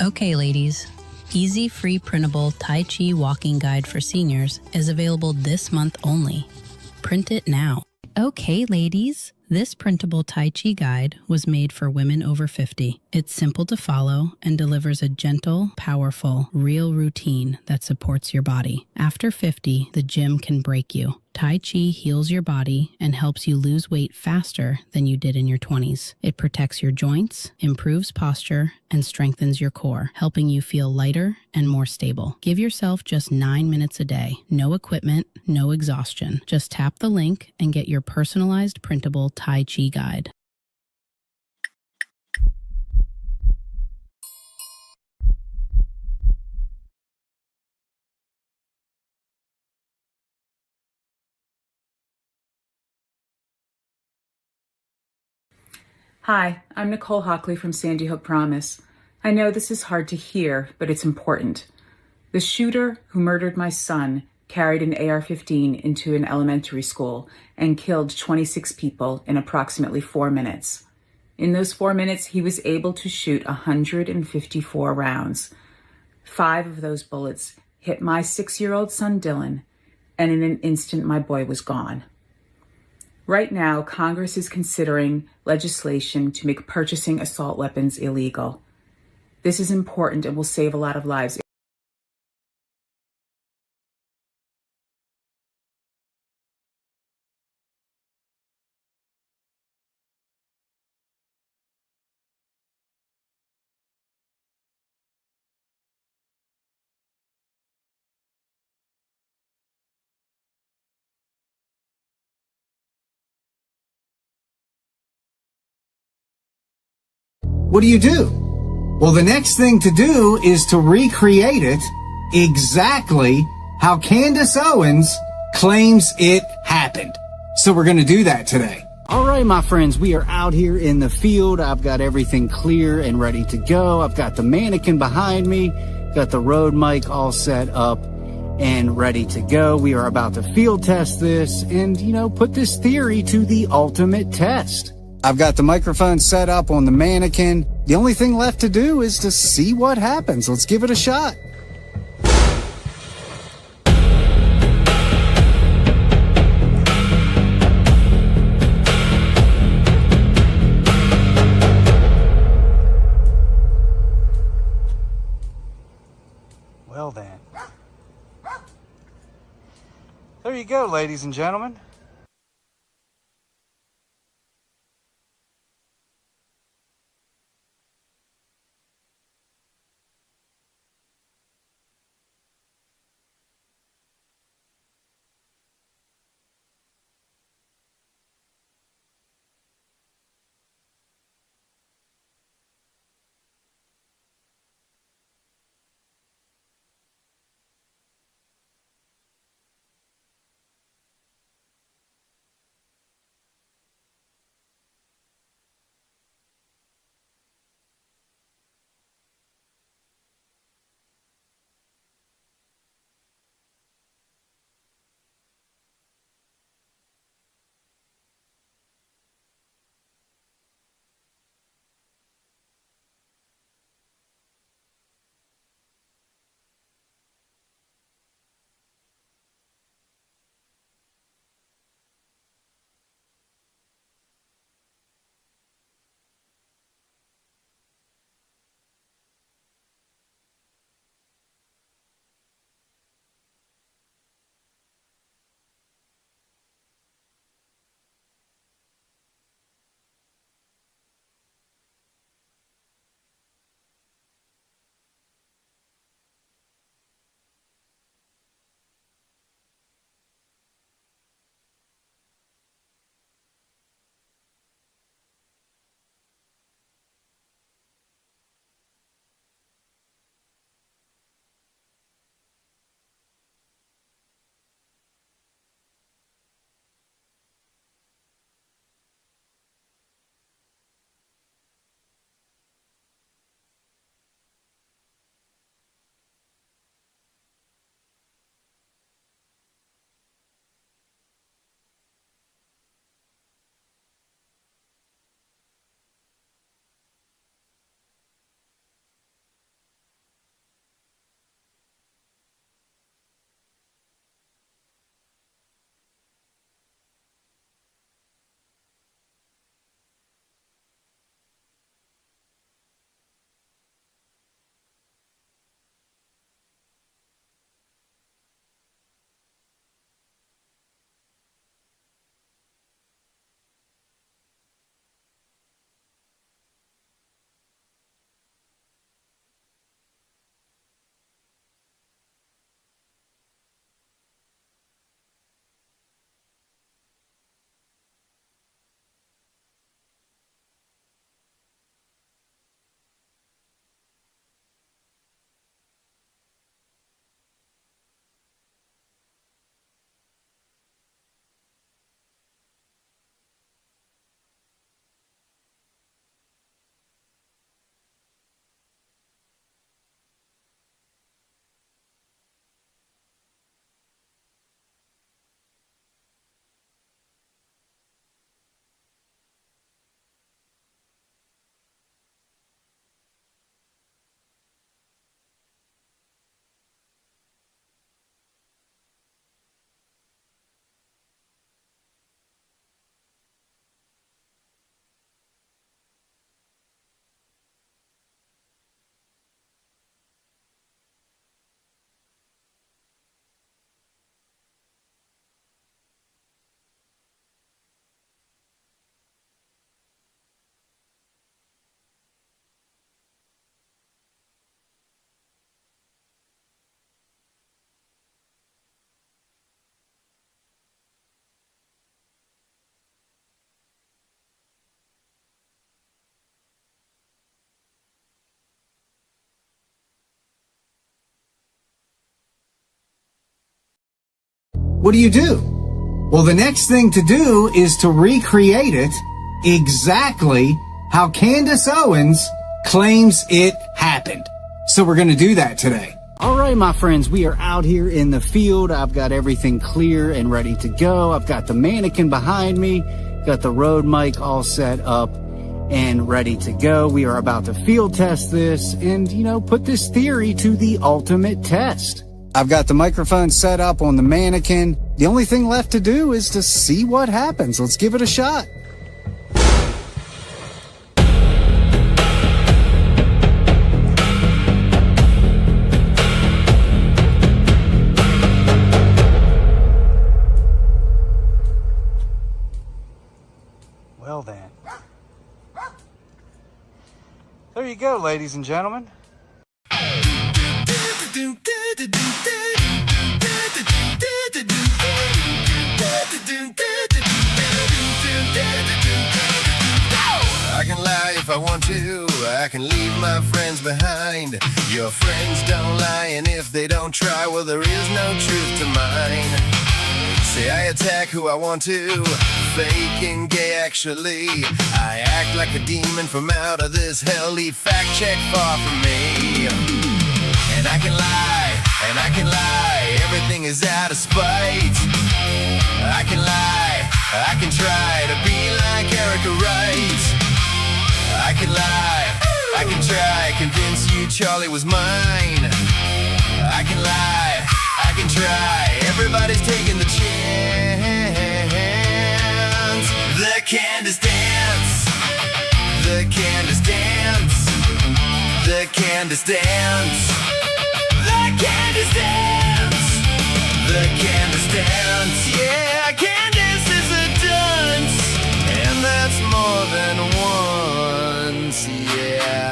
Okay, ladies. Easy free printable Tai Chi walking guide for seniors is available this month only. Print it now. Okay, ladies. This printable Tai Chi guide was made for women over 50. It's simple to follow and delivers a gentle, powerful, real routine that supports your body. After 50, the gym can break you. Tai Chi heals your body and helps you lose weight faster than you did in your 20s. It protects your joints, improves posture, and strengthens your core, helping you feel lighter and more stable. Give yourself just 9 minutes a day. No equipment, no exhaustion. Just tap the link and get your personalized printable Tai Chi guide. Hi, I'm Nicole Hockley from Sandy Hook Promise. I know this is hard to hear, but it's important. The shooter who murdered my son carried an AR-15 into an elementary school and killed 26 people in approximately 4 minutes. In those 4 minutes, he was able to shoot 154 rounds. 5 of those bullets hit my 6-year-old son, Dylan, and in an instant, my boy was gone. Right now, Congress is considering legislation to make purchasing assault weapons illegal. This is important and will save a lot of lives. What do? Well, the next thing to do is to recreate it exactly how Candace Owens claims it happened. So we're going to do that today. All right, my friends, we are out here in the field. I've got everything clear and ready to go. I've got the mannequin behind me, got the Rode mic all set up and ready to go. We are about to field test this and, put this theory to the ultimate test. I've got the microphone set up on the mannequin. The only thing left to do is to see what happens. Let's give it a shot. Well then. There you go, ladies and gentlemen. what do you do? Well, the next thing to do is to recreate it exactly how Candace Owens claims it happened. So we're going to do that today. All right, my friends, we are out here in the field. I've got everything clear and ready to go. I've got the mannequin behind me, got the Rode mic all set up and ready to go. We are about to field test this and, put this theory to the ultimate test. I've got the microphone set up on the mannequin. The only thing left to do is to see what happens. Let's give it a shot. Well then, there you go, ladies and gentlemen. I can lie if I want to, I can leave my friends behind. Your friends don't lie, and if they don't try, well, there is no truth to mine. Say I attack who I want to, fake and gay actually. I act like a demon from out of this hell, leave fact check far from me. And I can lie, everything is out of spite. I can lie, I can try to be like Erica Wright. I can lie, I can try, convince you Charlie was mine. I can lie, I can try, everybody's taking the chance. The Candace dance, the Candace dance, the Candace dance, the Candace dance, the Candace dance. Yeah, Candace is a dance, and that's more than once, yeah.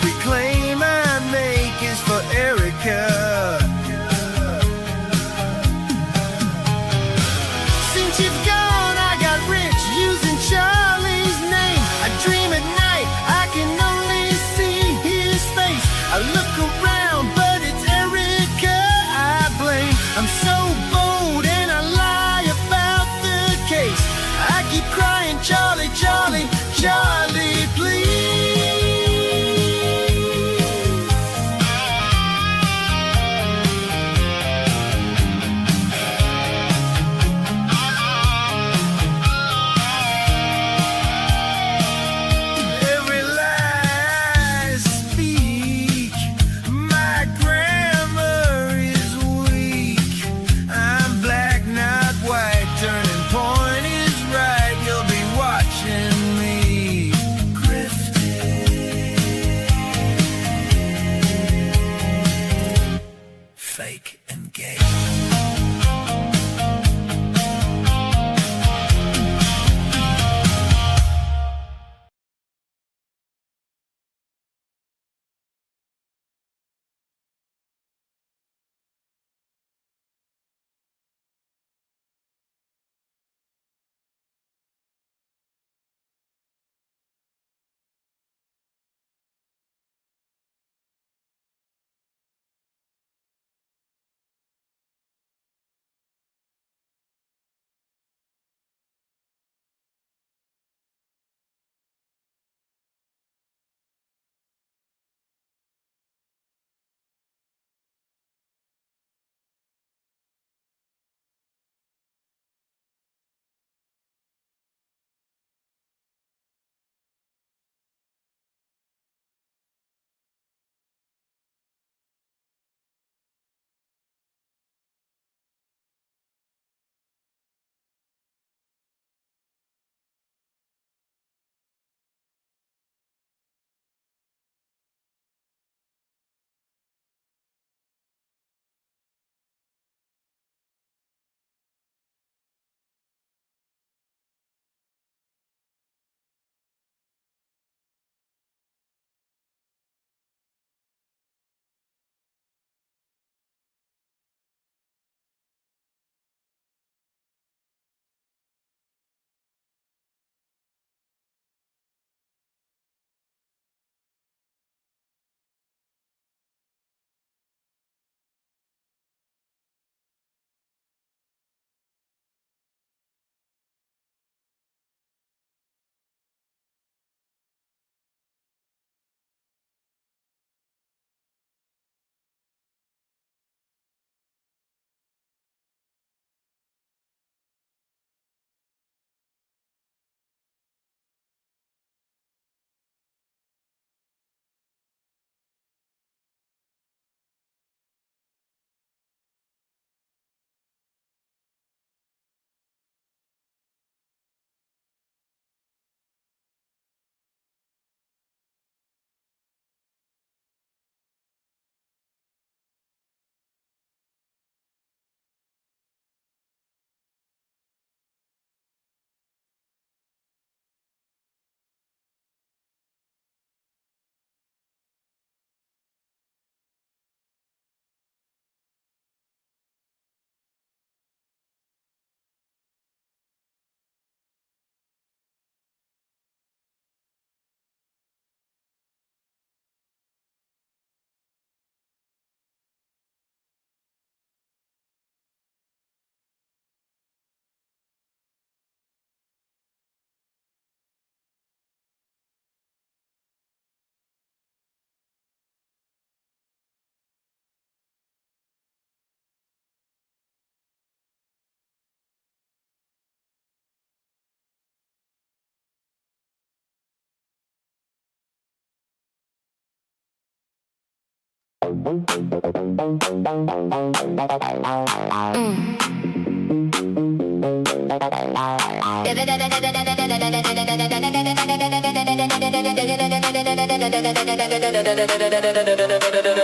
Every claim I make is for Erica. Since you've gone, I got rich using Charlie's name. I dream at night, I can only see his face. I look around, but it's Erica I blame. I'm so bold and I lie about the case. I keep crying, Charlie, Charlie, Charlie, please. Every lie I speak, my grammar is weak. I'm black, not white, turning point is right. You'll be watching me grifting, fake and gay.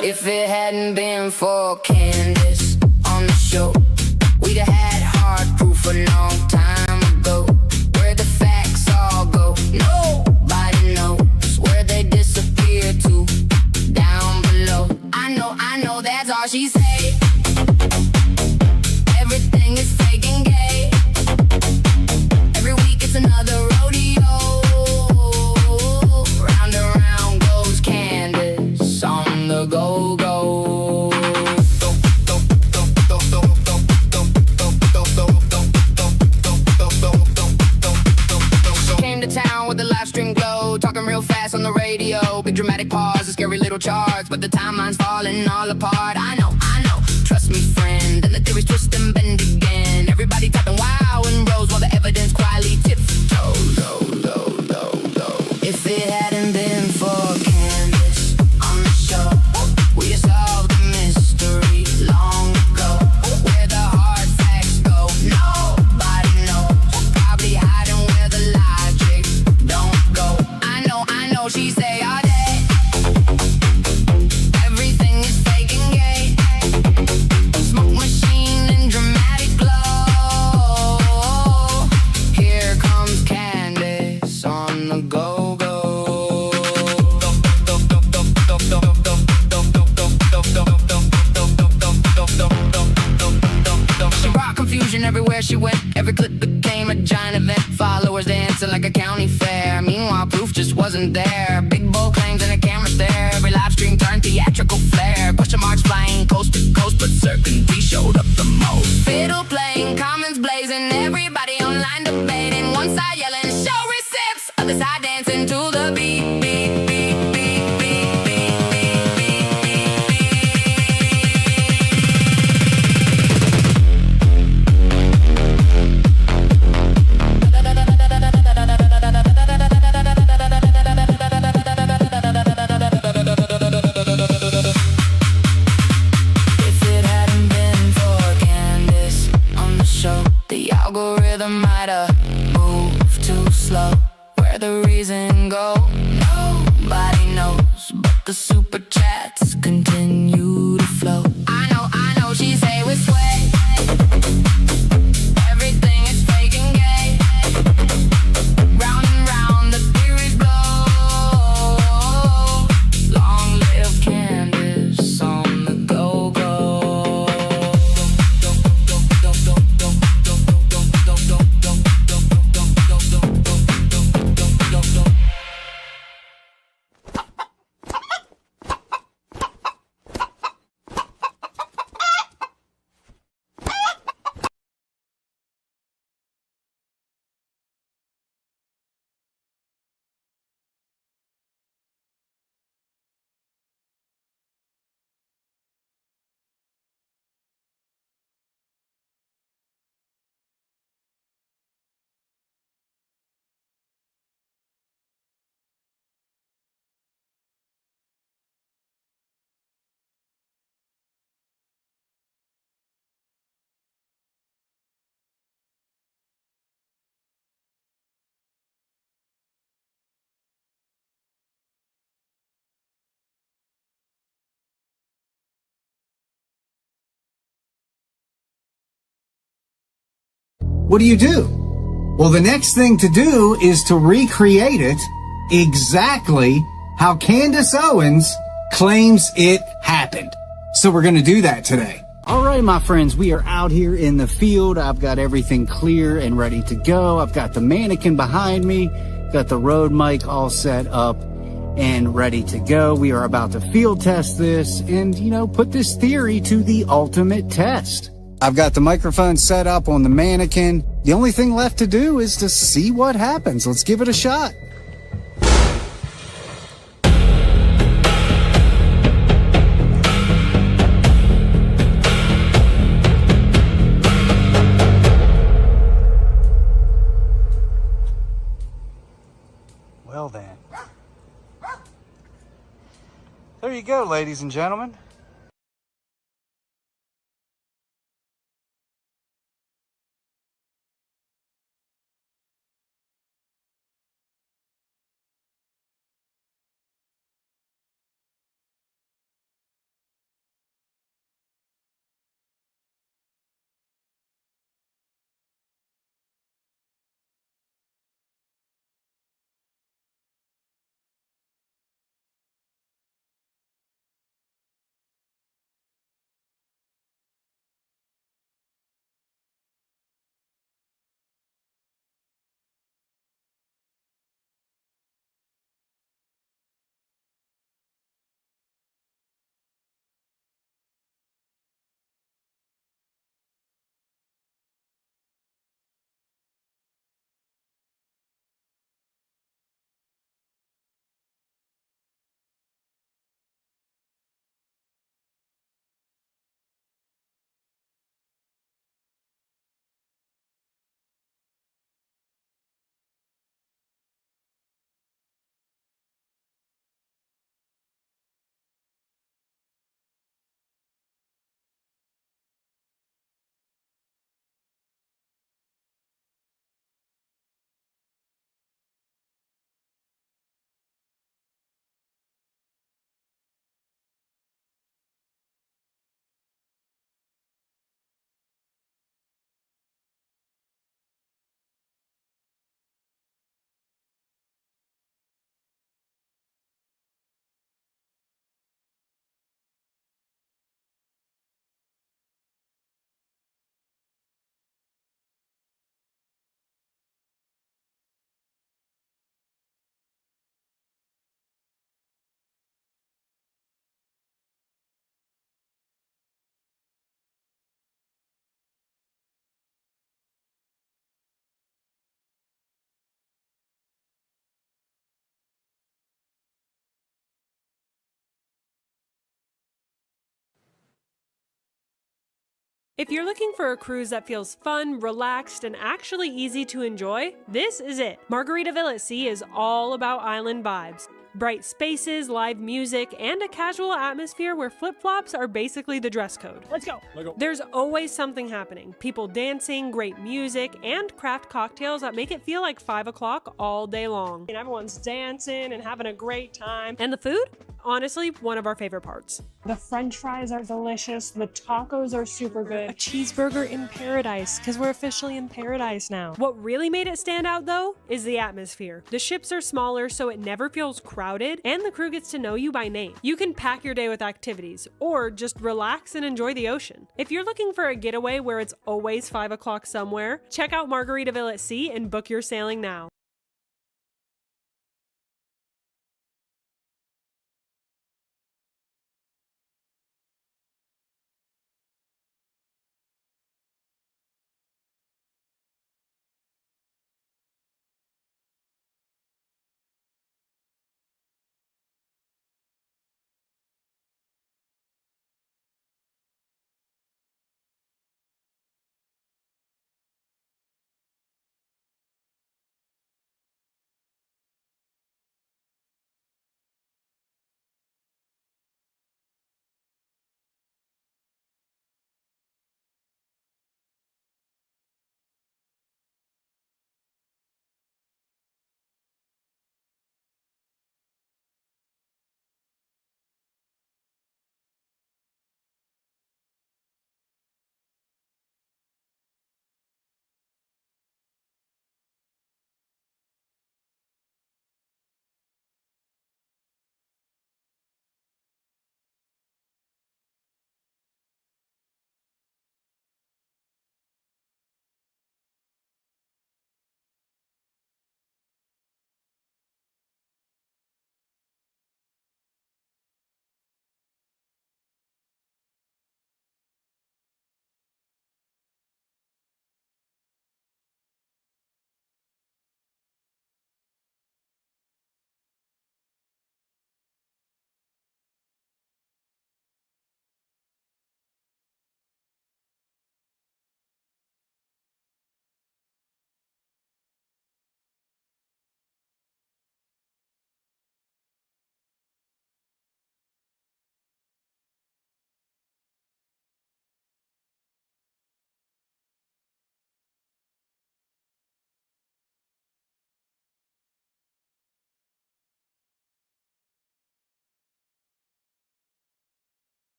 If it hadn't been for Candace on the show, we'd have had hard proof a long time ago. Where the facts all go, nobody knows where they disappear to. I know, that's all she say. Everything is fake and gay. Every week it's another rodeo. Round and round goes Candace on the go-go. Came to town with the live stream glow, talking real fast on the radio. Big dramatic pause, a scary little charts, but the timeline's falling all apart. I know, trust me friend, and the theories twist and bend again. Everybody tapping wow and rose while the evidence quietly tiptoes. If it hadn't been for Candace on the show, we'd have solved the mystery long ago. Where the hard facts go, nobody knows. Probably hiding where the logic don't go. I know, she say all day. Everything is fake and gay. Smoke machine and dramatic glow. Here comes Candace on the go-go. She brought confusion everywhere she went. Every clip became a giant event. Followers dancing like a county fair. Meanwhile, proof just wasn't there. Big bold claims and a camera stare. Every live stream turned theatrical flair. Question marks flying coast to coast, but certainty showed up the most. Fiddle playing, comments blazing. Everybody online debating. One side yelling, show receipts. Other side dancing to the beat, beat, beat, beat, beat, beat, beat, beat, beat, beat. If it hadn't been for Candace on the show, the algorithm might have moved too slow. Where the reason go, nobody knows, but the super chats continue to flow. I know, she say with sway. Everything is fake and gay. Round and round the theories blow. Long live Candace on the go-go. What do? Well, the next thing to do is to recreate it exactly how Candace Owens claims it happened. So we're going to do that today. All right, my friends, we are out here in the field. I've got everything clear and ready to go. I've got the mannequin behind me, got the Rode mic all set up and ready to go. We are about to field test this and, put this theory to the ultimate test. I've got the microphone set up on the mannequin. The only thing left to do is to see what happens. Let's give it a shot. Well then. There you go, ladies and gentlemen. If you're looking for a cruise that feels fun, relaxed, and actually easy to enjoy, this is it. Margaritaville at Sea is all about island vibes. Bright spaces, live music, and a casual atmosphere where flip-flops are basically the dress code. Let's go! There's always something happening. People dancing, great music, and craft cocktails that make it feel like 5 o'clock all day long. And everyone's dancing and having a great time. And the food? Honestly, one of our favorite parts. The french fries are delicious. The tacos are super good. A cheeseburger in paradise, because we're officially in paradise now. What really made it stand out, though, is the atmosphere. The ships are smaller, so it never feels crowded, and the crew gets to know you by name. You can pack your day with activities, or just relax and enjoy the ocean. If you're looking for a getaway where it's always 5 o'clock somewhere, check out Margaritaville at Sea and book your sailing now.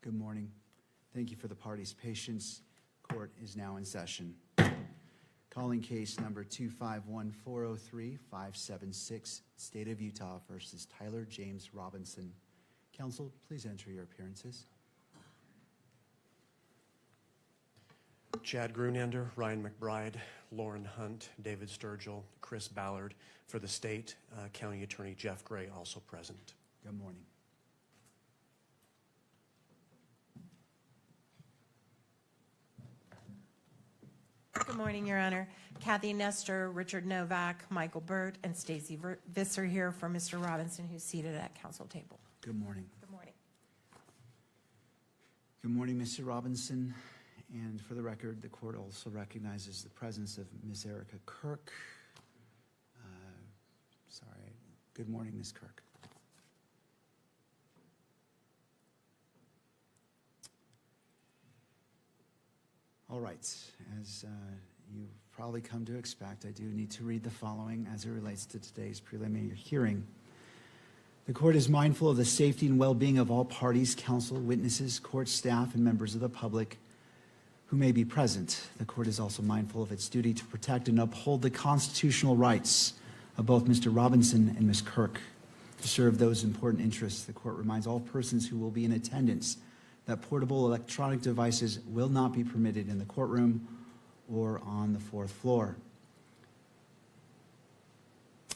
Good morning. Thank you for the party's patience. Court is now in session. Calling case number 251-403-576, State of Utah versus Tyler James Robinson. Counsel, please enter your appearances. Chad Grunender, Ryan McBride, Lauren Hunt, David Sturgill, Chris Ballard. For the state, County Attorney Jeff Gray also present. Good morning. Good morning, Your Honor. Kathy Nestor, Richard Novak, Michael Burt, and Stacy Visser here for Mr. Robinson, who's seated at council table. Good morning. Good morning. Good morning, Mr. Robinson. And for the record, the court also recognizes the presence of Ms. Erica Kirk. Good morning, Ms. Kirk. All right, as you've probably come to expect, I do need to read the following as it relates to today's preliminary hearing. The court is mindful of the safety and well-being of all parties, counsel, witnesses, court staff, and members of the public who may be present. The court is also mindful of its duty to protect and uphold the constitutional rights of both Mr. Robinson and Ms. Kirk. To serve those important interests, the court reminds all persons who will be in attendance that portable electronic devices will not be permitted in the courtroom or on the fourth floor.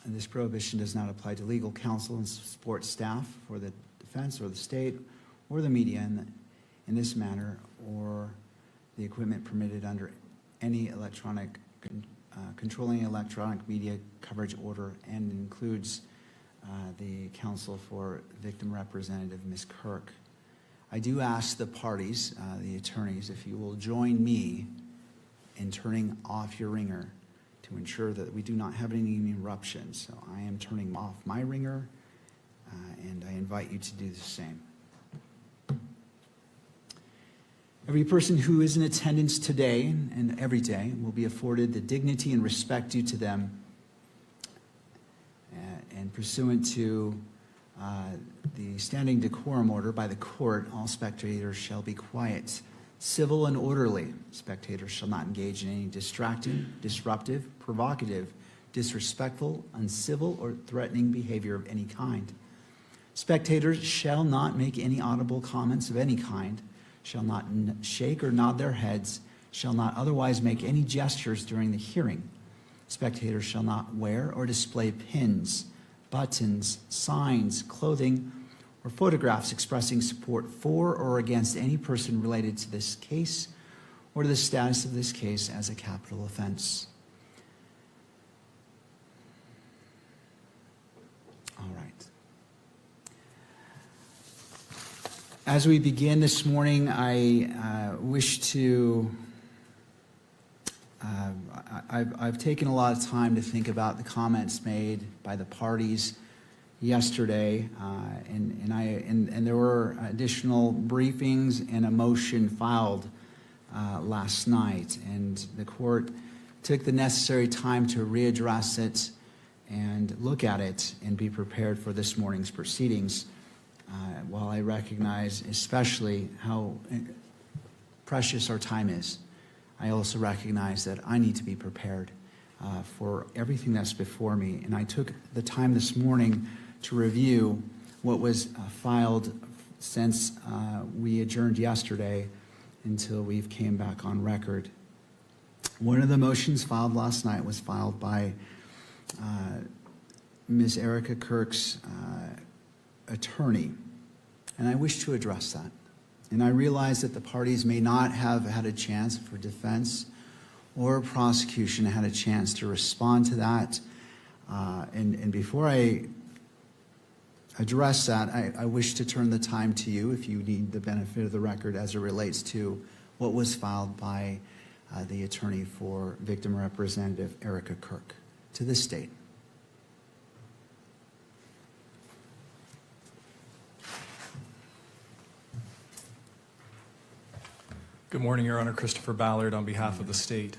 And this prohibition does not apply to legal counsel and support staff for the defense or the state or the media in this manner, or the equipment permitted under any electronic controlling electronic media coverage order, and includes the counsel for victim representative Ms. Kirk. I do ask the parties, the attorneys, if you will join me in turning off your ringer to ensure that we do not have any interruptions. So I am turning off my ringer, and I invite you to do the same. Every person who is in attendance today and every day will be afforded the dignity and respect due to them, and pursuant to the standing decorum order by the court, all spectators shall be quiet, civil, and orderly. Spectators shall not engage in any distracting, disruptive, provocative, disrespectful, uncivil, or threatening behavior of any kind. Spectators shall not make any audible comments of any kind, shall not shake or nod their heads, shall not otherwise make any gestures during the hearing. Spectators shall not wear or display pins, buttons, signs, clothing, or photographs expressing support for or against any person related to this case or to the status of this case as a capital offense. All right. As we begin this morning, I wish to I've taken a lot of time to think about the comments made by the parties yesterday, and there were additional briefings and a motion filed last night, and the court took the necessary time to readdress it and look at it and be prepared for this morning's proceedings. While I recognize especially how precious our time is, I also recognize that I need to be prepared for everything that's before me. And I took the time this morning to review what was filed since we adjourned yesterday until we've came back on record. One of the motions filed last night was filed by Ms. Erica Kirk's attorney, and I wish to address that. And I realize that the parties may not have had a chance, for defense or prosecution had a chance to respond to that. And before I address that, I wish to turn the time to you if you need the benefit of the record as it relates to what was filed by the attorney for victim representative Erica Kirk to the state. Good morning, Your Honor. Christopher Ballard on behalf of the state.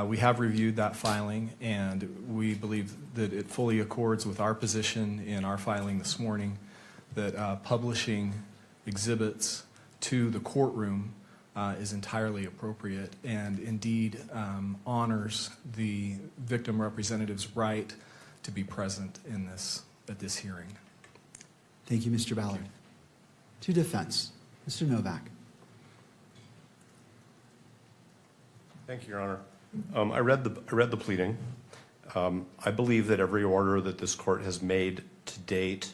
We have reviewed that filing, and we believe that it fully accords with our position in our filing this morning that publishing exhibits to the courtroom is entirely appropriate and indeed honors the victim representative's right to be present at this hearing. Thank you, Mr. Ballard. To defense, Mr. Novak. Thank you, Your Honor. I read the pleading. I believe that every order that this court has made to date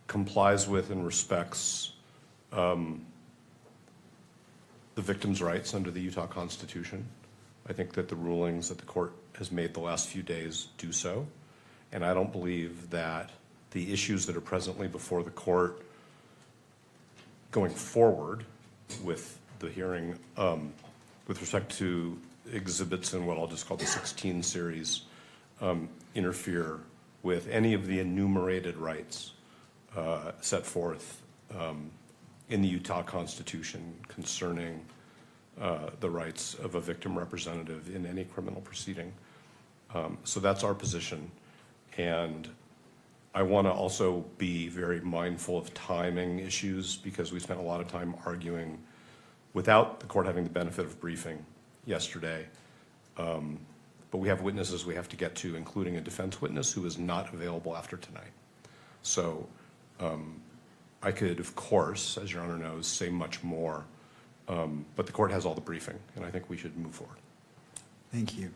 complies with and respects the victim's rights under the Utah Constitution. I think that the rulings that the court has made the last few days do so. And I don't believe that the issues that are presently before the court going forward with the hearing with respect to exhibits in what I'll just call the 16 series interfere with any of the enumerated rights set forth in the Utah Constitution concerning the rights of a victim representative in any criminal proceeding. So that's our position. And I want to also be very mindful of timing issues because we spent a lot of time arguing without the court having the benefit of briefing yesterday. But we have witnesses we have to get to, including a defense witness who is not available after tonight. So I could, of course, as Your Honor knows, say much more, but the court has all the briefing, and I think we should move forward. Thank you.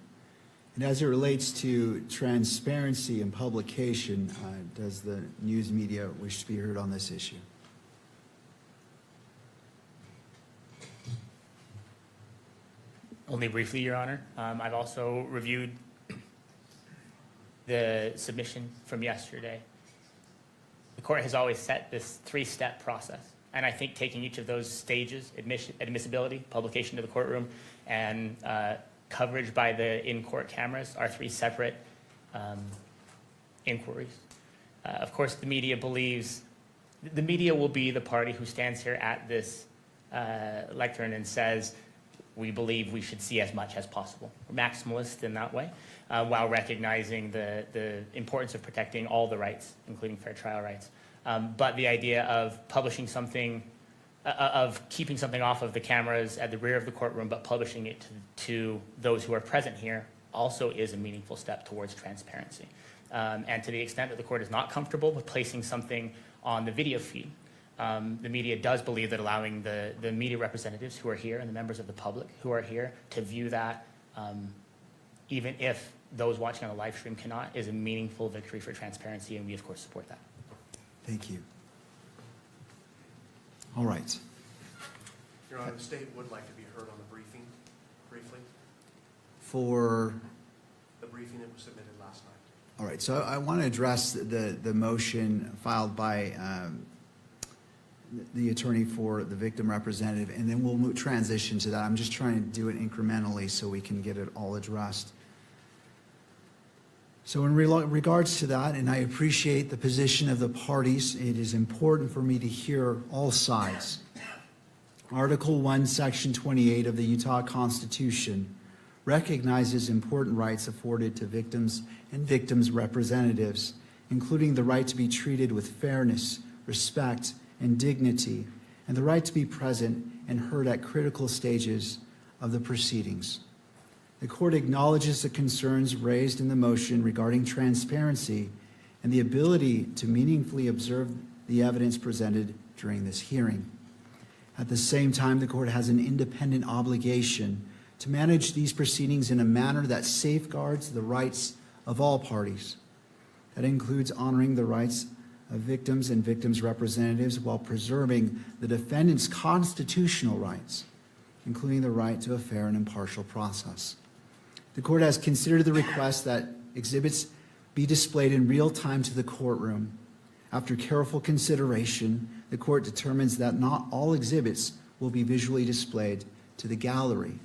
And as it relates to transparency and publication, does the news media wish to be heard on this issue? Only briefly, Your Honor. I've also reviewed the submission from yesterday. The court has always set this three-step process, and I think taking each of those stages, admissibility, publication to the courtroom, and coverage by the in-court cameras are three separate inquiries. Of course, the media believes, the media will be the party who stands here at this lectern and says, we believe we should see as much as possible. We're maximalist in that way, while recognizing the importance of protecting all the rights, including fair trial rights. But the idea of publishing something, of keeping something off of the cameras at the rear of the courtroom, but publishing it to those who are present here also is a meaningful step towards transparency. And to the extent that the court is not comfortable with placing something on the video feed, the media does believe that allowing the media representatives who are here and the members of the public who are here to view that, even if those watching on the live stream cannot, is a meaningful victory for transparency, and we of course support that. Thank you. All right. Your Honor, the state would like to be heard on the briefing, briefly. For? The briefing that was submitted last night. All right, so I want to address the motion filed by the attorney for the victim representative, and then we'll transition to that. I'm just trying to do it incrementally so we can get it all addressed. So in regards to that, and I appreciate the position of the parties, it is important for me to hear all sides. Article 1, Section 28 of the Utah Constitution recognizes important rights afforded to victims and victims' representatives, including the right to be treated with fairness, respect, and dignity, and the right to be present and heard at critical stages of the proceedings. The court acknowledges the concerns raised in the motion regarding transparency and the ability to meaningfully observe the evidence presented during this hearing. At the same time, the court has an independent obligation to manage these proceedings in a manner that safeguards the rights of all parties. That includes honoring the rights of victims and victims' representatives while preserving the defendant's constitutional rights, including the right to a fair and impartial process. The court has considered the request that exhibits be displayed in real time to the courtroom. After careful consideration, the court determines that not all exhibits will be visually displayed to the gallery,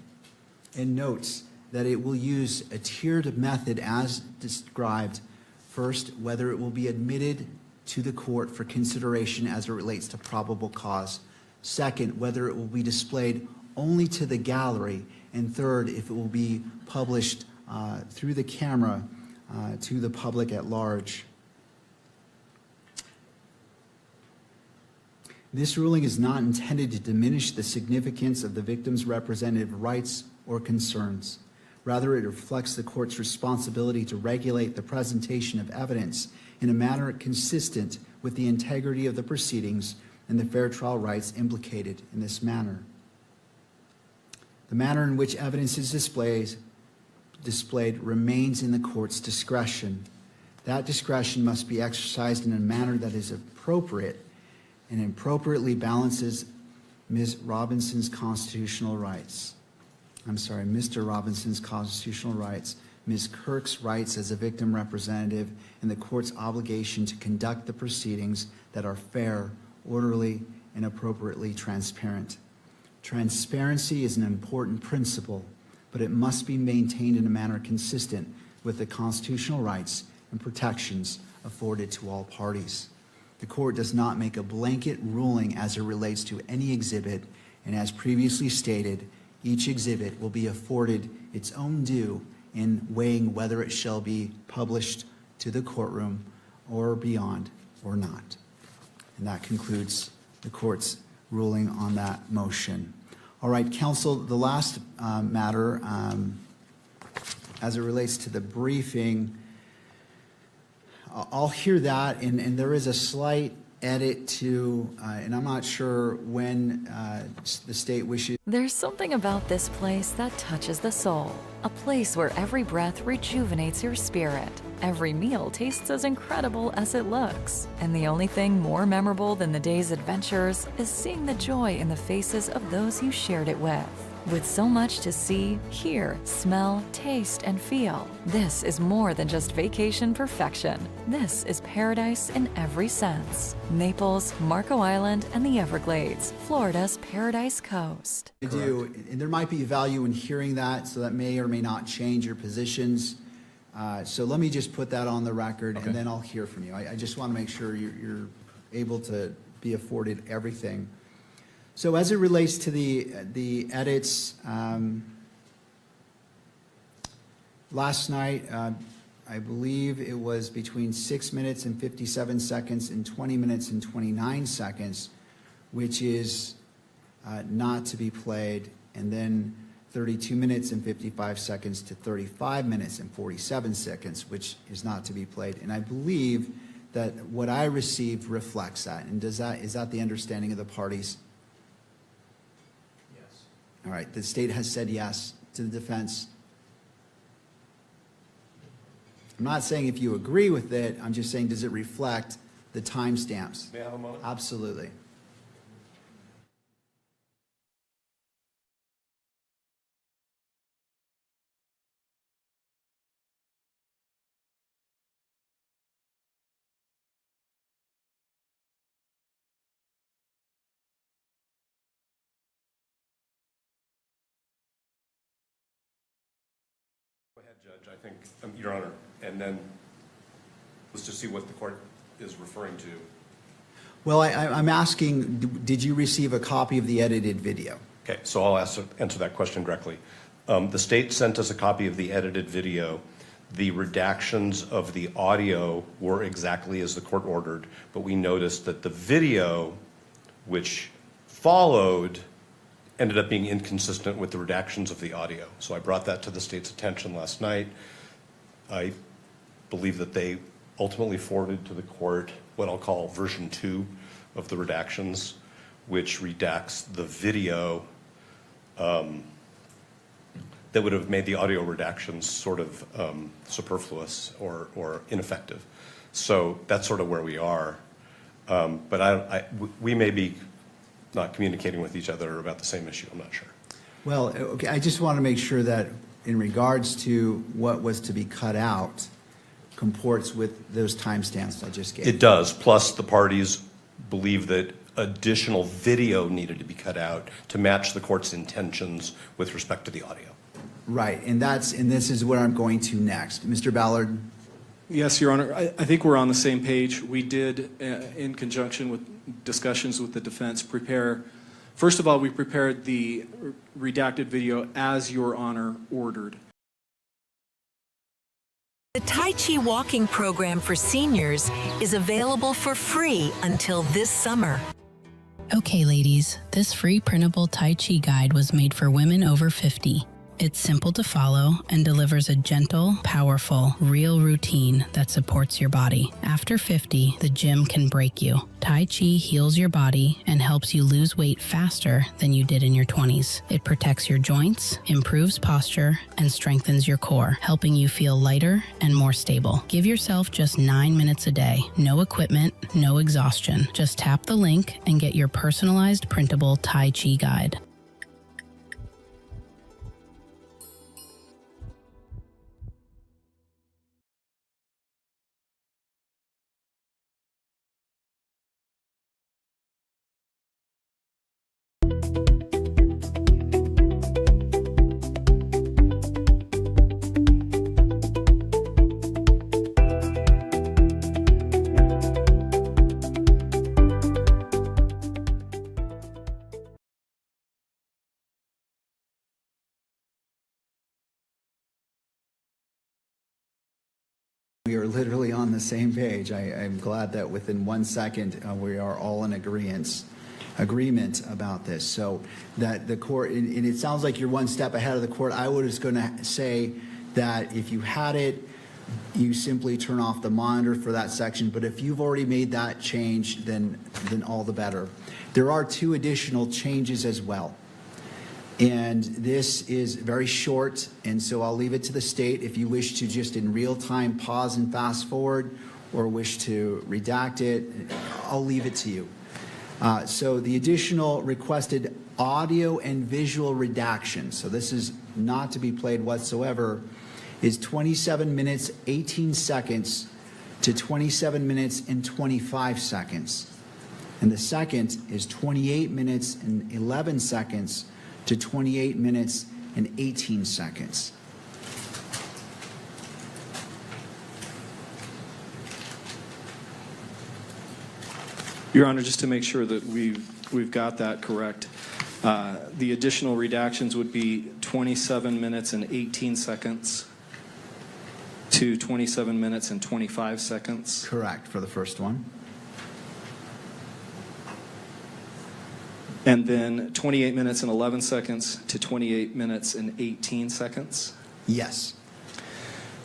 and notes that it will use a tiered method as described. First, whether it will be admitted to the court for consideration as it relates to probable cause. Second, whether it will be displayed only to the gallery. And third, if it will be published through the camera to the public at large. This ruling is not intended to diminish the significance of the victim's representative rights or concerns. Rather, it reflects the court's responsibility to regulate the presentation of evidence in a manner consistent with the integrity of the proceedings and the fair trial rights implicated in this manner. The manner in which evidence is displayed remains in the court's discretion. That discretion must be exercised in a manner that is appropriate and appropriately balances Mr. Robinson's constitutional rights, Ms. Kirk's rights as a victim representative, and the court's obligation to conduct the proceedings that are fair, orderly, and appropriately transparent. Transparency is an important principle, but it must be maintained in a manner consistent with the constitutional rights and protections afforded to all parties. The court does not make a blanket ruling as it relates to any exhibit, and as previously stated, each exhibit will be afforded its own due in weighing whether it shall be published to the courtroom or beyond or not. And that concludes the court's ruling on that motion. All right, counsel, the last matter as it relates to the briefing, I'll hear that, and there is a slight edit to, and I'm not sure when the state wishes. There's something about this place that touches the soul. A place where every breath rejuvenates your spirit. Every meal tastes as incredible as it looks. And the only thing more memorable than the day's adventures is seeing the joy in the faces of those you shared it with. With so much to see, hear, smell, taste, and feel, this is more than just vacation perfection. This is paradise in every sense. Naples, Marco Island, and the Everglades, Florida's Paradise Coast. I do, and there might be value in hearing that, so that may or may not change your positions. So let me just put that on the record, and then I'll hear from you. I just want to make sure you're able to be afforded everything. So as it relates to the edits, last night, I believe it was between 6 minutes and 57 seconds and 20 minutes and 29 seconds, which is not to be played, and then 32 minutes and 55 seconds to 35 minutes and 47 seconds, which is not to be played. And I believe that what I received reflects that. And is that the understanding of the parties? All right, the state has said yes to the defense. I'm not saying if you agree with it, I'm just saying does it reflect the timestamps? May I have a moment? Absolutely. Go ahead, Judge. I think, Your Honor, and then let's just see what the court is referring to. Well, I'm asking, did you receive a copy of the edited video? Okay, so I'll answer that question directly. The state sent us a copy of the edited video. The redactions of the audio were exactly as the court ordered, but we noticed that the video, which followed, ended up being inconsistent with the redactions of the audio. So I brought that to the state's attention last night. I believe that they ultimately forwarded to the court what I'll call version 2 of the redactions, which redacts the video that would have made the audio redactions sort of superfluous or ineffective. So that's sort of where we are. But we may be not communicating with each other about the same issue. I'm not sure. Well, okay, I just want to make sure that in regards to what was to be cut out comports with those timestamps I just gave. It does. Plus, the parties believe that additional video needed to be cut out to match the court's intentions with respect to the audio. Right, and this is where I'm going to next. Mr. Ballard. Yes, Your Honor. I think we're on the same page. We did, in conjunction with discussions with the defense, first of all, we prepared the redacted video as Your Honor ordered. The Tai Chi walking program for seniors is available for free until this summer. Okay, ladies, this free printable Tai Chi guide was made for women over 50. It's simple to follow and delivers a gentle, powerful, real routine that supports your body. After 50, the gym can break you. Tai Chi heals your body and helps you lose weight faster than you did in your 20s. It protects your joints, improves posture, and strengthens your core, helping you feel lighter and more stable. Give yourself just 9 minutes a day. No equipment, no exhaustion. Just tap the link and get your personalized printable Tai Chi guide. We are literally on the same page. I'm glad that within 1 second we are all in agreement about this. So that the court, and it sounds like you're one step ahead of the court. I was just going to say that if you had it, you simply turn off the monitor for that section. But if you've already made that change, then all the better. There are 2 additional changes as well. And this is very short, and so I'll leave it to the state if you wish to just in real time pause and fast forward or wish to redact it. I'll leave it to you. So the additional requested audio and visual redaction, so this is not to be played whatsoever, is 27 minutes 18 seconds to 27 minutes and 25 seconds. And the second is 28 minutes and 11 seconds to 28 minutes and 18 seconds. Your Honor, just to make sure that we've got that correct, the additional redactions would be 27 minutes and 18 seconds to 27 minutes and 25 seconds. Correct for the first one. And then 28 minutes and 11 seconds to 28 minutes and 18 seconds? Yes.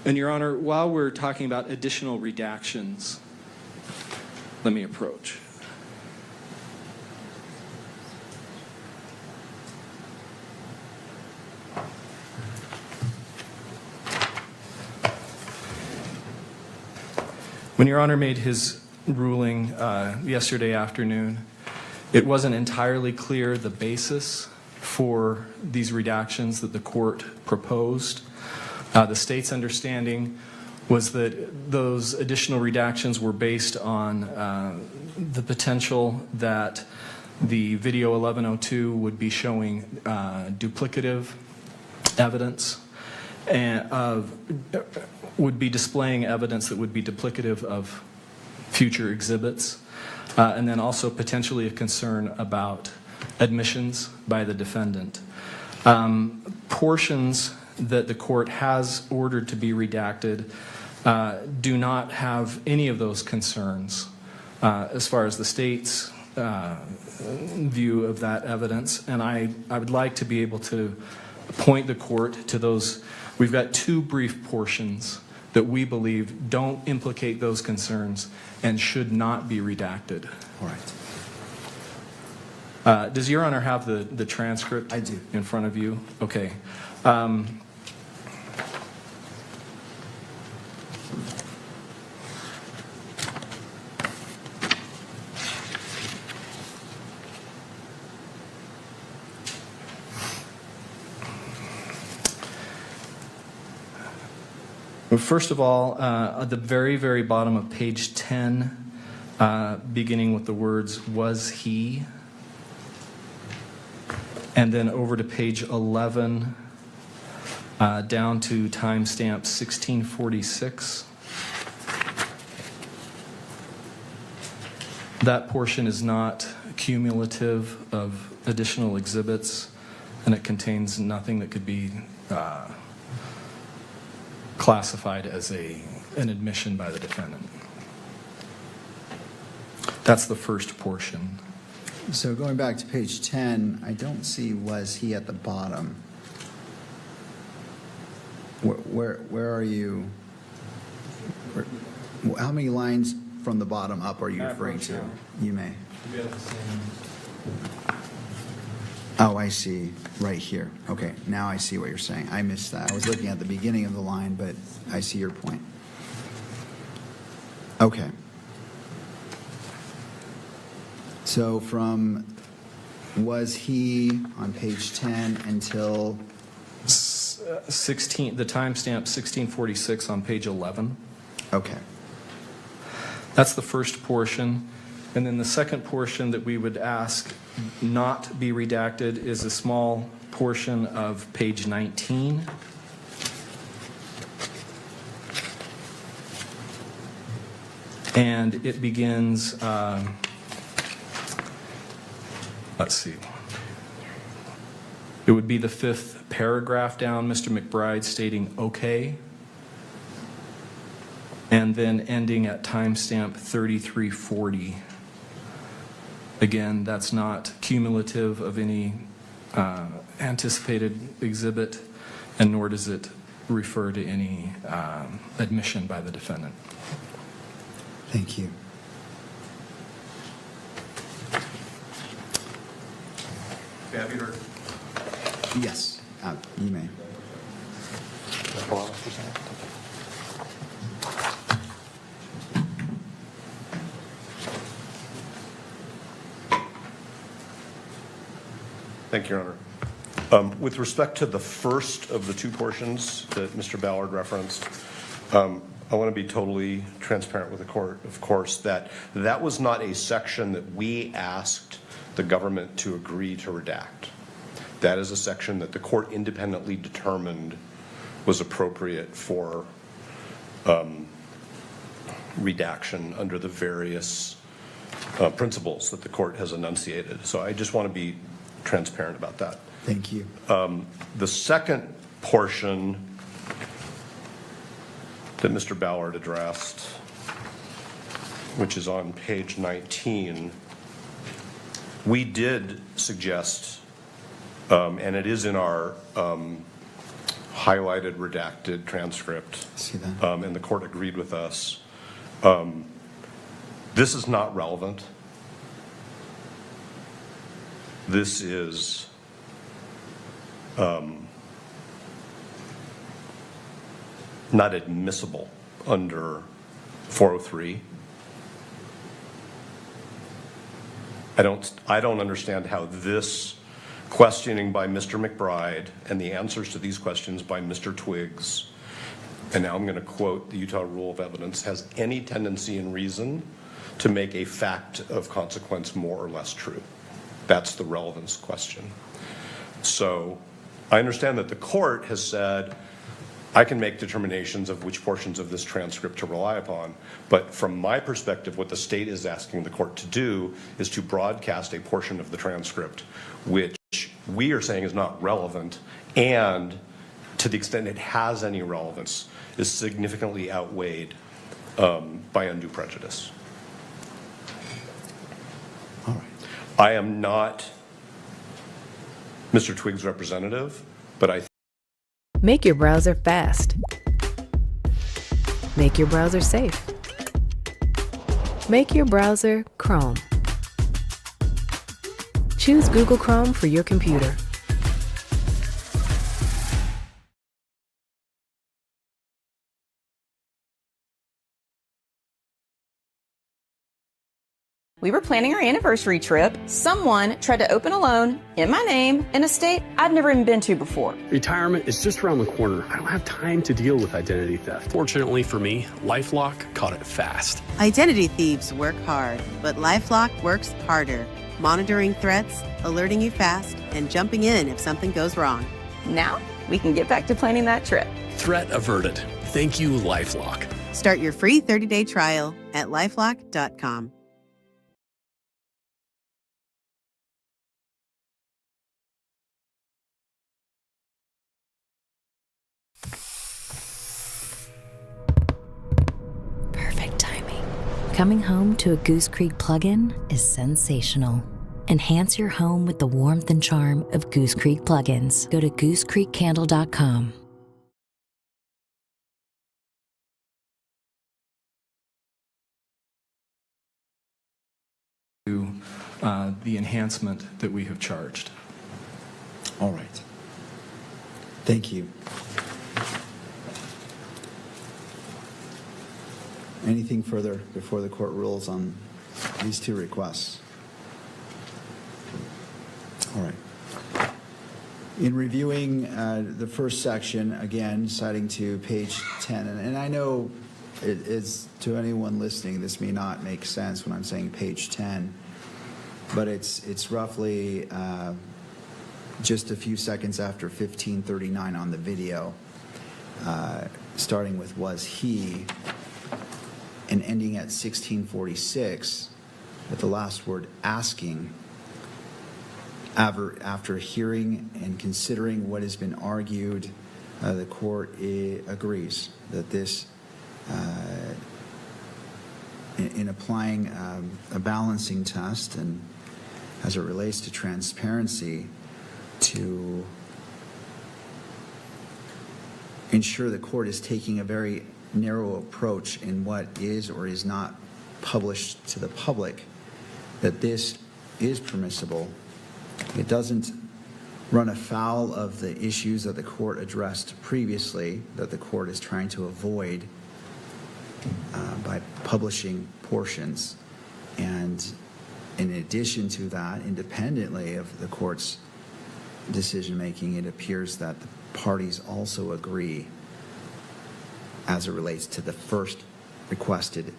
And Your Honor, while we're talking about additional redactions, let me approach. When Your Honor made his ruling yesterday afternoon, it wasn't entirely clear the basis for these redactions that the court proposed. The state's understanding was that those additional redactions were based on the potential that the video 1102 would be showing duplicative evidence and would be displaying evidence that would be duplicative of future exhibits. And then also potentially a concern about admissions by the defendant. Portions that the court has ordered to be redacted do not have any of those concerns as far as the state's view of that evidence. And I would like to be able to point the court to those. We've got 2 brief portions that we believe don't implicate those concerns and should not be redacted. All right. Does Your Honor have the transcript? I do. In front of you? Okay. First of all, at the very, very bottom of page 10, beginning with the words, "was he?" And then over to page 11, down to timestamp 1646. That portion is not cumulative of additional exhibits, and it contains nothing that could be classified as an admission by the defendant. That's the first portion. So going back to page 10, I don't see was he at the bottom. Where are you? How many lines from the bottom up are you referring to? You may. Oh, I see. Right here. Okay, now I see what you're saying. I missed that. I was looking at the beginning of the line, but I see your point. Okay. So from was he on page 10 until 16, the timestamp 1646 on page 11. Okay. That's the first portion. And then the second portion that we would ask not be redacted is a small portion of page 19. And it begins, let's see. It would be the fifth paragraph down, Mr. McBride stating okay, and then ending at timestamp 3340. Again, that's not cumulative of any anticipated exhibit, and nor does it refer to any admission by the defendant. Thank you. Have you heard? Yes, you may. Thank you, Your Honor. With respect to the first of the two portions that Mr. Ballard referenced, I want to be totally transparent with the court, of course, that was not a section that we asked the government to agree to redact. That is a section that the court independently determined was appropriate for redaction under the various principles that the court has enunciated. So I just want to be transparent about that. Thank you. The second portion that Mr. Ballard addressed, which is on page 19, we did suggest, and it is in our highlighted, redacted transcript, See that? and the court agreed with us. This is not relevant. This is not admissible under 403. I don't understand how this questioning by Mr. McBride and the answers to these questions by Mr. Twiggs, and now I'm going to quote the Utah Rule of Evidence, has any tendency and reason to make a fact of consequence more or less true. That's the relevance question. So I understand that the court has said, I can make determinations of which portions of this transcript to rely upon, but from my perspective, what the state is asking the court to do is to broadcast a portion of the transcript which we are saying is not relevant, and to the extent it has any relevance, is significantly outweighed by undue prejudice. All right. I am not Mr. Twiggs' representative, but I Make your browser fast. Make your browser safe. Make your browser Chrome. Choose Google Chrome for your computer. We were planning our anniversary trip. Someone tried to open a loan in my name in a state I've never even been to before. Retirement is just around the corner. I don't have time to deal with identity theft. Fortunately for me, LifeLock caught it fast. Identity thieves work hard, but LifeLock works harder, monitoring threats, alerting you fast, and jumping in if something goes wrong. Now we can get back to planning that trip. Threat averted. Thank you, LifeLock. Start your free 30-day trial at lifelock.com. Perfect timing. Coming home to a Goose Creek plugin is sensational. Enhance your home with the warmth and charm of Goose Creek plugins. Go to goosecreekcandle.com. The enhancement that we have charged. All right. Thank you. Anything further before the court rules on these two requests? All right. In reviewing the first section, again, citing to page 10, and I know it is, to anyone listening, this may not make sense when I'm saying page 10, but it's roughly just a few seconds after 1539 on the video, starting with was he, and ending at 1646 with the last word asking. After hearing and considering what has been argued, the court agrees that this, in applying a balancing test and as it relates to transparency, to ensure the court is taking a very narrow approach in what is or is not published to the public, that this is permissible. It doesn't run afoul of the issues that the court addressed previously, that the court is trying to avoid by publishing portions. And in addition to that, independently of the court's decision-making, it appears that the parties also agree as it relates to the first requested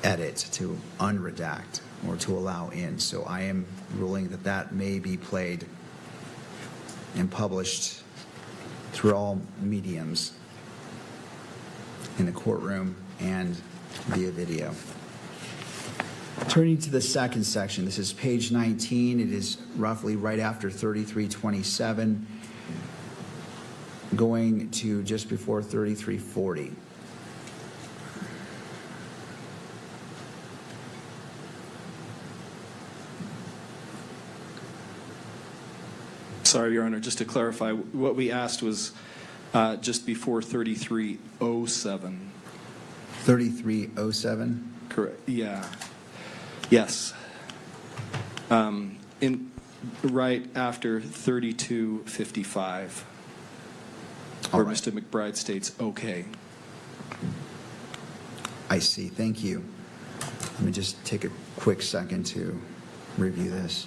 edit to unredact or to allow in. So I am ruling that that may be played and published through all mediums in the courtroom and via video. Turning to the second section, this is page 19. It is roughly right after 3327, going to just before 3340. Sorry, Your Honor, just to clarify, what we asked was just before 3307. 3307? Correct, yeah. Yes. Right after 3255, where right. Mr. McBride states, okay. I see, thank you. Let me just take a quick second to review this.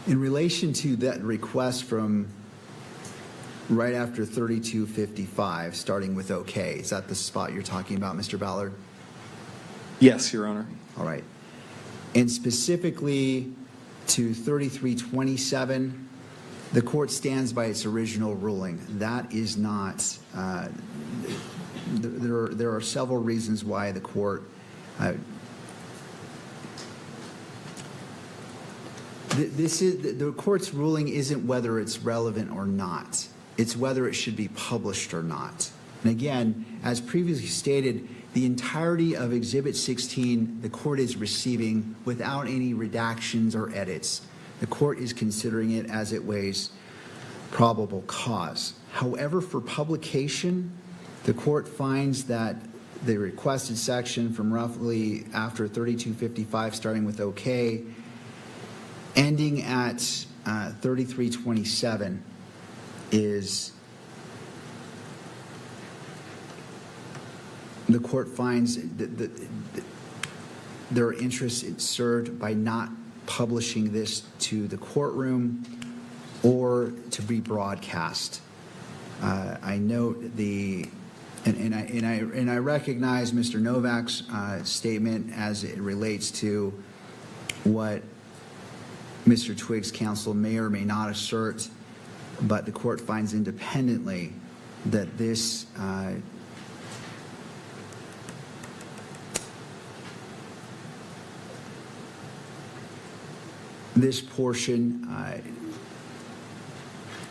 In relation to that request from right after 3255, starting with okay, is that the spot you're talking about, Mr. Ballard? Yes, Your Honor. All right. And specifically to 3327, the court stands by its original ruling. That is not, there are several reasons why the court the court's ruling isn't whether it's relevant or not. It's whether it should be published or not. And again, as previously stated, the entirety of Exhibit 16, the court is receiving without any redactions or edits. The court is considering it as it weighs probable cause. However, for publication, the court finds that the requested section from roughly after 3255, starting with okay, ending at 3327 is, the court finds that there are interests served by not publishing this to the courtroom or to be broadcast. I note the, and I recognize Mr. Novak's statement as it relates to what Mr. Twiggs' counsel may or may not assert, but the court finds independently that this this portion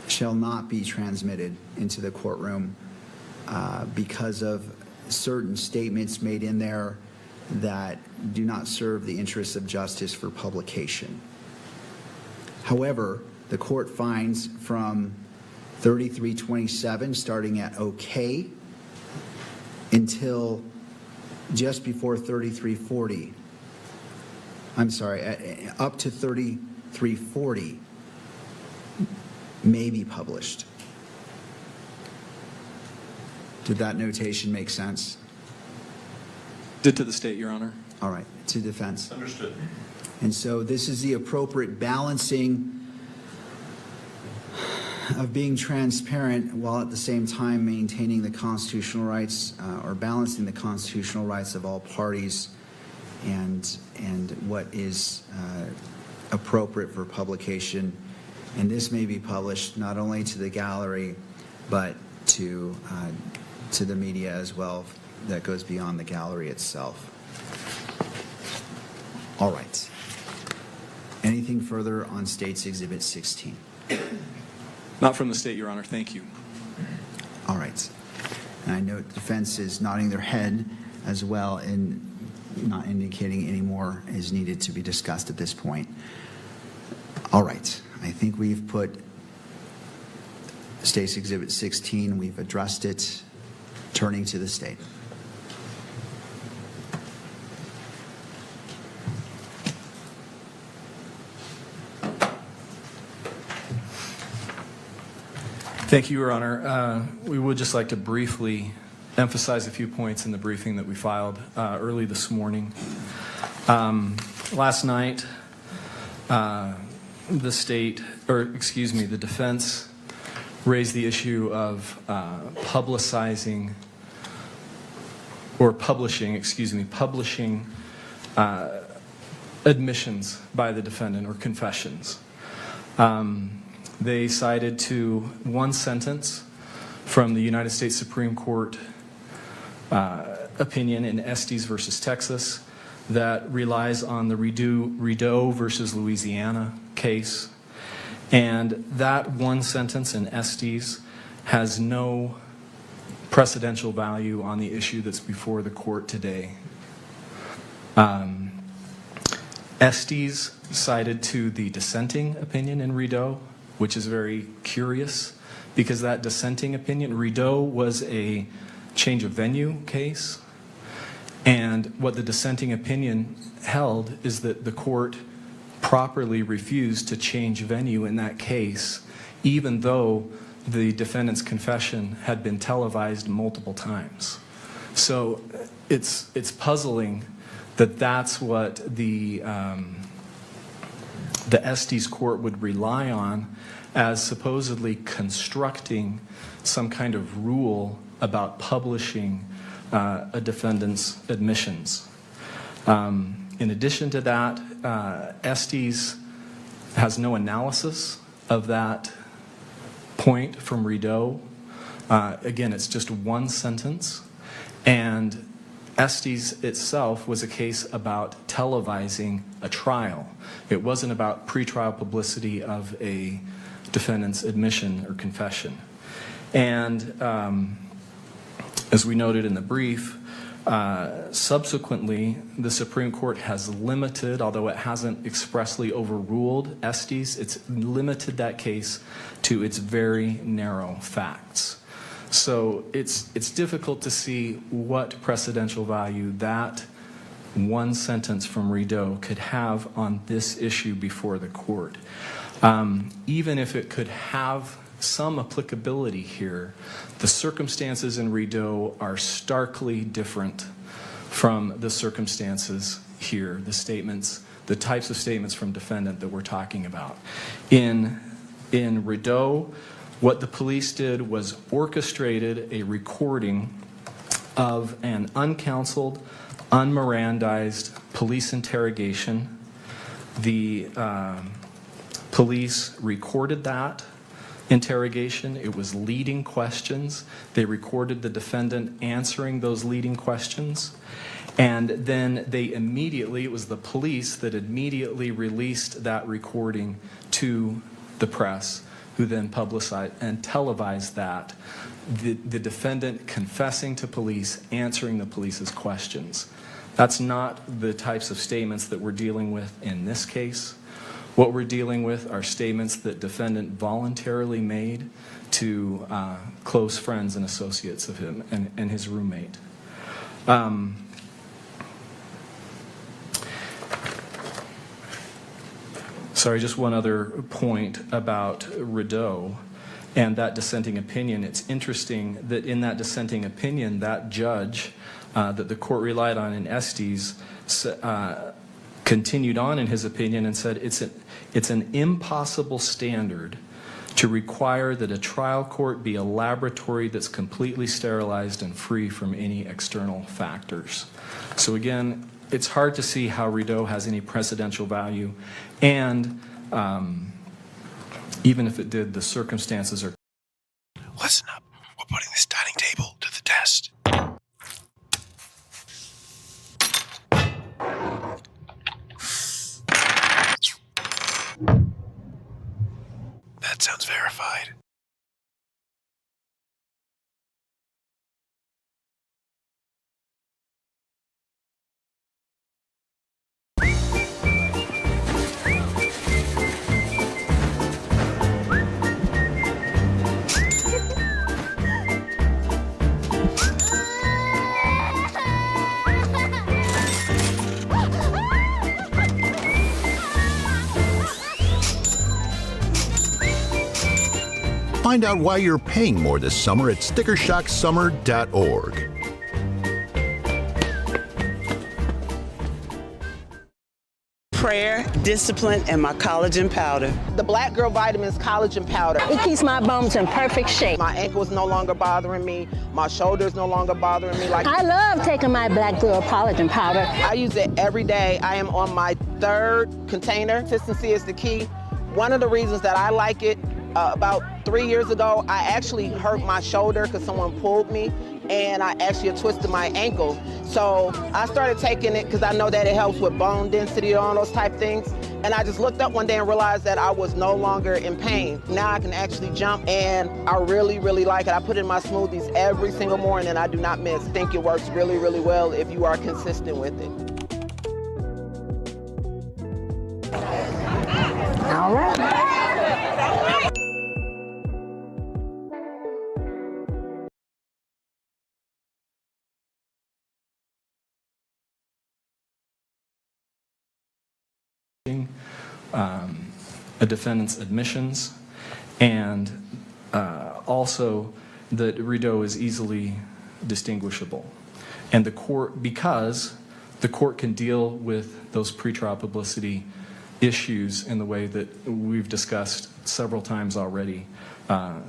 shall not be transmitted into the courtroom because of certain statements made in there that do not serve the interests of justice for publication. However, the court finds from 3327, starting at OK, until just before 3340, I'm sorry, up to 3340 may be published. Did that notation make sense? Did to the state, Your Honor. All right, to defense. Understood. And so this is the appropriate balancing of being transparent while at the same time maintaining the constitutional rights or balancing the constitutional rights of all parties and what is appropriate for publication. And this may be published not only to the gallery but to the media as well, that goes beyond the gallery itself. All right. Anything further on State's Exhibit 16? Not from the state, Your Honor. Thank you. All right. And I note defense is nodding their head as well and not indicating any more is needed to be discussed at this point. All right. I think we've put State's Exhibit 16, we've addressed it. Turning to the state. Thank you, Your Honor. We would just like to briefly emphasize a few points in the briefing that we filed early this morning. Last night, the defense raised the issue of publishing admissions by the defendant or confessions. They cited to one sentence from the United States Supreme Court opinion in Estes versus Texas that relies on the Rideau versus Louisiana case. And that one sentence in Estes has no precedential value on the issue that's before the court today. Estes cited to the dissenting opinion in Rideau, which is very curious because that dissenting opinion, Rideau was a change of venue case. And what the dissenting opinion held is that the court properly refused to change venue in that case, even though the defendant's confession had been televised multiple times. So it's puzzling that that's what the Estes court would rely on as supposedly constructing some kind of rule about publishing a defendant's admissions. In addition to that, Estes has no analysis of that point from Rideau. Again, it's just one sentence. And Estes itself was a case about televising a trial. It wasn't about pretrial publicity of a defendant's admission or confession. And as we noted in the brief, subsequently, the Supreme Court has limited, although it hasn't expressly overruled Estes, it's limited that case to its very narrow facts. So it's difficult to see what precedential value that one sentence from Rideau could have on this issue before the court. Even if it could have some applicability here, the circumstances in Rideau are starkly different from the circumstances here, the statements, the types of statements from defendant that we're talking about. In Rideau, what the police did was orchestrated a recording of an uncounseled, unmirandized police interrogation. The police recorded that interrogation. It was leading questions. They recorded the defendant answering those leading questions. And then they immediately, it was the police that immediately released that recording to the press who then publicized and televised that. The defendant confessing to police, answering the police's questions. That's not the types of statements that we're dealing with in this case. What we're dealing with are statements that defendant voluntarily made to close friends and associates of him and his roommate. Sorry, just one other point about Rideau and that dissenting opinion. It's interesting that in that dissenting opinion, that judge that the court relied on in Estes continued on in his opinion and said it's an impossible standard to require that a trial court be a laboratory that's completely sterilized and free from any external factors. So again, it's hard to see how Rideau has any precedential value, and even if it did, the circumstances are... Listen up. We're putting this dining table to the test. That sounds verified. Find out why you're paying more this summer at stickershocksummer.org. Prayer, discipline, and my collagen powder. The Black Girl Vitamins collagen powder. It keeps my bones in perfect shape. My ankle is no longer bothering me. My shoulder is no longer bothering me. I love taking my Black Girl collagen powder. I use it every day. I am on my 3rd container. Consistency is the key. One of the reasons that I like it, about 3 years ago, I actually hurt my shoulder because someone pulled me, and I actually twisted my ankle. So I started taking it because I know that it helps with bone density and all those type things. And I just looked up one day and realized that I was no longer in pain. Now I can actually jump, and I really, really like it. I put it in my smoothies every single morning, and I do not miss. I think it works really, really well if you are consistent with it. All right. A defendant's admissions, and also that Rideau is easily distinguishable. And the court, because the court can deal with those pretrial publicity issues in the way that we've discussed several times already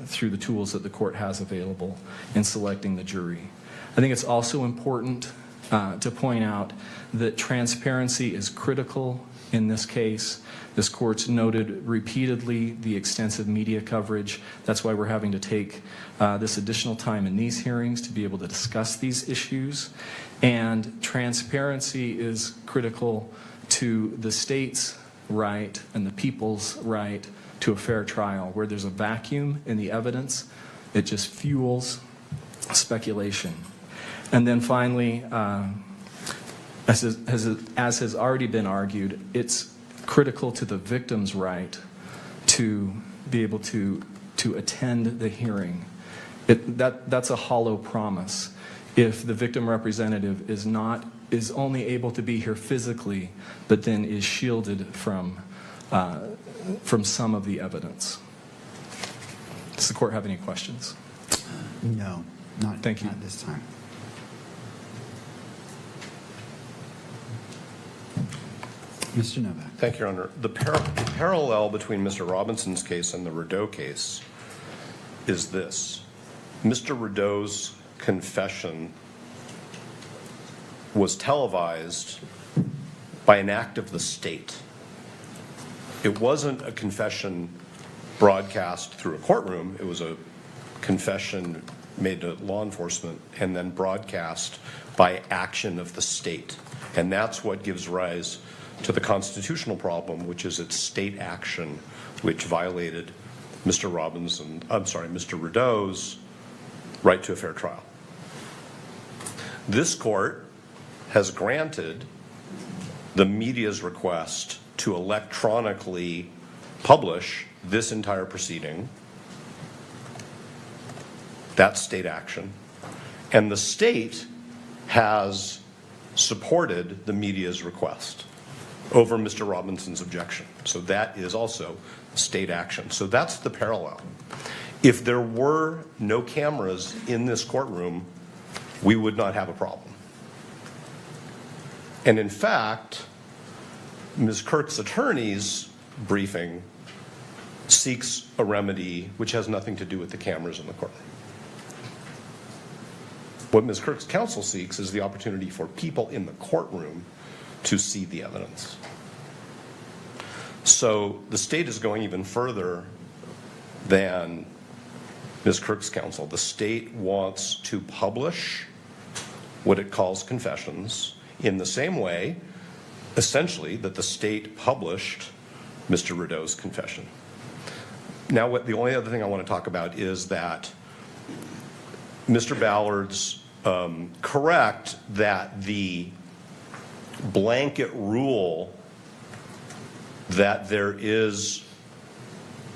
through the tools that the court has available in selecting the jury. I think it's also important to point out that transparency is critical in this case. This court's noted repeatedly the extensive media coverage. That's why we're having to take this additional time in these hearings to be able to discuss these issues. And transparency is critical to the state's right and the people's right to a fair trial. Where there's a vacuum in the evidence, it just fuels speculation. And then finally, as has already been argued, it's critical to the victim's right to be able to attend the hearing. That's a hollow promise. If the victim representative is only able to be here physically, but then is shielded from some of the evidence. Does the court have any questions? No, not Thank you. Not this time. Mr. Novak. Thank you, Your Honor. The parallel between Mr. Robinson's case and the Rideau case is this. Mr. Rideau's confession was televised by an act of the state. It wasn't a confession broadcast through a courtroom. It was a confession made to law enforcement and then broadcast by action of the state. And that's what gives rise to the constitutional problem, which is its state action, which violated Mr. Rideau's right to a fair trial. This court has granted the media's request to electronically publish this entire proceeding. That's state action. And the state has supported the media's request over Mr. Robinson's objection. So that is also state action. So that's the parallel. If there were no cameras in this courtroom, we would not have a problem. And in fact, Ms. Kirk's attorney's briefing seeks a remedy which has nothing to do with the cameras in the courtroom. What Ms. Kirk's counsel seeks is the opportunity for people in the courtroom to see the evidence. So the state is going even further than Ms. Kirk's counsel. The state wants to publish what it calls confessions in the same way, essentially, that the state published Mr. Rideau's confession. Now, the only other thing I want to talk about is that Mr. Ballard's correct that the blanket rule that there is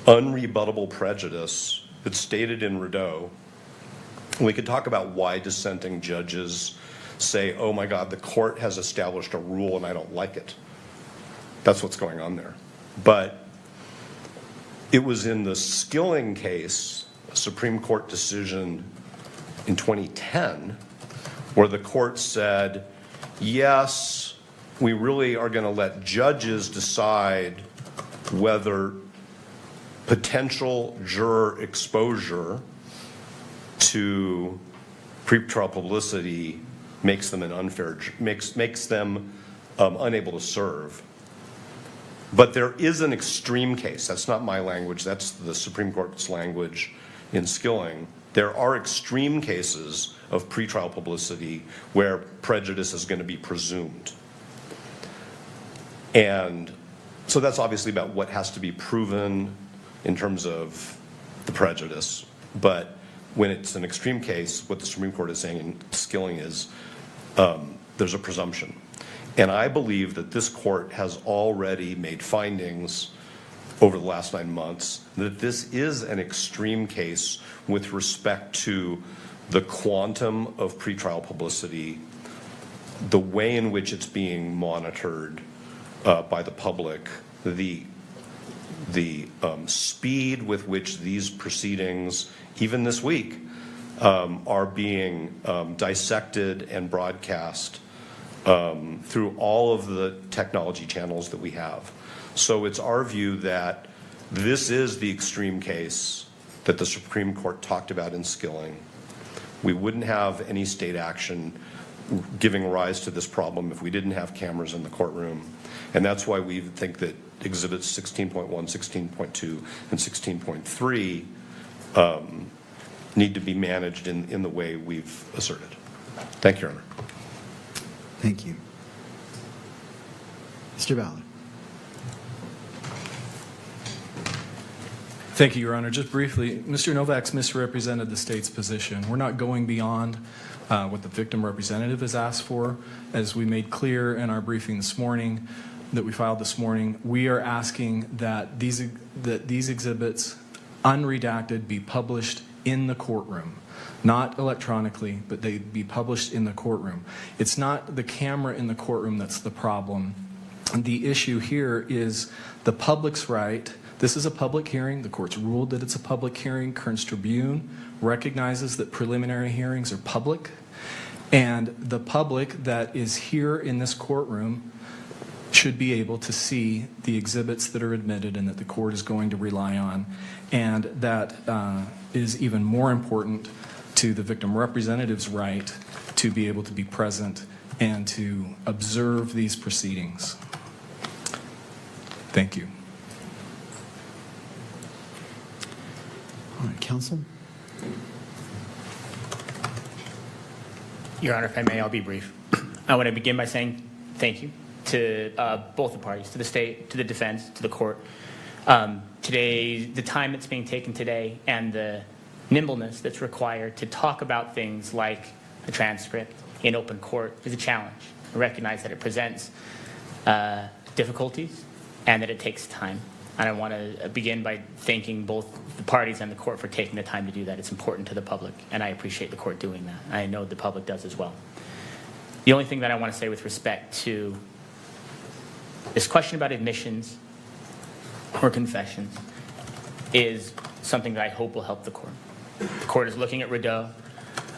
unrebuttable prejudice that's stated in Rideau. We could talk about why dissenting judges say, oh my God, the court has established a rule and I don't like it. That's what's going on there. But it was in the Skilling case, a Supreme Court decision in 2010, where the court said, yes, we really are going to let judges decide whether potential juror exposure to pretrial publicity makes them makes them unable to serve. But there is an extreme case. That's not my language. That's the Supreme Court's language in Skilling. There are extreme cases of pretrial publicity where prejudice is going to be presumed. And so that's obviously about what has to be proven in terms of the prejudice. But when it's an extreme case, what the Supreme Court is saying in Skilling is there's a presumption. And I believe that this court has already made findings over the last 9 months that this is an extreme case with respect to the quantum of pretrial publicity, the way in which it's being monitored by the public, the speed with which these proceedings, even this week, are being dissected and broadcast through all of the technology channels that we have. So it's our view that this is the extreme case that the Supreme Court talked about in Skilling. We wouldn't have any state action giving rise to this problem if we didn't have cameras in the courtroom. And that's why we think that Exhibits 16.1, 16.2, and 16.3 need to be managed in the way we've asserted. Thank you, Your Honor. Thank you. Mr. Ballard. Thank you, Your Honor. Just briefly, Mr. Novak's misrepresented the state's position. We're not going beyond what the victim representative has asked for. As we made clear in our briefing this morning, that we filed this morning, we are asking that these exhibits, unredacted, be published in the courtroom. Not electronically, but they be published in the courtroom. It's not the camera in the courtroom that's the problem. The issue here is the public's right. This is a public hearing. The court's ruled that it's a public hearing. Kearns Tribune recognizes that preliminary hearings are public. And the public that is here in this courtroom should be able to see the exhibits that are admitted and that the court is going to rely on. And that is even more important to the victim representative's right to be able to be present and to observe these proceedings. Thank you. All right, counsel. Your Honor, if I may, I'll be brief. I want to begin by saying thank you to both the parties, to the state, to the defense, to the court. To today, the time that's being taken today and the nimbleness that's required to talk about things like a transcript in open court is a challenge. I recognize that it presents difficulties and that it takes time. And I want to begin by thanking both the parties and the court for taking the time to do that. It's important to the public, and I appreciate the court doing that. I know the public does as well. The only thing that I want to say with respect to this question about admissions or confessions is something that I hope will help the court. The court is looking at Rideau.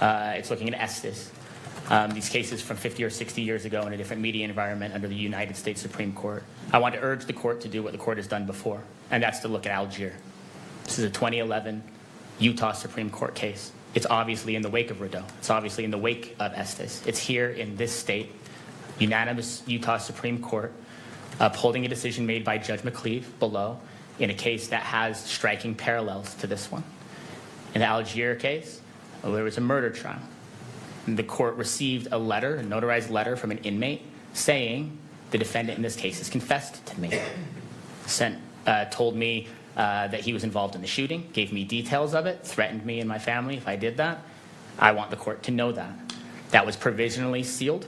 It's looking at Estes. These cases from 50 or 60 years ago in a different media environment under the United States Supreme Court. I want to urge the court to do what the court has done before, and that's to look at Algier. This is a 2011 Utah Supreme Court case. It's obviously in the wake of Rideau. It's obviously in the wake of Estes. It's here in this state, unanimous Utah Supreme Court, upholding a decision made by Judge McCleave below in a case that has striking parallels to this one. In the Algier case, there was a murder trial. And the court received a letter, a notarized letter from an inmate saying the defendant in this case has confessed to me. Told me that he was involved in the shooting, gave me details of it, threatened me and my family if I did that. I want the court to know that. That was provisionally sealed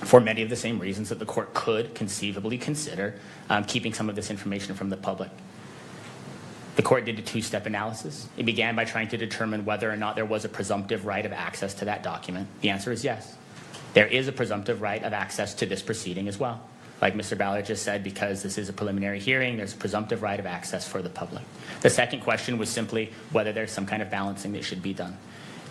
for many of the same reasons that the court could conceivably consider keeping some of this information from the public. The court did a two-step analysis. It began by trying to determine whether or not there was a presumptive right of access to that document. The answer is yes. There is a presumptive right of access to this proceeding as well. Like Mr. Ballard just said, because this is a preliminary hearing, there's a presumptive right of access for the public. The second question was simply whether there's some kind of balancing that should be done.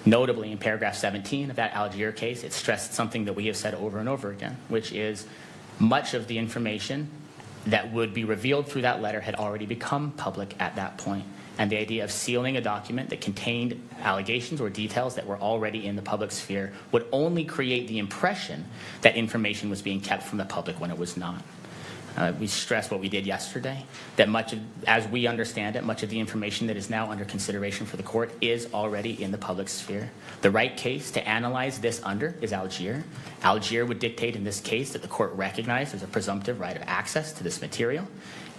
Notably, in paragraph 17 of that Algier case, it stressed something that we have said over and over again, which is much of the information that would be revealed through that letter had already become public at that point. And the idea of sealing a document that contained allegations or details that were already in the public sphere would only create the impression that information was being kept from the public when it was not. We stressed what we did yesterday, that as we understand it, much of the information that is now under consideration for the court is already in the public sphere. The right case to analyze this under is Algier. Algier would dictate in this case that the court recognized there's a presumptive right of access to this material,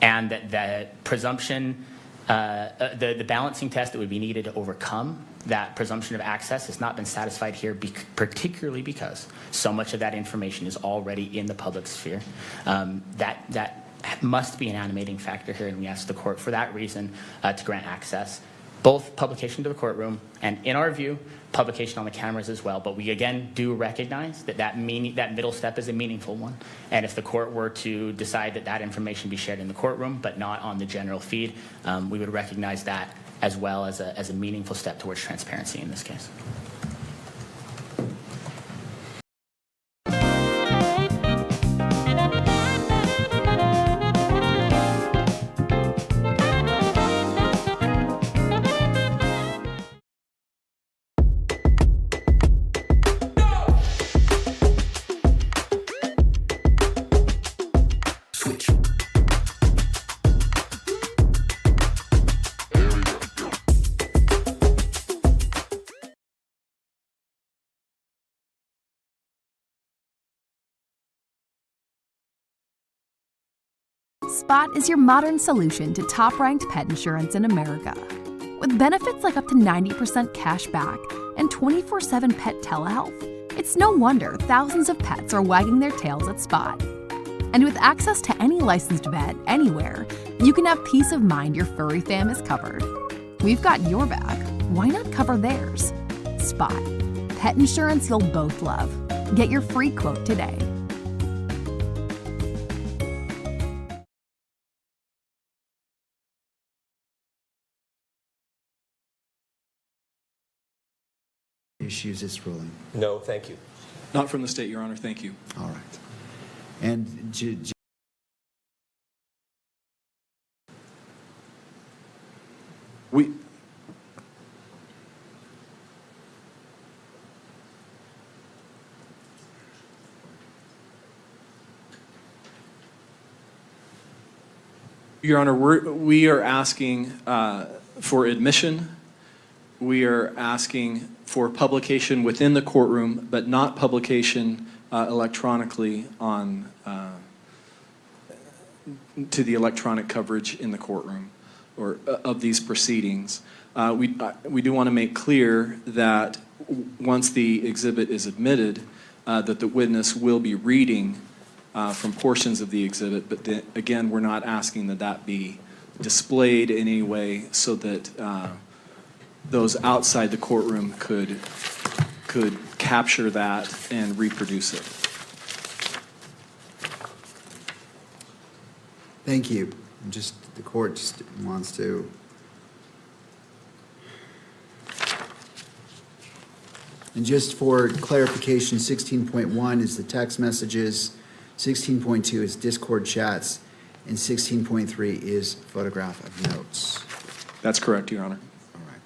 and that the presumption, the balancing test that would be needed to overcome that presumption of access has not been satisfied here, particularly because so much of that information is already in the public sphere. That must be an animating factor here, and we ask the court for that reason to grant access, both publication to the courtroom and, in our view, publication on the cameras as well. But we again do recognize that middle step is a meaningful one, and if the court were to decide that information be shared in the courtroom but not on the general feed, we would recognize that as well as a meaningful step towards transparency in this case. Spot is your modern solution to top-ranked pet insurance in America. With benefits like up to 90% cash back and 24/7 pet telehealth, it's no wonder thousands of pets are wagging their tails at Spot. And with access to any licensed vet anywhere, you can have peace of mind your furry fam is covered. We've got your back. Why not cover theirs? Spot. Pet insurance you'll both love. Get your free quote today. Issues this ruling? No, thank you. Not from the state, Your Honor. Thank you. All right. And Your Honor, we are asking for admission. We are asking for publication within the courtroom, but not publication electronically on to the electronic coverage in the courtroom or of these proceedings. We do want to make clear that once the exhibit is admitted, that the witness will be reading from portions of the exhibit, but again, we're not asking that that be displayed in any way so that those outside the courtroom could capture that and reproduce it. Thank you. The court just wants to. And just for clarification, 16.1 is the text messages, 16.2 is Discord chats, and 16.3 is photograph of notes. That's correct, Your Honor. All right.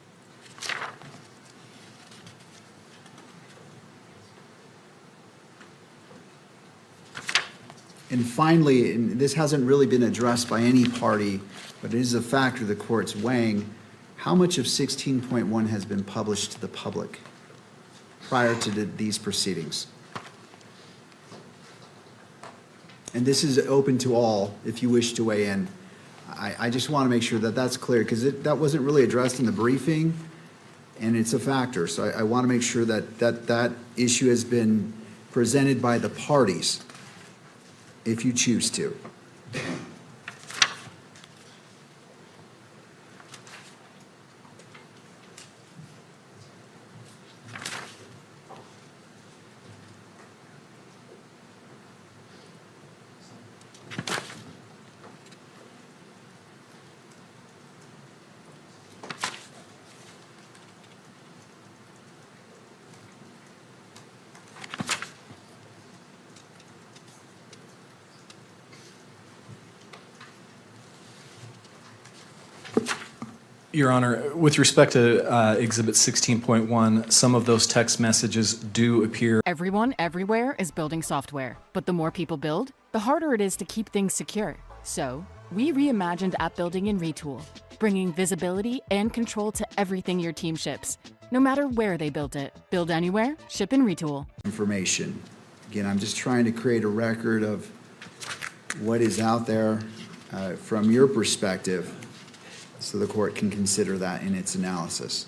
And finally, and this hasn't really been addressed by any party, but it is a factor the court's weighing, how much of 16.1 has been published to the public prior to these proceedings? And this is open to all if you wish to weigh in. I just want to make sure that that's clear because that wasn't really addressed in the briefing and it's a factor. So I want to make sure that that issue has been presented by the parties if you choose to. Your Honor, with respect to Exhibit 16.1, some of those text messages do appear. Everyone, everywhere is building software, but the more people build, the harder it is to keep things secure. So, we reimagined app building in Retool, bringing visibility and control to everything your team ships, no matter where they built it. Build anywhere, ship in Retool. Information. Again, I'm just trying to create a record of what is out there from your perspective, so the court can consider that in its analysis.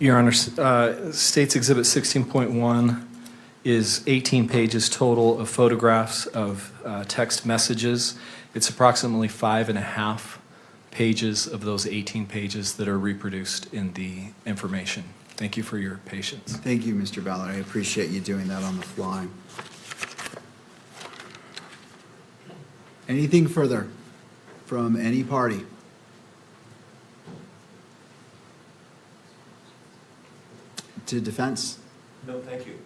Your Honor, State's Exhibit 16.1 is 18 pages total of photographs of text messages. It's approximately 5.5 pages of those 18 pages that are reproduced in the information. Thank you for your patience. Thank you, Mr. Ballard. I appreciate you doing that on the fly. Anything further from any party? To defense? No, thank you.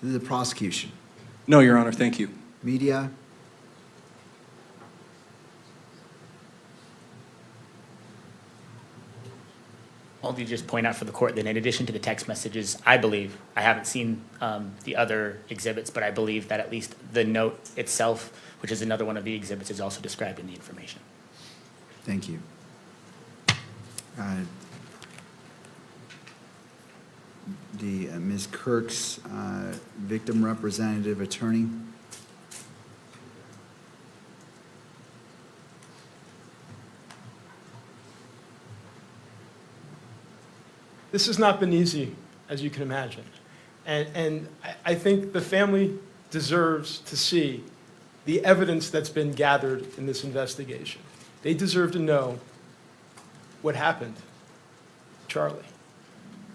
To the prosecution? No, Your Honor, thank you. Media? I'll just point out for the court that in addition to the text messages, I believe, I haven't seen the other exhibits, but I believe that at least the note itself, which is another one of the exhibits, is also described in the information. Thank you. Ms. Kirk's victim representative attorney. This has not been easy, as you can imagine. And I think the family deserves to see the evidence that's been gathered in this investigation. They deserve to know what happened to Charlie.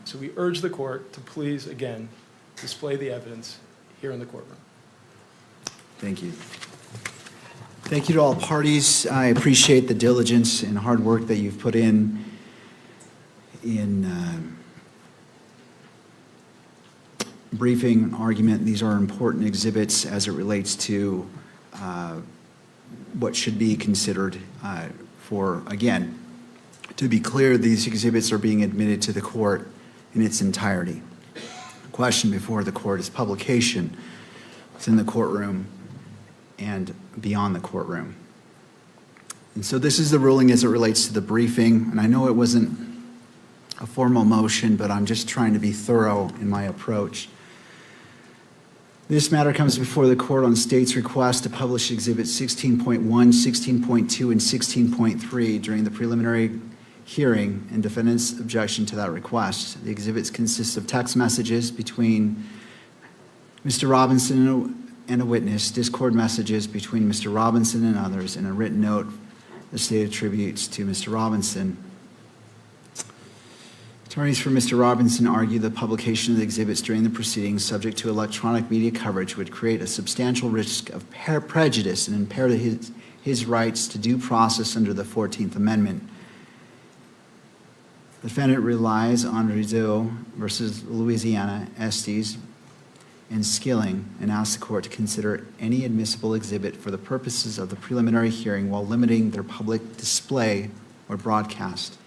So we urge the court to please, again, display the evidence here in the courtroom. Thank you. Thank you to all parties. I appreciate the diligence and hard work that you've put in briefing, argument. These are important exhibits as it relates to what should be considered for, again, to be clear, these exhibits are being admitted to the court in its entirety. The question before the court is publication within the courtroom and beyond the courtroom. And so this is the ruling as it relates to the briefing, and I know it wasn't a formal motion, but I'm just trying to be thorough in my approach. This matter comes before the court on the state's request to publish Exhibits 16.1, 16.2, and 16.3 during the preliminary hearing and defendant's objection to that request. The exhibits consist of text messages between Mr. Robinson and a witness, Discord messages between Mr. Robinson and others, and a written note the state attributes to Mr. Robinson. Attorneys for Mr. Robinson argue the publication of the exhibits during the proceedings subject to electronic media coverage would create a substantial risk of prejudice and impair his rights to due process under the 14th Amendment. The defendant relies on Rideau versus Louisiana, Estes, and Skilling, and asks the court to consider any admissible exhibit for the purposes of the preliminary hearing while limiting their public display or broadcast.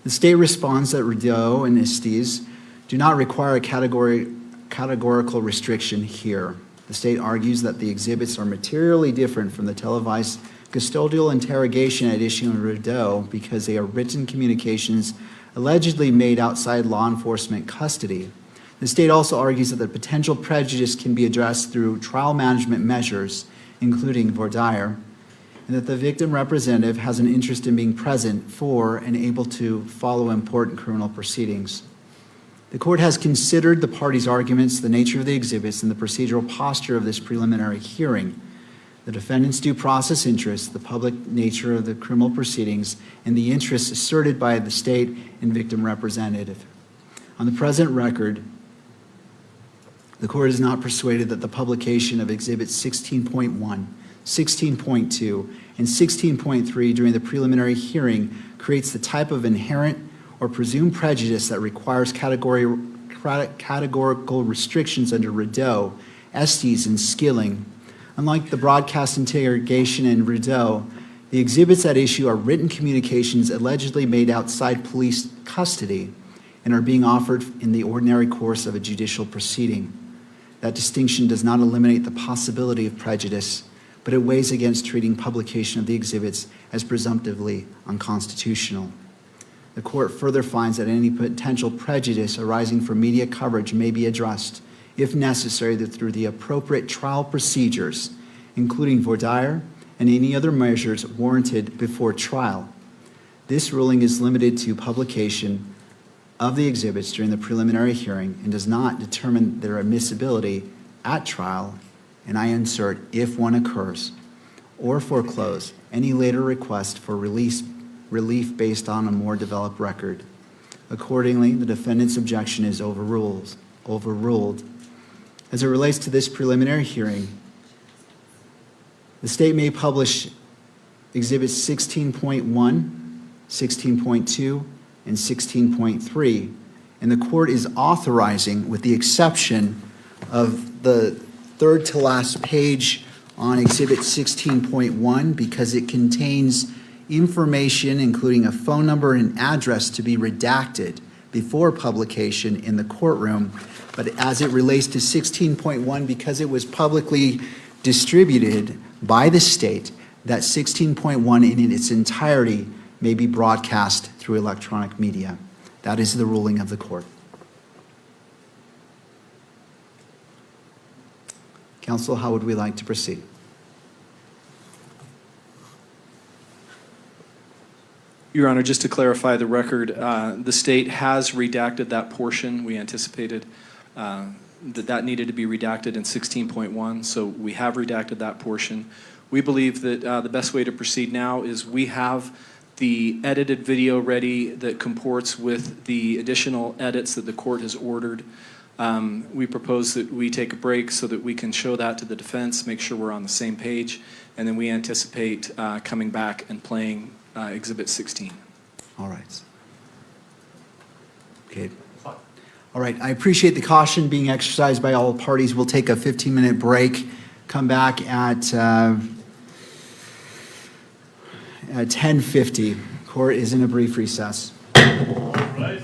The state responds that Rideau and Estes do not require a categorical restriction here. The state argues that the exhibits are materially different from the televised custodial interrogation at issue in Rideau because they are written communications allegedly made outside law enforcement custody. The state also argues that the potential prejudice can be addressed through trial management measures, including voir dire, and that the victim representative has an interest in being present for and able to follow important criminal proceedings. The court has considered the parties' arguments, the nature of the exhibits, and the procedural posture of this preliminary hearing, the defendant's due process interests, the public nature of the criminal proceedings, and the interests asserted by the state and victim representative. On the present record, the court is not persuaded that the publication of Exhibits 16.1, 16.2, and 16.3 during the preliminary hearing creates the type of inherent or presumed prejudice that requires categorical restrictions under Rideau, Estes, and Skilling. Unlike the broadcast interrogation in Rideau, the exhibits at issue are written communications allegedly made outside police custody and are being offered in the ordinary course of a judicial proceeding. That distinction does not eliminate the possibility of prejudice, but it weighs against treating publication of the exhibits as presumptively unconstitutional. The court further finds that any potential prejudice arising from media coverage may be addressed, if necessary, through the appropriate trial procedures, including voir dire and any other measures warranted before trial. This ruling is limited to publication of the exhibits during the preliminary hearing and does not determine their admissibility at trial, and I insert if one occurs, or foreclose any later request for relief based on a more developed record. Accordingly, the defendant's objection is overruled. As it relates to this preliminary hearing, the state may publish Exhibits 16.1, 16.2, and 16.3, and the court is authorizing, with the exception of the third to last page on Exhibit 16.1, because it contains information including a phone number and address to be redacted before publication in the courtroom. But as it relates to 16.1, because it was publicly distributed by the state, that 16.1 in its entirety may be broadcast through electronic media. That is the ruling of the court. Counsel, how would we like to proceed? Your Honor, just to clarify the record, the state has redacted that portion. We anticipated that needed to be redacted in 16.1, so we have redacted that portion. We believe that the best way to proceed now is we have the edited video ready that comports with the additional edits that the court has ordered. We propose that we take a break so that we can show that to the defense, make sure we're on the same page, and then we anticipate coming back and playing Exhibit 16. All right. Okay. All right. I appreciate the caution being exercised by all parties. We'll take a 15-minute break, come back at 10:50. Court is in a brief recess. All right.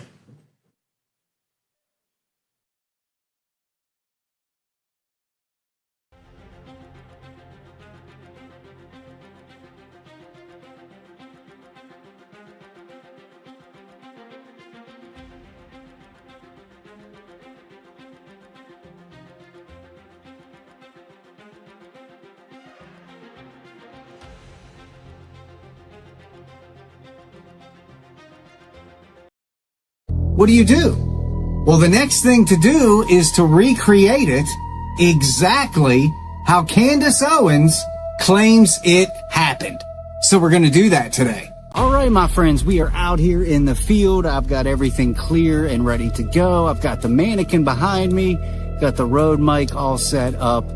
What do? Well, the next thing to do is to recreate it exactly how Candace Owens claims it happened. So we're going to do that today. All right, my friends, we are out here in the field. I've got everything clear and ready to go. I've got the mannequin behind me, got the Rode mic all set up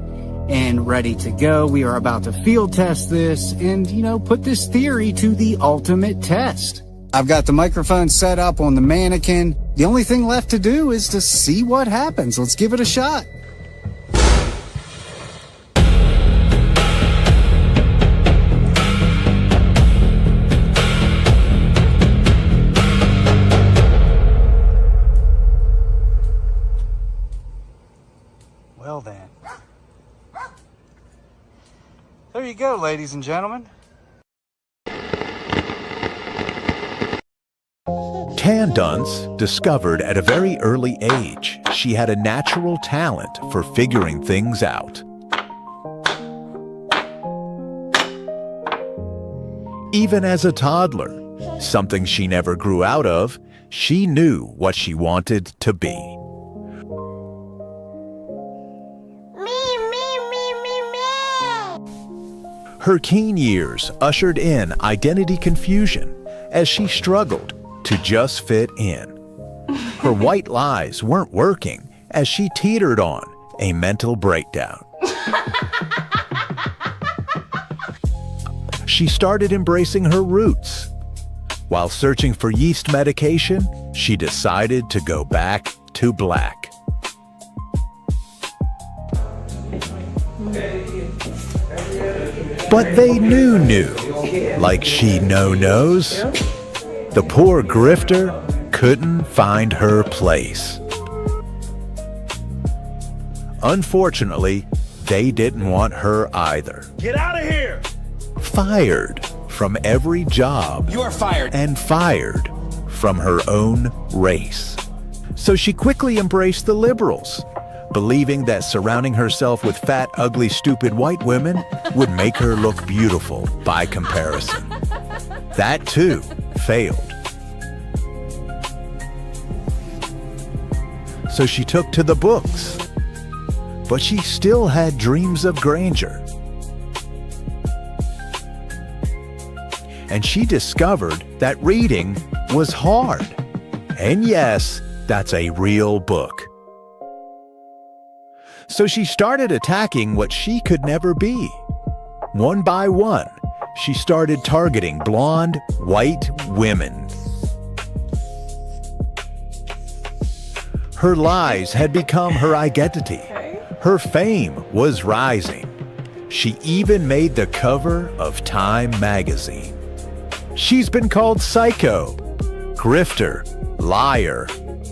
and ready to go. We are about to field test this and, put this theory to the ultimate test. I've got the microphone set up on the mannequin. The only thing left to do is to see what happens. Let's give it a shot. Well then. There you go, ladies and gentlemen. Candace discovered at a very early age she had a natural talent for figuring things out. Even as a toddler, something she never grew out of, she knew what she wanted to be. Her teen years ushered in identity confusion as she struggled to just fit in. Her white lies weren't working as she teetered on a mental breakdown. She started embracing her roots. While searching for yeast medication, she decided to go back to black. But they knew, like she knows. The poor grifter couldn't find her place. Unfortunately, they didn't want her either. Get out of here! Fired from every job. You are fired. And fired from her own race. So she quickly embraced the liberals, believing that surrounding herself with fat, ugly, stupid white women would make her look beautiful by comparison. That too failed. so she took to the books. But she still had dreams of grandeur. And she discovered that reading was hard. And yes, that's a real book. So she started attacking what she could never be. One by one, she started targeting blonde, white women. Her lies had become her identity. Her fame was rising. She even made the cover of Time magazine. She's been called psycho, grifter, liar,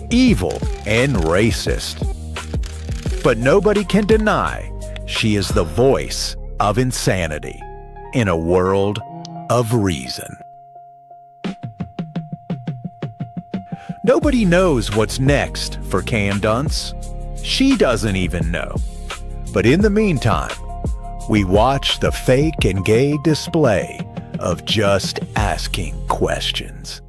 evil, and racist. But nobody can deny she is the voice of insanity in a world of reason. Nobody knows what's next for Can Dunce. She doesn't even know. But in the meantime, we watch the fake and gay display of just asking questions.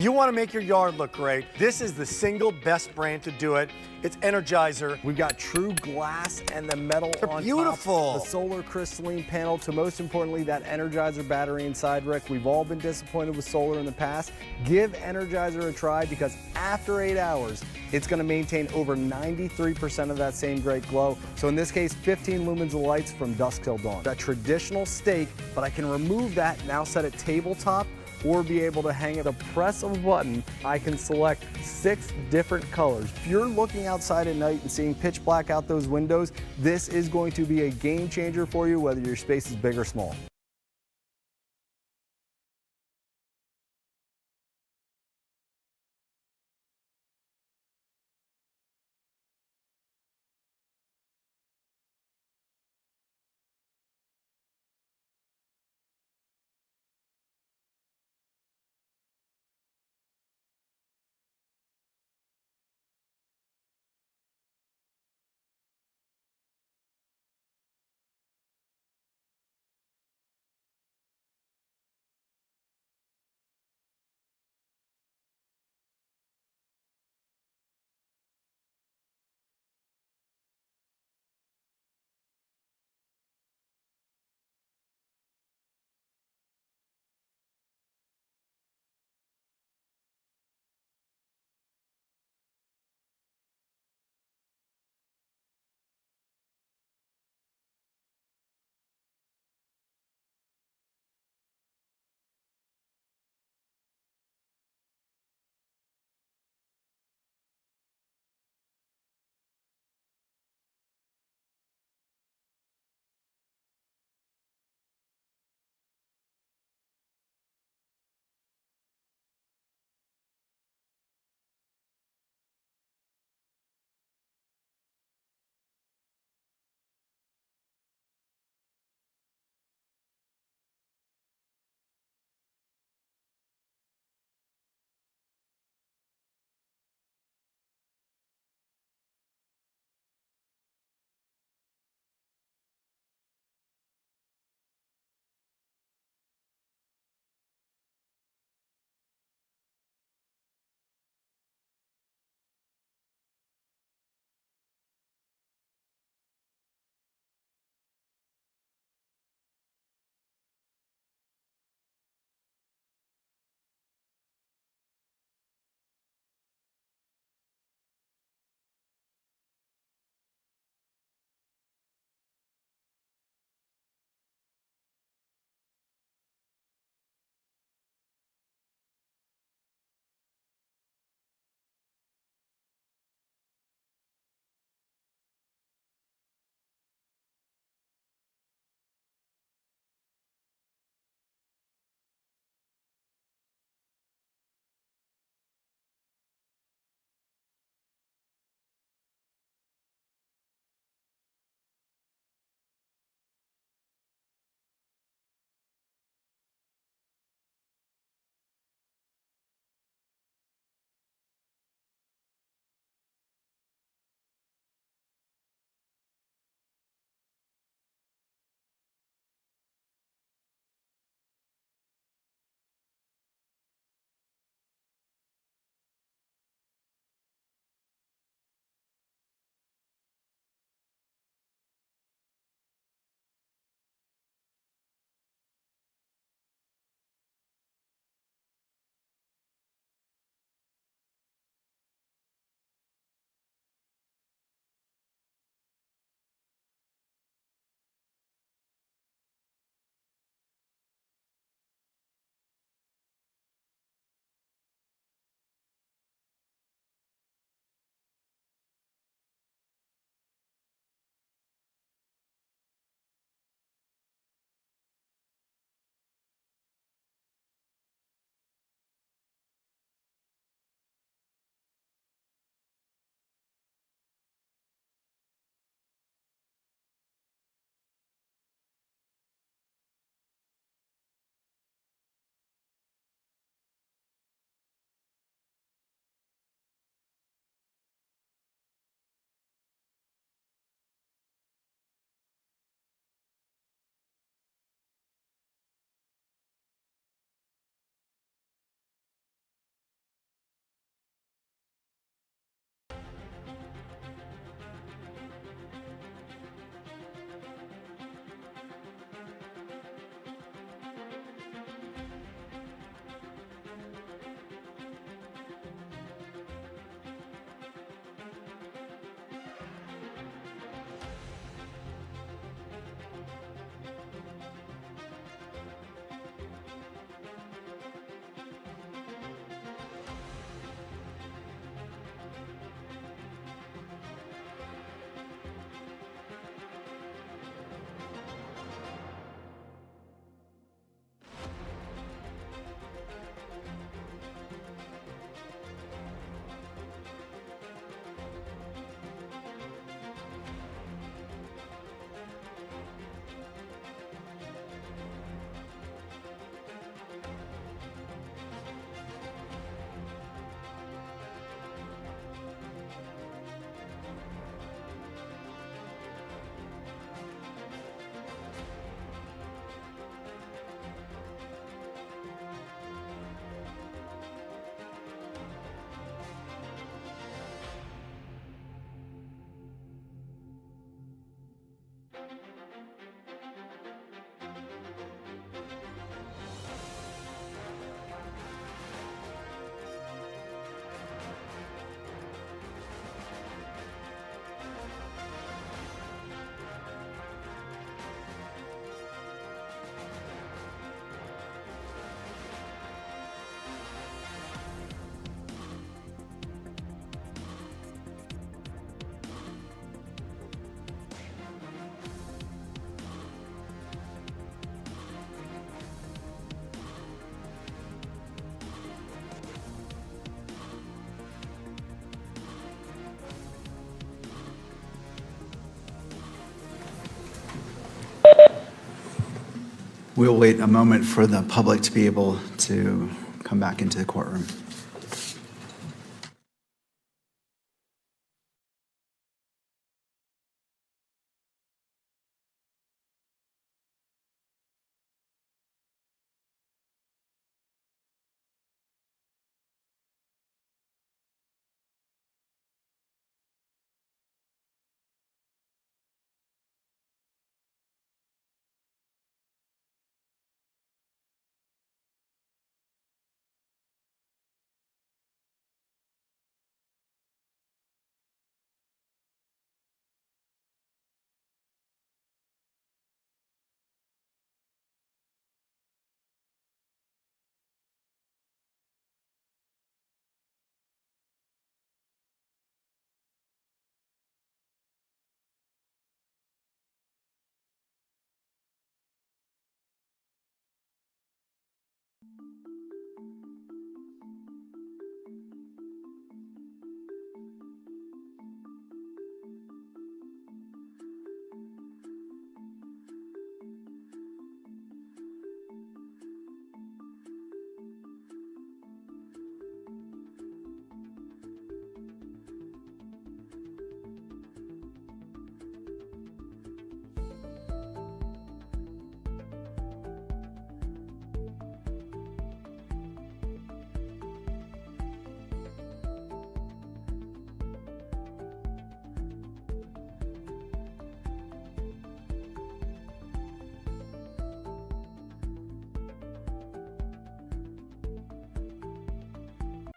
You want to make your yard look great. This is the single best brand to do it. It's Energizer. We've got true glass and the metal on beautiful. top. The solar crystalline panel to most importantly that Energizer battery inside, Rick. We've all been disappointed with solar in the past. Give Energizer a try because after 8 hours, it's going to maintain over 93% of that same great glow. So in this case, 15 lumens of lights from dusk till dawn. That traditional stake, but I can remove that, now set it tabletop, or be able to hang it. A press of a button, I can select 6 different colors. If you're looking outside at night and seeing pitch black out those windows, this is going to be a game changer for you, whether your space is big or small. We'll wait a moment for the public to be able to come back into the courtroom.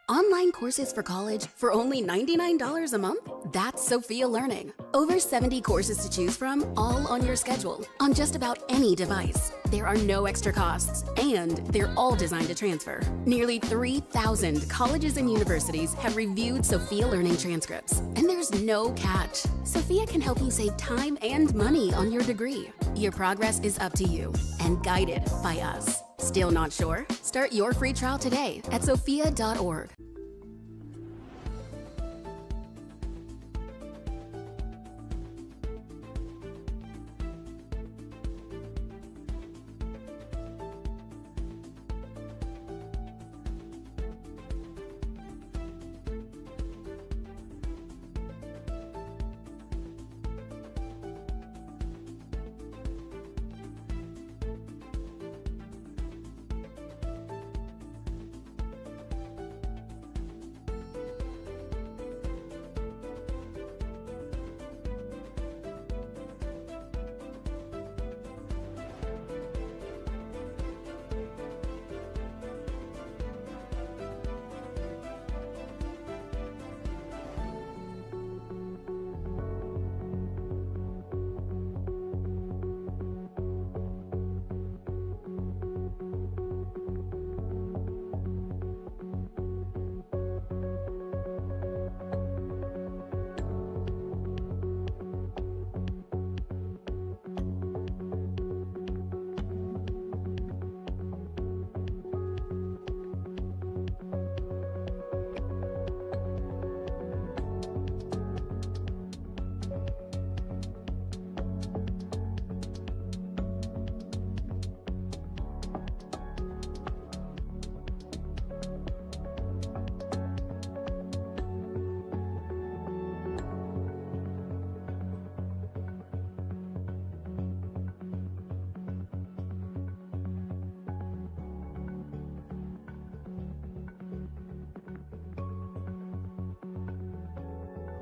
Online courses for college for only $99 a month? That's Sophia Learning. Over 70 courses to choose from, all on your schedule, on just about any device. There are no extra costs, and they're all designed to transfer. Nearly 3,000 colleges and universities have reviewed Sophia Learning transcripts, and there's no catch. Sophia can help you save time and money on your degree. Your progress is up to you and guided by us. Still not sure? Start your free trial today at sophia.org.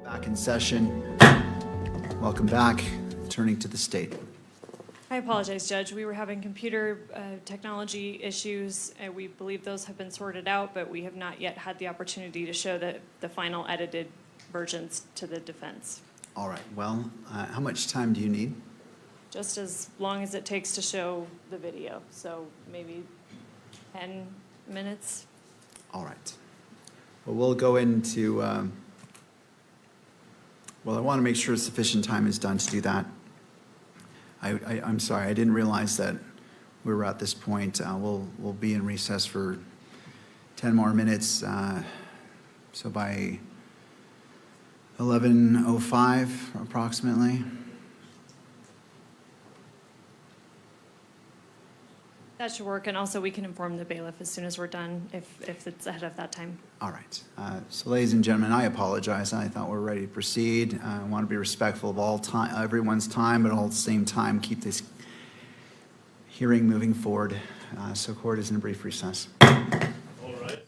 Back in session. Welcome back. Turning to the state. I apologize, Judge. We were having computer technology issues, and we believe those have been sorted out, but we have not yet had the opportunity to show the final edited versions to the defense. All right. Well, how much time do you need? Just as long as it takes to show the video, so maybe 10 minutes. All right. Well, we'll go into, well, I want to make sure sufficient time is done to do that. I'm sorry, I didn't realize that we were at this point. We'll be in recess for 10 more minutes. So by 11:05 approximately. That should work, and also we can inform the bailiff as soon as we're done if it's ahead of that time. All right. So ladies and gentlemen, I apologize. I thought we were ready to proceed. I want to be respectful of everyone's time, but all at the same time keep this hearing moving forward. So court is in a brief recess. All right.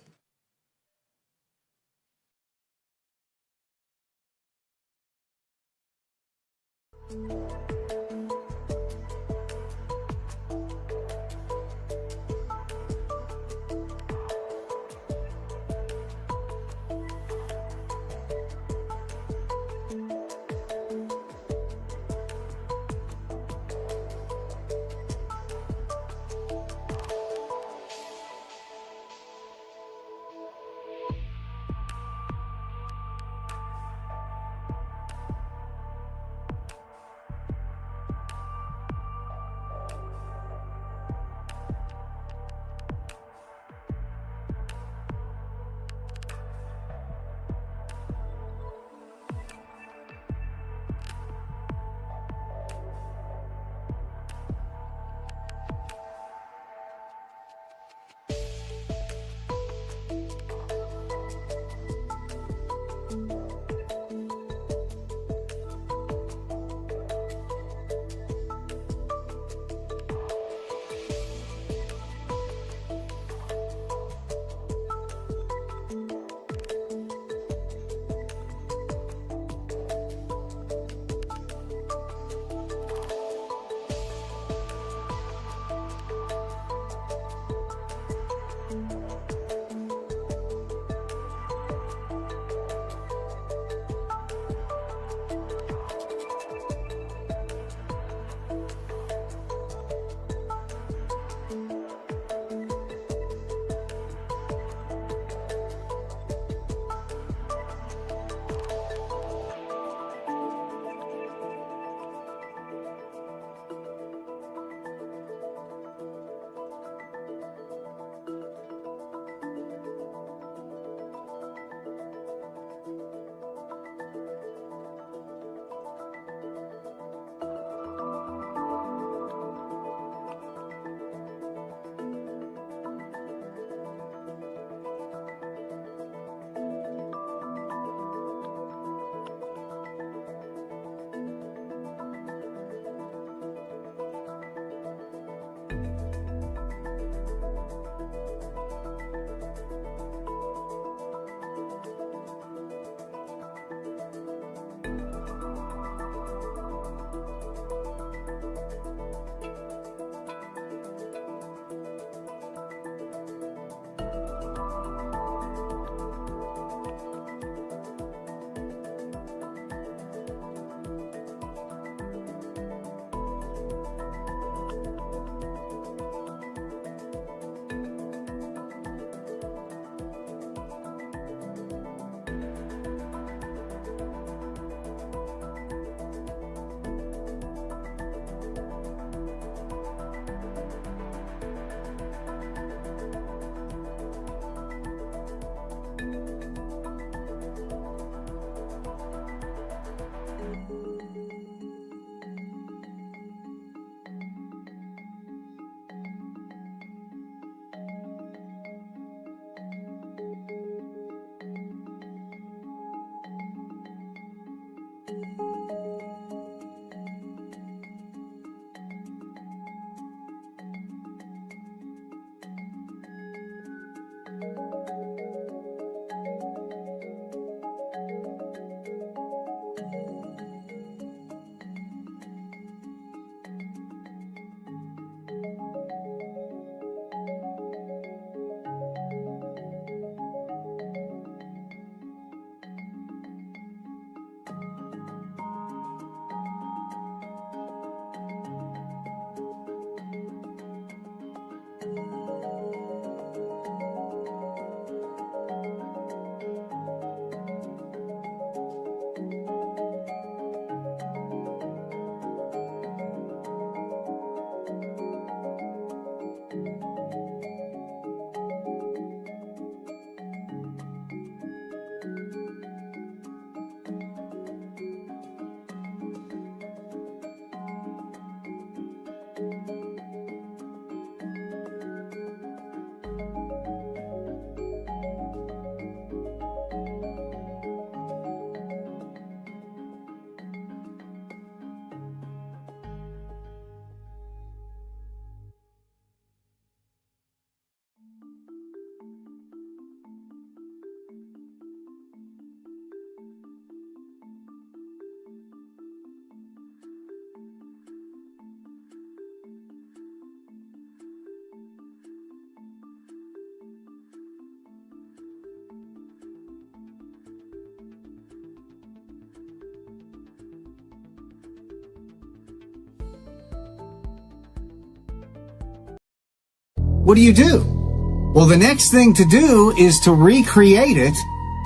what do? Well, the next thing to do is to recreate it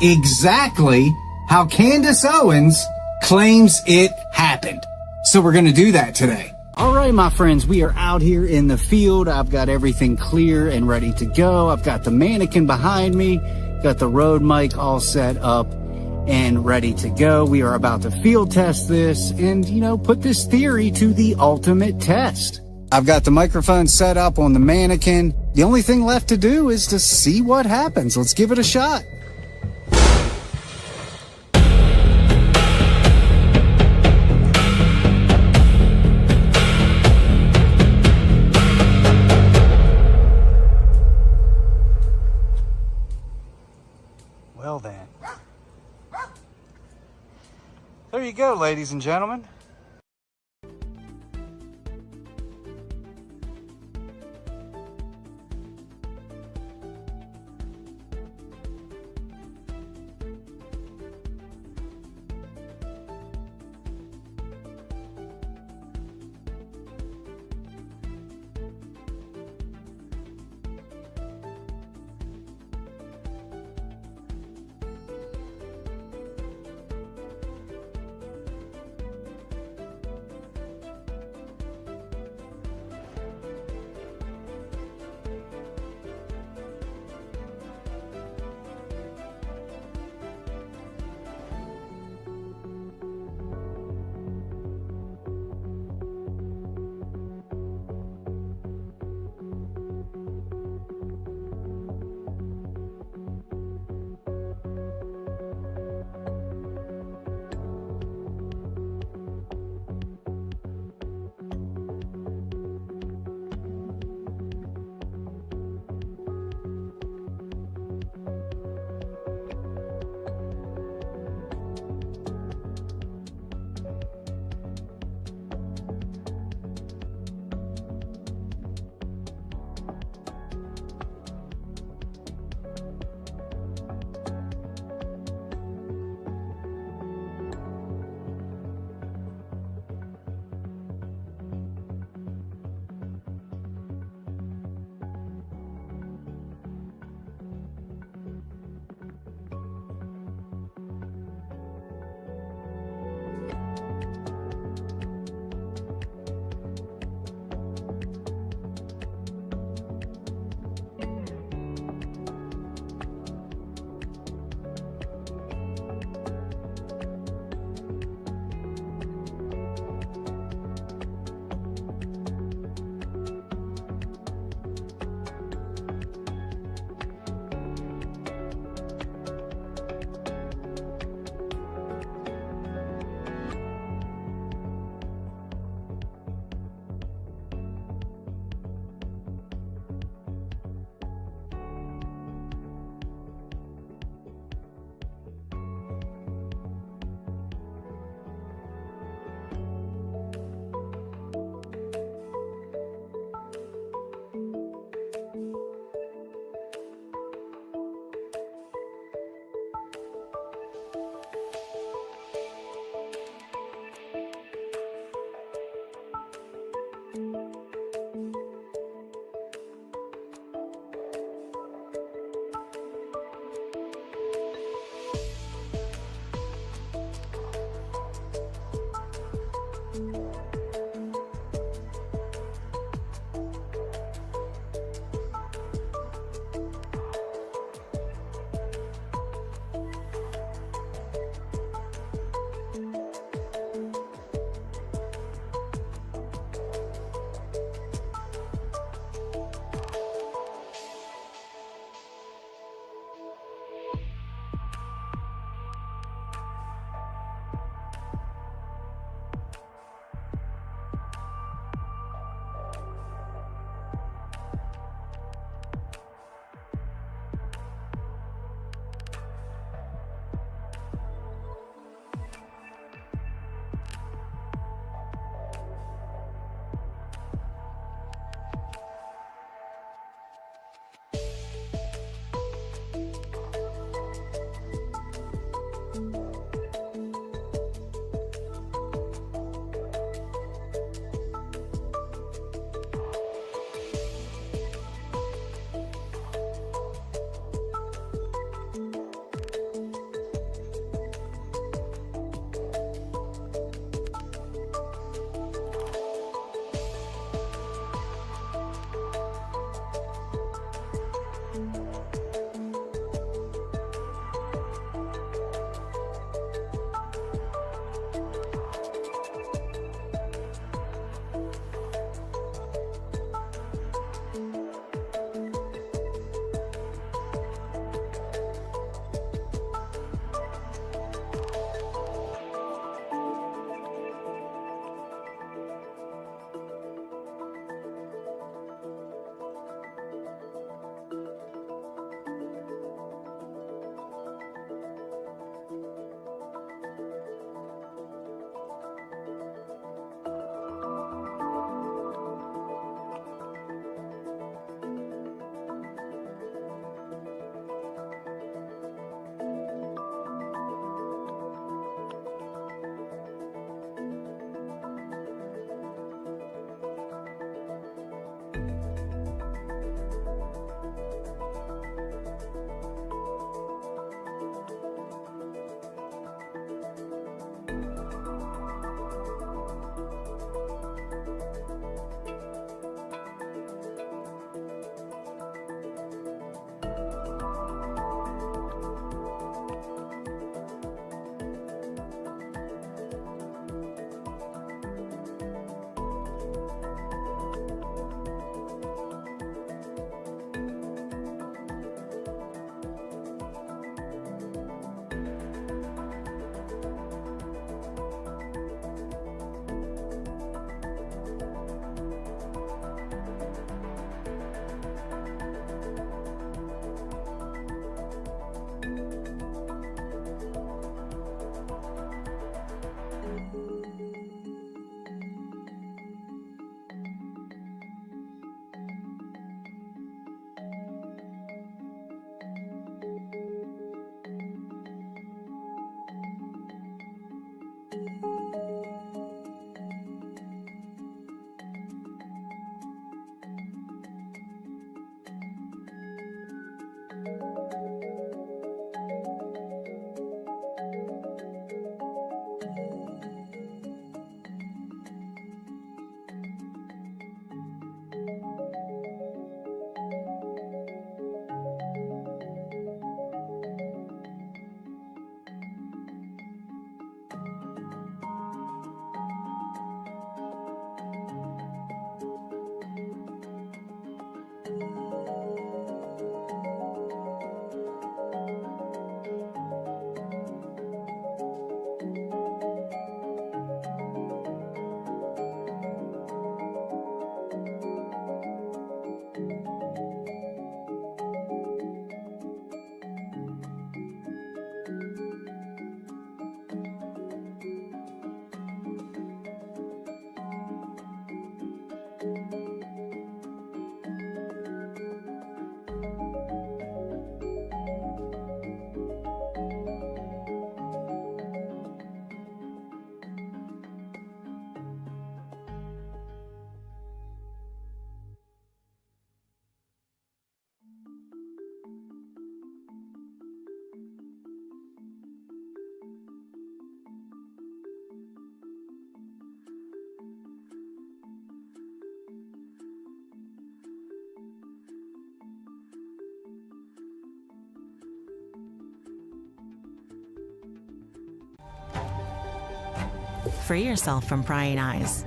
exactly how Candace Owens claims it happened. So we're going to do that today. All right, my friends, we are out here in the field. I've got everything clear and ready to go. I've got the mannequin behind me, got the Rode mic all set up and ready to go. We are about to field test this and, put this theory to the ultimate test. I've got the microphone set up on the mannequin. The only thing left to do is to see what happens. Let's give it a shot. Well then. There you go, ladies and gentlemen. Free yourself from prying eyes.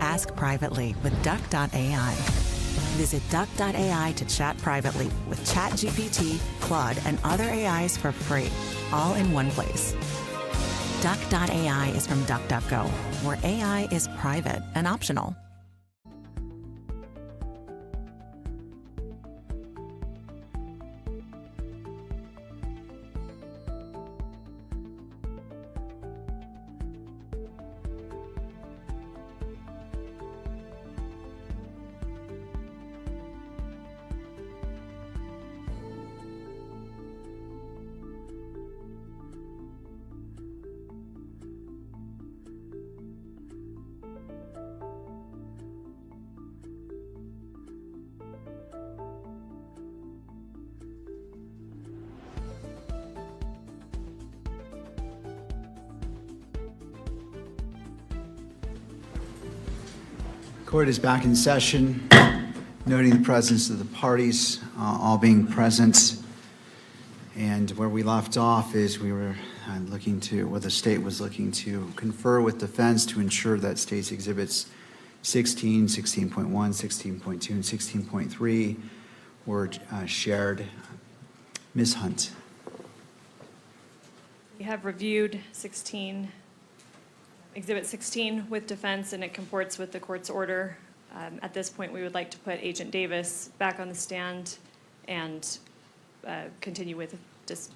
Ask privately with Duck.ai. Visit Duck.ai to chat privately with ChatGPT, Claude, and other AIs for free, all in one place. Duck.ai is from DuckDuckGo, where AI is private and optional. Court is back in session, noting the presence of the parties, all being present. And where we left off is we were the state was looking to confer with defense to ensure that state's exhibits 16, 16.1, 16.2, and 16.3 were shared. Ms. Hunt. We have reviewed Exhibit 16 with defense, and it comports with the court's order. At this point, we would like to put Agent Davis back on the stand and continue with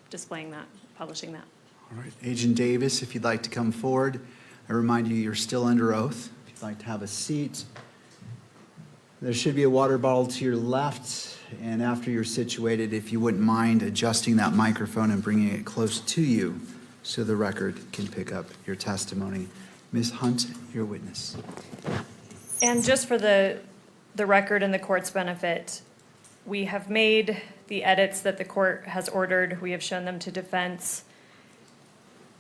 displaying that, publishing that. All right, Agent Davis, if you'd like to come forward. I remind you, you're still under oath. If you'd like to have a seat. There should be a water bottle to your left, and after you're situated, if you wouldn't mind adjusting that microphone and bringing it close to you so the record can pick up your testimony. Ms. Hunt, your witness. And just for the record and the court's benefit, we have made the edits that the court has ordered. We have shown them to defense.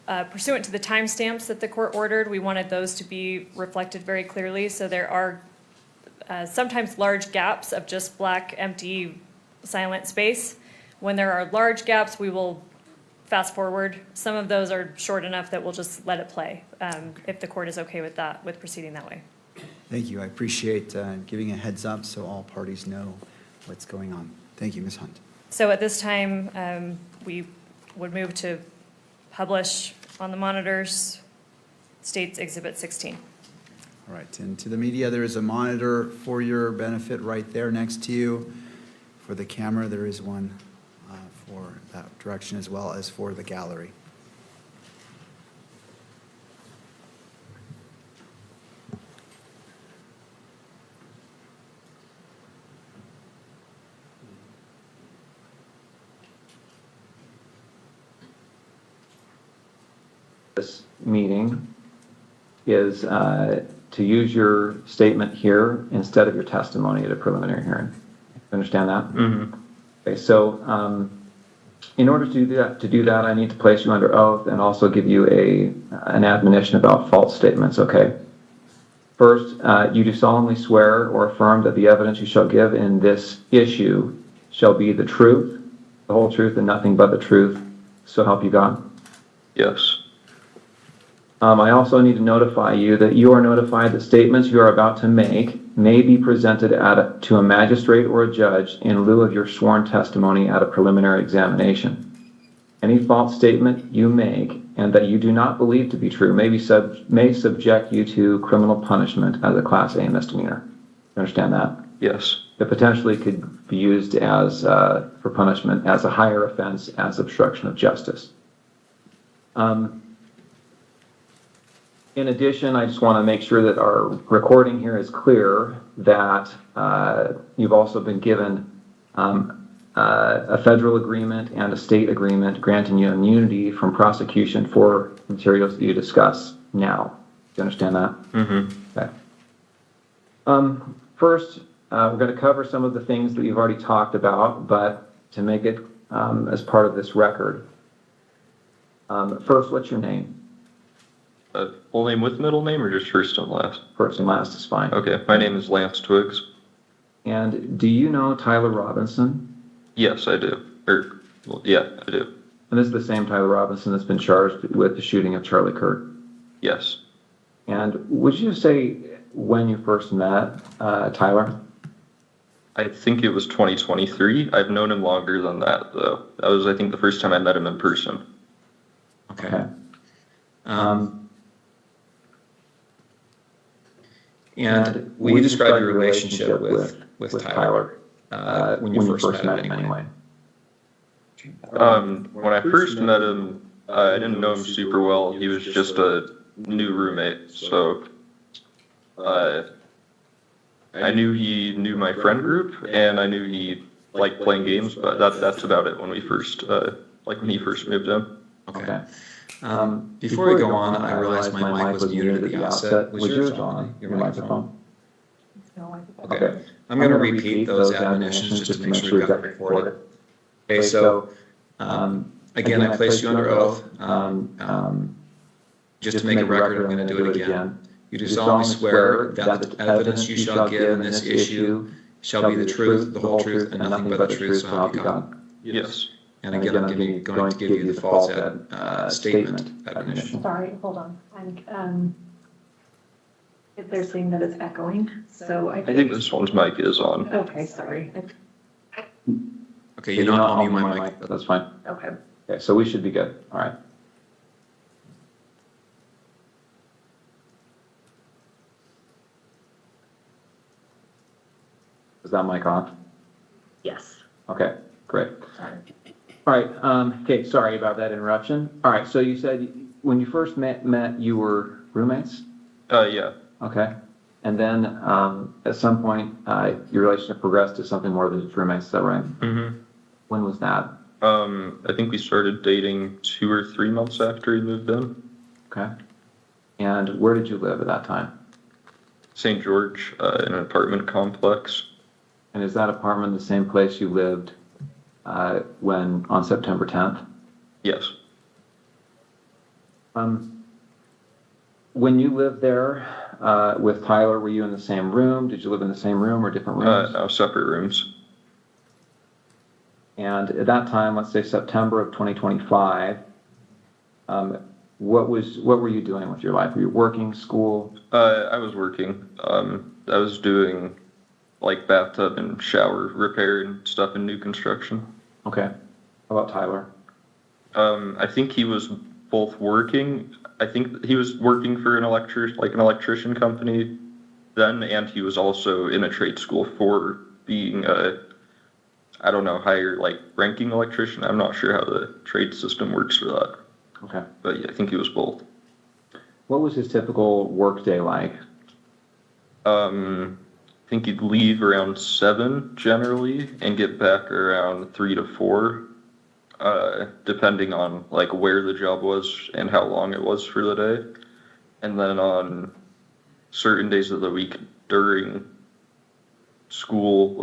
Pursuant to the timestamps that the court ordered, we wanted those to be reflected very clearly. So there are sometimes large gaps of just black, empty, silent space. When there are large gaps, we will fast forward. Some of those are short enough that we'll just let it play, if the court is okay with that, with proceeding that way. Thank you. I appreciate giving a heads up so all parties know what's going on. Thank you, Ms. Hunt. So at this time, we would move to publish on the monitors State's Exhibit 16. All right, and to the media, there is a monitor for your benefit right there next to you. For the camera, there is one for that direction as well as for the gallery. This meeting is to use your statement here instead of your testimony at a preliminary hearing. Understand that? Mm-hmm. Okay, so in order to do that, I need to place you under oath and also give you an admonition about false statements, okay? First, you do solemnly swear or affirm that the evidence you shall give in this issue shall be the truth, the whole truth, and nothing but the truth, so help you God? Yes. I also need to notify you that you are notified that statements you are about to make may be presented to a magistrate or a judge in lieu of your sworn testimony at a preliminary examination. Any false statement you make and that you do not believe to be true may subject you to criminal punishment as a Class A misdemeanor. You understand that? Yes. It potentially could be used as for punishment as a higher offense as obstruction of justice. In addition, I just want to make sure that our recording here is clear that you've also been given a federal agreement and a state agreement granting you immunity from prosecution for materials that you discuss now. Do you understand that? Mm-hmm. Okay. First, we're going to cover some of the things that you've already talked about, but to make it as part of this record. First, what's your name? Full name with middle name or just first and last? First and last is fine. Okay, my name is Lance Twiggs. And do you know Tyler Robinson? Yes, I do. Well, yeah, I do. And this is the same Tyler Robinson that's been charged with the shooting of Charlie Kirk? Yes. And would you say when you first met Tyler? I think it was 2023. I've known him longer than that, though. That was, I think, the first time I met him in person. Okay. And will you describe your relationship with Tyler when you first met him anyway? When I first met him, I didn't know him super well. He was just a new roommate, so I knew he knew my friend group, and I knew he liked playing games, but that's about it when we first, when he first moved in. Okay. Before we go on, I realized my mic was muted at the outset. Was yours on, your microphone? Okay. I'm going to repeat those admonitions just to make sure we got it recorded. Okay, so again, I placed you under oath. Just to make a record, I'm going to do it again. You do solemnly swear that the evidence you shall give in this issue shall be the truth, the whole truth, and nothing but the truth, so help you God. Yes. And again, I'm going to give you the false statement admonition. Sorry, hold on. They're saying that it's echoing, so I think this one's mic is on. Okay, sorry. Okay, you're not on my mic. That's fine. Okay. Okay, so we should be good. All right. Is that mic on? Yes. Okay, great. Sorry. All right, okay, sorry about that interruption. All right, so you said when you first met you were roommates? Yeah. Okay. And then at some point, your relationship progressed to something more than just roommates, is that right? Mm-hmm. When was that? I think we started dating 2 or 3 months after he moved in. Okay. And where did you live at that time? St. George, in an apartment complex. And is that apartment the same place you lived on September 10th? Yes. When you lived there with Tyler, were you in the same room? Did you live in the same room or different rooms? No, separate rooms. And at that time, let's say September of 2025, what were you doing with your life? Were you working, school? I was working. I was doing like bathtub and shower repair and stuff in new construction. Okay. How about Tyler? I think he was both working. I think he was working for an electrician company then, and he was also in a trade school for being I don't know, higher ranking electrician. I'm not sure how the trade system works for that. Okay. But yeah, I think he was both. What was his typical work day like? I think he'd leave around 7 generally and get back around 3 to 4, depending on where the job was and how long it was for the day. And then on certain days of the week during school,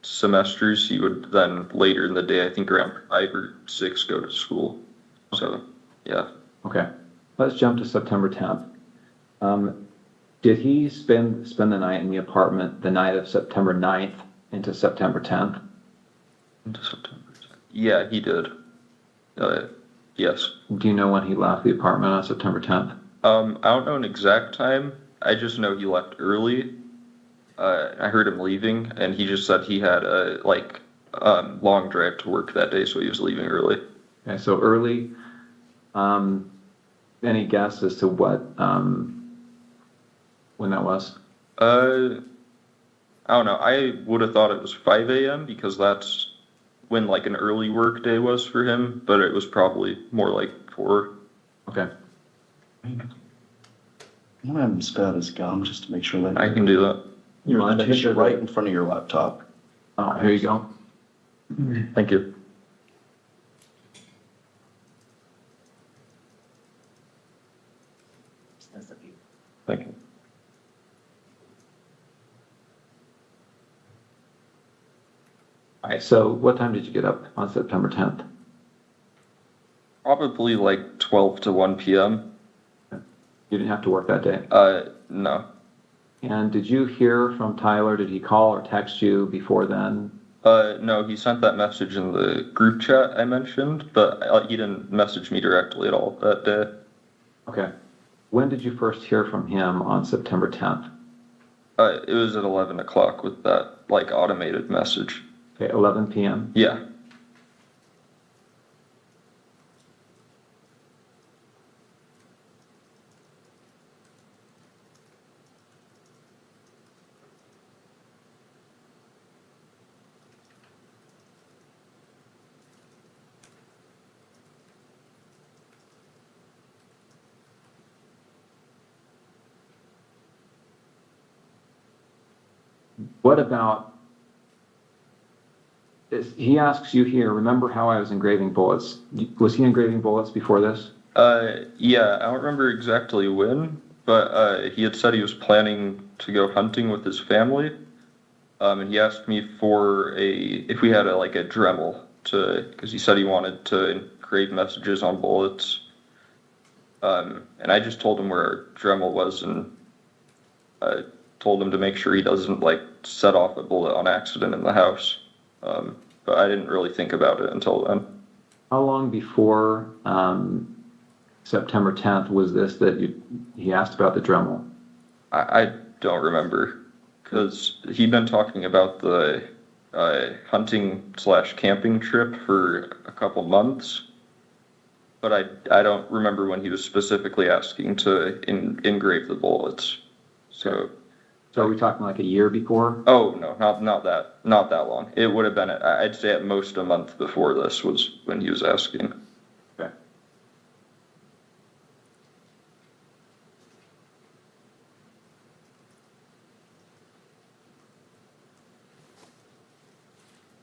semesters, he would then later in the day, I think around 5 or 6, go to school. Okay. So, yeah. Okay. Let's jump to September 10th. Did he spend the night in the apartment the night of September 9th into September 10th? Into September 10th. Yeah, he did. Yes. Do you know when he left the apartment on September 10th? I don't know an exact time. I just know he left early. I heard him leaving, and he just said he had a long drive to work that day, so he was leaving early. Okay, so early. Any guess as to what when that was? I don't know. I would have thought it was 5 a.m. because that's when an early work day was for him, but it was probably more like 4. Okay. I'm gonna have him spit out his gum just to make sure that I can do that. Your tissue right in front of your laptop. Oh, here you go. Thank you. Thank you. All right, so what time did you get up on September 10th? Probably 12 to 1 p.m. You didn't have to work that day? No. And did you hear from Tyler? Did he call or text you before then? No, he sent that message in the group chat I mentioned, but he didn't message me directly at all that day. Okay. When did you first hear from him on September 10th? It was at 11 o'clock with that, like, automated message. Okay, 11 p.m.? Yeah. What about, he asks you here, remember how I was engraving bullets? Was he engraving bullets before this? Yeah, I don't remember exactly when, but he had said he was planning to go hunting with his family. And he asked me for if we had a Dremel because he said he wanted to engrave messages on bullets. And I just told him where our Dremel was, and I told him to make sure he doesn't set off a bullet on accident in the house. But I didn't really think about it until then. How long before September 10th was this that he asked about the Dremel? I don't remember, because he'd been talking about the hunting/camping trip for a couple months, but I don't remember when he was specifically asking to engrave the bullets. So are we talking like a year before? Oh no, not that long. It would have been, I'd say at most a month before this was when he was asking. Okay.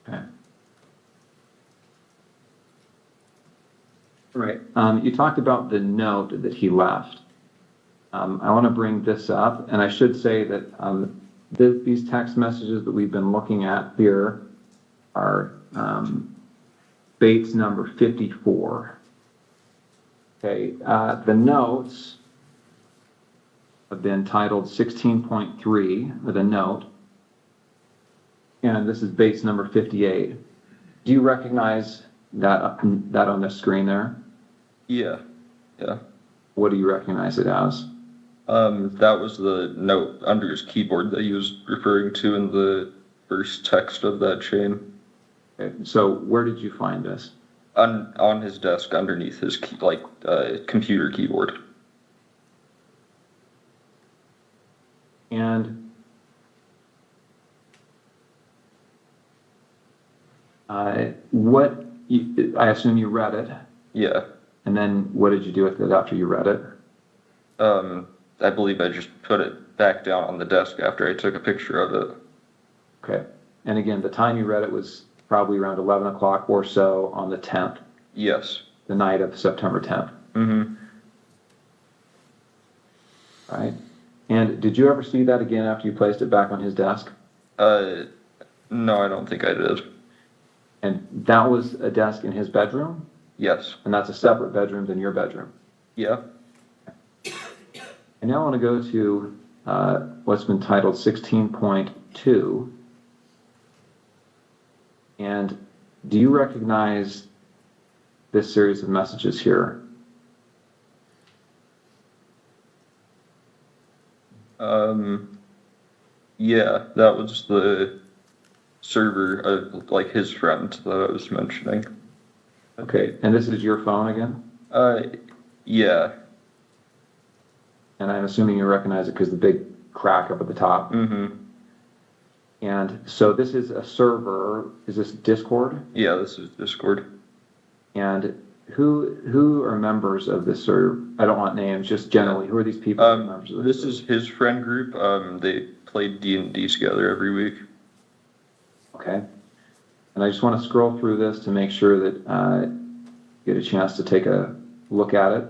Okay. All right. You talked about the note that he left. I want to bring this up, and I should say that these text messages that we've been looking at here are Bates number 54. Okay, the notes have been titled 16.3 with a note, and this is Bates number 58. Do you recognize that on the screen there? Yeah. What do you recognize it as? That was the note under his keyboard that he was referring to in the first text of that chain. Okay, so where did you find this? On his desk underneath his computer keyboard. And I assume you read it. Yeah. And then what did you do with it after you read it? I believe I just put it back down on the desk after I took a picture of it. Okay. And again, the time you read it was probably around 11 o'clock or so on the 10th. Yes. The night of September 10th. Mm-hmm. All right. And did you ever see that again after you placed it back on his desk? No, I don't think I did. And that was a desk in his bedroom? Yes. And that's a separate bedroom than your bedroom? Yeah. I now want to go to what's been titled 16.2. And do you recognize this series of messages here? Yeah, that was the server of his friend that I was mentioning. Okay, and this is your phone again? Yeah. And I'm assuming you recognize it because the big crack up at the top. Mm-hmm. And so this is a server. Is this Discord? Yeah, this is Discord. And who are members of this server? I don't want names, just generally. Who are these people? Members of this is his friend group. They played D&D together every week. Okay. And I just want to scroll through this to make sure that you get a chance to take a look at it.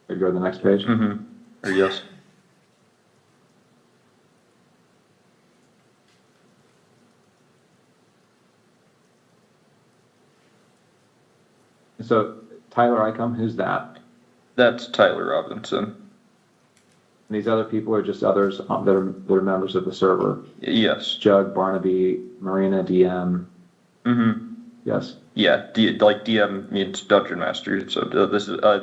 Or go to the next page. Mm-hmm. Or yes. So Tyler Icom, who's that? That's Tyler Robinson. And these other people are just others that are members of the server? Yes. Jug, Barnaby, Marina, DM. Mm-hmm. Yes. Yeah, like DM means Dungeon Master. So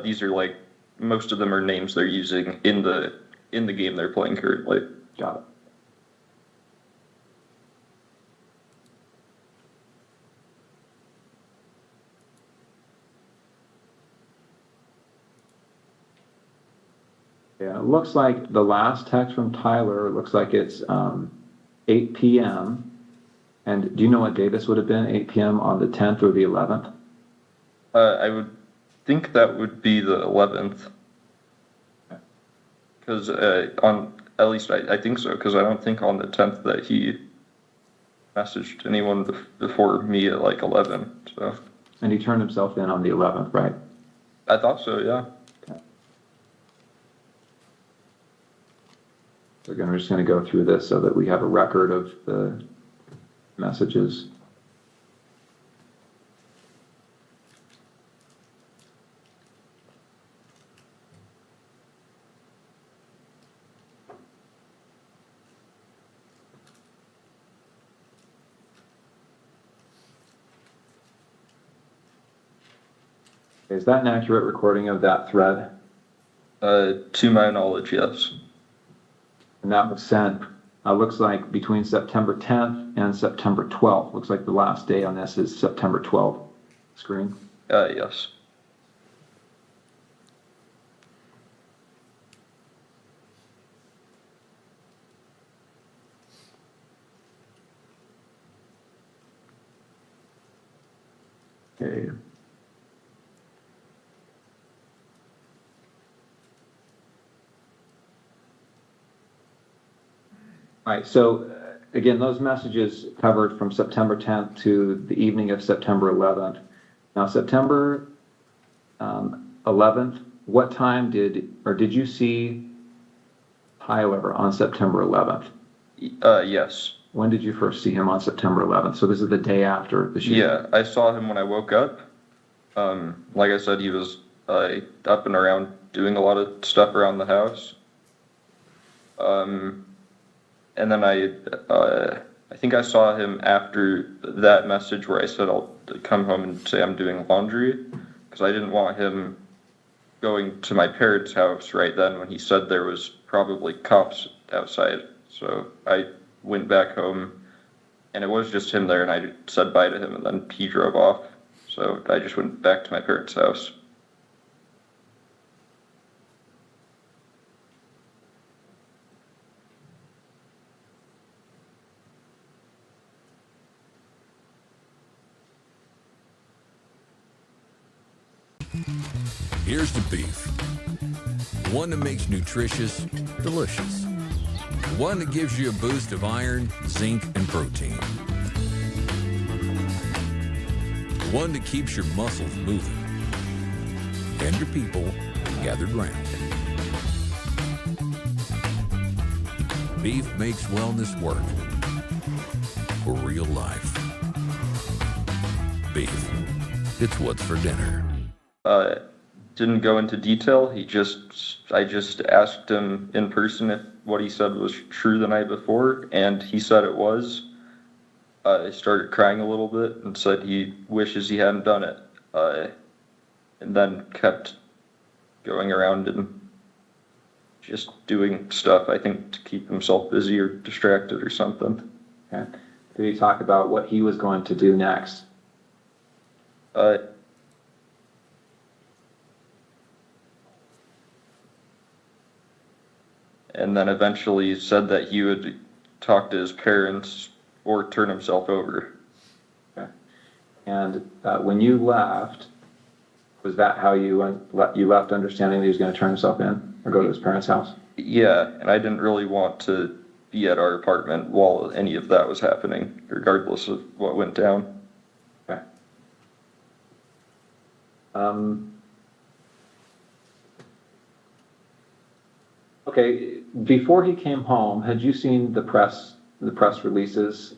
these are like, most of them are names they're using in the game they're playing currently. Got it. Yeah, it looks like the last text from Tyler, looks like it's 8 p.m. And do you know what day this would have been, 8 p.m. on the 10th or the 11th? I would think that would be the 11th. Because at least I think so, because I don't think on the 10th that he messaged anyone before me at like 11, so. And he turned himself in on the 11th, right? I thought so, yeah. So again, we're just going to go through this so that we have a record of the messages. Is that an accurate recording of that thread? To my knowledge, yes. And that was sent, looks like between September 10th and September 12th. Looks like the last day on this is September 12th. Screen? Yes. Okay. All right, so again, those messages covered from September 10th to the evening of September 11th. Now, September 11th, what time did you see Tyler on September 11th? Yes. When did you first see him on September 11th? So this is the day after the shooting? Yeah, I saw him when I woke up. Like I said, he was up and around doing a lot of stuff around the house. And then I think I saw him after that message where I said I'll come home and say I'm doing laundry, because I didn't want him going to my parents' house right then when he said there was probably cops outside. So I went back home, and it was just him there, and I said bye to him, and then he drove off. So I just went back to my parents' house. Here's the beef. One that makes nutritious, delicious. One that gives you a boost of iron, zinc, and protein. One that keeps your muscles moving. And your people gathered round. Beef makes wellness work. For real life. Beef. It's what's for dinner. Didn't go into detail. I just asked him in person if what he said was true the night before, and he said it was. I started crying a little bit and said he wishes he hadn't done it, and then kept going around and just doing stuff, I think, to keep himself busy or distracted or something. Okay. Did he talk about what he was going to do next? And then eventually said that he would talk to his parents or turn himself over. Okay. And when you left, was that how you left, understanding that he was going to turn himself in or go to his parents' house? Yeah, and I didn't really want to be at our apartment while any of that was happening, regardless of what went down. Okay. Okay, before he came home, had you seen the press releases,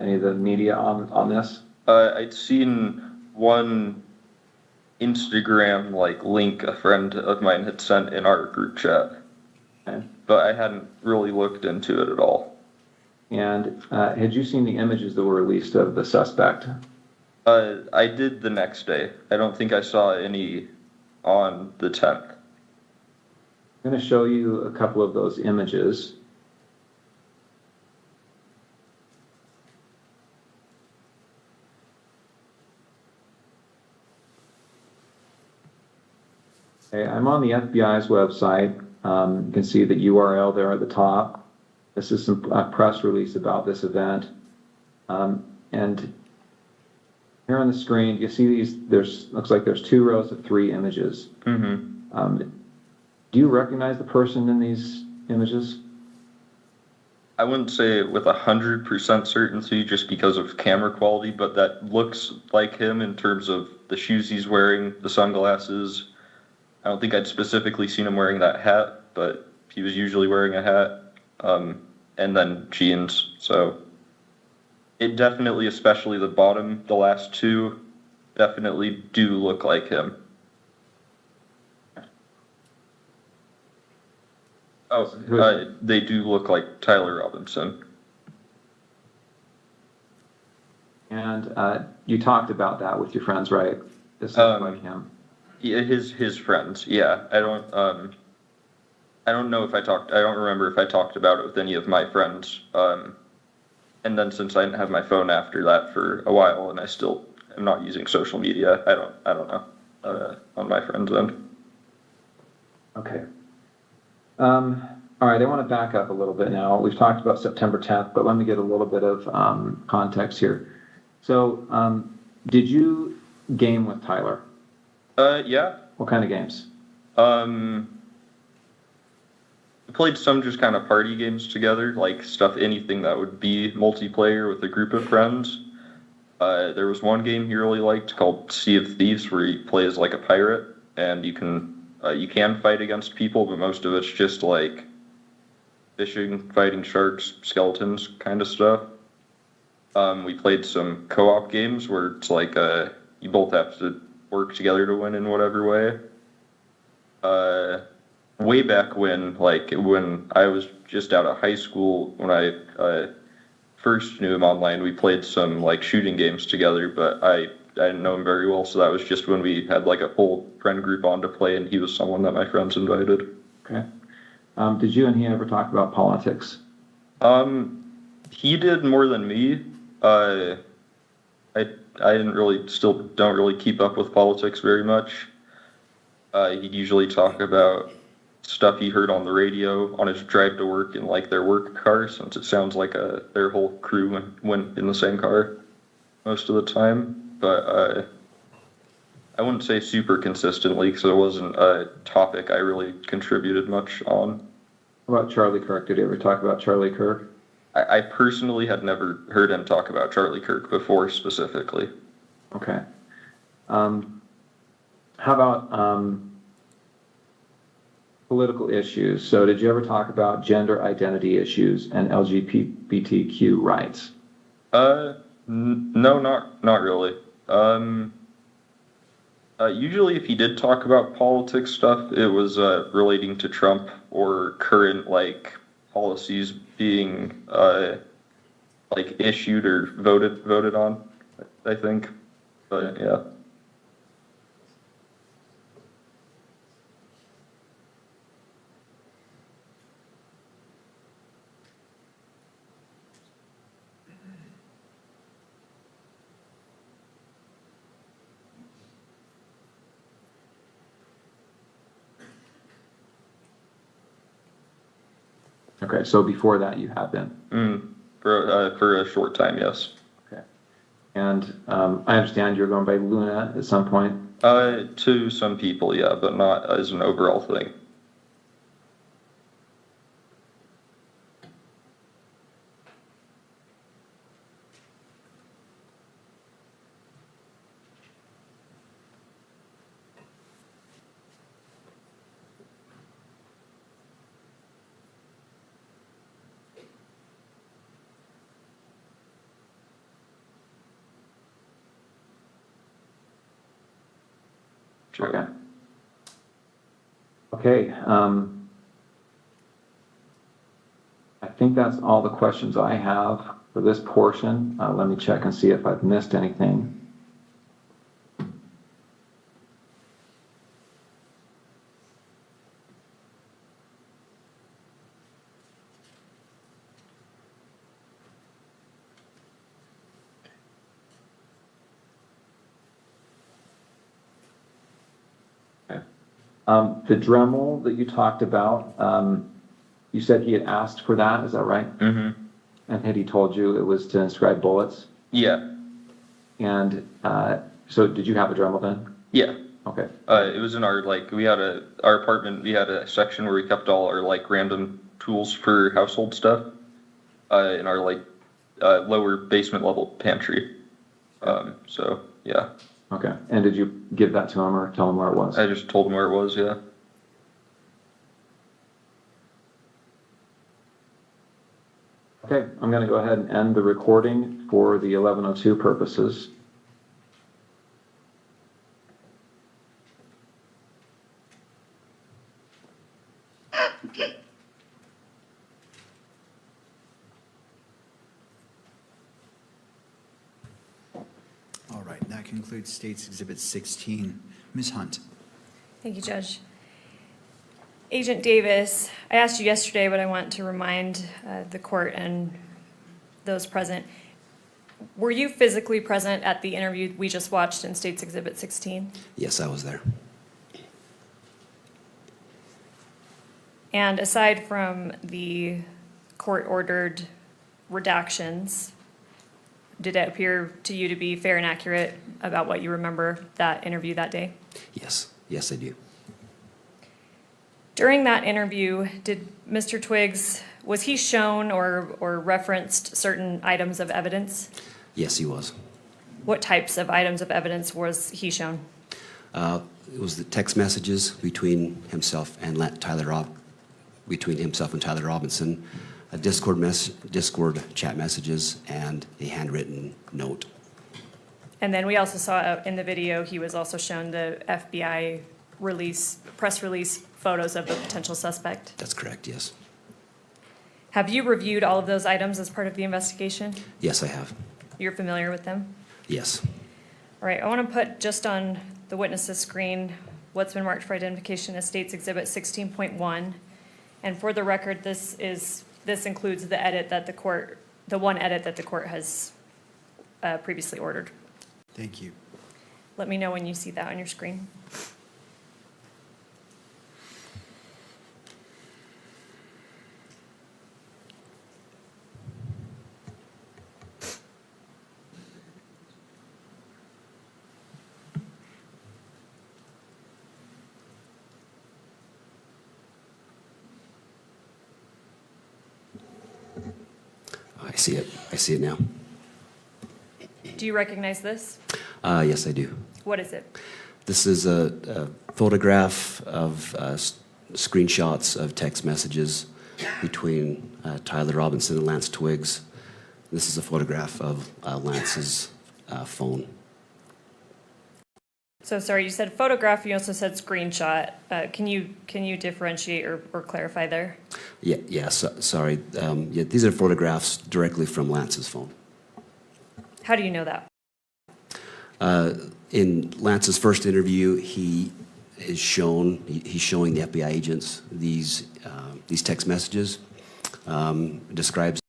any of the media on this? I'd seen one Instagram link a friend of mine had sent in our group chat. but I hadn't really looked into it at all. And had you seen the images that were released of the suspect? I did the next day. I don't think I saw any on the 10th. I'm going to show you a couple of those images. Okay, I'm on the FBI's website. You can see the URL there at the top. This is some press release about this event. And here on the screen, you see these, looks like there's 2 rows of 3 images. Mm-hmm. Do you recognize the person in these images? I wouldn't say with 100% certainty just because of camera quality, but that looks like him in terms of the shoes he's wearing, the sunglasses. I don't think I'd specifically seen him wearing that hat, but he was usually wearing a hat, and then jeans. So it definitely, especially the bottom, the last 2, definitely do look like him. Oh, they do look like Tyler Robinson. And you talked about that with your friends, right? This looks like him. Yeah, his friends. Yeah, I don't know if I don't remember if I talked about it with any of my friends. And then since I didn't have my phone after that for a while, and I still am not using social media, I don't know on my friends' end. Okay. All right, I want to back up a little bit now. We've talked about September 10th, but let me get a little bit of context here. So, did you game with Tyler? Yeah. What kind of games? We played some just kind of party games together, like anything that would be multiplayer with a group of friends. There was one game he really liked called Sea of Thieves, where you play as like a pirate, and you can fight against people, but most of it's just like fishing, fighting sharks, skeletons kind of stuff. We played some co-op games where it's like you both have to work together to win in whatever way. Way back when I was just out of high school, when I first knew him online, we played some like shooting games together, but I didn't know him very well, so that was just when we had like a whole friend group on to play, and he was someone that my friends invited. Okay. Did you and he ever talk about politics? He did more than me. I don't really keep up with politics very much. He'd usually talk about stuff he heard on the radio on his drive to work in like their work car, since it sounds like their whole crew went in the same car most of the time. But I wouldn't say super consistently, because it wasn't a topic I really contributed much on. What about Charlie Kirk? Did you ever talk about Charlie Kirk? I personally had never heard him talk about Charlie Kirk before specifically. Okay. How about political issues? So did you ever talk about gender identity issues and LGBTQ rights? No, not really. Usually if he did talk about politics stuff, it was relating to Trump or current like policies being like issued or voted on, I think. But yeah. Okay, so before that you have been? For a short time, yes. Okay. And I understand you're going by Luna at some point? To some people, yeah, but not as an overall thing. Okay. Okay. think that's all the questions I have for this portion. Let me check and see if I've missed anything. The Dremel that you talked about, you said he had asked for that, is that right? Mm-hmm. And had he told you it was to inscribe bullets? Yeah. And so did you have a Dremel then? Yeah. Okay. It was in our, like, our apartment, we had a section where we kept all our, like, random tools for household stuff, in our, like, lower basement level pantry. So, yeah. Okay. And did you give that to him or tell him where it was? I just told him where it was, yeah. Okay, I'm going to go ahead and end the recording for the 1102 purposes. All right, that concludes State's Exhibit 16. Ms. Hunt. Thank you, Judge. Agent Davis, I asked you yesterday, but I want to remind the court and those present. Were you physically present at the interview we just watched in State's Exhibit 16? Yes, I was there. And aside from the court-ordered redactions, did it appear to you to be fair and accurate about what you remember that interview that day? Yes, yes, I do. During that interview, did Mr. Twiggs, was he shown or referenced certain items of evidence? Yes, he was. What types of items of evidence was he shown? It was the text messages between himself and Tyler Robinson, a Discord chat messages, and a handwritten note. And then we also saw in the video, he was also shown the FBI press release photos of the potential suspect. That's correct, yes. Have you reviewed all of those items as part of the investigation? Yes, I have. You're familiar with them? Yes. All right, I want to put just on the witness's screen what's been marked for identification as State's Exhibit 16.1. And for the record, this includes the edit that the one edit that the court has previously ordered. Thank you. Let me know when you see that on your screen. I see it. I see it now. Do you recognize this? Yes, I do. What is it? This is a photograph of screenshots of text messages between Tyler Robinson and Lance Twiggs. This is a photograph of Lance's phone. So sorry, you said photograph, you also said screenshot. Can you differentiate or clarify there? Sorry. These are photographs directly from Lance's phone. How do you know that? In Lance's first interview, he's showing the FBI agents these text messages. Describes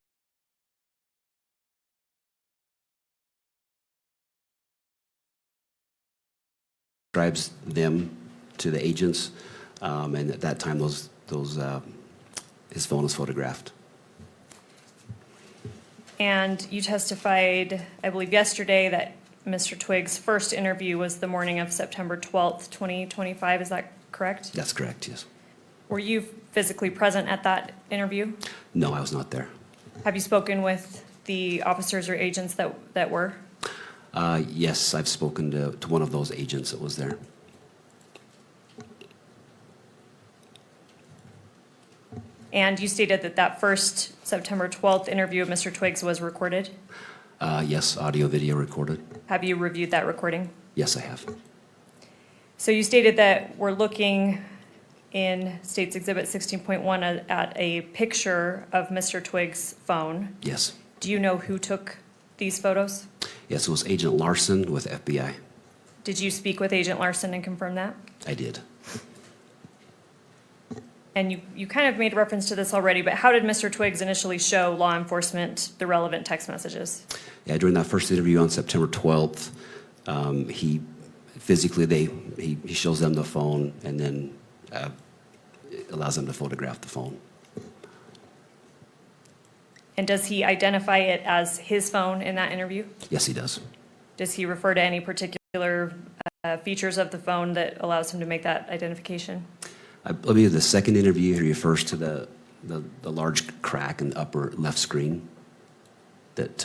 them to the agents, and at that time, his phone was photographed. And you testified, I believe yesterday, that Mr. Twiggs' first interview was the morning of September 12th, 2025. Is that correct? That's correct, yes. Were you physically present at that interview? No, I was not there. Have you spoken with the officers or agents that were? Yes, I've spoken to one of those agents that was there. And you stated that first September 12th interview of Mr. Twiggs was recorded? Yes, audio, video recorded. Have you reviewed that recording? Yes, I have. So you stated that we're looking in State's Exhibit 16.1 at a picture of Mr. Twiggs' phone. Yes. Do you know who took these photos? Yes, it was Agent Larson with FBI. Did you speak with Agent Larson and confirm that? I did. And you kind of made reference to this already, but how did Mr. Twiggs initially show law enforcement the relevant text messages? Yeah, during that first interview on September 12th, he physically, he shows them the phone and then allows them to photograph the phone. And does he identify it as his phone in that interview? Yes, he does. Does he refer to any particular features of the phone that allows him to make that identification? I believe the second interview, he refers to the large crack in the upper left screen. That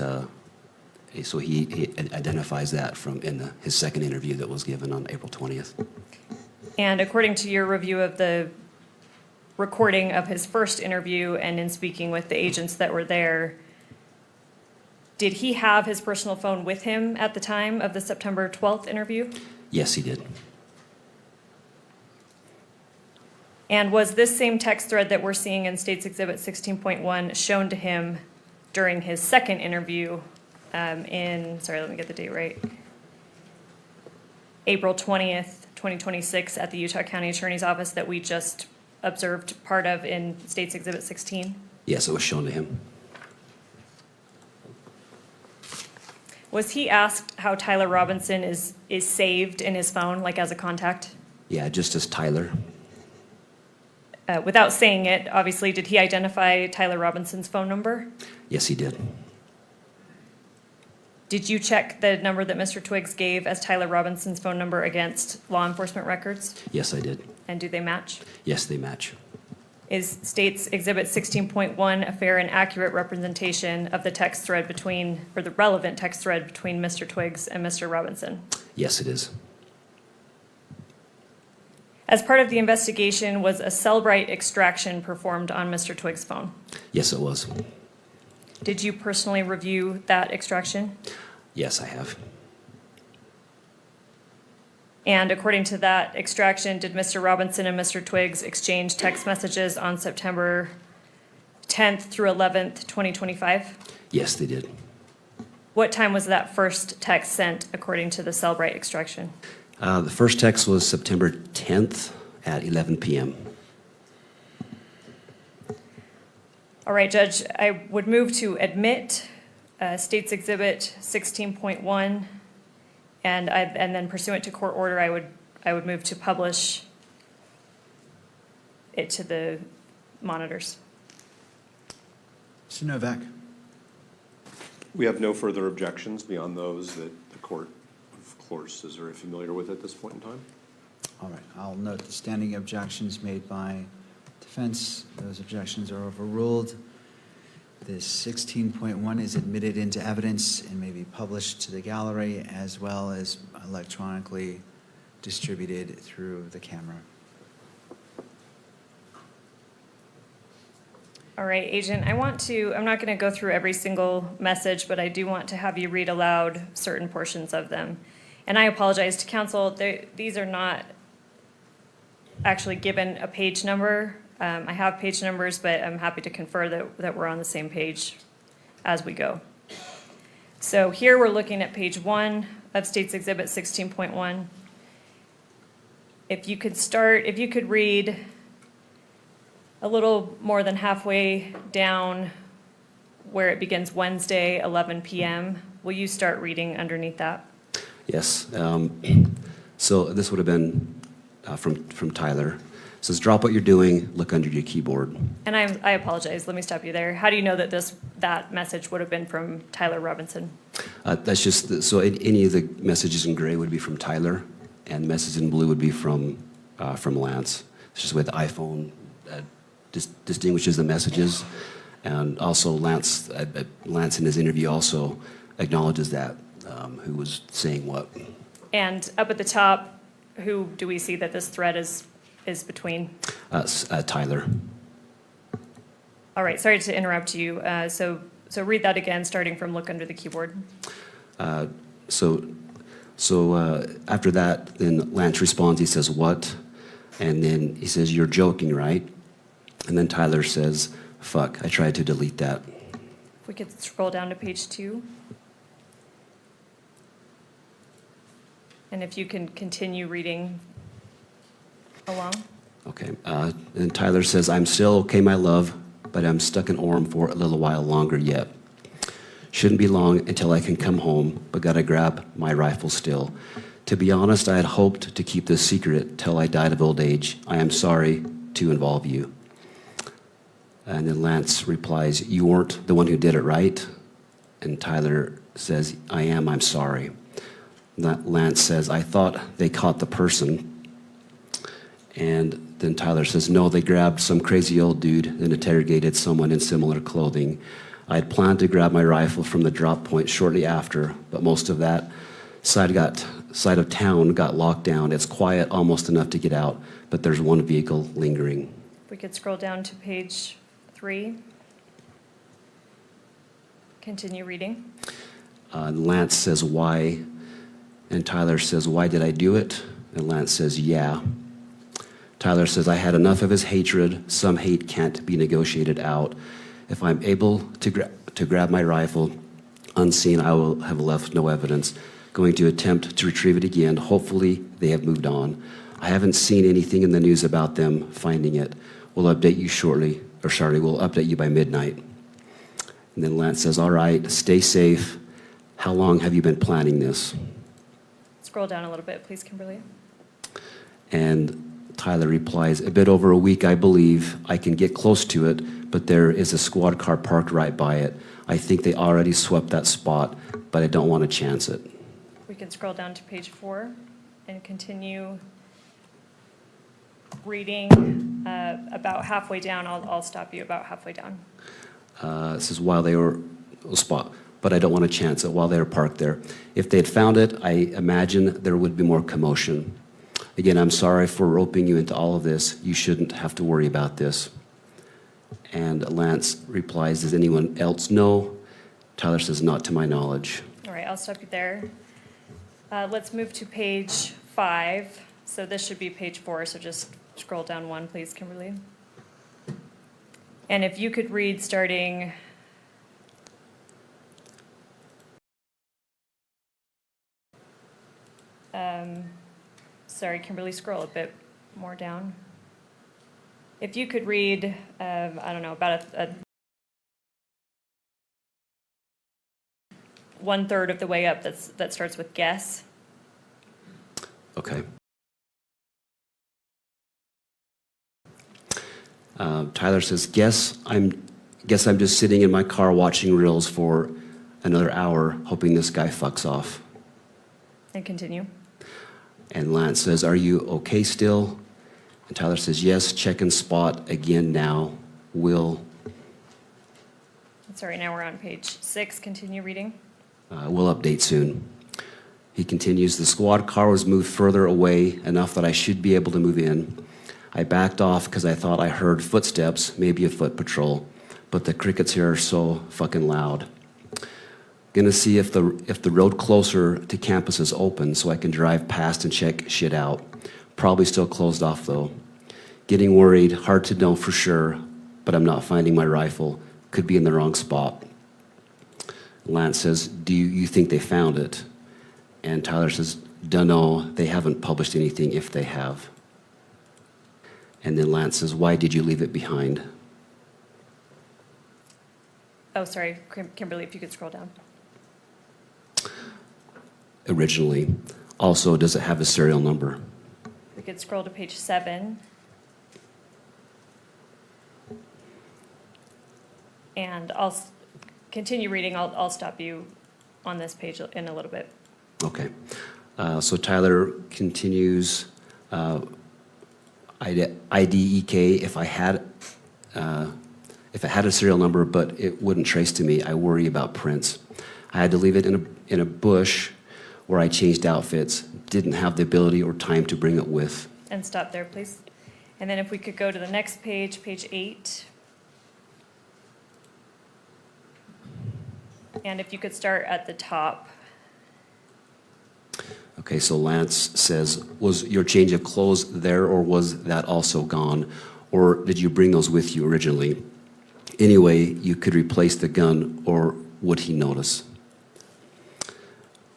so he identifies that from his second interview that was given on April 20th. And according to your review of the recording of his first interview and in speaking with the agents that were there, did he have his personal phone with him at the time of the September 12th interview? Yes, he did. And was this same text thread that we're seeing in State's Exhibit 16.1 shown to him during his second interview sorry, let me get the date right, April 20th, 2026 at the Utah County Attorney's Office that we just observed part of in State's Exhibit 16? Yes, it was shown to him. Was he asked how Tyler Robinson is saved in his phone, like as a contact? Yeah, just as Tyler. Without saying it, obviously, did he identify Tyler Robinson's phone number? Yes, he did. Did you check the number that Mr. Twiggs gave as Tyler Robinson's phone number against law enforcement records? Yes, I did. And do they match? Yes, they match. Is State's Exhibit 16.1 a fair and accurate representation of the text thread between, or the relevant text thread between Mr. Twiggs and Mr. Robinson? Yes, it is. As part of the investigation, was a Cellbrite extraction performed on Mr. Twiggs' phone? Yes, it was. Did you personally review that extraction? Yes, I have. And according to that extraction, did Mr. Robinson and Mr. Twiggs exchange text messages on September 10th through 11th, 2025? Yes, they did. What time was that first text sent according to the Cellbrite extraction? The first text was September 10th at 11 p.m. All right, Judge, I would move to admit State's Exhibit 16.1, and then pursuant to court order, I would move to publish it to the monitors. Mr. Novak. We have no further objections beyond those that the court, of course, is very familiar with at this point in time. All right, I'll note the standing objections made by defense. Those objections are overruled. This 16.1 is admitted into evidence and may be published to the gallery as well as electronically distributed through the camera. All right, Agent, I'm not going to go through every single message, but I do want to have you read aloud certain portions of them. And I apologize to counsel, these are not actually given a page number. I have page numbers, but I'm happy to confer that we're on the same page as we go. So here we're looking at page 1 of State's Exhibit 16.1. If you could read a little more than halfway down where it begins Wednesday, 11 p.m., will you start reading underneath that? Yes. So this would have been from Tyler. It says, drop what you're doing, look under your keyboard. And I apologize, let me stop you there. How do you know that that message would have been from Tyler Robinson? That's just, so any of the messages in gray would be from Tyler, and the message in blue would be from Lance. It's just the way the iPhone distinguishes the messages. And also Lance in his interview also acknowledges that, who was saying what. And up at the top, who do we see that this thread is between? Tyler. All right, sorry to interrupt you. So read that again, starting from look under the keyboard. So after that, then Lance responds, he says, what? And then he says, "You're joking, right?" And then Tyler says, "Fuck, I tried to delete that." If we could scroll down to page 2. And if you can continue reading along. Okay. And Tyler says, "I'm still okay, my love, but I'm stuck in Orem for a little while longer yet. Shouldn't be long until I can come home, but gotta grab my rifle still. To be honest, I had hoped to keep this secret till I died of old age. I am sorry to involve you." And then Lance replies, "You weren't the one who did it, right?" And Tyler says, "I am, I'm sorry." Lance says, "I thought they caught the person." And then Tyler says, "No, they grabbed some crazy old dude and interrogated someone in similar clothing. I had planned to grab my rifle from the drop point shortly after, but most of that side of town got locked down. It's quiet, almost enough to get out, but there's one vehicle lingering." If we could scroll down to page 3. Continue reading. Lance says, "Why?" And Tyler says, "Why did I do it?" And Lance says, "Yeah." Tyler says, "I had enough of his hatred. Some hate can't be negotiated out. If I'm able to grab my rifle unseen, I will have left no evidence. Going to attempt to retrieve it again. Hopefully they have moved on. I haven't seen anything in the news about them finding it. We'll update you shortly, or sorry, we'll update you by midnight." And then Lance says, "All right, stay safe. How long have you been planning this?" Scroll down a little bit, please, Kimberly. And Tyler replies, "A bit over a week, I believe. I can get close to it, but there is a squad car parked right by it. I think they already swept that spot, but I don't want to chance it." We can scroll down to page 4 and continue reading about halfway down. I'll stop you about halfway down. It says, "While they were spot, but I don't want to chance it while they were parked there. If they had found it, I imagine there would be more commotion. Again, I'm sorry for roping you into all of this. You shouldn't have to worry about this." And Lance replies, "Does anyone else know?" Tyler says, "Not to my knowledge." All right, I'll stop you there. Let's move to page 5. So this should be page 4, so just scroll down 1, please, Kimberly. And if you could read starting sorry, Kimberly, scroll a bit more down. If you could read, I don't know, about a 1/3 of the way up that starts with guess. Okay. Tyler says, guess I'm just sitting in my car watching reels for another hour, hoping this guy fucks off." And continue. And Lance says, "Are you okay still?" And Tyler says, "Yes, check and spot again now. We'll Sorry, now we're on page 6. Continue reading. we'll update soon." He continues, "The squad car was moved further away enough that I should be able to move in. I backed off because I thought I heard footsteps, maybe a foot patrol, but the crickets here are so fucking loud. Gonna see if the road closer to campus is open so I can drive past and check shit out. Probably still closed off though. Getting worried, hard to know for sure, but I'm not finding my rifle. Could be in the wrong spot." Lance says, "Do you think they found it?" And Tyler says, "Dunno, they haven't published anything if they have." And then Lance says, "Why did you leave it behind?" Oh, sorry, Kimberly, if you could scroll down. Originally. Also, does it have a serial number? We could scroll to page 7. And I'll continue reading. I'll stop you on this page in a little bit. Okay. So Tyler continues, IDEK, if I had a serial number, but it wouldn't trace to me, I worry about prints. I had to leave it in a bush where I changed outfits, didn't have the ability or time to bring it with." And stop there, please. And then if we could go to the next page, page 8. And if you could start at the top. Okay, so Lance says, was your change of clothes there, or was that also gone? Or did you bring those with you originally? Anyway, you could replace the gun, or would he notice?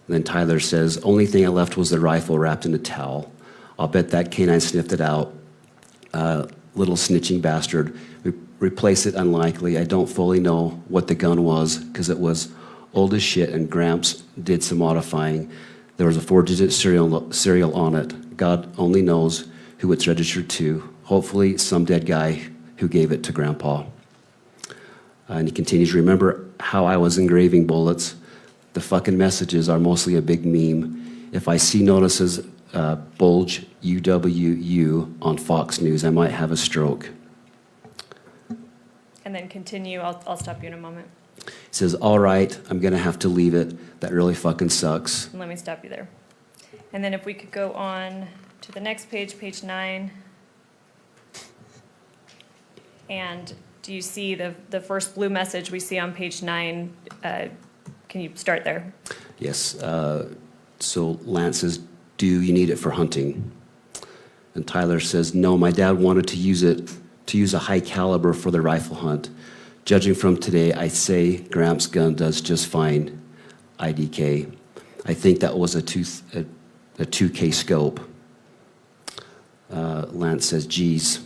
Then Tyler says, only thing I left was the rifle wrapped in a towel. I'll bet that canine sniffed it out. Little snitching bastard. Replace it, unlikely. I don't fully know what the gun was because it was old as shit and Gramps did some modifying. There was a 4-digit serial on it. God only knows who it's registered to. Hopefully some dead guy who gave it to Grandpa. And he continues, remember how I was engraving bullets? The fucking messages are mostly a big meme. If I see notices bulge UWU on Fox News, I might have a stroke. And then continue, I'll stop you in a moment. He says, all right, I'm gonna have to leave it. That really fucking sucks. And let me stop you there. And then if we could go on to the next page, page 9. And do you see the first blue message we see on page 9? Can you start there? Yes, so Lance says, do you need it for hunting? And Tyler says, no, my dad wanted to use a high caliber for the rifle hunt. Judging from today, I say Gramps' gun does just fine. IDK. I think that was a 2K scope. Lance says, geez.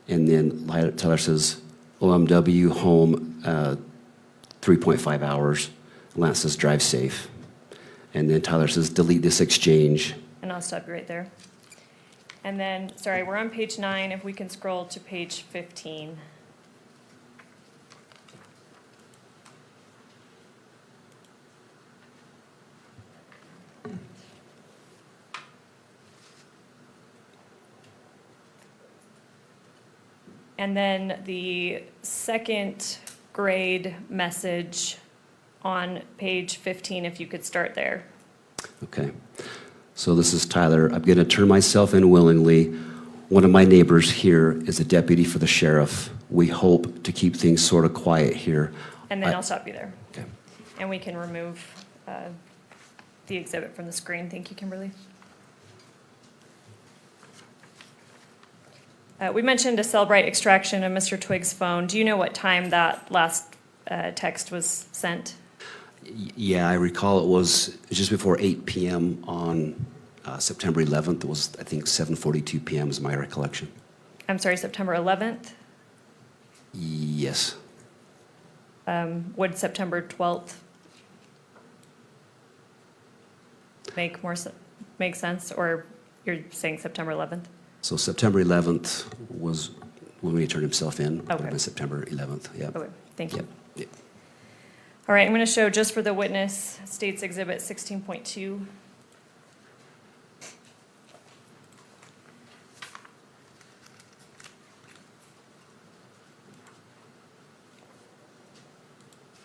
And then Tyler says, OMW home 3.5 hours. Lance says, drive safe. And then Tyler says, delete this exchange. And I'll stop you right there. And then, sorry, we're on page 9. If we can scroll to page 15. And then the second grade message on page 15, if you could start there. Okay. So this is Tyler. I'm going to turn myself in willingly. One of my neighbors here is a deputy for the sheriff. We hope to keep things sort of quiet here. And then I'll stop you there. Okay. And we can remove the exhibit from the screen. Thank you, Kimberly. We mentioned a Cellbrite extraction of Mr. Twiggs' phone. Do you know what time that last text was sent? Yeah, I recall it was just before 8 p.m. on September 11th. It was, I think, 7:42 p.m. is my recollection. I'm sorry, September 11th? Yes. Would September 12th make sense, or you're saying September 11th? So September 11th was when he turned himself in. Okay. On September 11th, yeah. Okay, thank you. Yep. All right, I'm going to show just for the witness, States Exhibit 16.2.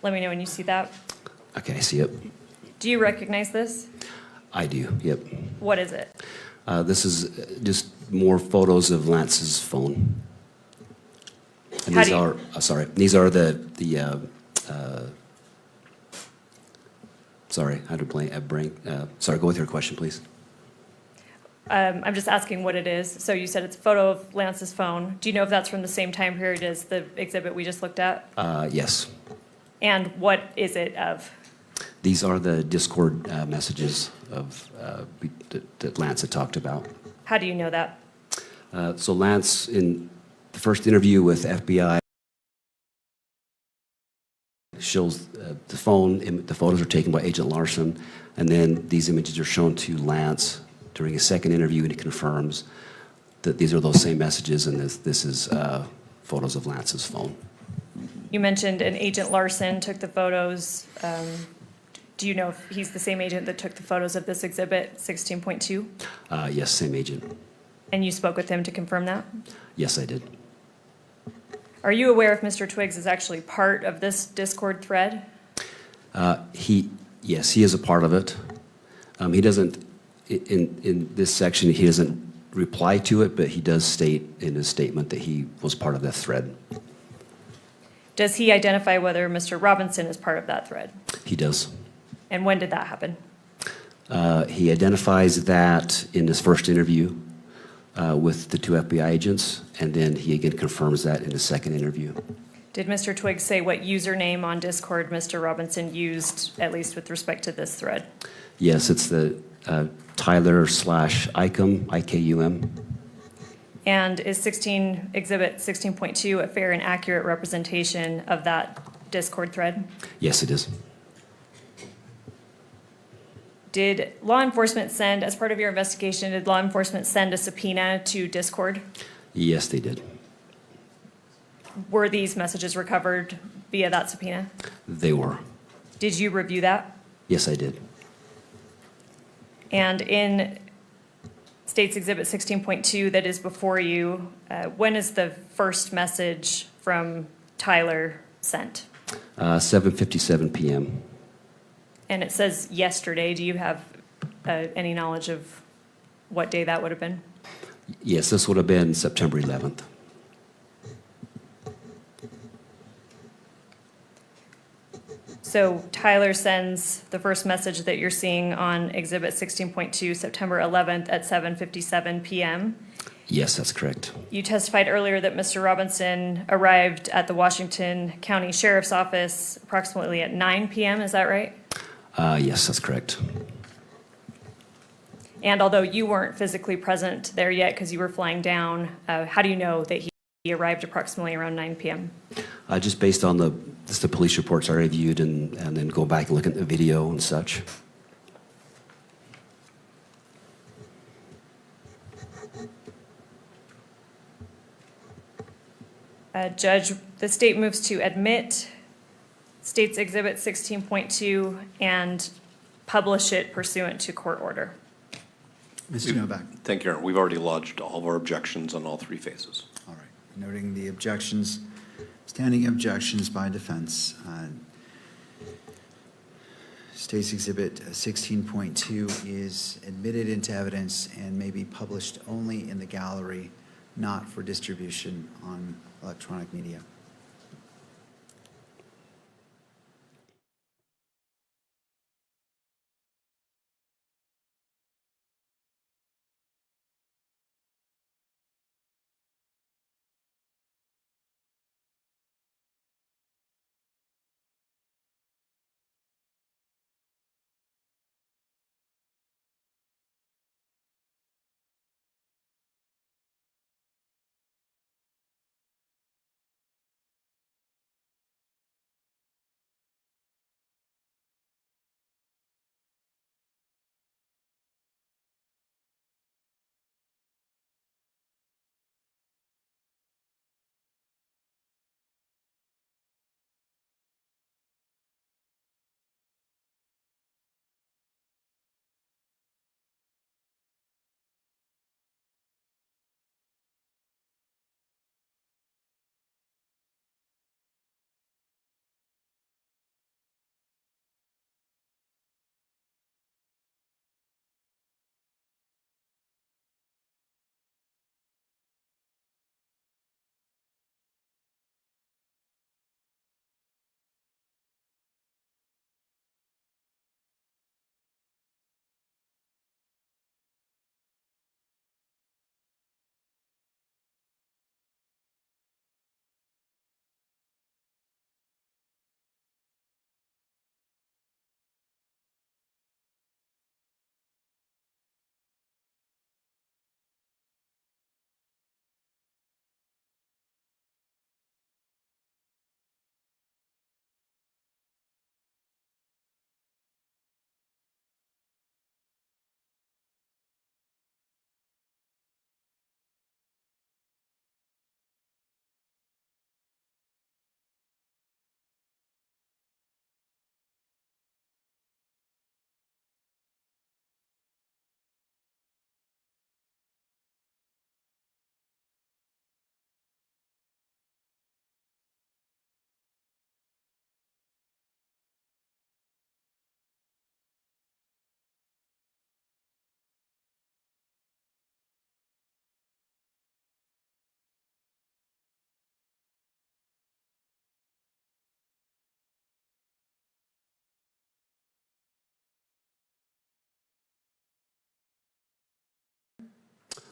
Let me know when you see that. Okay, I see it. Do you recognize this? I do, yep. What is it? This is just more photos of Lance's phone. And How these do you- are, sorry, these are sorry, I had to bring, sorry, go with your question, please. I'm just asking what it is. So you said it's a photo of Lance's phone. Do you know if that's from the same time period as the exhibit we just looked at? Yes. And what is it of? These are the Discord messages of, that Lance had talked about. How do you know that? So Lance, in the first interview with FBI, shows the phone, the photos are taken by Agent Larson, and then these images are shown to Lance during a second interview, and he confirms that these are those same messages, and this is photos of Lance's phone. You mentioned an Agent Larson took the photos. Do you know if he's the same agent that took the photos of this exhibit, 16.2? Yes, same agent. And you spoke with him to confirm that? Yes, I did. Are you aware if Mr. Twiggs is actually part of this Discord thread? Yes, he is a part of it. He doesn't, in this section, he doesn't reply to it, but he does state in his statement that he was part of that thread. Does he identify whether Mr. Robinson is part of that thread? He does. And when did that happen? He identifies that in his first interview with the two FBI agents, and then he again confirms that in his second interview. Did Mr. Twiggs say what username on Discord Mr. Robinson used, at least with respect to this thread? Yes, it's the Tyler/Ikum, IKUM. And is Exhibit 16.2 a fair and accurate representation of that Discord thread? Yes, it is. Did law enforcement send, as part of your investigation, did law enforcement send a subpoena to Discord? Yes, they did. Were these messages recovered via that subpoena? They were. Did you review that? Yes, I did. And in State's Exhibit 16.2 that is before you, when is the first message from Tyler sent? 7:57 p.m. And it says yesterday. Do you have any knowledge of what day that would have been? Yes, this would have been September 11th. So Tyler sends the first message that you're seeing on Exhibit 16.2, September 11th at 7:57 p.m. Yes, that's correct. You testified earlier that Mr. Robinson arrived at the Washington County Sheriff's Office approximately at 9 p.m., is that right? Yes, that's correct. And although you weren't physically present there yet because you were flying down, how do you know that he arrived approximately around 9 p.m.? Just based on the police reports I reviewed and then go back and look at the video and such. Judge, the state moves to admit State's Exhibit 16.2 and publish it pursuant to court order. Mr. Novak. Thank you, Aaron. We've already lodged all of our objections on all three phases. All right. Noting the objections, standing objections by defense. State's Exhibit 16.2 is admitted into evidence and may be published only in the gallery, not for distribution on electronic media.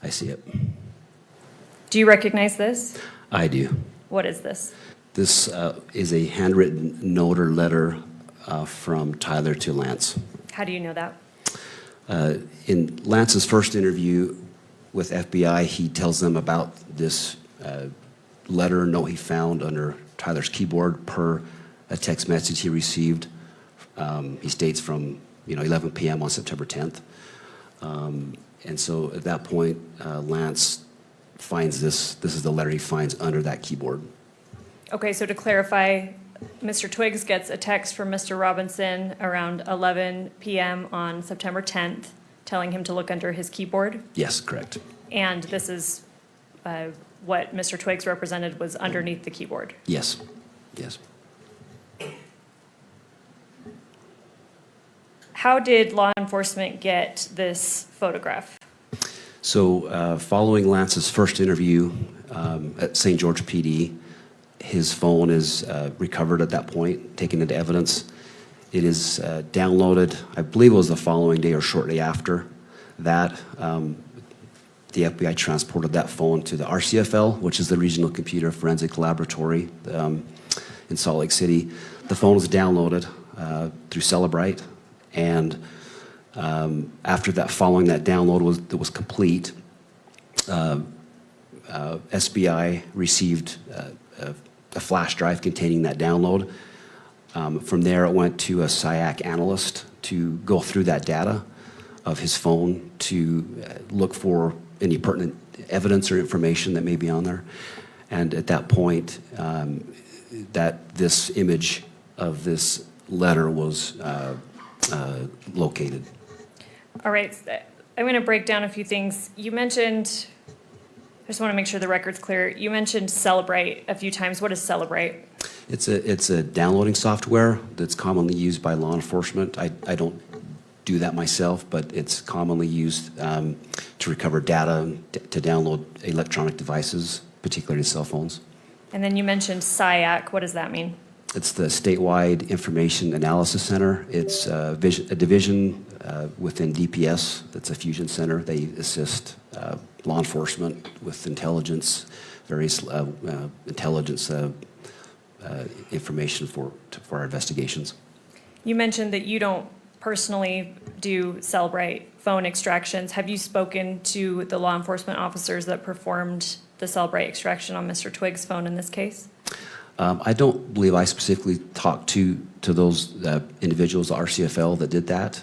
I see it. Do you recognize this? I do. What is this? This is a handwritten note or letter from Tyler to Lance. How do you know that? In Lance's first interview with FBI, he tells them about this letter note he found under Tyler's keyboard per a text message he received. He states from 11 p.m. on September 10th. And so at that point, Lance finds this. This is the letter he finds under that keyboard. Okay, so to clarify, Mr. Twiggs gets a text from Mr. Robinson around 11 p.m. on September 10th, telling him to look under his keyboard. Yes, correct. And this is what Mr. Twiggs represented was underneath the keyboard. Yes, yes. How did law enforcement get this photograph? So following Lance's first interview at St. George PD, his phone is recovered at that point, taken into evidence. It is downloaded, I believe it was the following day or shortly after that. The FBI transported that phone to the RCFL, which is the Regional Computer Forensic Laboratory in Salt Lake City. The phone was downloaded through Celebrite, and after that, following that download was complete, SBI received a flash drive containing that download. From there, it went to a SIAC analyst to go through that data of his phone to look for any pertinent evidence or information that may be on there. And at that point, that this image of this letter was located. All right, I'm going to break down a few things. You mentioned, I just want to make sure the record's clear. You mentioned Celebrite a few times. What is Celebrite? It's a downloading software that's commonly used by law enforcement. I don't do that myself, but it's commonly used to recover data, to download electronic devices, particularly cell phones. And then you mentioned SIAC. What does that mean? It's the Statewide Information Analysis Center. It's a division within DPS. That's a fusion center. They assist law enforcement with intelligence, various intelligence information for our investigations. You mentioned that you don't personally do Celebrite phone extractions. Have you spoken to the law enforcement officers that performed the Celebrite extraction on Mr. Twiggs' phone in this case? I don't believe I specifically talked to those individuals, the RCFL, that did that.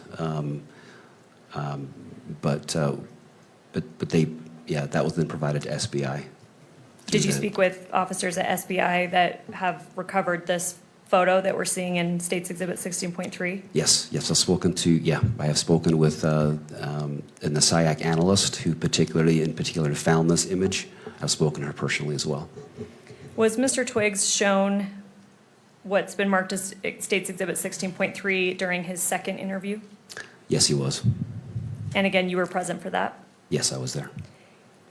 But they, yeah, that was then provided to SBI. Did you speak with officers at SBI that have recovered this photo that we're seeing in States Exhibit 16.3? Yes, I've spoken to, I have spoken with the SIAC analyst who particular found this image. I've spoken to her personally as well. Was Mr. Twiggs shown what's been marked as States Exhibit 16.3 during his second interview? Yes, he was. And again, you were present for that? Yes, I was there.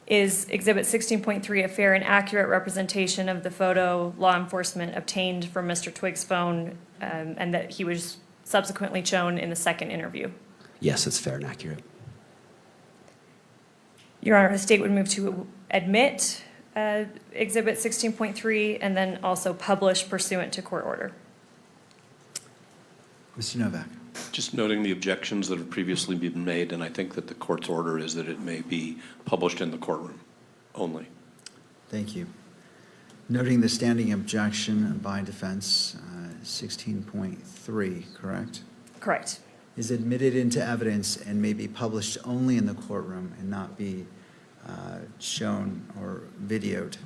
Is Exhibit 16.3 a fair and accurate representation of the photo law enforcement obtained from Mr. Twiggs' phone and that he was subsequently shown in the second interview? Yes, it's fair and accurate. Your Honor, the state would move to admit Exhibit 16.3 and then also publish pursuant to court order. Mr. Novak. Just noting the objections that have previously been made, and I think that the court's order is that it may be published in the courtroom only. Thank you. Noting the standing objection by defense, 16.3, correct? Correct. Is admitted into evidence and may be published only in the courtroom and not be shown or videoed.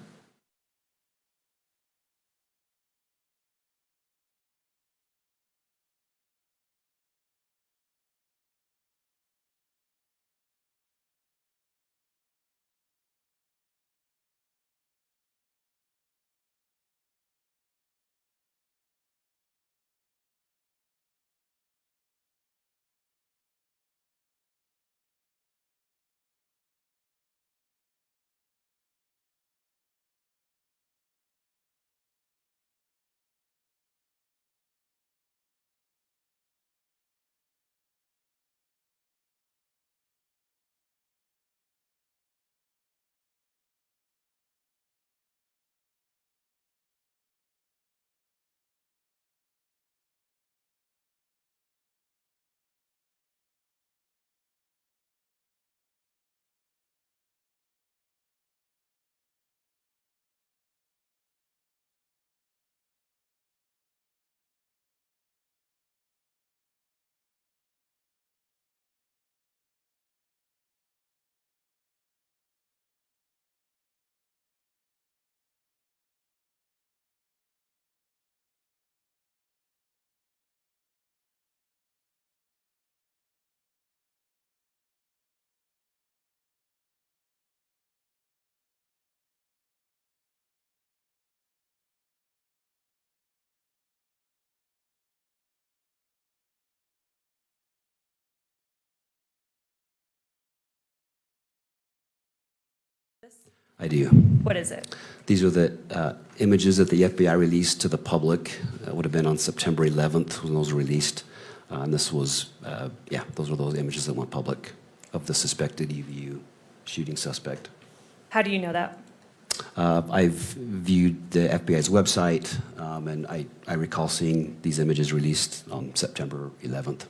I do. What is it? These are the images that the FBI released to the public. It would have been on September 11th when those were released. And this was, those were those images that went public of the suspected EVU shooting suspect. How do you know that? I've viewed the FBI's website, and I recall seeing these images released on September 11th.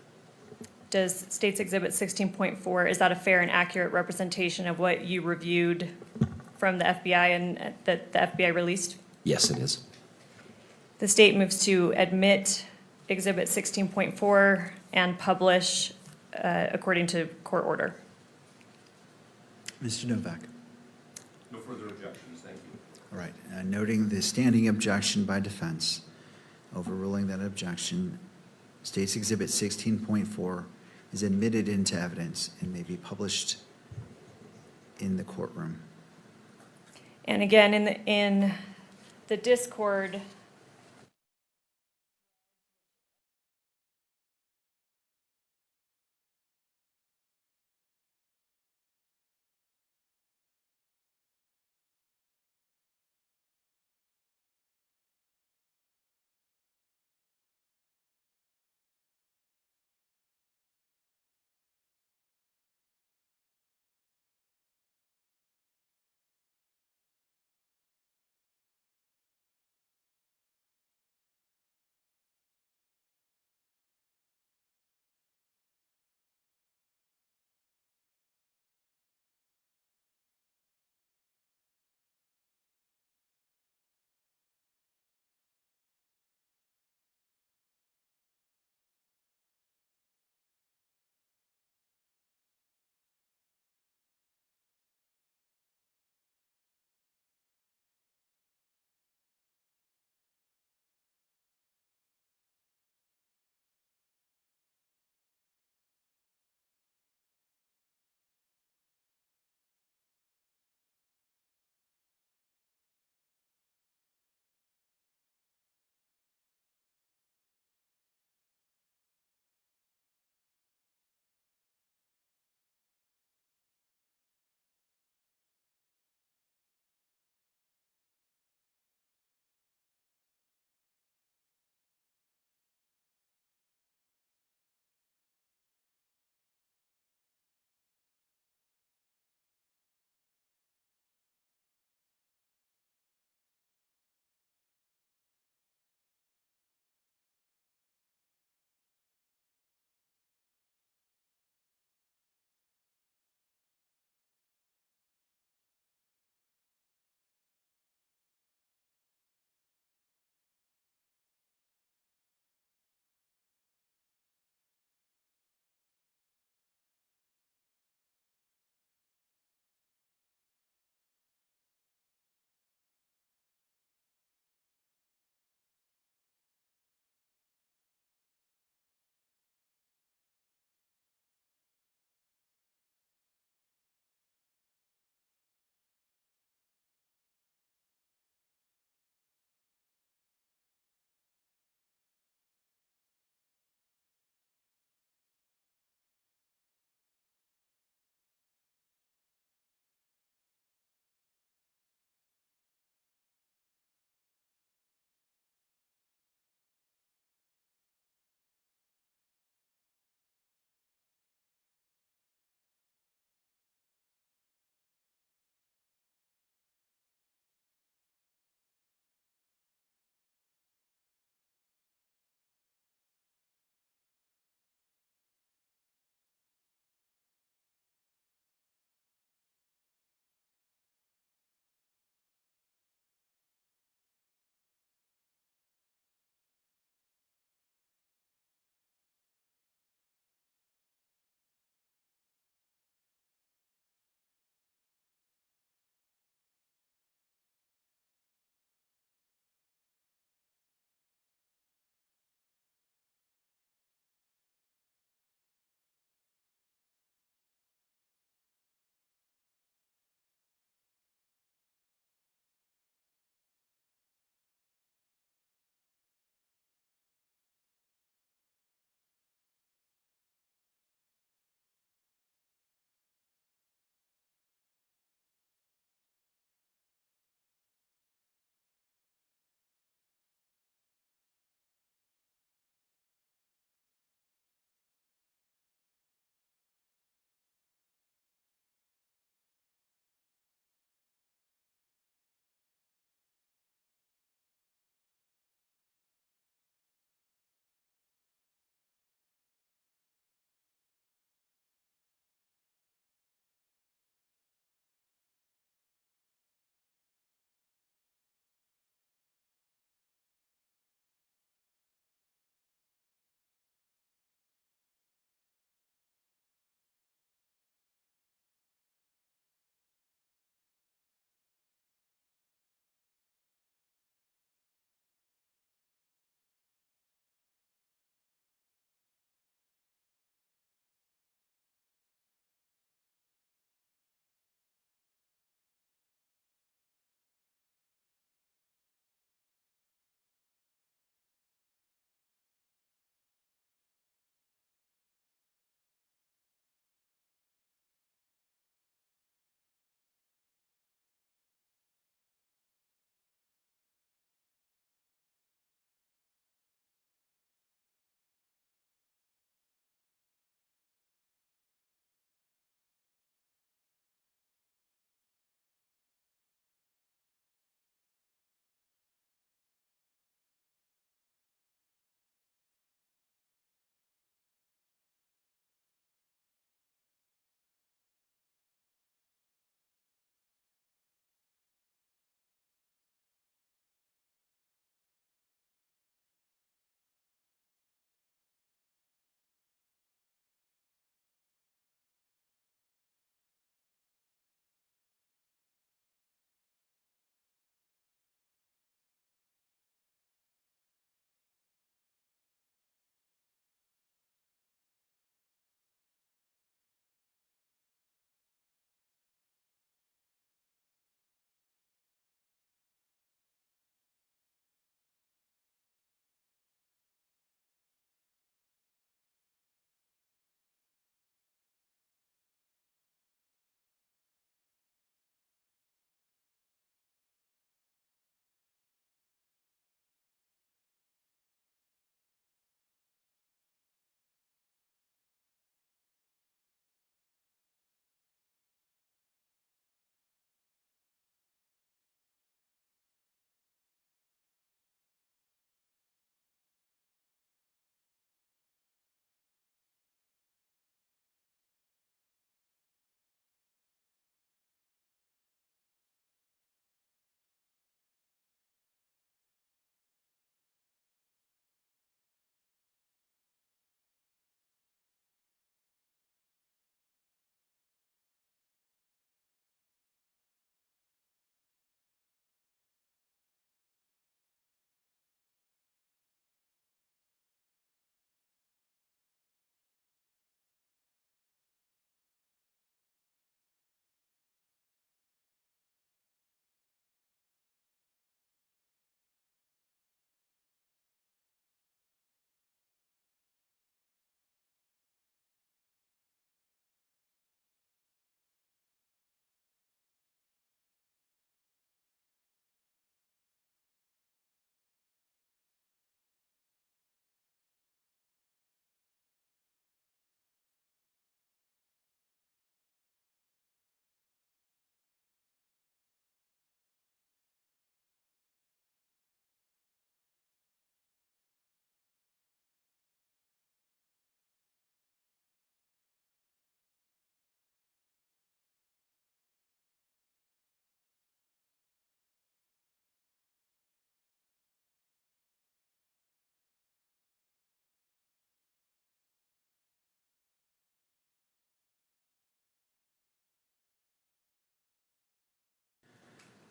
Does States Exhibit 16.4, is that a fair and accurate representation of what you reviewed from the FBI and that the FBI released? Yes, it is. The state moves to admit Exhibit 16.4 and publish according to court order. Mr. Novak. No further objections, thank you. All right, noting the standing objection by defense, overruling that objection, States Exhibit 16.4 is admitted into evidence and may be published in the courtroom. And again, in the Discord,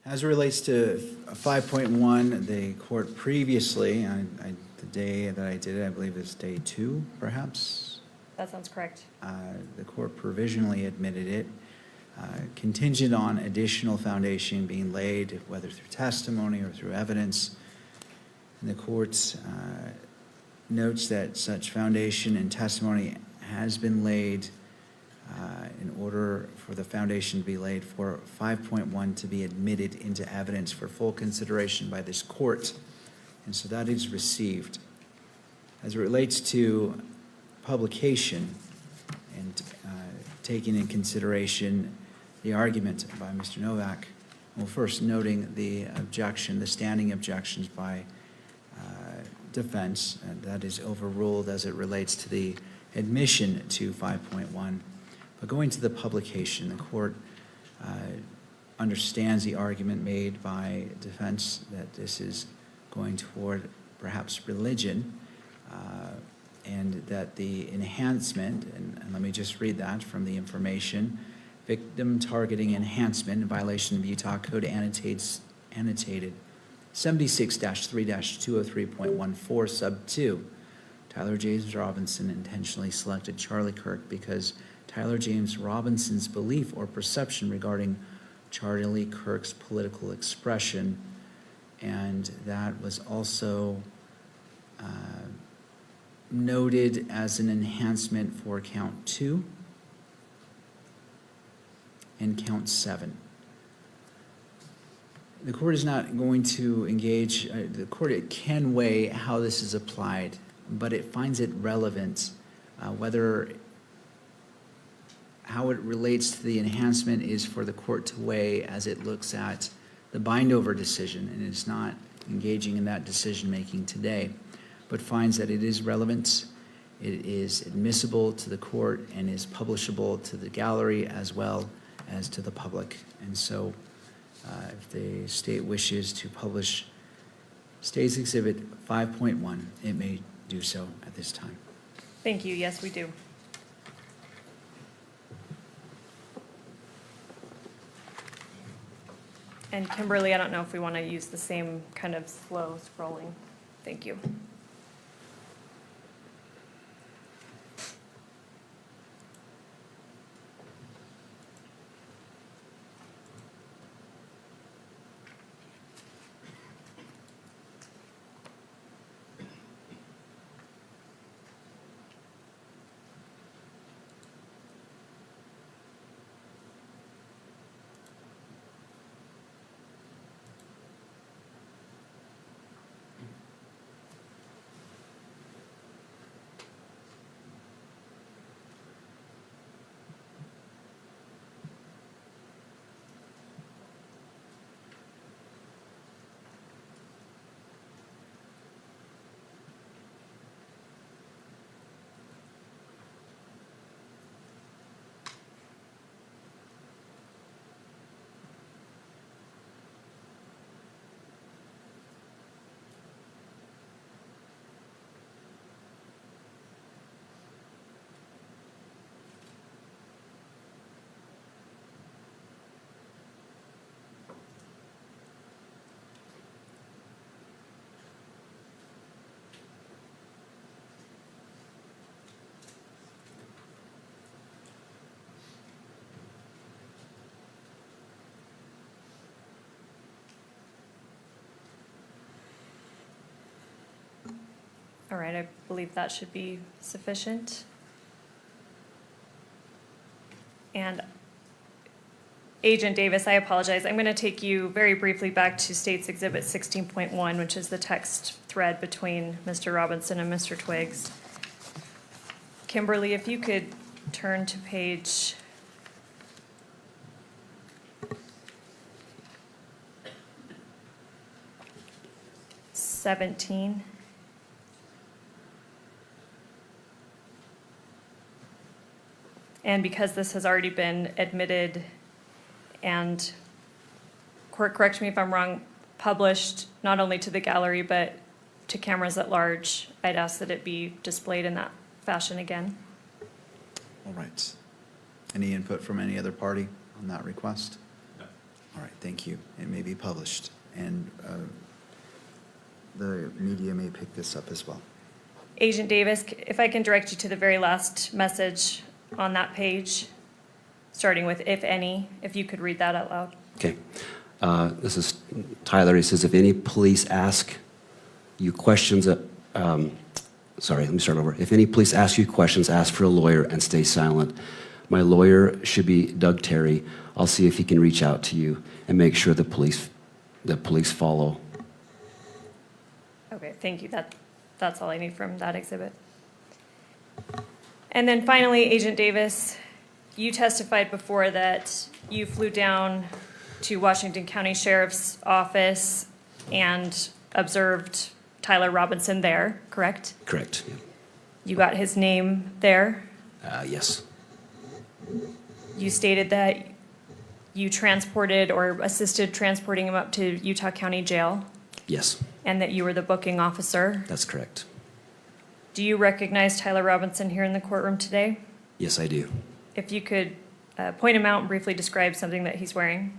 As it relates to 5.1, the court previously, the day that I did it, I believe it's day 2, perhaps, That sounds correct. the court provisionally admitted it, contingent on additional foundation being laid, whether through testimony or through evidence. And the court notes that such foundation and testimony has been laid in order for the foundation to be laid for 5.1 to be admitted into evidence for full consideration by this court. And so that is received. As it relates to publication and taking in consideration the argument by Mr. Novak, well, first noting the objection, the standing objections by defense, and that is overruled as it relates to the admission to 5.1. But going to the publication, the court understands the argument made by defense that this is going toward perhaps religion, and that the enhancement, and let me just read that from the information, victim targeting enhancement in violation of Utah Code annotated 76-3-203.14 sub 2. Tyler James Robinson intentionally selected Charlie Kirk because Tyler James Robinson's belief or perception regarding Charlie Kirk's political expression, and that was also noted as an enhancement for count 2 and count 7. The court is not going to engage, the court can weigh how this is applied, but it finds it relevant how it relates to the enhancement is for the court to weigh as it looks at the bind-over decision, and it's not engaging in that decision-making today, but finds that it is relevant, it is admissible to the court, and is publishable to the gallery as well as to the public. And so if the state wishes to publish State's Exhibit 5.1, it may do so at this time. Thank you. Yes, we do. And Kimberly, I don't know if we want to use the same kind of slow scrolling. Thank you. All right, I believe that should be sufficient. And Agent Davis, I apologize. I'm going to take you very briefly back to State's Exhibit 16.1, which is the text thread between Mr. Robinson and Mr. Twiggs. Kimberly, if you could turn to page 17. And because this has already been admitted and, court, correct me if I'm wrong, published not only to the gallery but to cameras at large, I'd ask that it be displayed in that fashion again. All right. Any input from any other party on that request? No. All right, thank you. It may be published, and the media may pick this up as well. Agent Davis, if I can direct you to the very last message on that page, starting with "if any," if you could read that out loud. Okay. This is Tyler. He says, if any police ask you questions, sorry, let me start over. If any police ask you questions, ask for a lawyer and stay silent. My lawyer should be Doug Terry. I'll see if he can reach out to you and make sure the police follow. Okay, thank you. That's all I need from that exhibit. And then finally, Agent Davis, you testified before that you flew down to Washington County Sheriff's Office and observed Tyler Robinson there, correct? Correct. Yeah. You got his name there. Yes. You stated that you transported or assisted transporting him up to Utah County Jail. Yes. And that you were the booking officer. That's correct. Do you recognize Tyler Robinson here in the courtroom today? Yes, I do. If you could point him out and briefly describe something that he's wearing.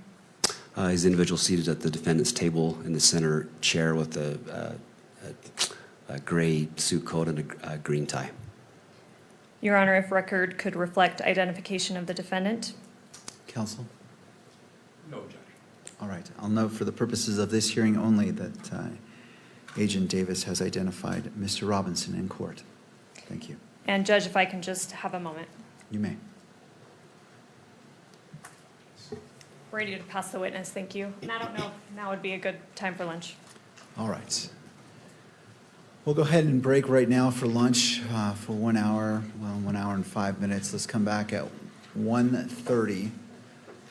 He's an individual seated at the defendant's table in the center chair with a gray suit coat and a green tie. Your Honor, if record could reflect identification of the defendant. Counsel? No, Judge. All right. I'll note for the purposes of this hearing only that Agent Davis has identified Mr. Robinson in court. Thank you. And Judge, if I can just have a moment. You may. Ready to pass the witness, thank you. And I don't know if now would be a good time for lunch. All right. We'll go ahead and break right now for lunch for 1 hour, 1 hour and 5 minutes. Let's come back at 1:30.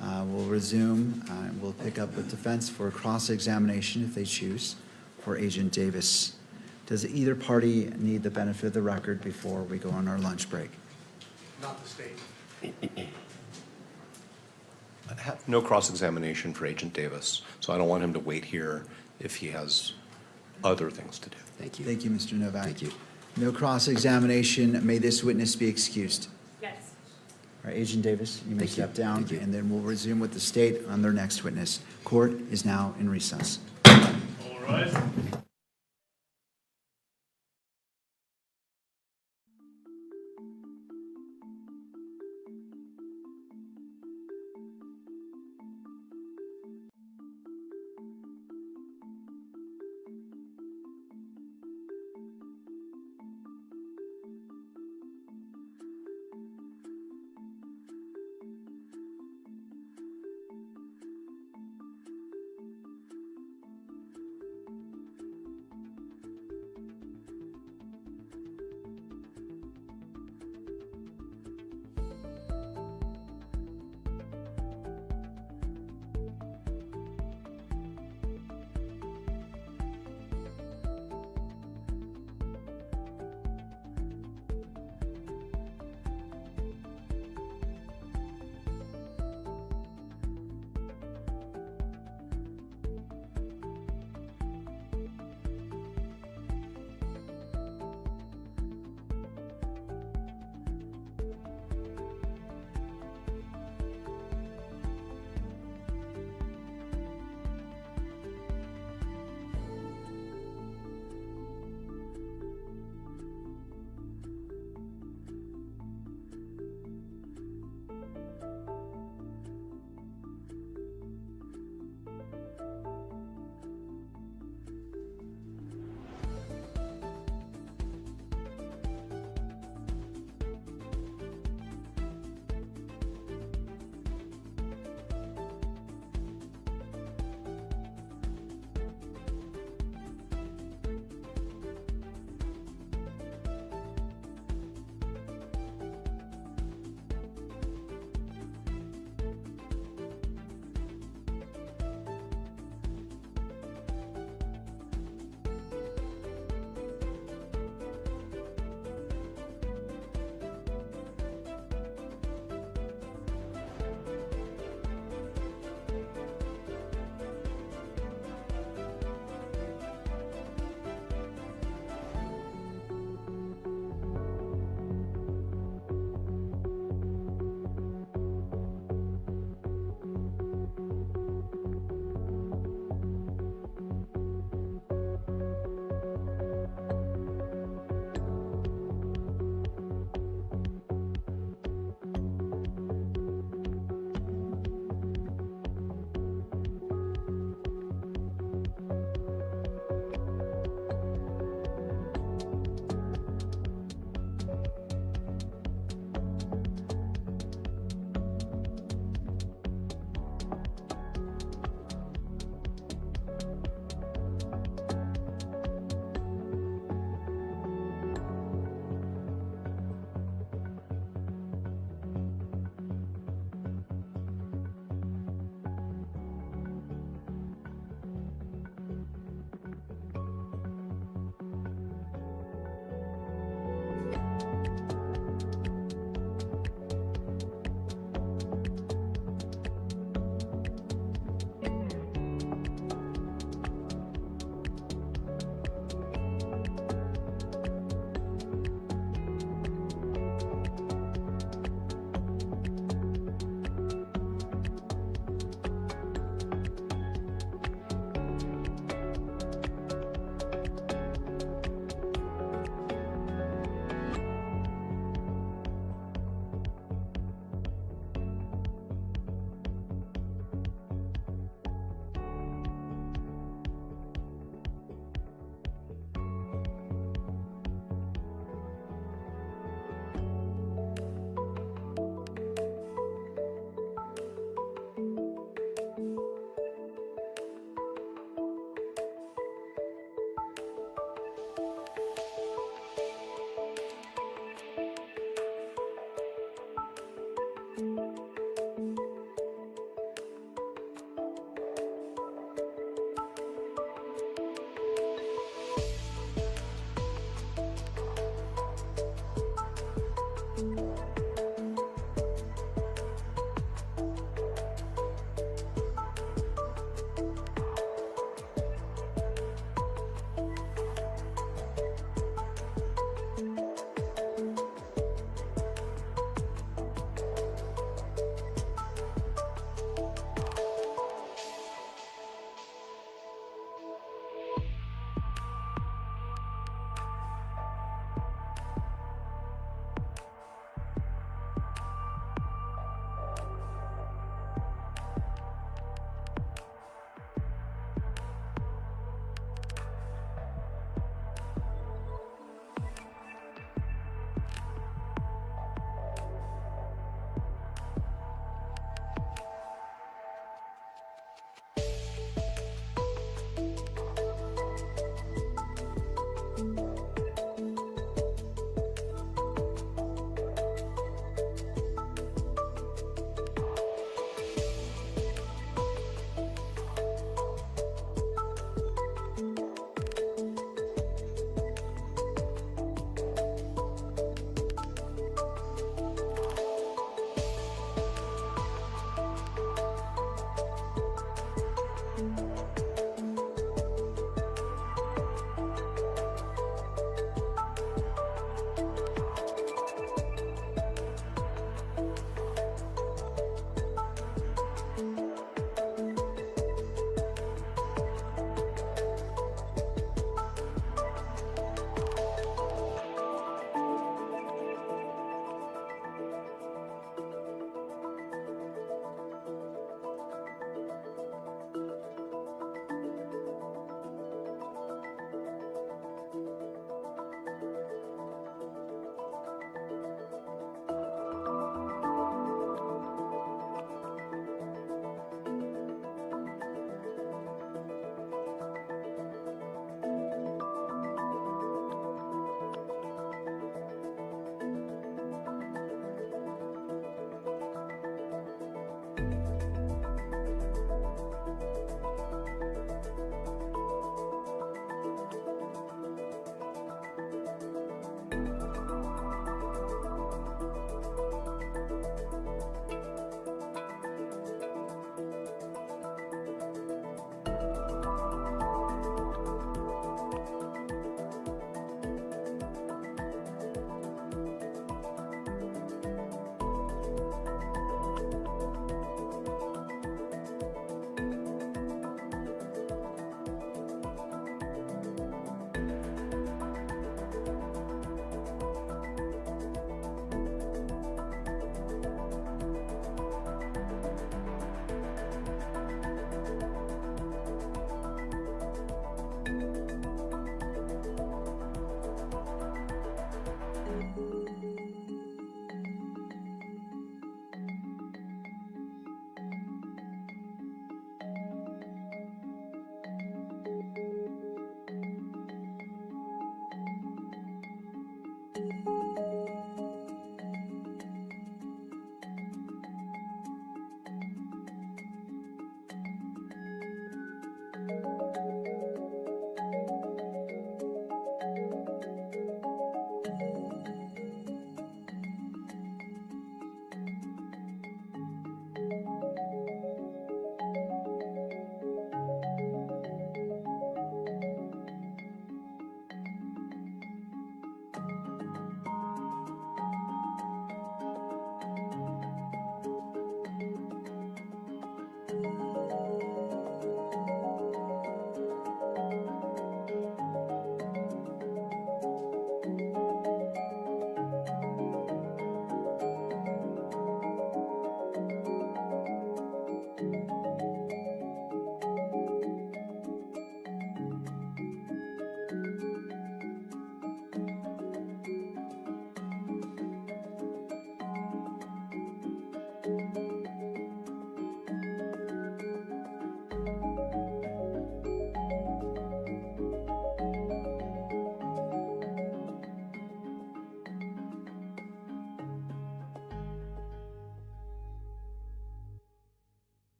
We'll resume. We'll pick up with defense for cross-examination if they choose for Agent Davis. Does either party need the benefit of the record before we go on our lunch break? Not the state. I have no cross-examination for Agent Davis, so I don't want him to wait here if he has other things to do. Thank you. Thank you, Mr. Novak. Thank you. No cross-examination. May this witness be excused. Yes. All right, Agent Davis, you may Thank you. step down, Thank you. and then we'll resume with the state on their next witness. Court is now in recess. All right.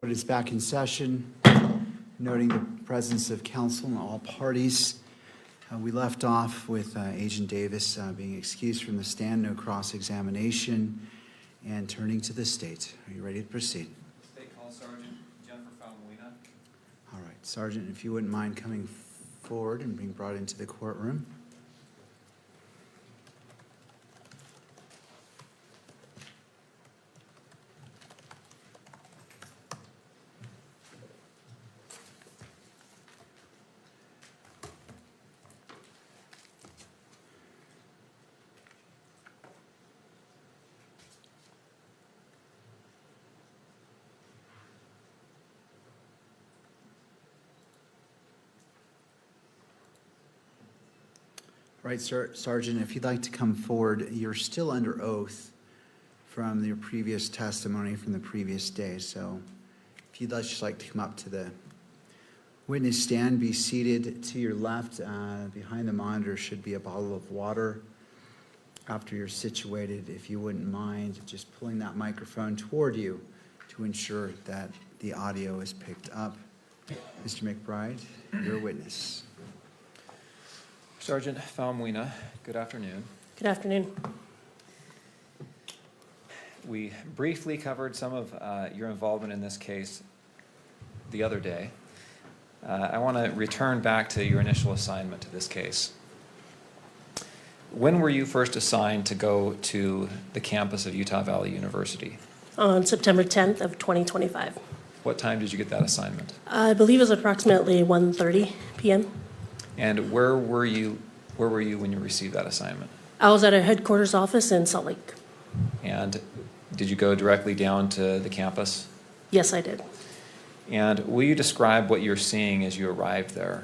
Court is back in session, noting the presence of counsel and all parties. We left off with Agent Davis being excused from the stand, no cross-examination, and turning to the state. Are you ready to proceed? State Call Sergeant Jennifer Falmuina. All right, Sergeant, if you wouldn't mind coming forward and being brought into the courtroom. Right, Sergeant, if you'd like to come forward, you're still under oath from your previous testimony from the previous day. So if you'd just like to come up to the witness stand, be seated to your left. Behind the monitor should be a bottle of water. After you're situated, if you wouldn't mind just pulling that microphone toward you to ensure that the audio is picked up. Mr. McBride, your witness. Sergeant Falmuina, good afternoon. Good afternoon. We briefly covered some of your involvement in this case the other day. I want to return back to your initial assignment to this case. When were you first assigned to go to the campus of Utah Valley University? On September 10th of 2025. What time did you get that assignment? I believe it was approximately 1:30 p.m. And where were you when you received that assignment? I was at our headquarters office in Salt Lake. And did you go directly down to the campus? Yes, I did. And will you describe what you're seeing as you arrived there?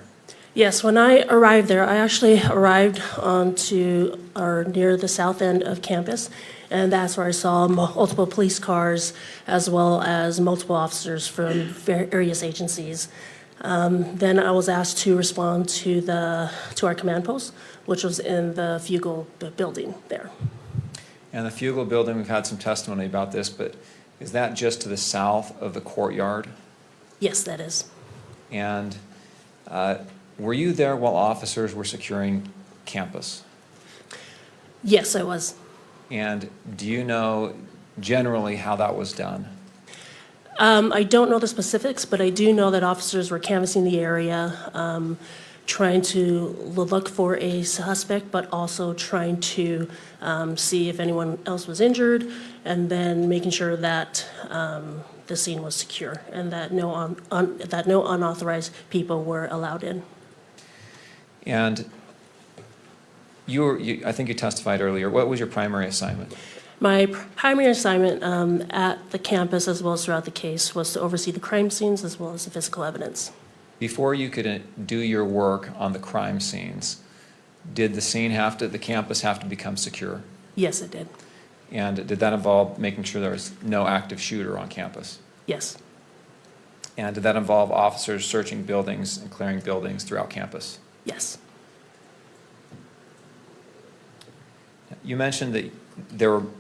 Yes, when I arrived there, I actually arrived onto or near the south end of campus, and that's where I saw multiple police cars as well as multiple officers from various agencies. Then I was asked to respond to our command post, which was in the Fugel building there. And the Fugel building, we've had some testimony about this, but is that just to the south of the courtyard? Yes, that is. And were you there while officers were securing campus? Yes, I was. And do you know generally how that was done? I don't know the specifics, but I do know that officers were canvassing the area, trying to look for a suspect, but also trying to see if anyone else was injured, and then making sure that the scene was secure and that no unauthorized people were allowed in. And I think you testified earlier. What was your primary assignment? My primary assignment at the campus as well as throughout the case was to oversee the crime scenes as well as the physical evidence. Before you could do your work on the crime scenes, did the campus have to become secure? Yes, it did. And did that involve making sure there was no active shooter on campus? Yes. And did that involve officers searching buildings and clearing buildings throughout campus? Yes. You mentioned that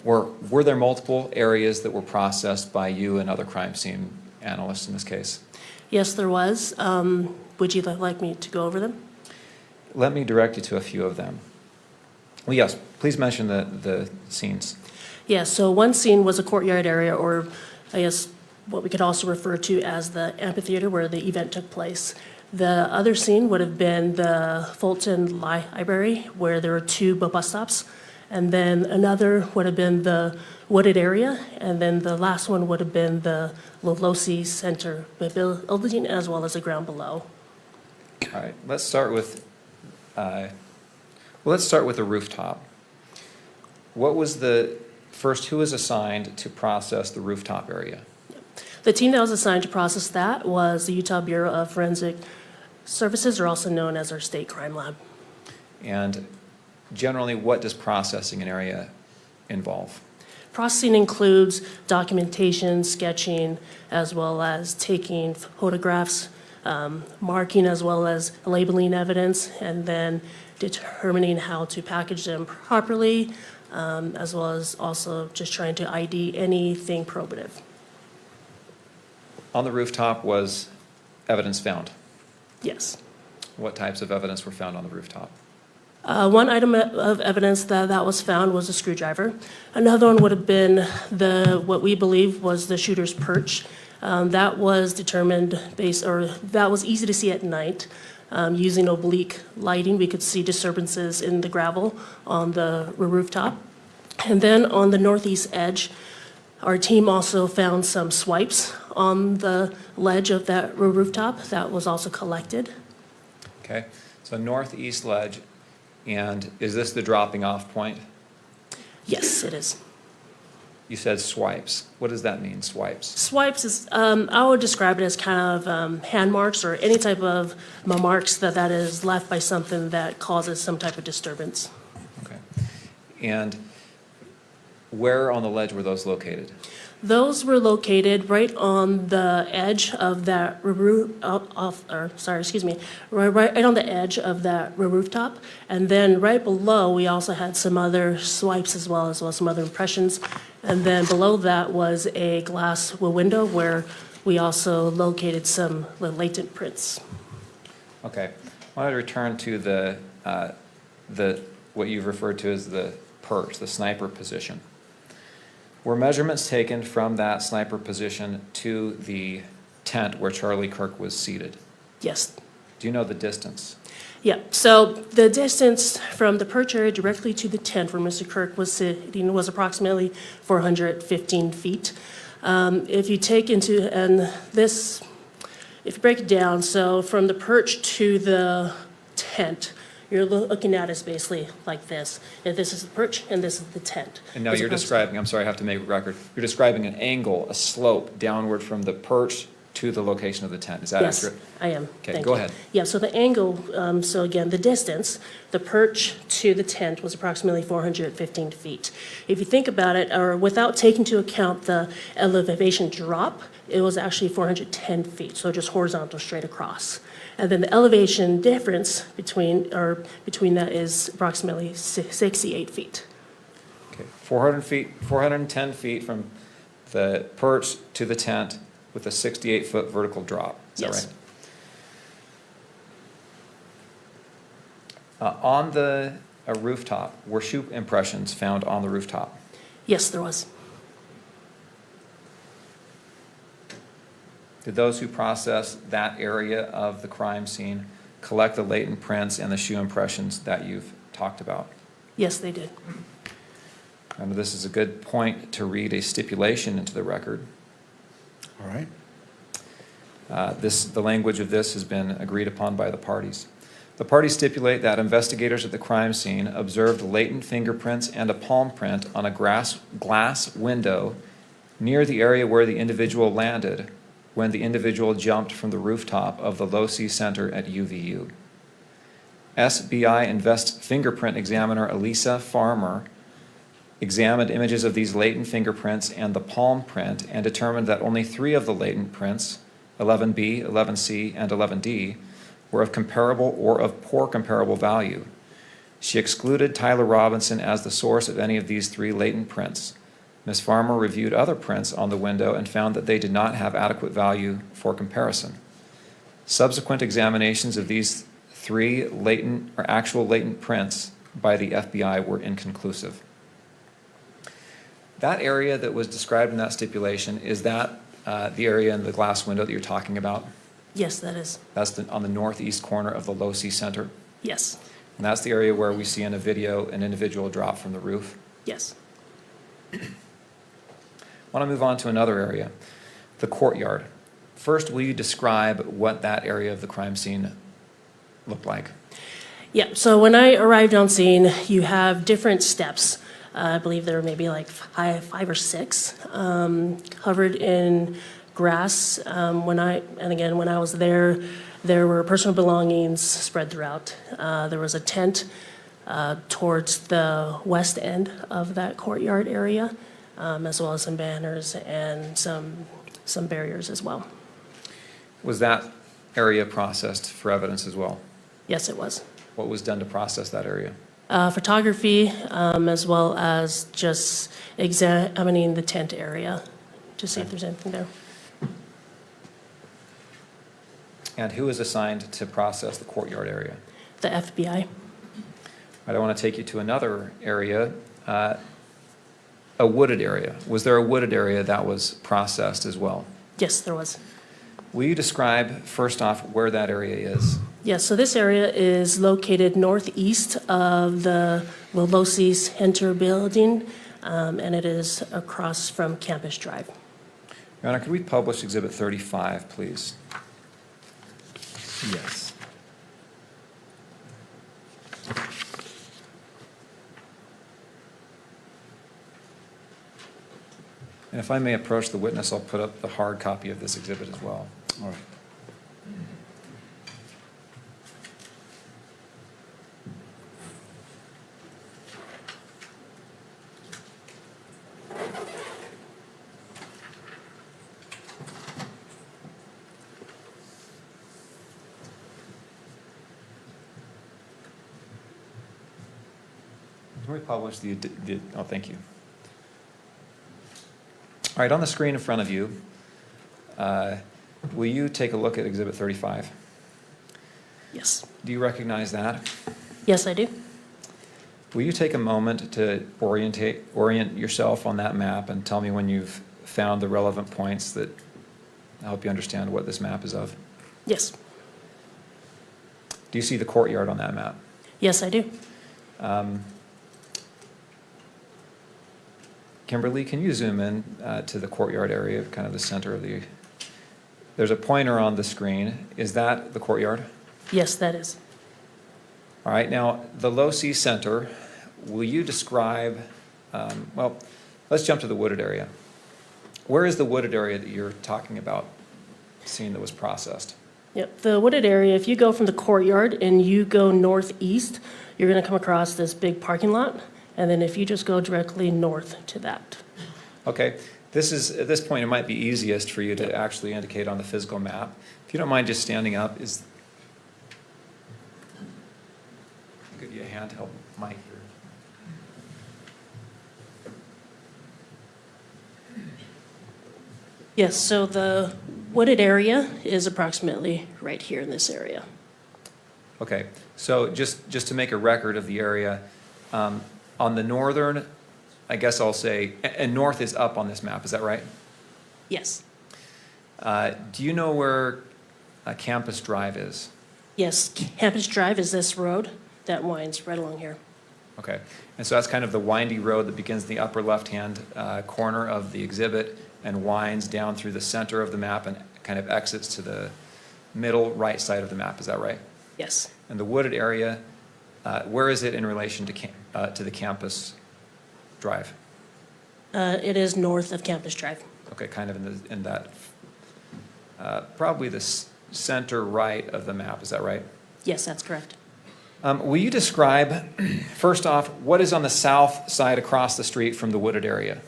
were there multiple areas that were processed by you and other crime scene analysts in this case? Yes, there was. Would you like me to go over them? Let me direct you to a few of them. Well, yes, please mention the scenes. Yes, so one scene was a courtyard area, or I guess what we could also refer to as the amphitheater where the event took place. The other scene would have been the Fulton Library, where there were two bus stops. And then another would have been the wooded area, and then the last one would have been the Lolosi Center building as well as the ground below. All right, let's start with the rooftop. What was who was assigned to process the rooftop area? The team that was assigned to process that was the Utah Bureau of Forensic Services, or also known as our state crime lab. And generally, what does processing an area involve? Processing includes documentation, sketching, as well as taking photographs, marking as well as labeling evidence, and then determining how to package them properly, as well as also just trying to ID anything probative. On the rooftop was evidence found. Yes. What types of evidence were found on the rooftop? One item of evidence that was found was a screwdriver. Another one would have been what we believe was the shooter's perch. That was determined that was easy to see at night. Using oblique lighting, we could see disturbances in the gravel on the rooftop. And then on the northeast edge, our team also found some swipes on the ledge of that rooftop that was also collected. Okay, so northeast ledge, and is this the dropping off point? Yes, it is. You said swipes. What does that mean, swipes? Swipes is, I would describe it as kind of hand marks or any type of marks that is left by something that causes some type of disturbance. Okay. And where on the ledge were those located? Those were located right on the edge of that right on the edge of that rooftop. And then right below, we also had some other swipes as well as some other impressions. And then below that was a glass window where we also located some latent prints. Okay. I want to return to what you've referred to as the perch, the sniper position. Were measurements taken from that sniper position to the tent where Charlie Kirk was seated? Yes. Do you know the distance? Yeah, so the distance from the perch area directly to the tent where Mr. Kirk was sitting was approximately 415 feet. If you break it down, so from the perch to the tent, you're looking at is basically like this. And this is the perch and this is the tent. And now you're describing, I'm sorry, I have to make a record. You're describing an angle, a slope downward from the perch to the location of the tent. Is that accurate? Yes, I am. Okay, Thank go you. ahead. Yeah, so the angle, so again, the distance, the perch to the tent was approximately 415 feet. If you think about it, or without taking into account the elevation drop, it was actually 410 feet, so just horizontal straight across. And then the elevation difference between that is approximately 68 feet. Okay, 410 feet from the perch to the tent with a 68-foot vertical drop. Is Yes. that right? On the rooftop, were shoe impressions found on the rooftop? Yes, there was. Did those who processed that area of the crime scene collect the latent prints and the shoe impressions that you've talked about? Yes, they did. And this is a good point to read a stipulation into the record. All right. The language of this has been agreed upon by the parties. The parties stipulate that investigators at the crime scene observed latent fingerprints and a palm print on a glass window near the area where the individual landed when the individual jumped from the rooftop of the Low C Center at UVU. SBI fingerprint examiner Elisa Farmer examined images of these latent fingerprints and the palm print and determined that only 3 of the latent prints, 11B, 11C, and 11D, were of comparable or of poor comparable value. She excluded Tyler Robinson as the source of any of these 3 latent prints. Ms. Farmer reviewed other prints on the window and found that they did not have adequate value for comparison. Subsequent examinations of these 3 latent or actual latent prints by the FBI were inconclusive. That area that was described in that stipulation, is that the area in the glass window that you're talking about? Yes, that is. That's on the northeast corner of the Low C Center? Yes. And that's the area where we see in a video an individual drop from the roof? Yes. I want to move on to another area, the courtyard. First, will you describe what that area of the crime scene looked like? Yeah, so when I arrived on scene, you have different steps. I believe there were maybe like 5 or 6 covered in grass. When I was there, there were personal belongings spread throughout. There was a tent towards the west end of that courtyard area, as well as some banners and some barriers as well. Was that area processed for evidence as well? Yes, it was. What was done to process that area? Photography, as well as just examining the tent area to see if there's anything there. And who is assigned to process the courtyard area? The FBI. I want to take you to another area, a wooded area. Was there a wooded area that was processed as well? Yes, there was. Will you describe, first off, where that area is? Yes, so this area is located northeast of the Lolosi Center building, and it is across from Campus Drive. Your Honor, could we publish Exhibit 35, please? Yes. And if I may approach the witness, I'll put up the hard copy of this exhibit as well. All right. Can we publish oh, thank you. All right, on the screen in front of you, will you take a look at Exhibit 35? Yes. Do you recognize that? Yes, I do. Will you take a moment to orient yourself on that map and tell me when you've found the relevant points that help you understand what this map is of? Yes. Do you see the courtyard on that map? Yes, I do. Kimberly, can you zoom in to the courtyard area, kind of the center of the... There's a pointer on the screen. Is that the courtyard? Yes, that is. All right, now, the Low-C Center, will you describe... well, let's jump to the wooded area. Where is the wooded area that you're talking about, seeing that was processed? Yep, the wooded area, if you go from the courtyard and you go northeast, you're going to come across this big parking lot. And then if you just go directly north to that. Okay, this is, at this point, it might be easiest for you to actually indicate on the physical map. If you don't mind just standing up, is... I'll give you a handheld mic here. Yes, so the wooded area is approximately right here in this area. Okay, so just to make a record of the area, on the northern, I guess I'll say, and north is up on this map, is that right? Yes. Do you know where Campus Drive is? Yes, Campus Drive is this road that winds right along here. Okay, and so that's kind of the windy road that begins in the upper left-hand corner of the exhibit and winds down through the center of the map and kind of exits to the middle right side of the map, is that right? Yes. And the wooded area, where is it in relation to the Campus Drive? It is north of Campus Drive. Okay, kind of in that, probably the center right of the map, is that right? Yes, that's correct. Will you describe, first off, what is on the south side across the street from the wooded area?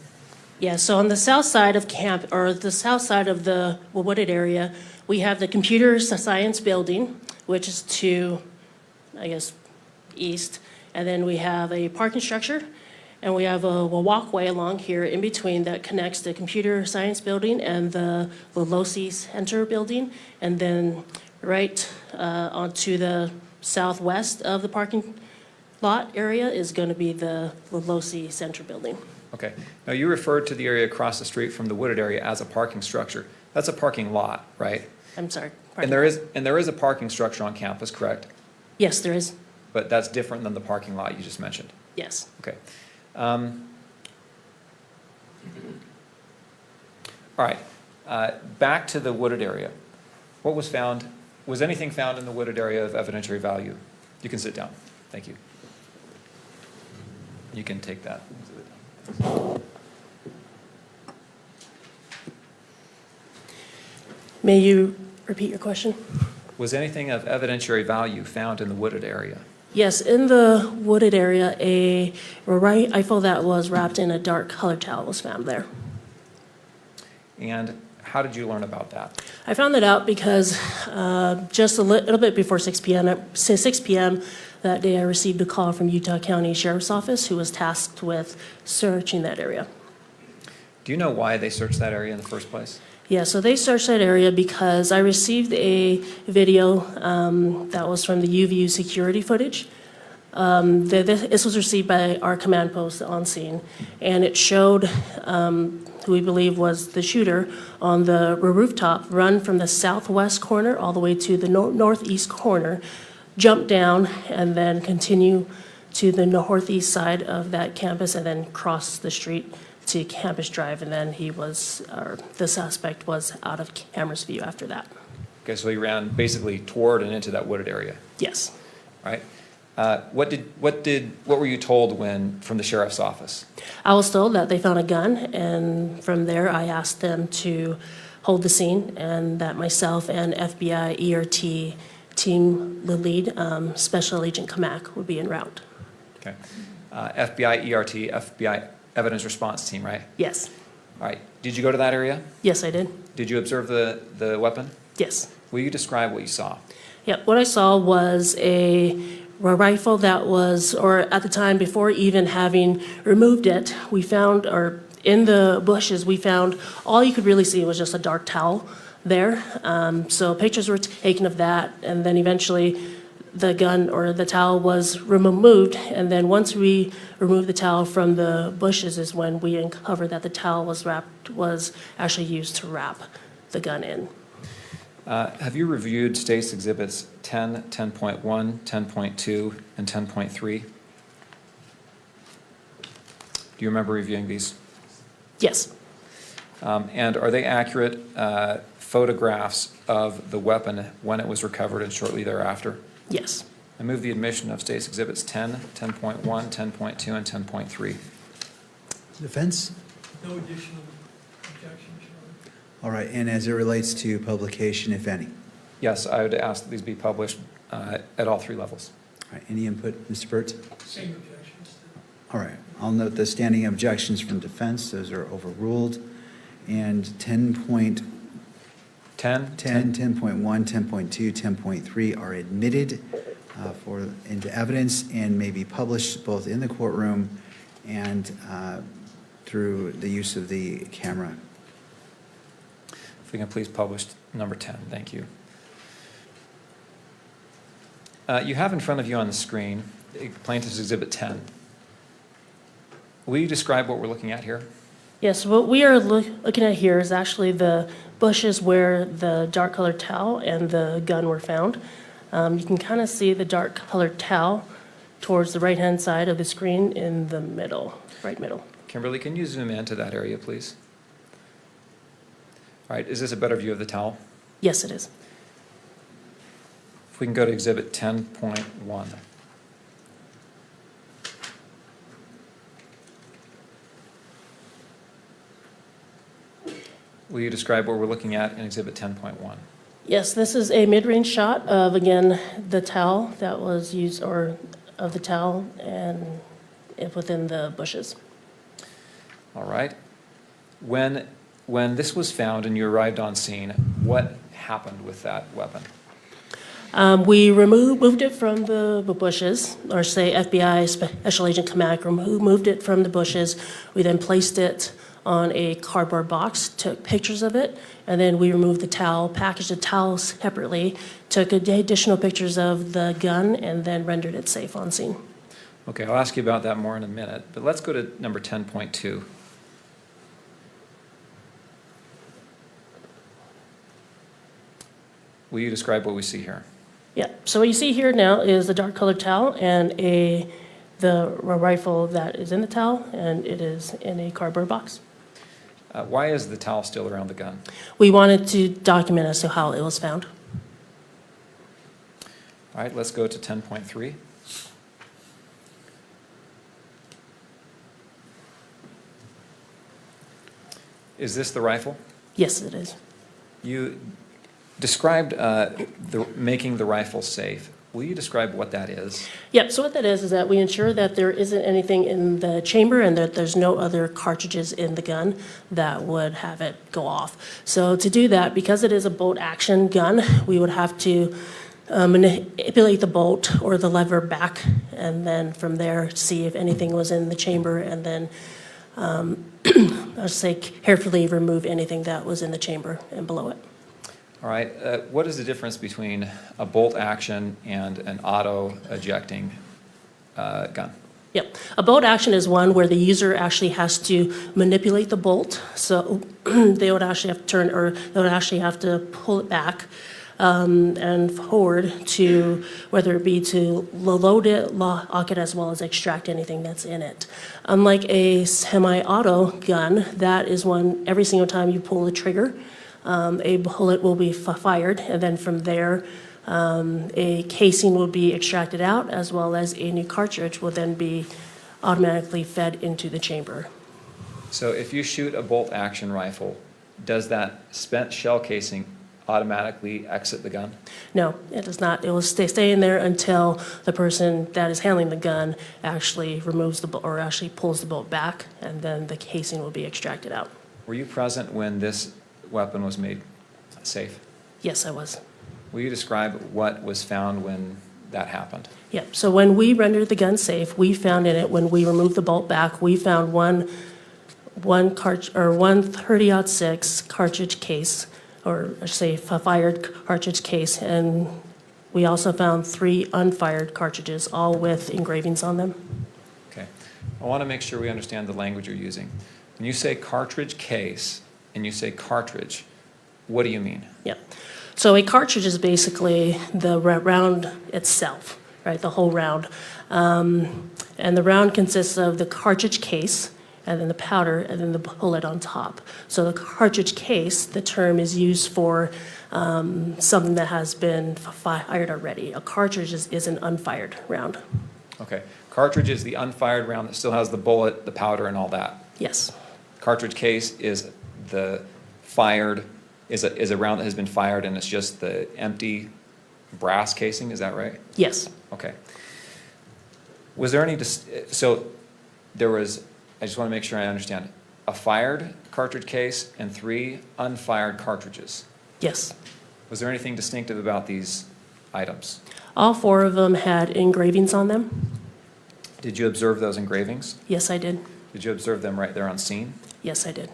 Yeah, so on the south side of the south side of the wooded area, we have the computer science building, which is to, I guess, east. And then we have a parking structure, and we have a walkway along here in between that connects the computer science building and the Lolosi Center building. And then right onto the southwest of the parking lot area is going to be the Lolosi Center building. Okay. Now, you referred to the area across the street from the wooded area as a parking structure. That's a parking lot, right? I'm sorry. And there is a parking structure on campus, correct? Yes, there is. But that's different than the parking lot you just mentioned? Yes. Okay. All right. Back to the wooded area. What was found? Was anything found in the wooded area of evidentiary value? You can sit down. Thank you. You can take that. May you repeat your question? Was anything of evidentiary value found in the wooded area? Yes, in the wooded area, a rifle that was wrapped in a dark colored towel was found there. And how did you learn about that? I found that out because just a little bit before 6 p.m. that day, I received a call from Utah County Sheriff's Office, who was tasked with searching that area. Do you know why they searched that area in the first place? Yeah, so they searched that area because I received a video that was from the UVU security footage. This was received by our command post on scene, and it showed who we believe was the shooter on the rooftop run from the southwest corner all the way to the northeast corner, jump down, and then continue to the northeast side of that campus, and then cross the street to Campus Drive, and then the suspect was out of camera's view after that. Okay, so he ran basically toward and into that wooded area. Yes. Right. What were you told from the sheriff's office? I was told that they found a gun, and from there I asked them to hold the scene, and that myself and FBI ERT team lead, Special Agent Kamak, would be en route. Okay. FBI ERT, FBI Evidence Response Team, right? Yes. All right. Did you go to that area? Yes, I did. Did you observe the weapon? Yes. Will you describe what you saw? Yeah, what I saw was a rifle that was, or at the time before even having removed it, we found, or in the bushes, we found all you could really see was just a dark towel there. So pictures were taken of that, and then eventually the gun or the towel was removed, and then once we removed the towel from the bushes is when we uncovered that the towel was actually used to wrap the gun in. Have you reviewed State's Exhibits 10, 10.1, 10.2, and 10.3? Do you remember reviewing these? Yes. And are they accurate photographs of the weapon when it was recovered and shortly thereafter? Yes. I move the admission of State's Exhibits 10, 10.1, 10.2, and 10.3. Defense? No additional objections, Your Honor. All right, and as it relates to publication, if any? Yes, I would ask that these be published at all three levels. All right, any input, Mr. Burt? Same objections. All right, I'll note the standing objections from defense. Those are overruled. And 10.10, 10.1, 10.2, 10.3 are admitted into evidence and may be published both in the courtroom and through the use of the camera. If we can please publish number 10, thank you. You have in front of you on the screen Plaintiff's Exhibit 10. Will you describe what we're looking at here? Yes, what we are looking at here is actually the bushes where the dark colored towel and the gun were found. You can kind of see the dark colored towel towards the right-hand side of the screen in the middle, right middle. Kimberly, can you zoom into that area, please? All right, is this a better view of the towel? Yes, it is. If we can go to Exhibit 10.1. Will you describe what we're looking at in Exhibit 10.1? Yes, this is a mid-range shot of, again, the towel that was used, or of the towel and within the bushes. All right. When this was found and you arrived on scene, what happened with that weapon? We moved it from the bushes, or say FBI Special Agent Kamak removed it from the bushes. We then placed it on a cardboard box, took pictures of it, and then we removed the towel, packaged the towel separately, took additional pictures of the gun, and then rendered it safe on scene. Okay, I'll ask you about that more in a minute, but let's go to number 10.2. Will you describe what we see here? Yeah, so what you see here now is the dark colored towel and the rifle that is in the towel, and it is in a cardboard box. Why is the towel still around the gun? We wanted to document as to how it was found. All right, let's go to 10.3. Is this the rifle? Yes, it is. You described making the rifle safe. Will you describe what that is? Yep, so what that is that we ensure that there isn't anything in the chamber and that there's no other cartridges in the gun that would have it go off. So to do that, because it is a bolt action gun, we would have to manipulate the bolt or the lever back, and then from there see if anything was in the chamber, and then I'll say carefully remove anything that was in the chamber and below it. All right, what is the difference between a bolt action and an auto ejecting gun? Yep. A bolt action is one where the user actually has to manipulate the bolt. So they would actually have to turn, or they would actually have to pull it back and forward to, whether it be to load it, lock it, as well as extract anything that's in it. Unlike a semi-auto gun, that is one, every single time you pull the trigger, a bullet will be fired, and then from there, a casing will be extracted out, as well as a new cartridge will then be automatically fed into the chamber. So if you shoot a bolt action rifle, does that spent shell casing automatically exit the gun? No, it does not. It will stay in there until the person that is handling the gun actually removes the bolt, or actually pulls the bolt back, and then the casing will be extracted out. Were you present when this weapon was made safe? Yes, I was. Will you describe what was found when that happened? Yeah, so when we rendered the gun safe, we found in it, when we removed the bolt back, we found one 30-06 cartridge case, or I should say a fired cartridge case, and we also found 3 unfired cartridges, all with engravings on them. Okay. I want to make sure we understand the language you're using. When you say cartridge case and you say cartridge, what do you mean? Yeah. So a cartridge is basically the round itself, right, the whole round. And the round consists of the cartridge case, and then the powder, and then the bullet on top. So the cartridge case, the term is used for something that has been fired already. A cartridge is an unfired round. Okay. Cartridge is the unfired round that still has the bullet, the powder, and all that. Yes. Cartridge case is the fired, is a round that has been fired, and it's just the empty brass casing, is that right? Yes. Okay. Was there any, so there was, I just want to make sure I understand, a fired cartridge case and 3 unfired cartridges? Yes. Was there anything distinctive about these items? All 4 of them had engravings on them. Did you observe those engravings? Yes, I did. Did you observe them right there on scene? Yes, I did.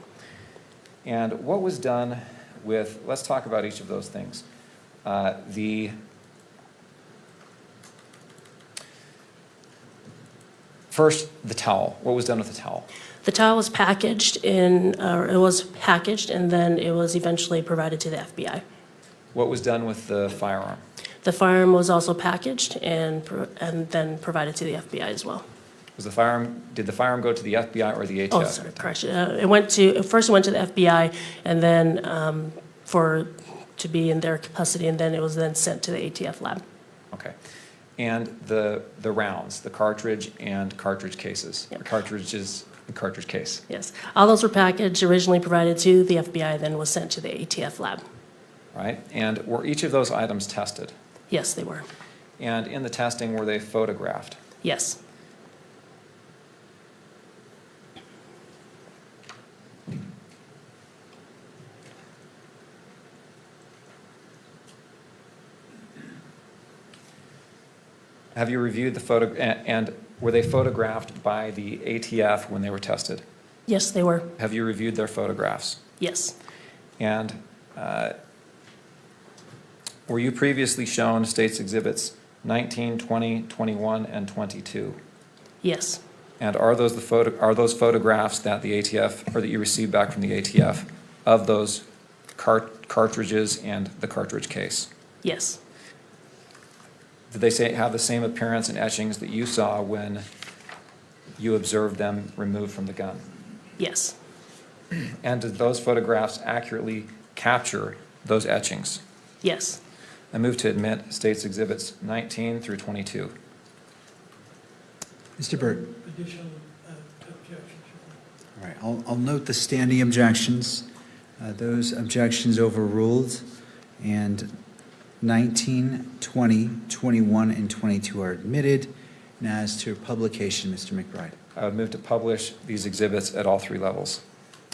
And what was done with, let's talk about each of those things. First, the towel. What was done with the towel? The towel was packaged and then it was eventually provided to the FBI. What was done with the firearm? The firearm was also packaged and then provided to the FBI as well. Did the firearm go to the FBI or the ATF? Oh, sorry, correction. It went to the FBI, and then to be in their custody, and then it was then sent to the ATF lab. Okay. And the rounds, the cartridge and cartridge cases, the cartridges and cartridge case. Yes. All those were packaged, originally provided to the FBI, then was sent to the ATF lab. Right. And were each of those items tested? Yes, they were. And in the testing, were they photographed? Yes. Have you reviewed the photo, and were they photographed by the ATF when they were tested? Yes, they were. Have you reviewed their photographs? Yes. And were you previously shown States Exhibits 19, 20, 21, and 22? Yes. And are those photographs that the ATF, or that you received back from the ATF, of those cartridges and the cartridge case? Yes. Did they have the same appearance and etchings that you saw when you observed them removed from the gun? Yes. And did those photographs accurately capture those etchings? Yes. I move to admit States Exhibits 19 through 22. Mr. Burt. Additional objections. All right, I'll note the standing objections. Those objections overruled, and 19, 20, 21, and 22 are admitted. And as to publication, Mr. McBride. I would move to publish these exhibits at all 3 levels.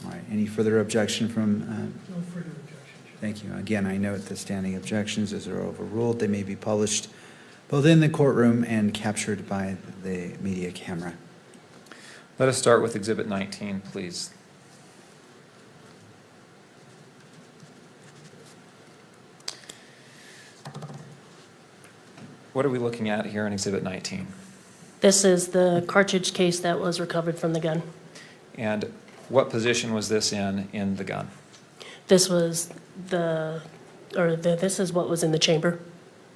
All right, any further objection from? No further objections. Thank you. Again, I note the standing objections as are overruled. They may be published both in the courtroom and captured by the media camera. Let us start with Exhibit 19, please. What are we looking at here in Exhibit 19? This is the cartridge case that was recovered from the gun. And what position was this in the gun? This was this is what was in the chamber.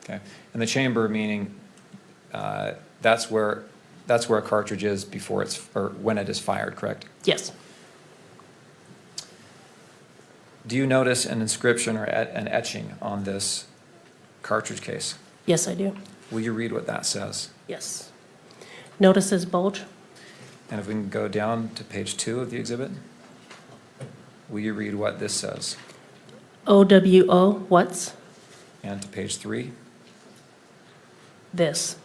Okay. And the chamber meaning that's where a cartridge is before or when it is fired, correct? Yes. Do you notice an inscription or an etching on this cartridge case? Yes, I do. Will you read what that says? Yes. Notices bulge. And if we can go down to page 2 of the exhibit, will you read what this says? OWO, what's? And to page 3? This.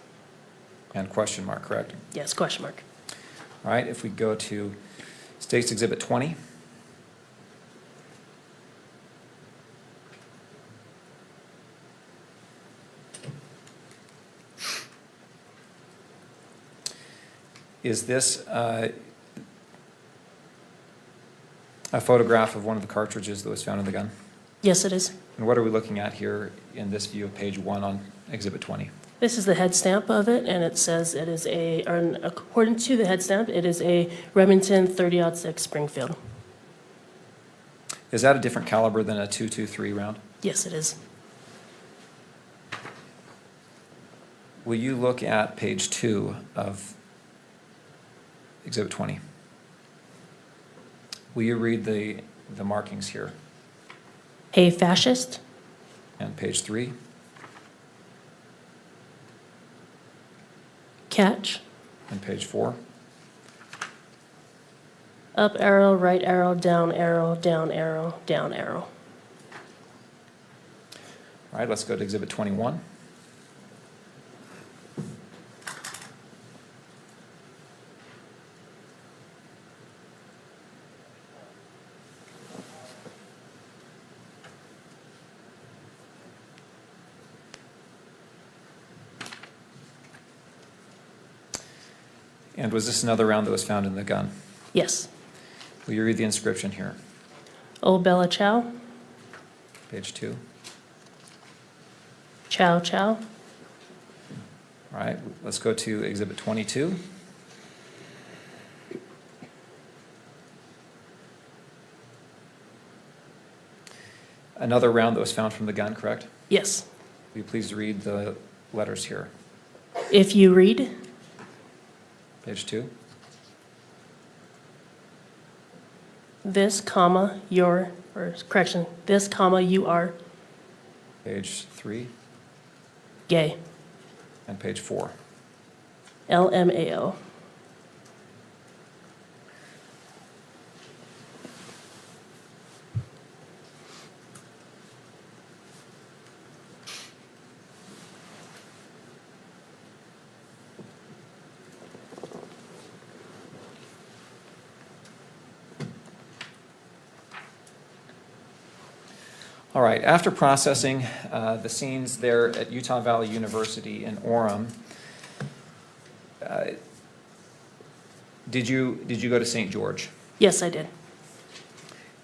And question mark, correct? Yes, question mark. All right, if we go to State's Exhibit 20. Is this a photograph of one of the cartridges that was found in the gun? Yes, it is. And what are we looking at here in this view of page 1 on Exhibit 20? This is the head stamp of it, and it says it is according to the head stamp, it is a Remington 30-06 Springfield. Is that a different caliber than a .223 round? Yes, it is. Will you look at page 2 of Exhibit 20? Will you read the markings here? Hey, fascist. And page 3? Catch. And page 4? Up arrow, right arrow, down arrow, down arrow, down arrow. All right, let's go to Exhibit 21. And was this another round that was found in the gun? Yes. Will you read the inscription here? Oh, Bella Chow. Page 2. Chow, chow. All right, let's go to Exhibit 22. Another round that was found from the gun, correct? Yes. Will you please read the letters here? If you read. Page 2. This, comma, your, or correction, this, comma, you are. Page 3. Gay. And page 4. LMAO. All right, after processing the scenes there at Utah Valley University in Orem, did you go to St. George? Yes, I did.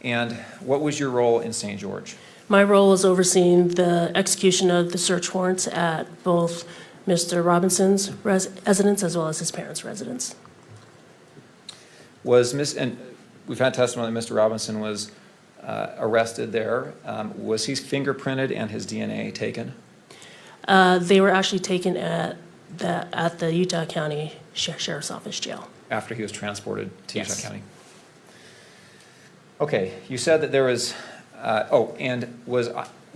And what was your role in St. George? My role was overseeing the execution of the search warrants at both Mr. Robinson's residence as well as his parents' residence. And we've had testimony that Mr. Robinson was arrested there. Was he fingerprinted and his DNA taken? They were actually taken at the Utah County Sheriff's Office jail. After he was transported to Yes. Utah County? Okay, you said that there was,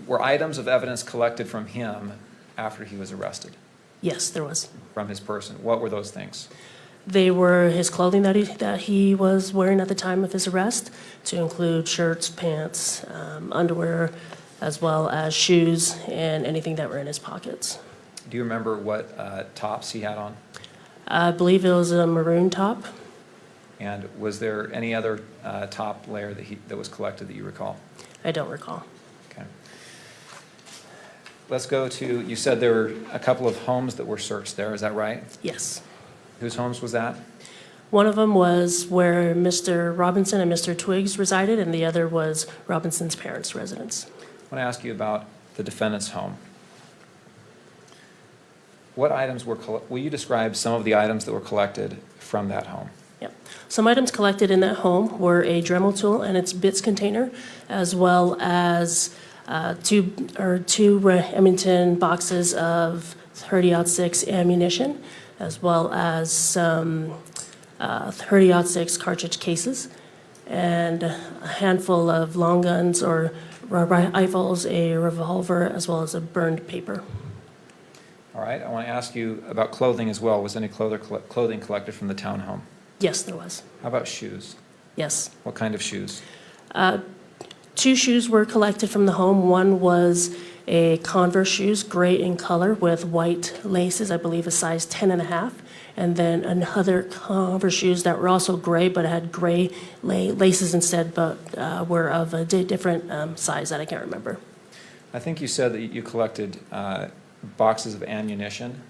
were items of evidence collected from him after he was arrested? Yes, there was. From his person. What were those things? They were his clothing that he was wearing at the time of his arrest, to include shirts, pants, underwear, as well as shoes and anything that were in his pockets. Do you remember what tops he had on? I believe it was a maroon top. And was there any other top layer that was collected that you recall? I don't recall. Okay. Let's go to, you said there were a couple of homes that were searched there, is that right? Yes. Whose homes was that? One of them was where Mr. Robinson and Mr. Twiggs resided, and the other was Robinson's parents' residence. I want to ask you about the defendant's home. What items will you describe some of the items that were collected from that home? Yep. Some items collected in that home were a Dremel tool and its bits container, as well as two Remington boxes of 30-06 ammunition, as well as some 30-06 cartridge cases, and a handful of long guns or rifles, a revolver, as well as a burned paper. All right, I want to ask you about clothing as well. Was any clothing collected from the townhome? Yes, there was. How about shoes? Yes. What kind of shoes? 2 shoes were collected from the home. One was a Converse shoes, gray in color with white laces, I believe a size 10.5. And then another Converse shoes that were also gray, but had gray laces instead, but were of a different size that I can't remember. I think you said that you collected boxes of ammunition.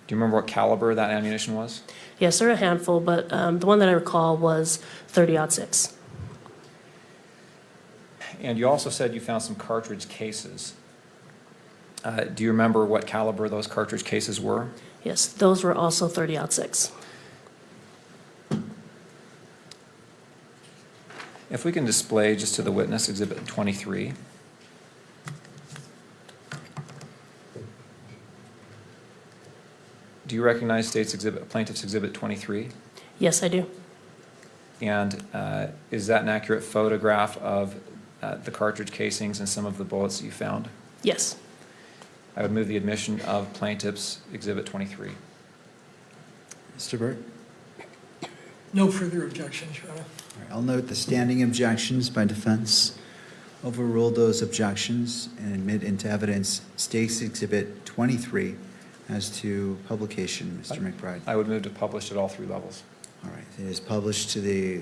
Do you remember what caliber that ammunition was? Yes, there are a handful, but the one that I recall was 30-06. And you also said you found some cartridge cases. Do you remember what caliber those cartridge cases were? Yes, those were also 30-06. If we can display just to the witness Exhibit 23. Do you recognize Plaintiff's Exhibit 23? Yes, I do. And is that an accurate photograph of the cartridge casings and some of the bullets that you found? Yes. I would move the admission of Plaintiff's Exhibit 23. Mr. Burt? No further objections, Your Honor. All right, I'll note the standing objections by defense. Overrule those objections and admit into evidence State's Exhibit 23 as to publication, Mr. McBride. I would move to publish at all 3 levels. All right, it is published to the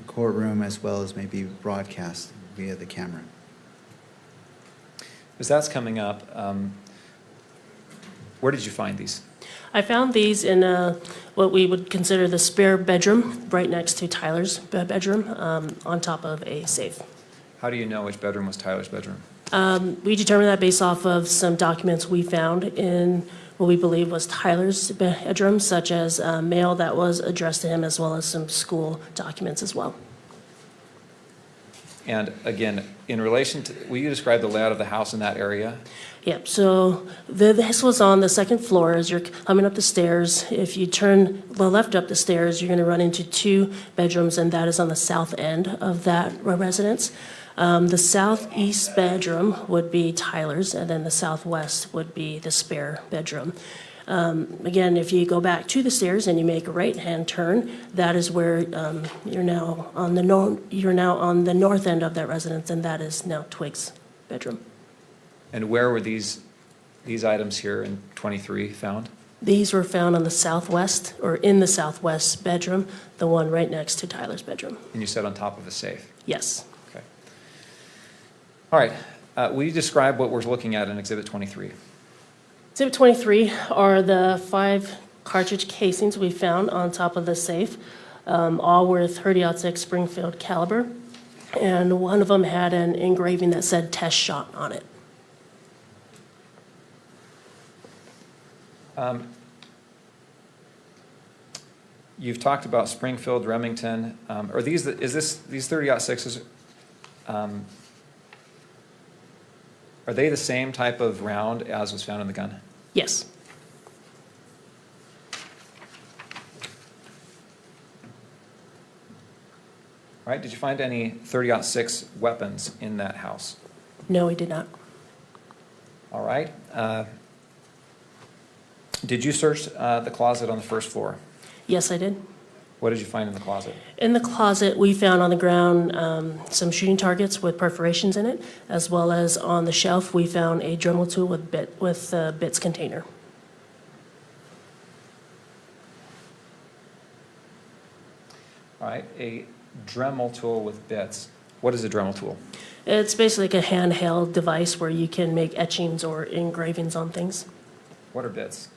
courtroom as well as maybe broadcast via the camera. As that's coming up, where did you find these? I found these in what we would consider the spare bedroom, right next to Tyler's bedroom, on top of a safe. How do you know which bedroom was Tyler's bedroom? We determined that based off of some documents we found in what we believe was Tyler's bedroom, such as mail that was addressed to him, as well as some school documents as well. And again, in relation to, will you describe the layout of the house in that area? Yep, so this was on the second floor. As you're coming up the stairs, if you turn the left up the stairs, you're going to run into 2 bedrooms, and that is on the south end of that residence. The southeast bedroom would be Tyler's, and then the southwest would be the spare bedroom. Again, if you go back to the stairs and you make a right-hand turn, that is where you're now on the north end of that residence, and that is now Twig's bedroom. And where were these items here in 23 found? These were found on the southwest, or in the southwest bedroom, the one right next to Tyler's bedroom. And you said on top of a safe? Yes. Okay. All right. Will you describe what we're looking at in Exhibit 23? Exhibit 23 are the 5 cartridge casings we found on top of the safe. All were 30-06 Springfield caliber, and one of them had an engraving that said "test shot" on it. You've talked about Springfield, Remington. Are these 30-06s? Are they the same type of round as was found in the gun? Yes. All right. Did you find any 30-06 weapons in that house? No, we did not. All right. Did you search the closet on the first floor? Yes, I did. What did you find in the closet? In the closet, we found on the ground some shooting targets with perforations in it, as well as on the shelf, we found a Dremel tool with bits container. All right, a Dremel tool with bits. What is a Dremel tool? It's basically like a handheld device where you can make etchings or engravings on things. What are bits?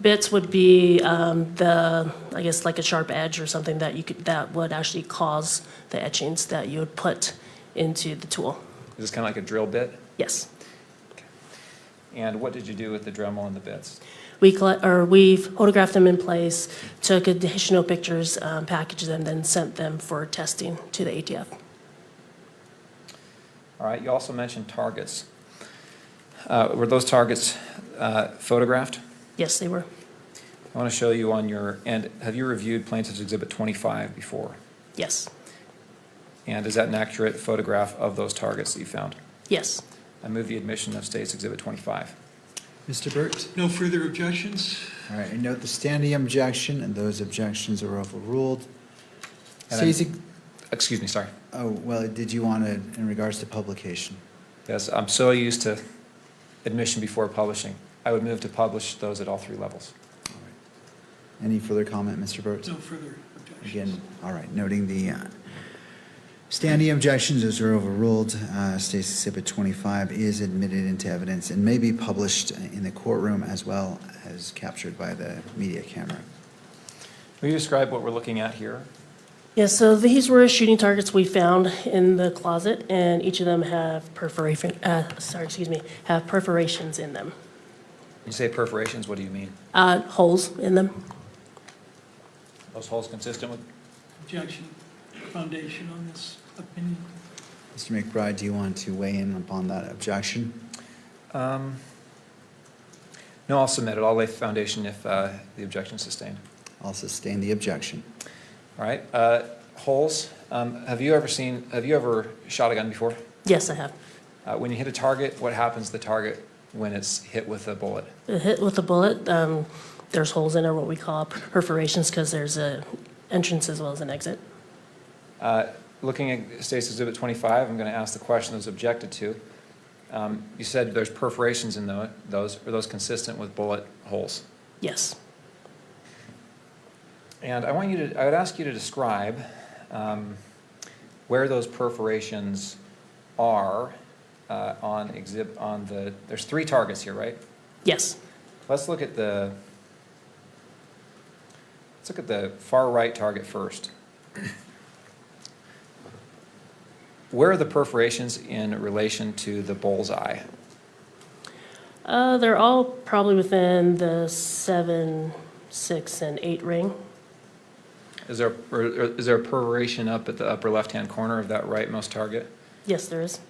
Bits would be I guess like a sharp edge or something that would actually cause the etchings that you would put into the tool. Is this kind of like a drill bit? Yes. And what did you do with the Dremel and the bits? We photographed them in place, took additional pictures, packaged them, then sent them for testing to the ATF. All right, you also mentioned targets. Were those targets photographed? Yes, they were. I want to show you on your end. Have you reviewed Plaintiff's Exhibit 25 before? Yes. And is that an accurate photograph of those targets that you found? Yes. I move the admission of State's Exhibit 25. Mr. Burt? No further objections? All right, I note the standing objection, and those objections are overruled. And excuse me, sorry. Oh, well, did you want to, in regards to publication? Yes, I'm so used to admission before publishing. I would move to publish those at all 3 levels. Any further comment, Mr. Burt? No further objections. Again, all right, noting the standing objections, those are overruled. State's Exhibit 25 is admitted into evidence and may be published in the courtroom as well as captured by the media camera. Will you describe what we're looking at here? Yes, so these were shooting targets we found in the closet, and each of them have have perforations in them. When you say perforations, what do you mean? Holes in them. Those holes consistent with? Objection. Foundation on this opinion. Mr. McBride, do you want to weigh in upon that objection? No, I'll submit it. I'll lay foundation if the objection is sustained. I'll sustain the objection. All right. Holes. Have you ever shot a gun before? Yes, I have. When you hit a target, what happens to the target when it's hit with a bullet? Hit with a bullet, there's holes in there, what we call perforations, because there's an entrance as well as an exit. Looking at State's Exhibit 25, I'm going to ask the question that was objected to. You said there's perforations in those. Are those consistent with bullet holes? Yes. And I would ask you to describe where those perforations are there's 3 targets here, right? Yes. Let's look at the far right target first. Where are the perforations in relation to the bullseye? They're all probably within the 7, 6, and 8 ring. Is there a perforation up at the upper left-hand corner of that rightmost target? Yes, there is.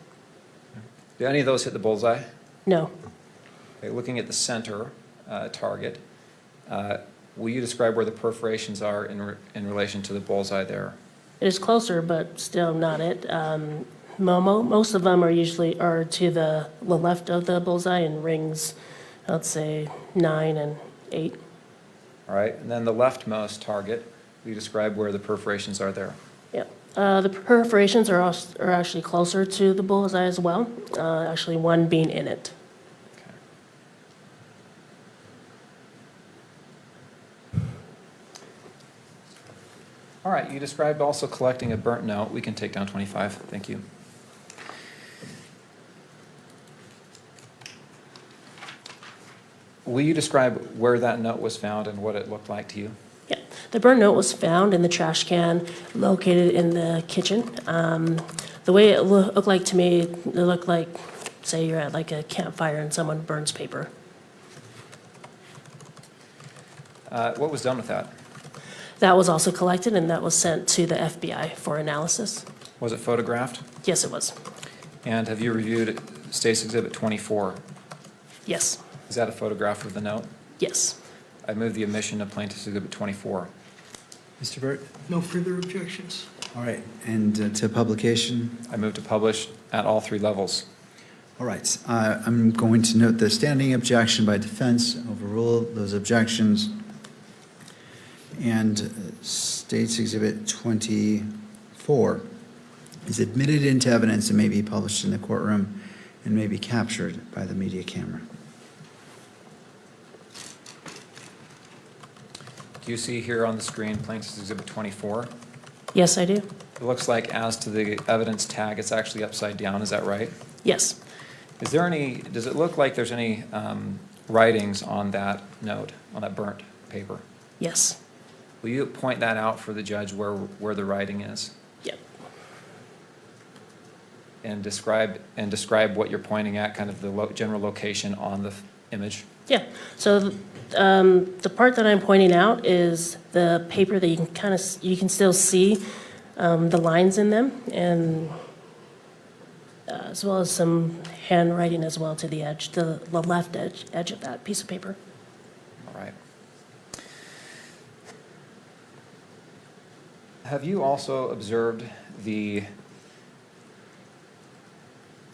Do any of those hit the bullseye? No. Okay, looking at the center target, will you describe where the perforations are in relation to the bullseye there? It is closer, but still not it. Most of them are to the left of the bullseye in rings, let's say 9 and 8. All right, and then the leftmost target, will you describe where the perforations are there? Yep. The perforations are actually closer to the bullseye as well, actually one being in it. All right, you described also collecting a burnt note. We can take down 25. Thank you. Will you describe where that note was found and what it looked like to you? Yeah, the burnt note was found in the trash can located in the kitchen. The way it looked like to me, it looked like, say you're at like a campfire and someone burns paper. What was done with that? That was also collected and that was sent to the FBI for analysis. Was it photographed? Yes, it was. And have you reviewed State's Exhibit 24? Yes. Is that a photograph of the note? Yes. I move the admission of Plaintiff's Exhibit 24. Mr. Burt? No further objections. All right, and to publication? I move to publish at all 3 levels. All right, I'm going to note the standing objection by defense, overrule those objections. And State's Exhibit 24 is admitted into evidence and may be published in the courtroom and may be captured by the media camera. Do you see here on the screen Plaintiff's Exhibit 24? Yes, I do. It looks like as to the evidence tag, it's actually upside down. Is that right? Yes. Does it look like there's any writings on that note, on that burnt paper. Yes. Will you point that out for the judge where the writing is? Yep. And describe what you're pointing at, kind of the general location on the image? Yeah. So the part that I'm pointing out is the paper that you can still see the lines in them, and as well as some handwriting as well to the edge, the left edge of that piece of paper. All right. Have you also observed the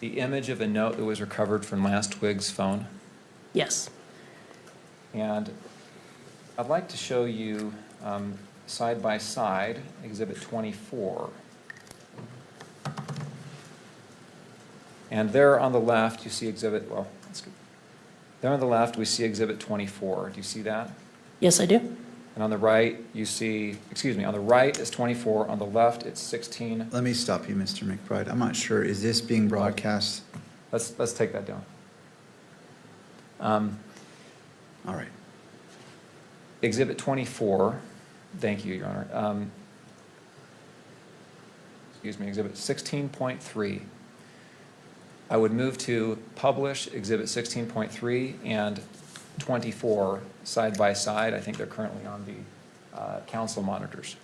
image of a note that was recovered from Lance Twiggs' phone? Yes. And I'd like to show you side by side Exhibit 24. And there on the left, you see Exhibit, well, that's good. There on the left, we see Exhibit 24. Do you see that? Yes, I do. And on the right, you see, on the right is 24, on the left it's 16. Let me stop you, Mr. McBride. I'm not sure, is this being broadcast? Let's take that down. All right. Exhibit 24, thank you, Your Honor. Exhibit 16.3. I would move to publish Exhibit 16.3 and 24 side by side. I think they're currently on the council monitors.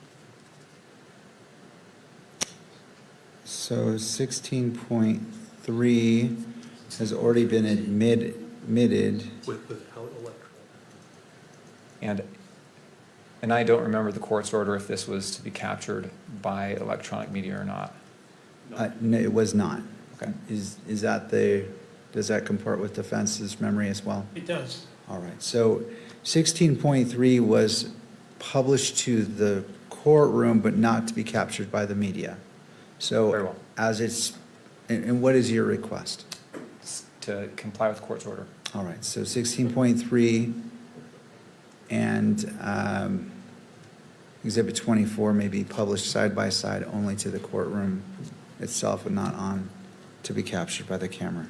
So 16.3 has already been admitted. Without electrical. And I don't remember the court's order if this was to be captured by electronic media or not. No, it was not. Okay. Is that does that comport with defense's memory as well? It does. All right, so 16.3 was published to the courtroom, but not to be captured by the media. So Very well. as it's, and what is your request? To comply with the court's order. All right, so 16.3 and Exhibit 24 may be published side by side only to the courtroom itself, but not on to be captured by the camera.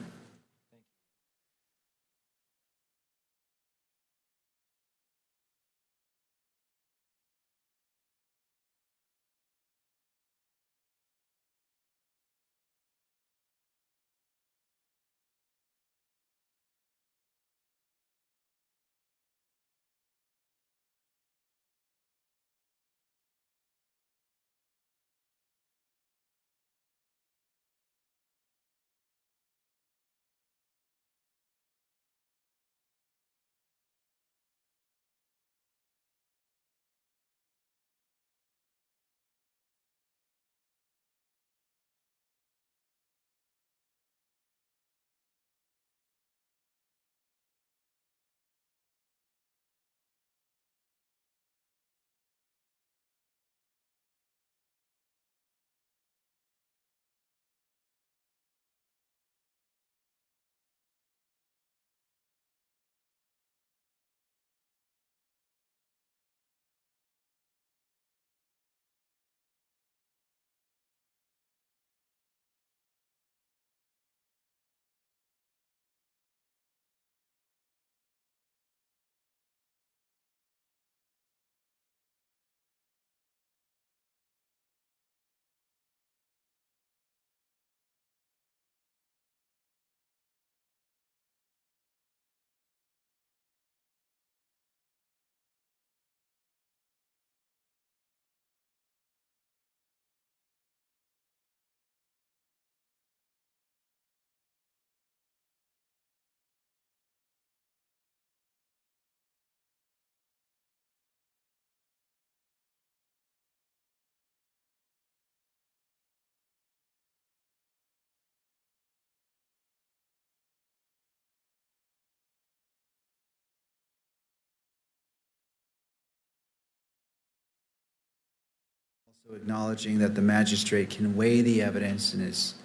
Also acknowledging that the magistrate can weigh the evidence and is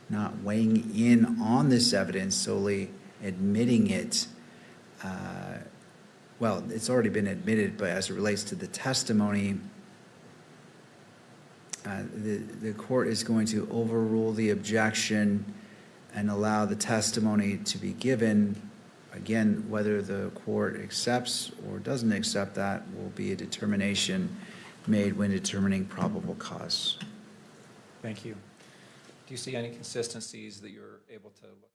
not weighing in on this evidence, solely admitting it. Well, it's already been admitted, but as it relates to the testimony, the court is going to overrule the objection and allow the testimony to be given again, whether the court accepts or doesn't accept that will be a determination made when determining probable cause. Thank you. Do you see any consistencies that you're able to look at?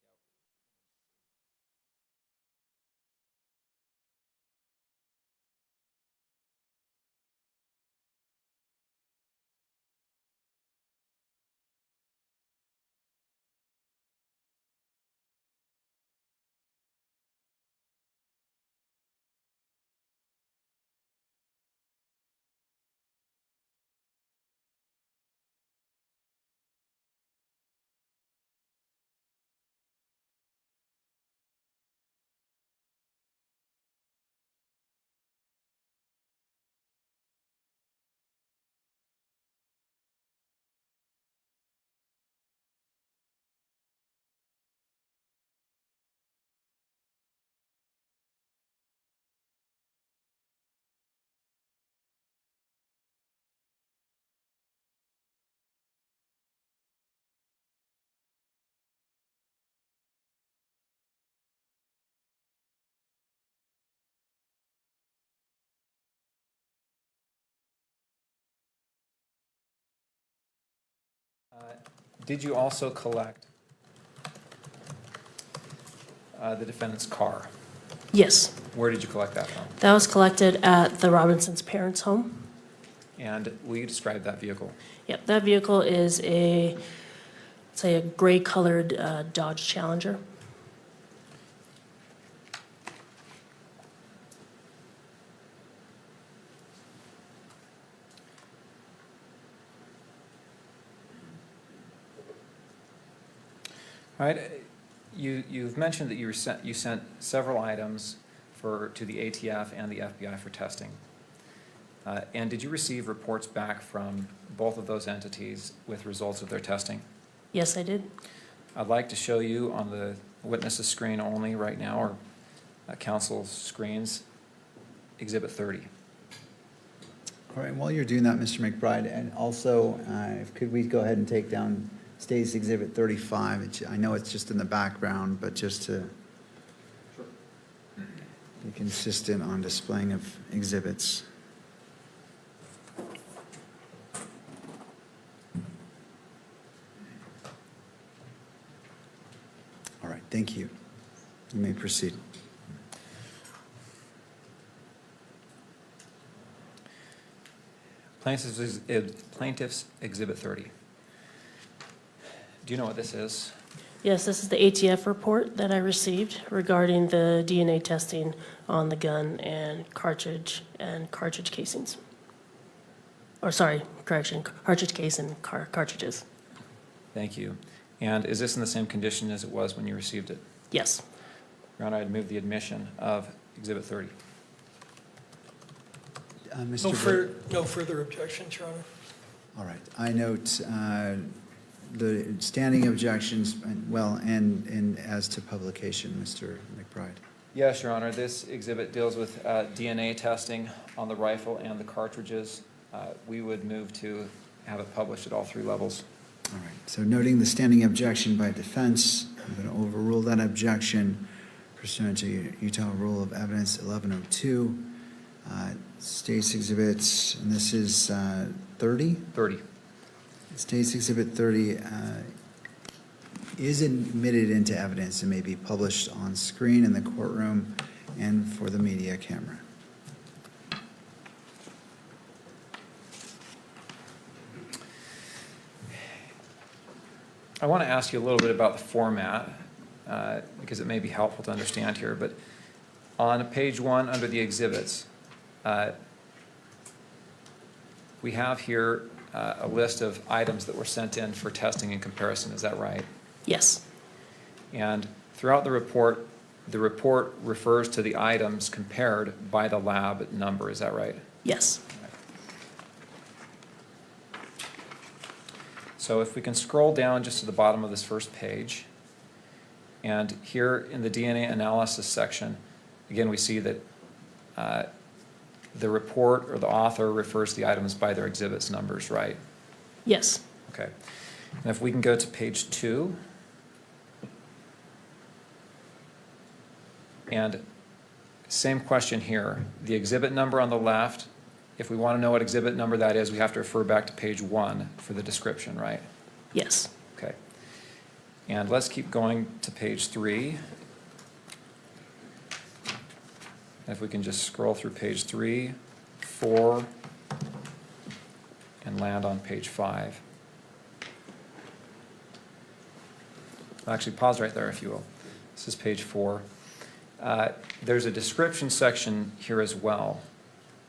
Did you also collect the defendant's car? Yes. Where did you collect that from? That was collected at the Robinsons' parents' home. And will you describe that vehicle? Yep, that vehicle is a, say, a gray-colored Dodge Challenger. All right, you've mentioned that you sent several items to the ATF and the FBI for testing. And did you receive reports back from both of those entities with results of their testing? Yes, I did. I'd like to show you on the witness's screen only right now, or counsel's screens, Exhibit 30. All right, while you're doing that, Mr. McBride, and also, could we go ahead and take down State's Exhibit 35? I know it's just in the background, but just to be consistent on displaying of exhibits. All right, thank you. You may proceed. Plaintiff's Exhibit 30. Do you know what this is? Yes, this is the ATF report that I received regarding the DNA testing on the gun and cartridge casings. Or sorry, correction, cartridge case and cartridges. Thank you. And is this in the same condition as it was when you received it? Yes. Your Honor, I'd move the admission of Exhibit 30. No further objections, Your Honor. All right, I note the standing objections, and as to publication, Mr. McBride. Yes, Your Honor. This exhibit deals with DNA testing on the rifle and the cartridges. We would move to have it published at all three levels. All right, so noting the standing objection by defense, I'm going to overrule that objection pursuant to Utah Rule of Evidence 1102. State's exhibits, and this is 30? 30. State's Exhibit 30 is admitted into evidence and may be published on screen in the courtroom and for the media camera. I want to ask you a little bit about the format because it may be helpful to understand here. But on page 1 under the exhibits, we have here a list of items that were sent in for testing and comparison. Is that right? Yes. And throughout the report refers to the items compared by the lab number. Is that right? Yes. So if we can scroll down just to the bottom of this first page, and here in the DNA analysis section, again, we see that the report or the author refers to the items by their exhibits numbers, right? Yes. Okay. And if we can go to page 2. And same question here. The exhibit number on the left, if we want to know what exhibit number that is, we have to refer back to page 1 for the description, right? Yes. Okay. And let's keep going to page 3. If we can just scroll through page 3, 4, and land on page 5. Actually, pause right there, if you will. This is page 4. There's a description section here as well.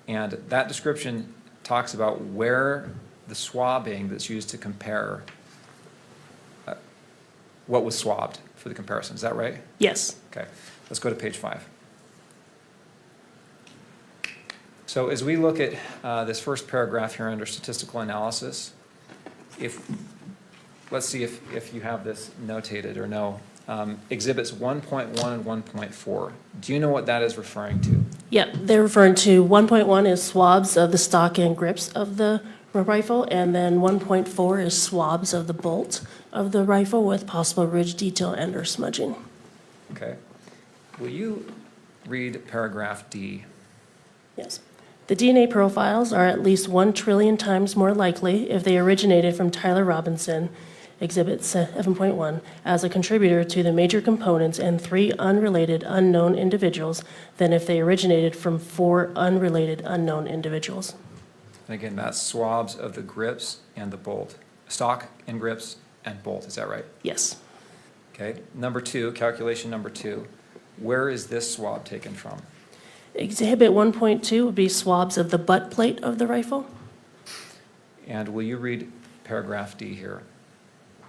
And that description talks about where the swabbing that's used to compare what was swabbed for the comparison. Is that right? Yes. Okay. Let's go to page 5. So as we look at this first paragraph here under statistical analysis, let's see if you have this notated or no. Exhibits 1.1 and 1.4. Do you know what that is referring to? Yep, they're referring to 1.1 is swabs of the stock and grips of the rifle, and then 1.4 is swabs of the bolt of the rifle with possible ridge detail and or smudging. Okay. Will you read paragraph D? Yes. The DNA profiles are at least 1 trillion times more likely if they originated from Tyler Robinson, Exhibit 7.1, as a contributor to the major components and 3 unrelated unknown individuals than if they originated from 4 unrelated unknown individuals. And again, that's swabs of the grips and the bolt. Stock and grips and bolt, is that right? Yes. Okay. Number 2, calculation number 2. Where is this swab taken from? Exhibit 1.2 would be swabs of the butt plate of the rifle. And will you read paragraph D here?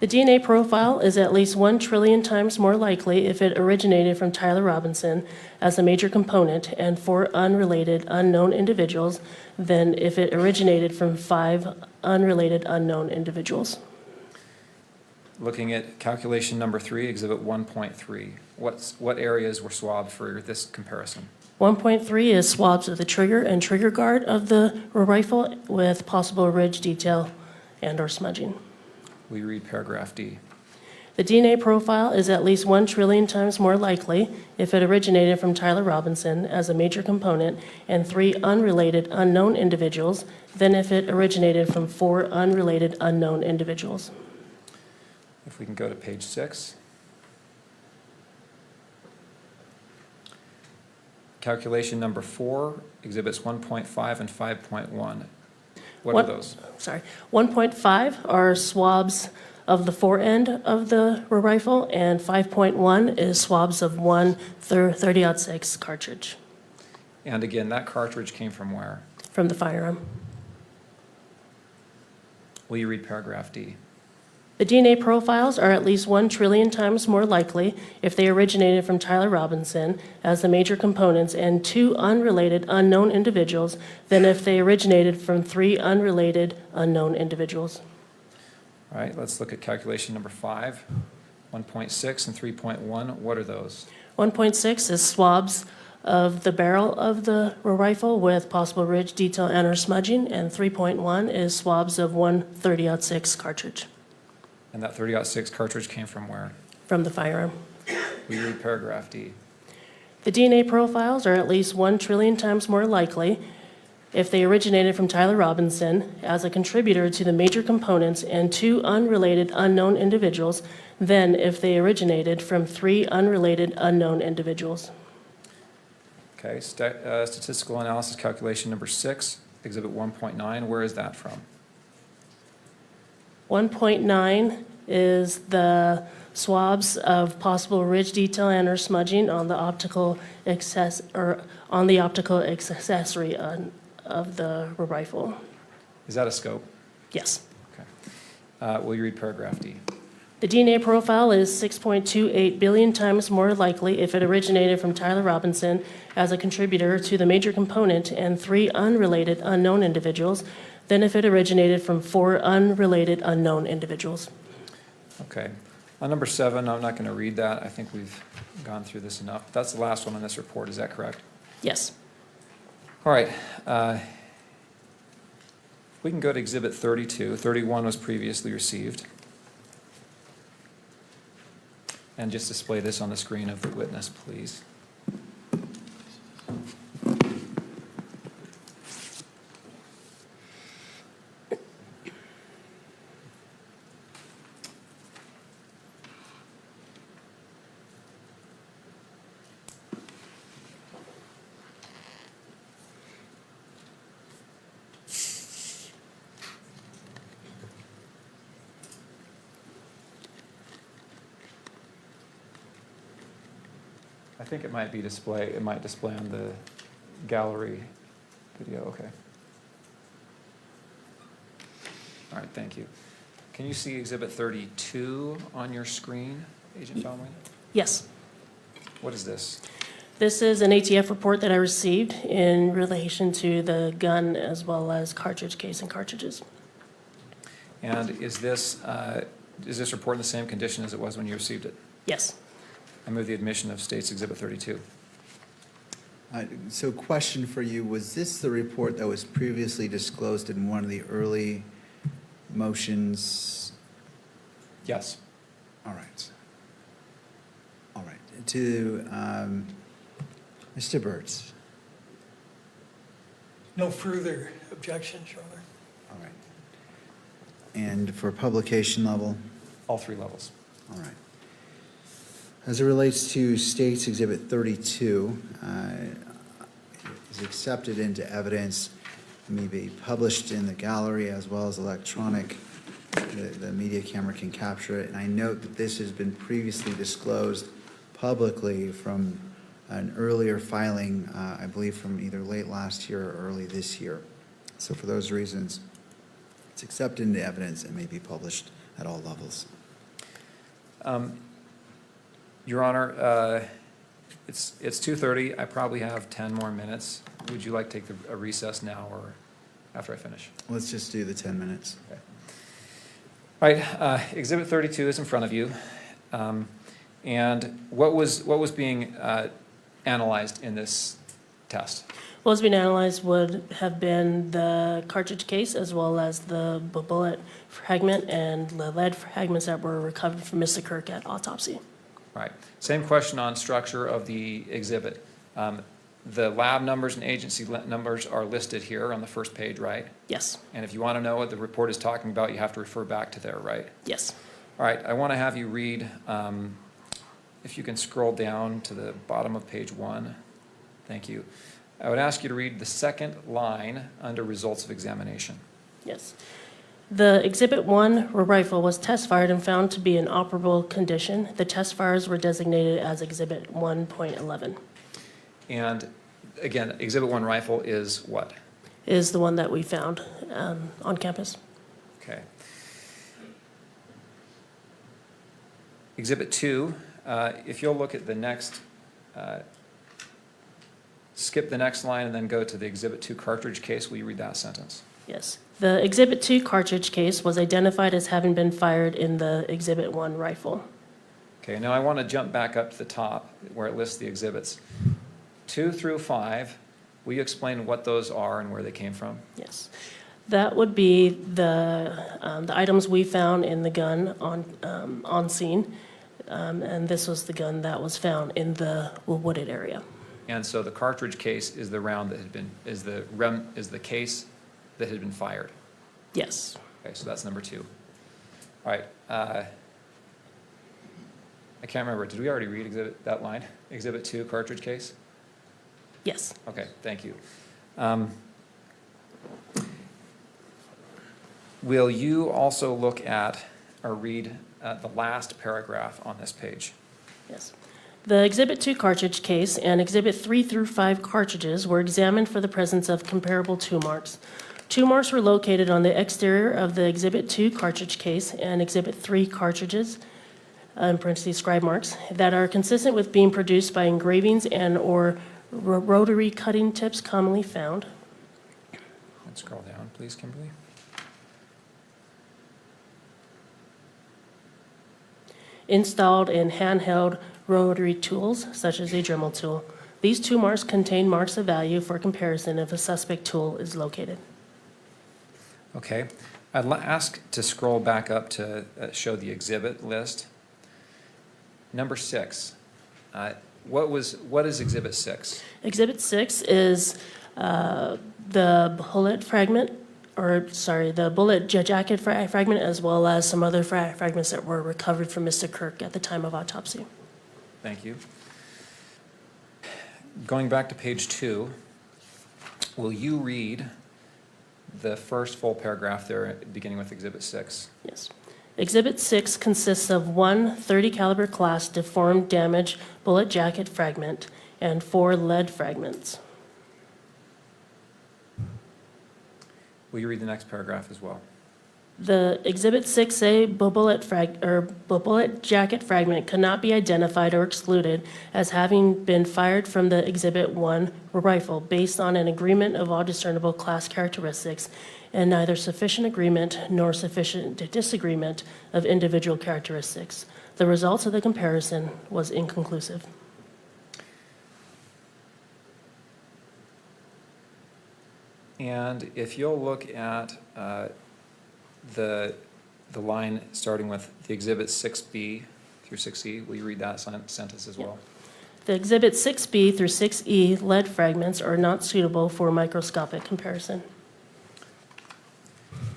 The DNA profile is at least 1 trillion times more likely if it originated from Tyler Robinson as a major component and 4 unrelated unknown individuals than if it originated from 5 unrelated unknown individuals. Looking at calculation number 3, exhibit 1.3, what areas were swabbed for this comparison? 1.3 is swabs of the trigger and trigger guard of the rifle with possible ridge detail and or smudging. Will you read paragraph D? The DNA profile is at least 1 trillion times more likely if it originated from Tyler Robinson as a major component and 3 unrelated unknown individuals than if it originated from 4 unrelated unknown individuals. If we can go to page 6. Calculation number 4, exhibits 1.5 and 5.1. What are those? 1.5 are swabs of the forend of the rifle, and 5.1 is swabs of one 30-06 cartridge. And again, that cartridge came from where? From the firearm. Will you read paragraph D? The DNA profiles are at least 1 trillion times more likely if they originated from Tyler Robinson as the major components and 2 unrelated unknown individuals than if they originated from 3 unrelated unknown individuals. All right, let's look at calculation number 5, 1.6 and 3.1. What are those? 1.6 is swabs of the barrel of the rifle with possible ridge detail and or smudging, and 3.1 is swabs of one 30-06 cartridge. And that 30-06 cartridge came from where? From the firearm. Will you read paragraph D? The DNA profiles are at least 1 trillion times more likely if they originated from Tyler Robinson as a contributor to the major components and 2 unrelated unknown individuals than if they originated from 3 unrelated unknown individuals. Okay, statistical analysis calculation number 6, exhibit 1.9. Where is that from? 1.9 is the swabs of possible ridge detail and or smudging on the optical accessory of the rifle. Is that a scope? Yes. Okay. Will you read paragraph D? The DNA profile is 6.28 billion times more likely if it originated from Tyler Robinson as a contributor to the major component and 3 unrelated unknown individuals than if it originated from 4 unrelated unknown individuals. Okay. On number 7, I'm not going to read that. I think we've gone through this enough. That's the last one on this report. Is that correct? Yes. All right. We can go to exhibit 32. 31 was previously received. And just display this on the screen of the witness, please. I think it might display on the gallery video, okay. All right, thank you. Can you see Exhibit 32 on your screen, Agent Felmy? Yes. What is this? This is an ATF report that I received in relation to the gun as well as cartridge case and cartridges. And is this report in the same condition as it was when you received it? Yes. I move the admission of State's Exhibit 32. So question for you, was this the report that was previously disclosed in one of the early motions? Yes. All right. All right. To Mr. Burtz. No further objections, Your Honor. All right. And for publication level? All 3 levels. All right. As it relates to State's Exhibit 32, is accepted into evidence, may be published in the gallery as well as electronic. The media camera can capture it. And I note that this has been previously disclosed publicly from an earlier filing, I believe from either late last year or early this year. So for those reasons, it's accepted into evidence and may be published at all levels. Your Honor, it's 2:30. I probably have 10 more minutes. Would you like to take a recess now or after I finish? Let's just do the 10 minutes. Okay. All right, Exhibit 32 is in front of you. And what was being analyzed in this test? What was being analyzed would have been the cartridge case as well as the bullet fragment and the lead fragments that were recovered from Mr. Kirk at autopsy. Right. Same question on structure of the exhibit. The lab numbers and agency numbers are listed here on the first page, right? Yes. And if you want to know what the report is talking about, you have to refer back to there, right? Yes. All right. I want to have you read, if you can scroll down to the bottom of page 1. Thank you. I would ask you to read the second line under results of examination. Yes. The Exhibit 1 rifle was test fired and found to be in operable condition. The test fires were designated as Exhibit 1.11. And again, Exhibit 1 rifle is what? Is the one that we found on campus. Okay. Exhibit 2, if you'll look at the next, skip the next line and then go to the Exhibit 2 cartridge case, will you read that sentence? Yes. The Exhibit 2 cartridge case was identified as having been fired in the Exhibit 1 rifle. Okay, now I want to jump back up to the top where it lists the exhibits. 2 through 5, will you explain what those are and where they came from? Yes. That would be the items we found in the gun on scene, and this was the gun that was found in the wooded area. And so the cartridge case is the round that had been, is the case that had been fired? Yes. Okay, so that's number 2. All right. I can't remember. Did we already read that line? Exhibit 2 cartridge case? Yes. Okay, thank you. Will you also look at or read the last paragraph on this page? Yes. The Exhibit 2 cartridge case and Exhibit 3 through 5 cartridges were examined for the presence of comparable tool marks. Tool marks were located on the exterior of the Exhibit 2 cartridge case and Exhibit 3 cartridges, in parentheses scribe marks, that are consistent with being produced by engravings and or rotary cutting tips commonly found. Let's scroll down, please, Kimberly. Installed in handheld rotary tools, such as a Dremel tool. These tool marks contain marks of value for comparison if a suspect tool is located. Okay. I'd ask to scroll back up to show the exhibit list. Number 6. What is Exhibit 6? Exhibit 6 is the bullet fragment, the bullet jacket fragment, as well as some other fragments that were recovered from Mr. Kirk at the time of autopsy. Thank you. Going back to page 2, will you read the first full paragraph there, beginning with Exhibit 6? Yes. Exhibit 6 consists of one .30 caliber class deformed damaged bullet jacket fragment and 4 lead fragments. Will you read the next paragraph as well? The Exhibit 6A bullet jacket fragment cannot be identified or excluded as having been fired from the Exhibit 1 rifle based on an agreement of all discernible class characteristics and neither sufficient agreement nor sufficient disagreement of individual characteristics. The results of the comparison was inconclusive. And if you'll look at the line starting with the Exhibit 6B through 6E, will you read that sentence as well? The Exhibit 6B through 6E lead fragments are not suitable for microscopic comparison.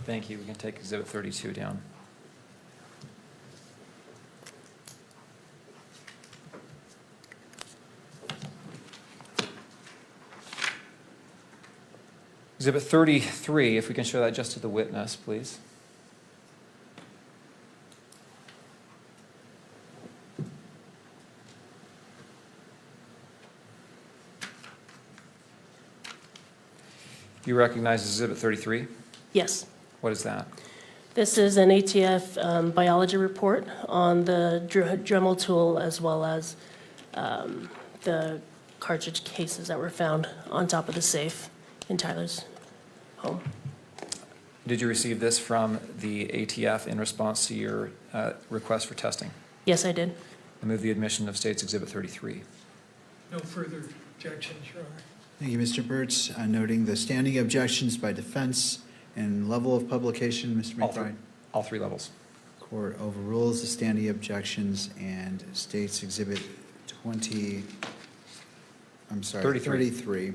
Thank you. We can take Exhibit 32 down. Exhibit 33, if we can show that just to the witness, please. You recognize Exhibit 33? Yes. What is that? This is an ATF biology report on the Dremel tool as well as the cartridge cases that were found on top of the safe in Tyler's home. Did you receive this from the ATF in response to your request for testing? Yes, I did. I move the admission of State's Exhibit 33. No further objections, Your Honor. Thank you, Mr. Burtz. Noting the standing objections by defense and level of publication, Mr. McBride. All three levels. Court overrules the standing objections and states Exhibit 33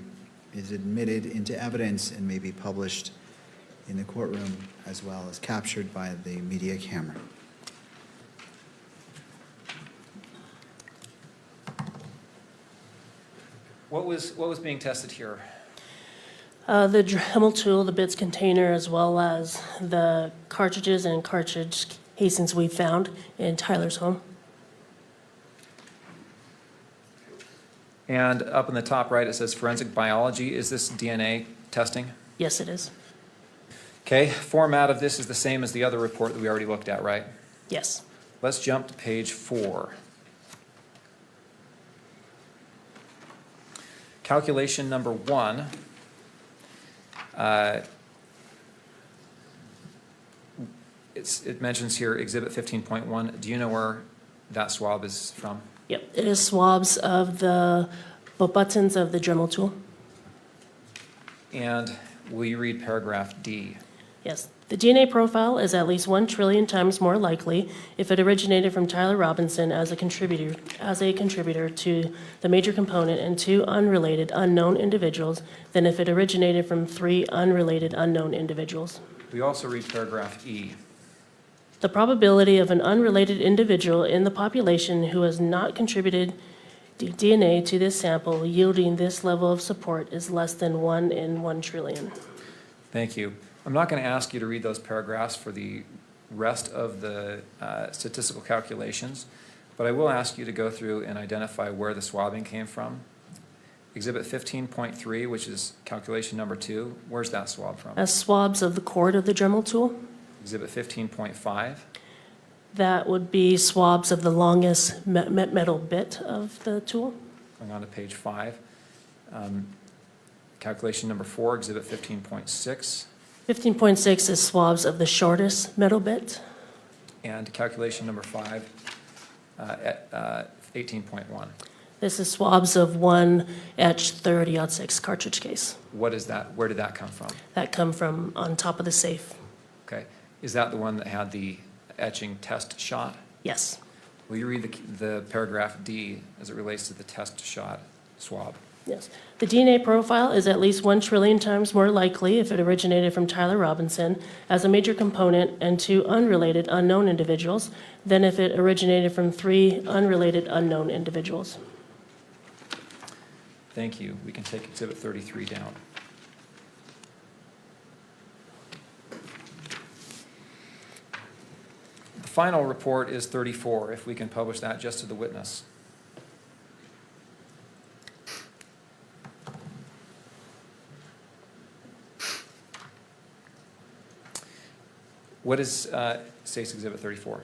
is admitted into evidence and may be published in the courtroom as well as captured by the media camera. What was being tested here? The Dremel tool, the bits container, as well as the cartridges and cartridge casings we found in Tyler's home. And up in the top right, it says forensic biology. Is this DNA testing? Yes, it is. Okay, format of this is the same as the other report that we already looked at, right? Yes. Let's jump to page 4. Calculation number 1. It mentions here Exhibit 15.1. Do you know where that swab is from? Yep, it is swabs of the buttons of the Dremel tool. And will you read paragraph D? Yes. The DNA profile is at least 1 trillion times more likely if it originated from Tyler Robinson as a contributor to the major component and 2 unrelated unknown individuals than if it originated from 3 unrelated unknown individuals. We also read paragraph E. The probability of an unrelated individual in the population who has not contributed DNA to this sample yielding this level of support is less than 1 in 1 trillion. Thank you. I'm not going to ask you to read those paragraphs for the rest of the statistical calculations, but I will ask you to go through and identify where the swabbing came from. Exhibit 15.3, which is calculation number 2, where's that swab from? As swabs of the cord of the Dremel tool. Exhibit 15.5. That would be swabs of the longest metal bit of the tool. Going on to page 5. Calculation number 4, exhibit 15.6. 15.6 is swabs of the shortest metal bit. And calculation number 5, 18.1. This is swabs of one etched 30-06 cartridge case. What is that? Where did that come from? That come from on top of the safe. Okay. Is that the one that had the etching test shot? Yes. Will you read the paragraph D as it relates to the test shot swab? Yes. The DNA profile is at least 1 trillion times more likely if it originated from Tyler Robinson as a major component and 2 unrelated unknown individuals than if it originated from 3 unrelated unknown individuals. Thank you. We can take exhibit 33 down. final report is 34, if we can publish that just to the witness. What is State's Exhibit 34?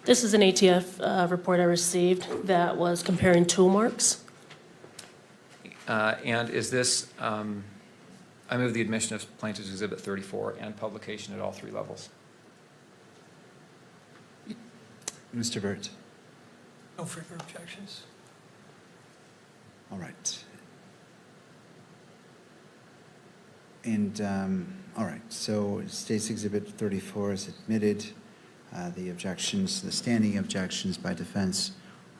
This is an ATF report I received that was comparing tool marks. And is this, I move the admission of Plaintiff's Exhibit 34 and publication at all 3 levels. Mr. Burt. No further objections. All right. And, all right, so State's Exhibit 34 is admitted. The objections, the standing objections by defense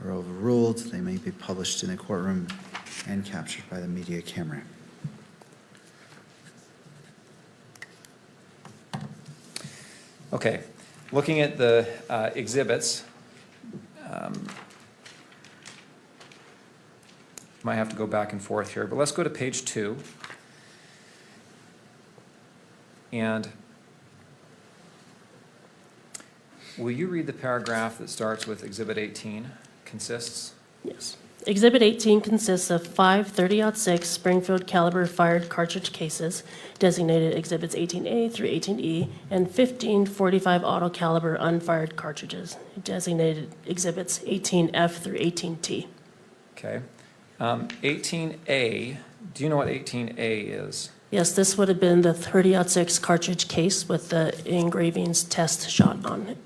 are overruled. They may be published in the courtroom and captured by the media camera. Okay, looking at the exhibits, might have to go back and forth here, but let's go to page 2. And will you read the paragraph that starts with Exhibit 18 consists? Yes. Exhibit 18 consists of 5 30-06 Springfield caliber fired cartridge cases, designated Exhibits 18A through 18E, and 15 45 auto caliber unfired cartridges, designated Exhibits 18F through 18T. Okay. 18A, do you know what 18A is? Yes, this would have been the 30-06 cartridge case with the engravings test shot on it.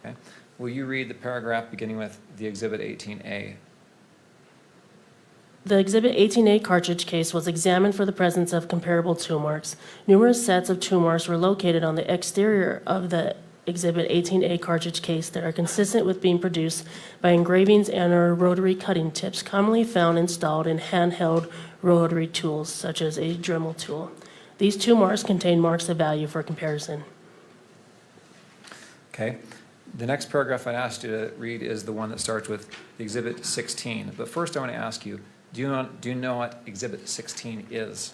Okay. Will you read the paragraph beginning with the Exhibit 18A? The Exhibit 18A cartridge case was examined for the presence of comparable tool marks. Numerous sets of tool marks were located on the exterior of the Exhibit 18A cartridge case that are consistent with being produced by engravings and/or rotary cutting tips commonly found installed in handheld rotary tools, such as a Dremel tool. These tool marks contain marks of value for comparison. Okay. The next paragraph I asked you to read is the one that starts with Exhibit 16. But first I want to ask you, do you know what Exhibit 16 is?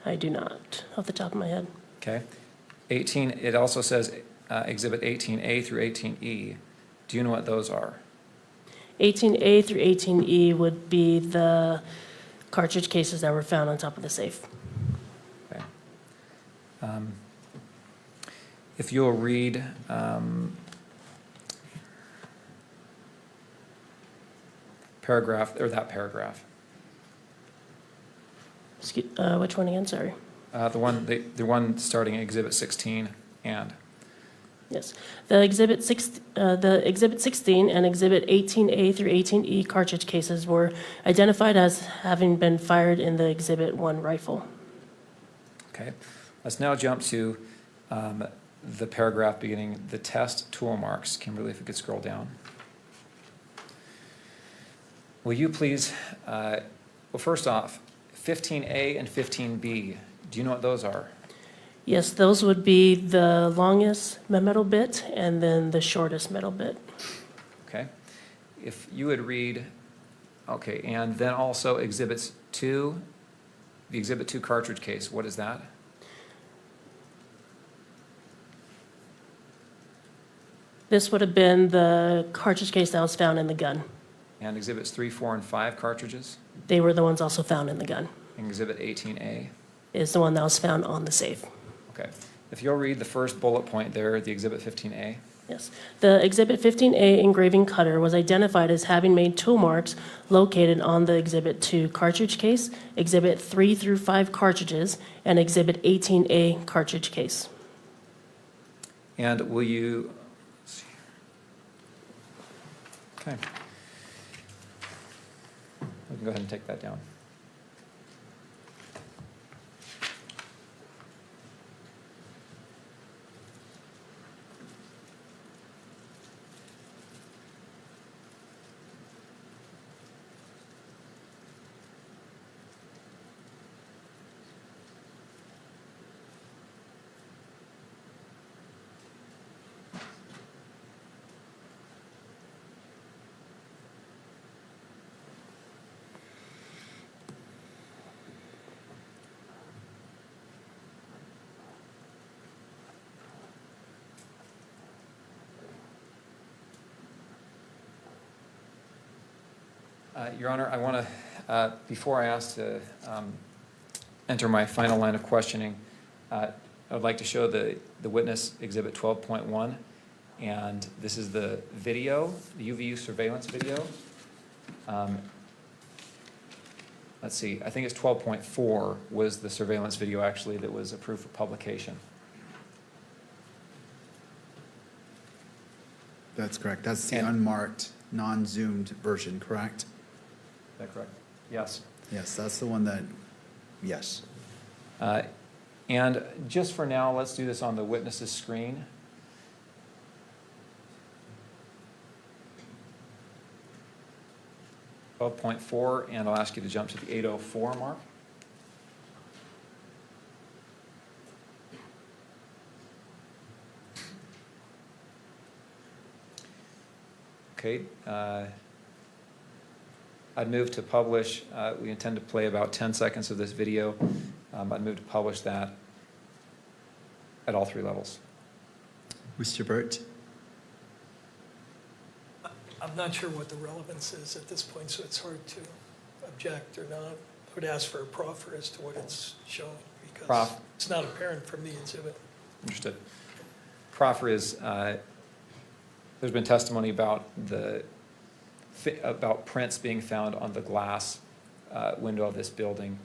I do not, off the top of my head. Okay. 18, it also says Exhibit 18A through 18E. Do you know what those are? 18A through 18E would be the cartridge cases that were found on top of the safe. Okay. If you'll read paragraph, or that paragraph. Which one again, sorry? The one starting at Exhibit 16 and. Yes. The Exhibit 16 and Exhibit 18A through 18E cartridge cases were identified as having been fired in the Exhibit 1 rifle. Okay. Let's now jump to the paragraph beginning the test tool marks. Kimberly, if you could scroll down. Will you please, well, first off, 15A and 15B, do you know what those are? Yes, those would be the longest metal bit and then the shortest metal bit. Okay. If you would read, okay, and then also Exhibits 2, the Exhibit 2 cartridge case, what is that? This would have been the cartridge case that was found in the gun. And Exhibits 3, 4, and 5 cartridges? They were the ones also found in the gun. And Exhibit 18A? Is the one that was found on the safe. Okay. If you'll read the first bullet point there, the Exhibit 15A. Yes. The Exhibit 15A engraving cutter was identified as having made tool marks located on the Exhibit 2 cartridge case, Exhibit 3 through 5 cartridges, and Exhibit 18A cartridge case. And will you, let's see. Okay. We can go ahead and take that down. Your Honor, I want to, before I ask to enter my final line of questioning, I would like to show the witness exhibit 12.1, and this is the video, the UVU surveillance video. Let's see, I think it's 12.4 was the surveillance video actually that was approved for publication. That's correct. That's the unmarked, non-zoomed version, correct? Is that correct? Yes. Yes, that's the one that, yes. And just for now, let's do this on the witness's screen. .4, and I'll ask you to jump to the 804 mark. Okay. I'd move to publish. We intend to play about 10 seconds of this video. I'd move to publish that at all 3 levels. Mr. Burt? I'm not sure what the relevance is at this point, so it's hard to object or not. I would ask for a proffer as to what it's showing, because it's not apparent from the exhibit. Understood. Proffer is, there's been testimony about about prints being found on the glass window of this building.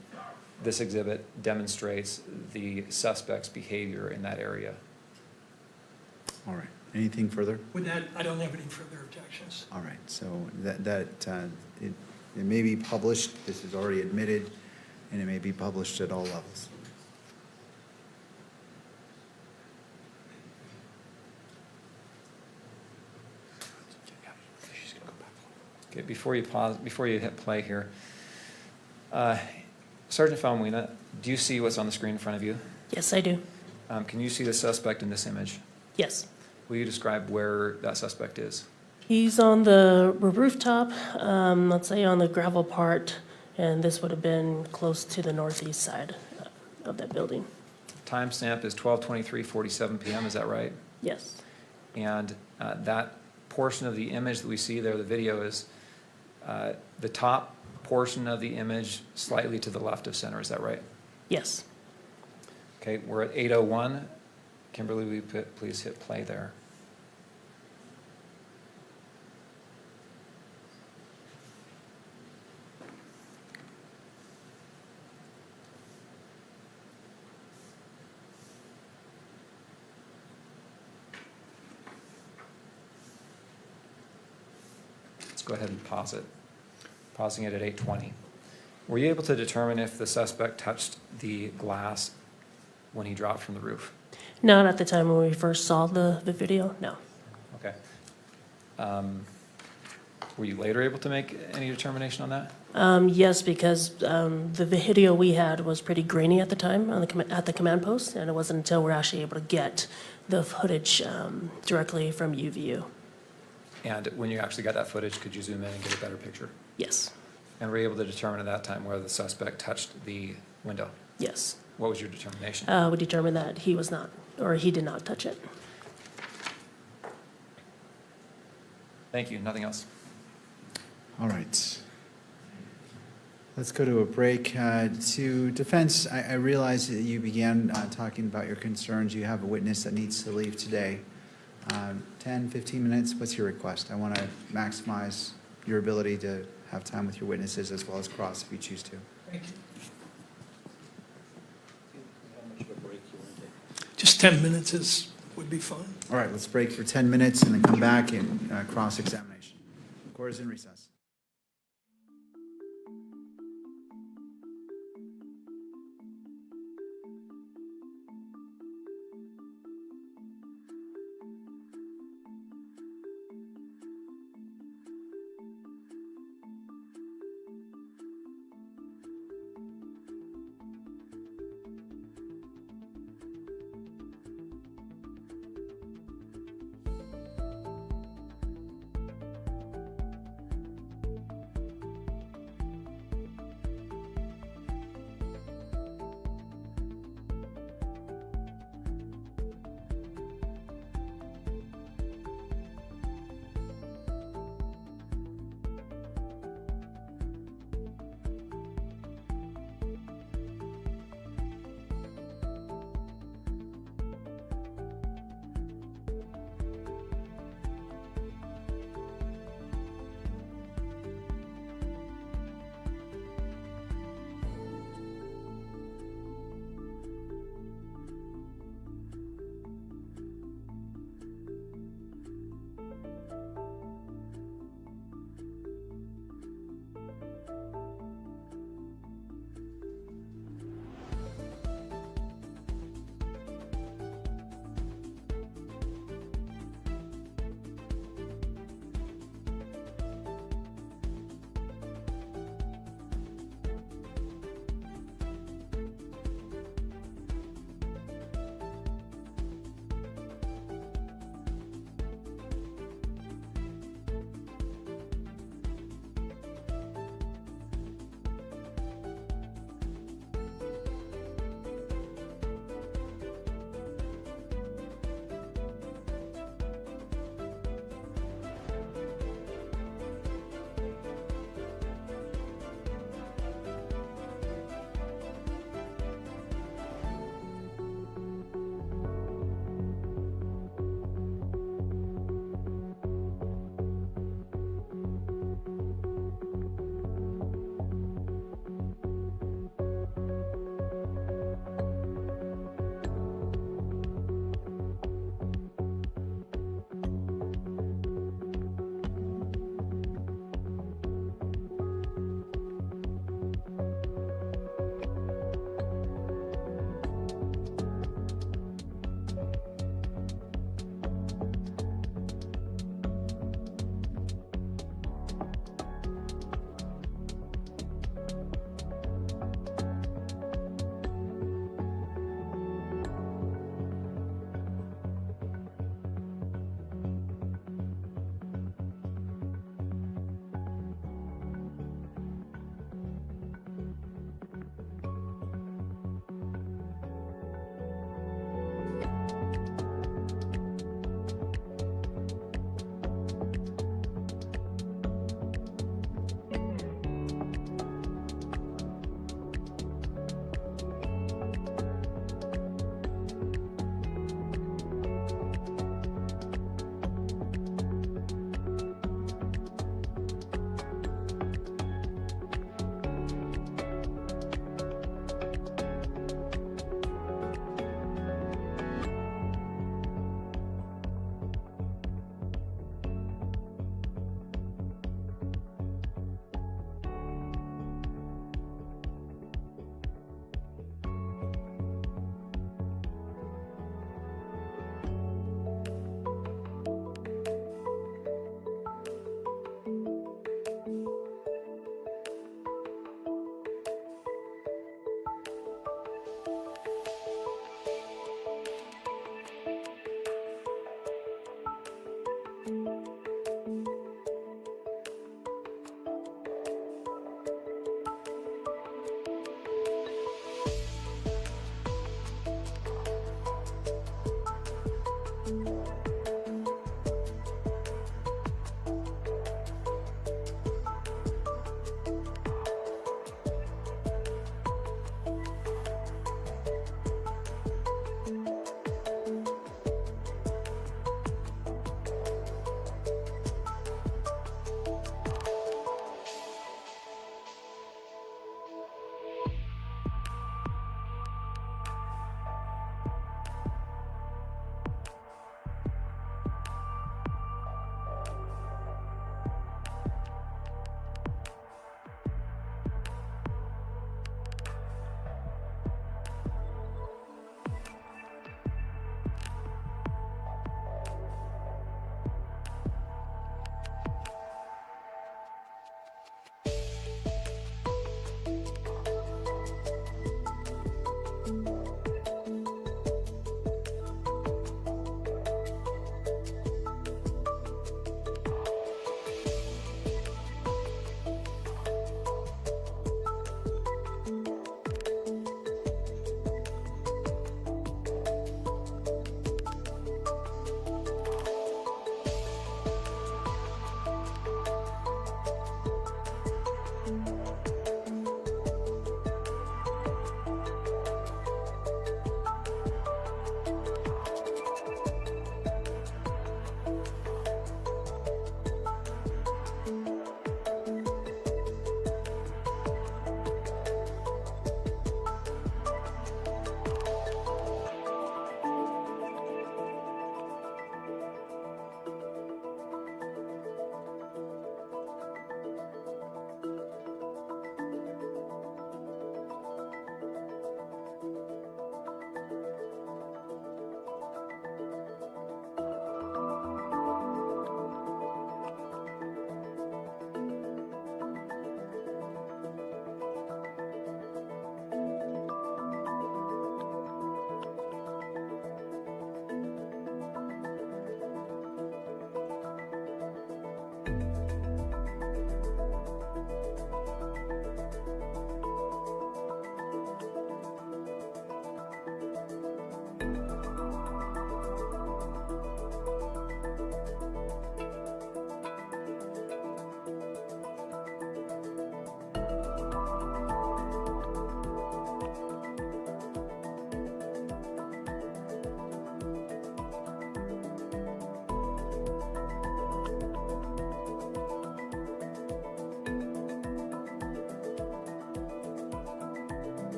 This exhibit demonstrates the suspect's behavior in that area. All right. Anything further? With that, I don't have any further objections. All right. So it may be published. This is already admitted, and it may be published at all levels. Okay, before you pause, before you hit play here, Sergeant Falmuina, do you see what's on the screen in front of you? Yes, I do. Can you see the suspect in this image? Yes. Will you describe where that suspect is? He's on the rooftop, let's say on the gravel part, and this would have been close to the northeast side of that building. Timestamp is 12:23:47 p.m., is that right? Yes. And that portion of the image that we see there, the video, is the top portion of the image slightly to the left of center, is that right? Yes. Okay, we're at 8:01. Kimberly, will you please hit play there? Let's go ahead and pause it. Pausing it at 8:20. Were you able to determine if the suspect touched the glass when he dropped from the roof? Not at the time when we first saw the video, no. Okay. Were you later able to make any determination on that? Yes, because the video we had was pretty grainy at the time at the command post, and it wasn't until we're actually able to get the footage directly from UVU. And when you actually got that footage, could you zoom in and get a better picture? Yes. And were you able to determine at that time whether the suspect touched the window? Yes. What was your determination? We determined that he was not, or he did not touch it. Thank you. Nothing else. All right. Let's go to a break. To defense, I realize that you began talking about your concerns. You have a witness that needs to leave today. 10, 15 minutes, what's your request? I want to maximize your ability to have time with your witnesses as well as cross if you choose to. Thank you. Just 10 minutes would be fine. All right, let's break for 10 minutes and then come back and cross-examination. Court is in recess.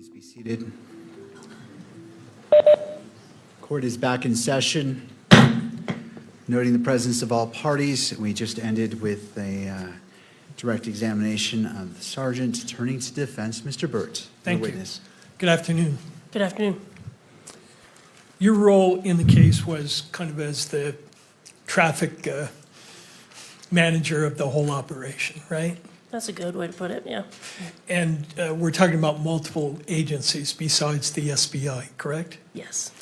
Please be seated. Court is back in session. Noting the presence of all parties, we just ended with a direct examination of the sergeant. Turning to defense, Mr. Burt, Thank the you. witness. Good afternoon. Good afternoon. Your role in the case was kind of as the traffic manager of the whole operation, right? That's a good way to put it, yeah. And we're talking about multiple agencies besides the SBI, correct? Yes.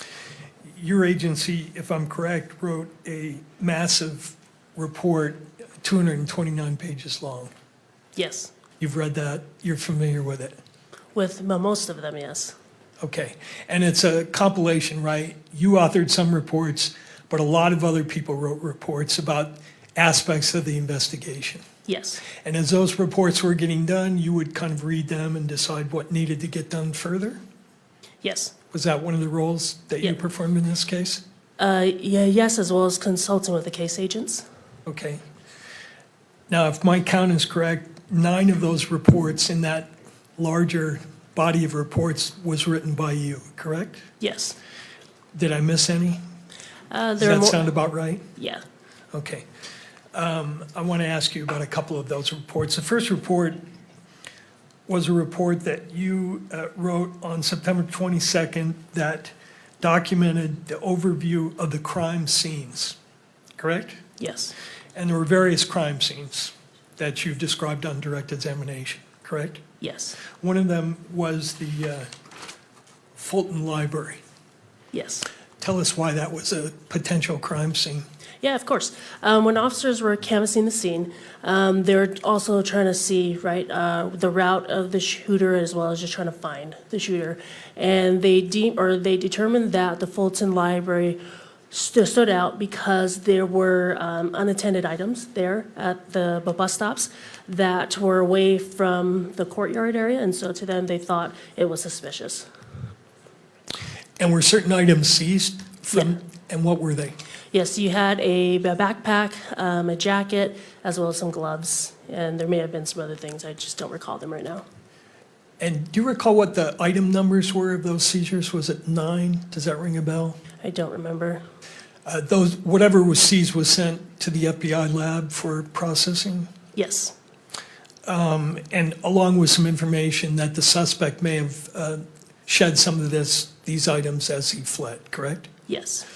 Your agency, if I'm correct, wrote a massive report, 229 pages long. Yes. You've read that, you're familiar with it? With most of them, yes. Okay, and it's a compilation, right? You authored some reports, but a lot of other people wrote reports about aspects of the investigation. Yes. And as those reports were getting done, you would kind of read them and decide what needed to get done further? Yes. Was that one of the roles that you performed in this case? Yes, as well as consulting with the case agents. Okay. Now, if my count is correct, 9 of those reports in that larger body of reports was written by you, correct? Yes. Did I miss any? Does There are that more- sound about right? Yeah. Okay. I want to ask you about a couple of those reports. The first report was a report that you wrote on September 22nd that documented the overview of the crime scenes, correct? Yes. And there were various crime scenes that you've described on direct examination, correct? Yes. One of them was the Fulton Library. Yes. Tell us why that was a potential crime scene. Yeah, of course. When officers were canvassing the scene, they were also trying to see, right, the route of the shooter as well as just trying to find the shooter. And they determined that the Fulton Library stood out because there were unattended items there at the bus stops that were away from the courtyard area, and so to them, they thought it was suspicious. And were certain items seized from, and what were they? Yes, you had a backpack, a jacket, as well as some gloves, and there may have been some other things. I just don't recall them right now. And do you recall what the item numbers were of those seizures? Was it 9? Does that ring a bell? I don't remember. Whatever was seized was sent to the FBI lab for processing? Yes. And along with some information that the suspect may have shed some of these items as he fled, correct? Yes.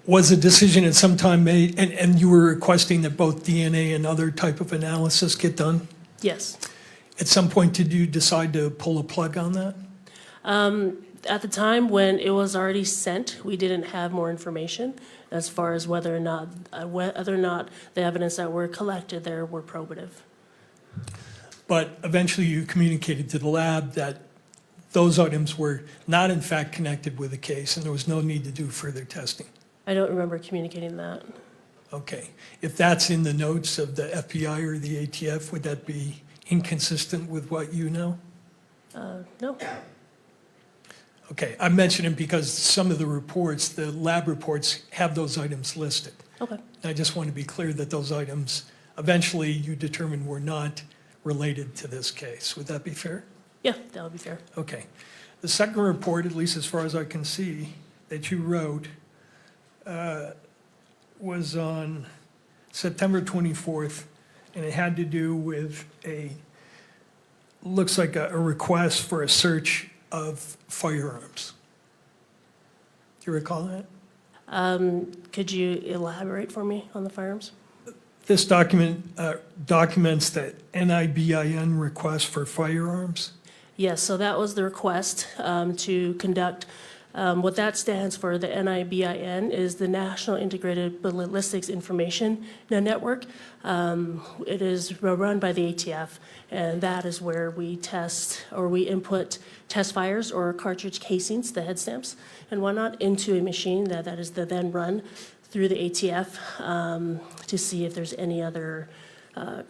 Was a decision at some time made, and you were requesting that both DNA and other type of analysis get done? Yes. At some point, did you decide to pull a plug on that? At the time when it was already sent, we didn't have more information as far as whether or not the evidence that were collected there were probative. But eventually you communicated to the lab that those items were not in fact connected with the case and there was no need to do further testing. I don't remember communicating that. Okay. If that's in the notes of the FBI or the ATF, would that be inconsistent with what you know? No. Okay, I mention it because some of the reports, the lab reports, have those items listed. Okay. I just want to be clear that those items, eventually you determined were not related to this case. Would that be fair? Yeah, that would be fair. Okay. The second report, at least as far as I can see, that you wrote was on September 24th, and it had to do with looks like a request for a search of firearms. Do you recall that? Could you elaborate for me on the firearms? This document documents the NIBIN request for firearms. Yes, so that was the request to conduct. What that stands for, the NIBIN, is the National Integrated Ballistics Information Network. It is run by the ATF, and that is where we test or we input test fires or cartridge casings, the head stamps and whatnot, into a machine that is then run through the ATF to see if there's any other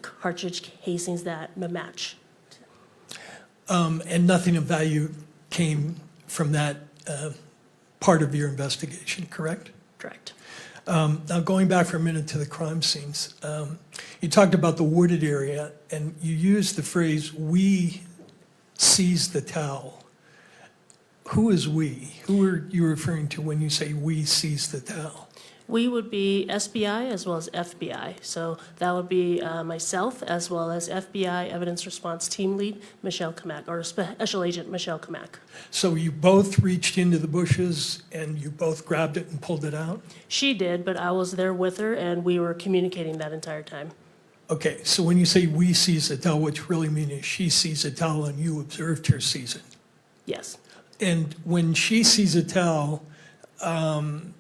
cartridge casings that match. And nothing of value came from that part of your investigation, correct? Correct. Now, going back for a minute to the crime scenes, you talked about the wooded area, and you used the phrase, "we seized the towel." Who is we? Who are you referring to when you say we seized the towel? We would be SBI as well as FBI. So that would be myself as well as FBI Evidence Response Team Lead Michelle Kamak, or Special Agent Michelle Kamak. So you both reached into the bushes and you both grabbed it and pulled it out? She did, but I was there with her and we were communicating that entire time. Okay, so when you say we seized the towel, what you really mean is she seized the towel and you observed her seize it? Yes. And when she sees a towel, can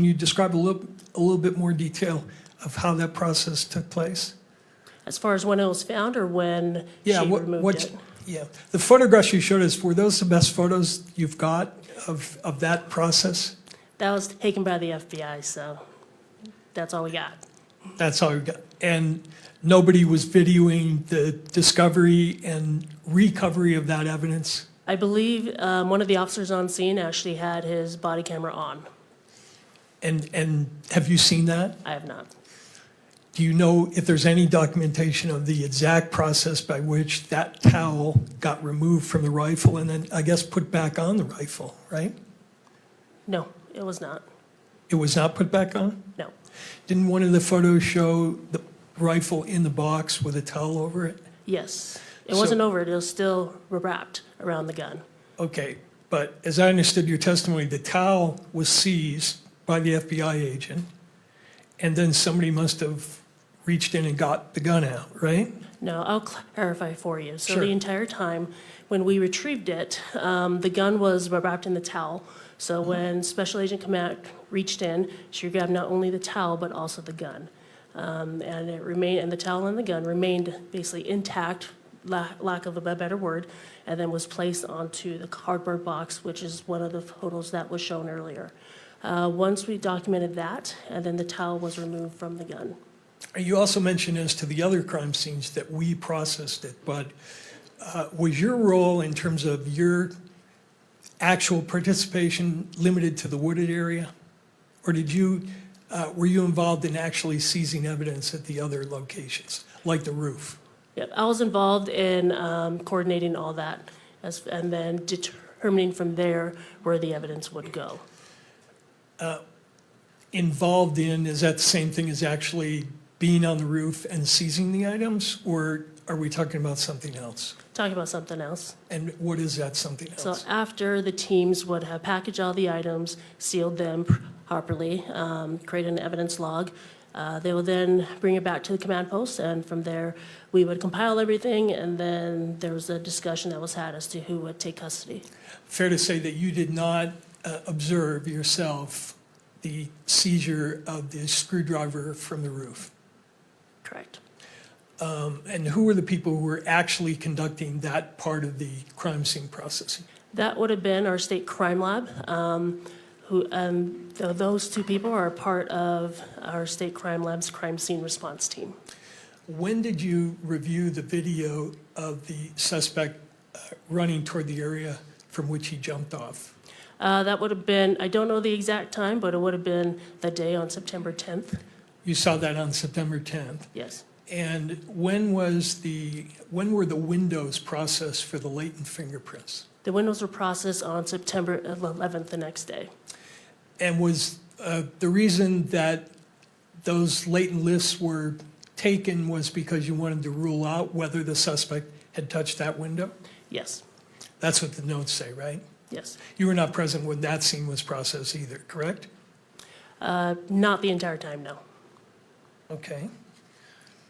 you describe a little bit more detail of how that process took place? As far as when it was found or when she removed it? Yeah, the photographs you showed us, were those the best photos you've got of that process? That was taken by the FBI, so that's all we got. That's all you got. And nobody was videoing the discovery and recovery of that evidence? I believe one of the officers on scene actually had his body camera on. And have you seen that? I have not. Do you know if there's any documentation of the exact process by which that towel got removed from the rifle and then, I guess, put back on the rifle, right? No, it was not. It was not put back on? No. Didn't one of the photos show the rifle in the box with a towel over it? Yes. It wasn't over it. It was still wrapped around the gun. Okay, but as I understood your testimony, the towel was seized by the FBI agent, and then somebody must have reached in and got the gun out, right? No, I'll clarify for you. So Sure. the entire time when we retrieved it, the gun was wrapped in the towel. So when Special Agent Kamak reached in, she grabbed not only the towel but also the gun, and it remained. And the towel and the gun remained basically intact, lack of a better word, and then was placed onto the cardboard box, which is one of the photos that was shown earlier. Once we documented that, and then the towel was removed from the gun. You also mentioned as to the other crime scenes that we processed it, but was your role in terms of your actual participation limited to the wooded area? Or were you involved in actually seizing evidence at the other locations, like the roof? Yep, I was involved in coordinating all that, and then determining from there where the evidence would go. Involved in, is that the same thing as actually being on the roof and seizing the items? Or are we talking about something else? Talking about something else. And what is that something else? So after the teams would have packaged all the items, sealed them properly, create an evidence log, they will then bring it back to the command post, and from there, we would compile everything, and then there was a discussion that was had as to who would take custody. Fair to say that you did not observe yourself the seizure of the screwdriver from the roof? Correct. And who were the people who were actually conducting that part of the crime scene processing? That would have been our state crime lab, those two people are part of our state crime lab's crime scene response team. When did you review the video of the suspect running toward the area from which he jumped off? That would have been, I don't know the exact time, but it would have been the day on September 10th. You saw that on September 10th? Yes. And when were the windows processed for the latent fingerprints? The windows were processed on September 11th, the next day. And was the reason that those latent lifts were taken was because you wanted to rule out whether the suspect had touched that window? Yes. That's what the notes say, right? Yes. You were not present when that scene was processed either, correct? Not the entire time, no. Okay.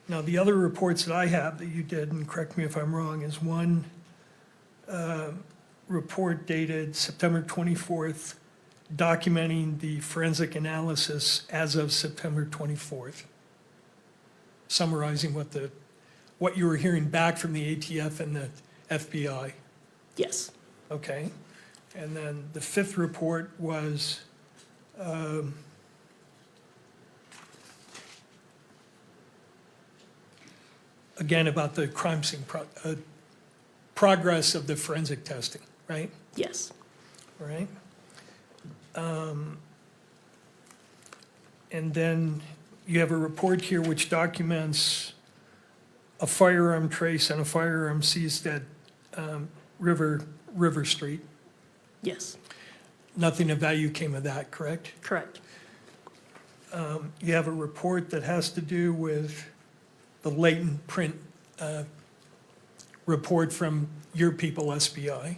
Now, the other reports that I have that you did, and correct me if I'm wrong, is one report dated September 24th, documenting the forensic analysis as of September 24th, summarizing what you were hearing back from the ATF and the FBI. Yes. Okay. And then the fifth report was again about the crime scene progress of the forensic testing, right? Yes. All right. And then you have a report here which documents a firearm trace and a firearm seized at River River Street. Yes, Nothing of value came of that, correct? correct. You have a report that has to do with the latent print report from your people, SBI.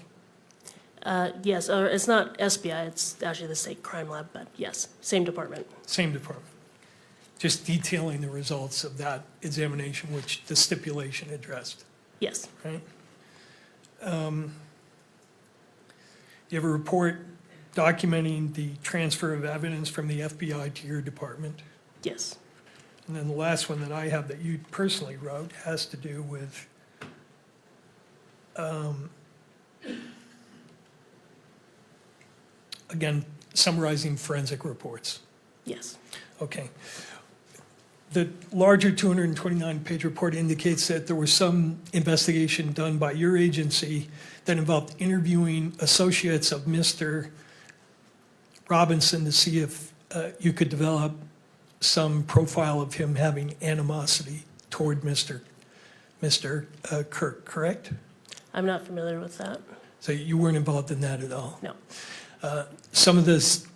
Yes, or it's not SBI, it's actually the State Crime Lab, but yes, same department. Same department. Just detailing the results of that examination, which the stipulation addressed, Yes, right? You have a report documenting the transfer of evidence from the FBI to your department. yes, And then the last one that I have that you personally wrote has to do with again, summarizing forensic reports. yes, Okay. The larger 229-page report indicates that there was some investigation done by your agency that involved interviewing associates of Mr. Robinson to see if you could develop some profile of him having animosity toward Mr. Kirk, correct? I'm not familiar with that. So you weren't involved in that at all? No. Some of the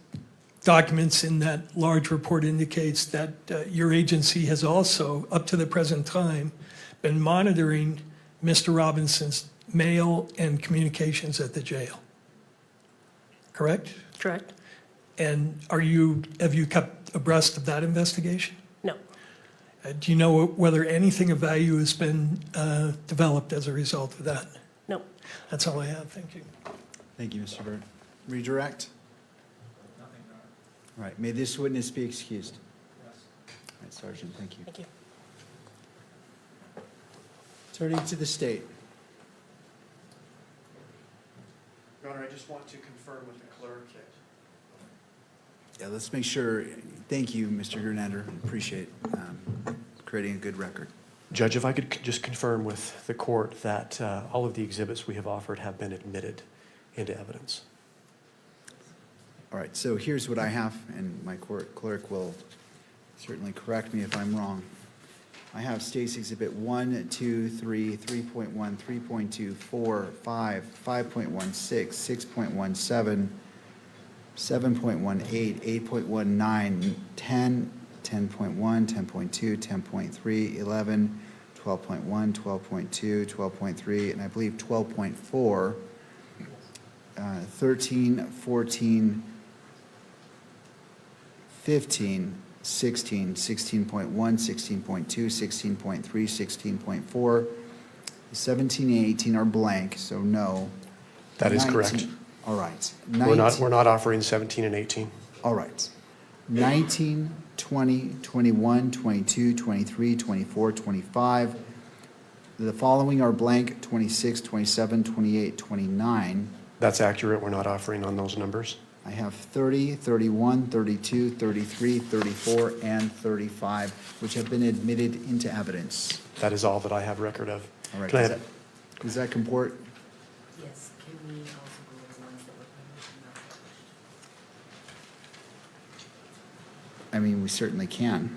documents in that large report indicates that your agency has also, up to the present time, been monitoring Mr. Robinson's mail and communications at the jail. Correct? Correct? And have you kept abreast of that investigation? No. Do you know whether anything of value has been developed as a result of that? No. That's all I have. Thank you. Thank you, Mr. Burt. Redirect? Nothing. All right, may this witness be excused? Yes. All right, Sergeant, thank you. Thank you. Turning to the state. Your Honor, I just want to confirm with the clerk. Yeah, let's make sure, thank you, Mr. Gernander, appreciate creating a good record. Judge, if I could just confirm with the court that all of the exhibits we have offered have been admitted into evidence. All right, so here's what I have, and my court clerk will certainly correct me if I'm wrong. I have State's Exhibit 1, 2, 3, 3.1, 3.2, 4, 5, 5.16, 6.17, 7.18, 8.19, 10, 10.1, 10.2, 10.3, 11, 12.1, 12.2, 12.3, and I believe 12.4, 13, 14, 15, 16, 16.1, 16.2, 16.3, 16.4, 17 and 18 are blank, so no. That is 19 correct. All right. We're not offering 17 and 18. All right. 19, 20, 21, 22, 23, 24, 25. The following are blank, 26, 27, 28, 29. That's accurate. We're not offering on those numbers. I have 30, 31, 32, 33, 34, and 35, which have been admitted into evidence. That is all that I have record of. All right. Can I Does that comport? Yes, can we also go over the ones that were published and not published? I mean, we certainly can.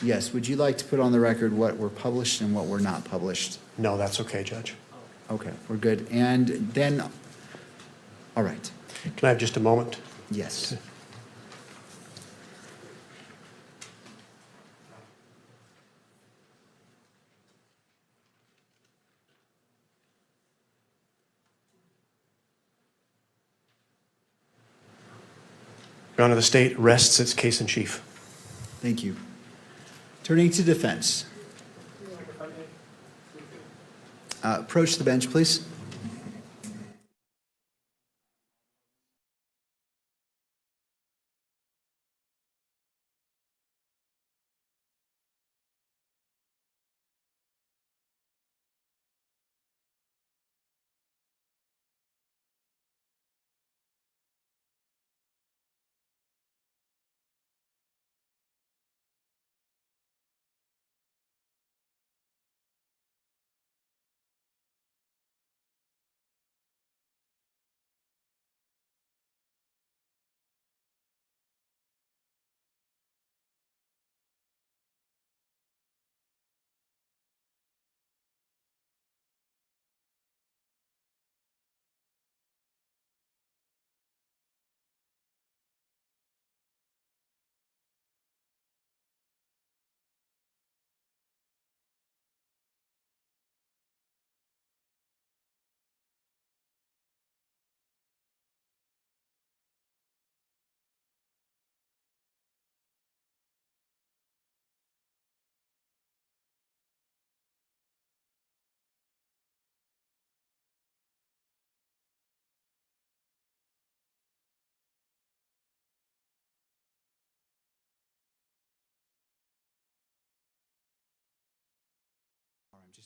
Yes, would you like to put on the record what were published and what were not published? No, that's okay, Judge. Okay, we're good. And then, all right. Can I have just a moment? Yes. Your Honor, the state rests its case in chief. Thank you. Turning to defense. Approach the bench, please.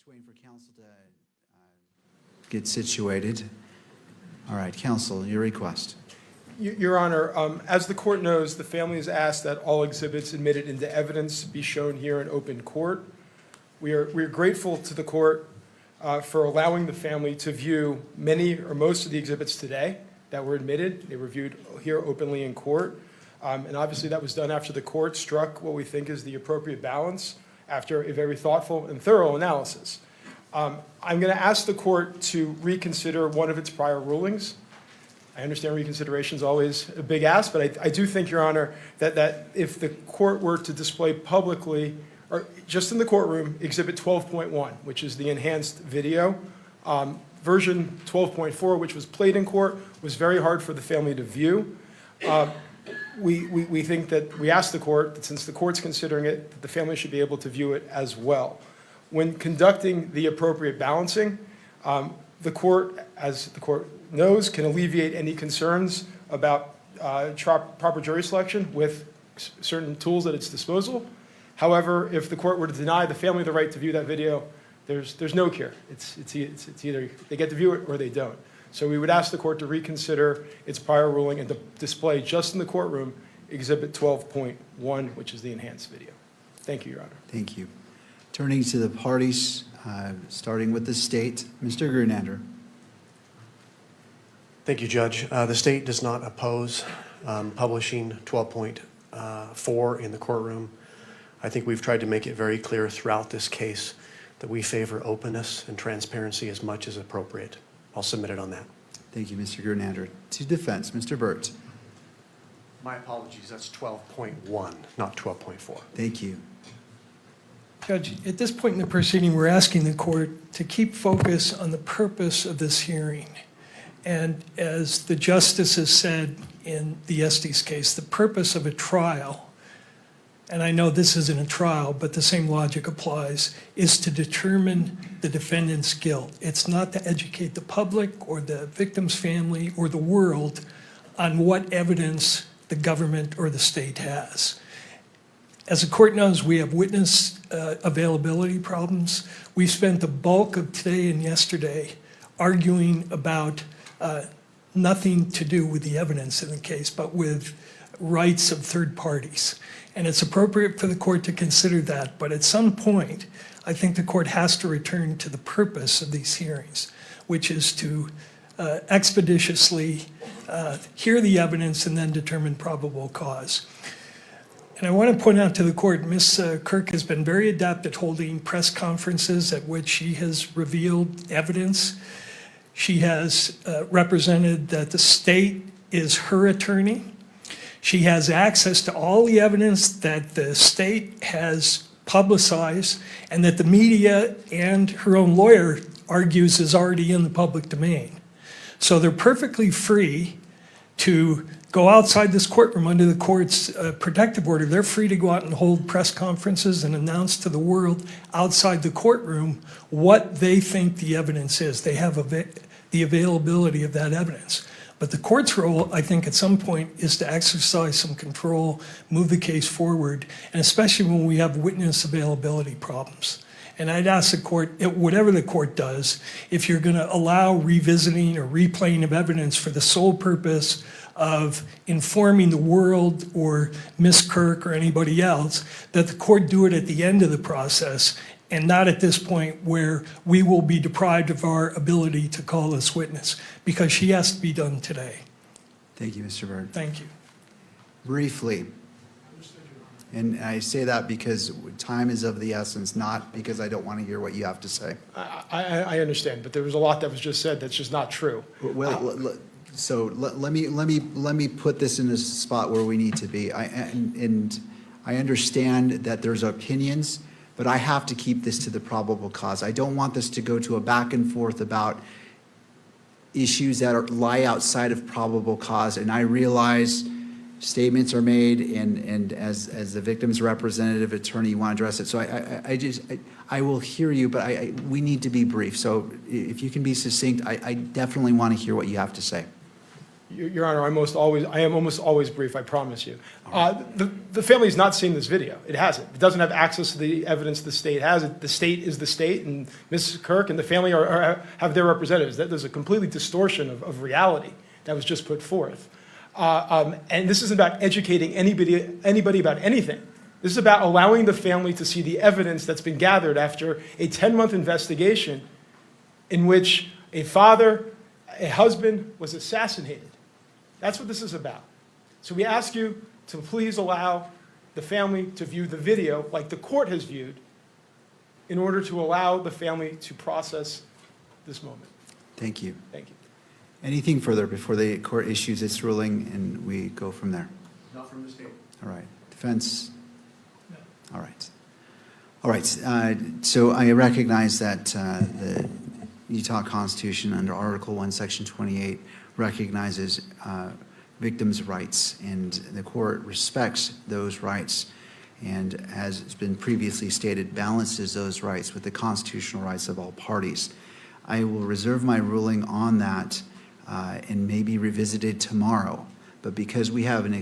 Just waiting for council to get situated. All right, council, your request. Your Honor, as the court knows, the family has asked that all exhibits admitted into evidence be shown here in open court. We are grateful to the court for allowing the family to view many or most of the exhibits today that were admitted. They were viewed here openly in court. And obviously that was done after the court struck what we think is the appropriate balance after a very thoughtful and thorough analysis. I'm going to ask the court to reconsider one of its prior rulings. I understand reconsideration is always a big ask, but I do think, Your Honor, that if the court were to display publicly, or just in the courtroom, Exhibit 12.1, which is the enhanced video, version 12.4, which was played in court, was very hard for the family to view. We think that, we ask the court that since the court's considering it, that the family should be able to view it as well. When conducting the appropriate balancing, the court, as the court knows, can alleviate any concerns about proper jury selection with certain tools at its disposal. However, if the court were to deny the family the right to view that video, there's no cure. It's either they get to view it or they don't. So we would ask the court to reconsider its prior ruling and to display just in the courtroom Exhibit 12.1, which is the enhanced video. Thank you, Your Honor. Thank you. Turning to the parties, starting with the state, Mr. Grunander. Thank you, Judge. The state does not oppose publishing 12.4 in the courtroom. I think we've tried to make it very clear throughout this case that we favor openness and transparency as much as appropriate. I'll submit it on that. Thank you, Mr. Grunander. To defense, Mr. Burt. My apologies, that's 12.1, not 12.4. Thank you. Judge, at this point in the proceeding, we're asking the court to keep focus on the purpose of this hearing. And as the justice has said in the Estes case, the purpose of a trial, and I know this isn't a trial, but the same logic applies, is to determine the defendant's guilt. It's not to educate the public or the victim's family or the world on what evidence the government or the state has. As the court knows, we have witness availability problems. We spent the bulk of today and yesterday arguing about nothing to do with the evidence in the case, but with rights of third parties. And it's appropriate for the court to consider that, but at some point, I think the court has to return to the purpose of these hearings, which is to expeditiously hear the evidence and then determine probable cause. And I want to point out to the court, Ms. Kirk has been very adept at holding press conferences at which she has revealed evidence. She has represented that the state is her attorney. She has access to all the evidence that the state has publicized and that the media and her own lawyer argues is already in the public domain. So they're perfectly free to go outside this courtroom under the court's protective order. They're free to go out and hold press conferences and announce to the world outside the courtroom what they think the evidence is. They have the availability of that evidence. But the court's role, I think, at some point is to exercise some control, move the case forward, and especially when we have witness availability problems. And I'd ask the court, whatever the court does, if you're going to allow revisiting or replaying of evidence for the sole purpose of informing the world or Ms. Kirk or anybody else, that the court do it at the end of the process and not at this point where we will be deprived of our ability to call this witness, because she has to be done today. Thank you, Mr. Byrd. Thank you. Briefly, and I say that because time is of the essence, not because I don't want to hear what you have to say. I understand, but there was a lot that was just said that's just not true. Well, so let me put this in a spot where we need to be. And I understand that there's opinions, but I have to keep this to the probable cause. I don't want this to go to a back and forth about issues that lie outside of probable cause. And I realize statements are made, and as the victim's representative attorney, you want to address it. So I will hear you, but we need to be brief. So if you can be succinct, I definitely want to hear what you have to say. Your Honor, I am almost always brief, I promise you. The family has not seen this video. It hasn't. It doesn't have access to the evidence the state has. The state is the state, and Mrs. Kirk and the family have their representatives. There's a completely distortion of reality that was just put forth. And this isn't about educating anybody about anything. This is about allowing the family to see the evidence that's been gathered after a 10-month investigation in which a father, a husband was assassinated. That's what this is about. So we ask you to please allow the family to view the video like the court has viewed in order to allow the family to process this moment. Thank you. Thank you. Anything further before the court issues its ruling and we go from there? Not from the state. All right. Defense? No. All right. All right. So I recognize that the Utah Constitution under Article 1, Section 28 recognizes victims' rights, and the court respects those rights and, as has been previously stated, balances those rights with the constitutional rights of all parties. I will reserve my ruling on that and maybe revisit it tomorrow. But because we have an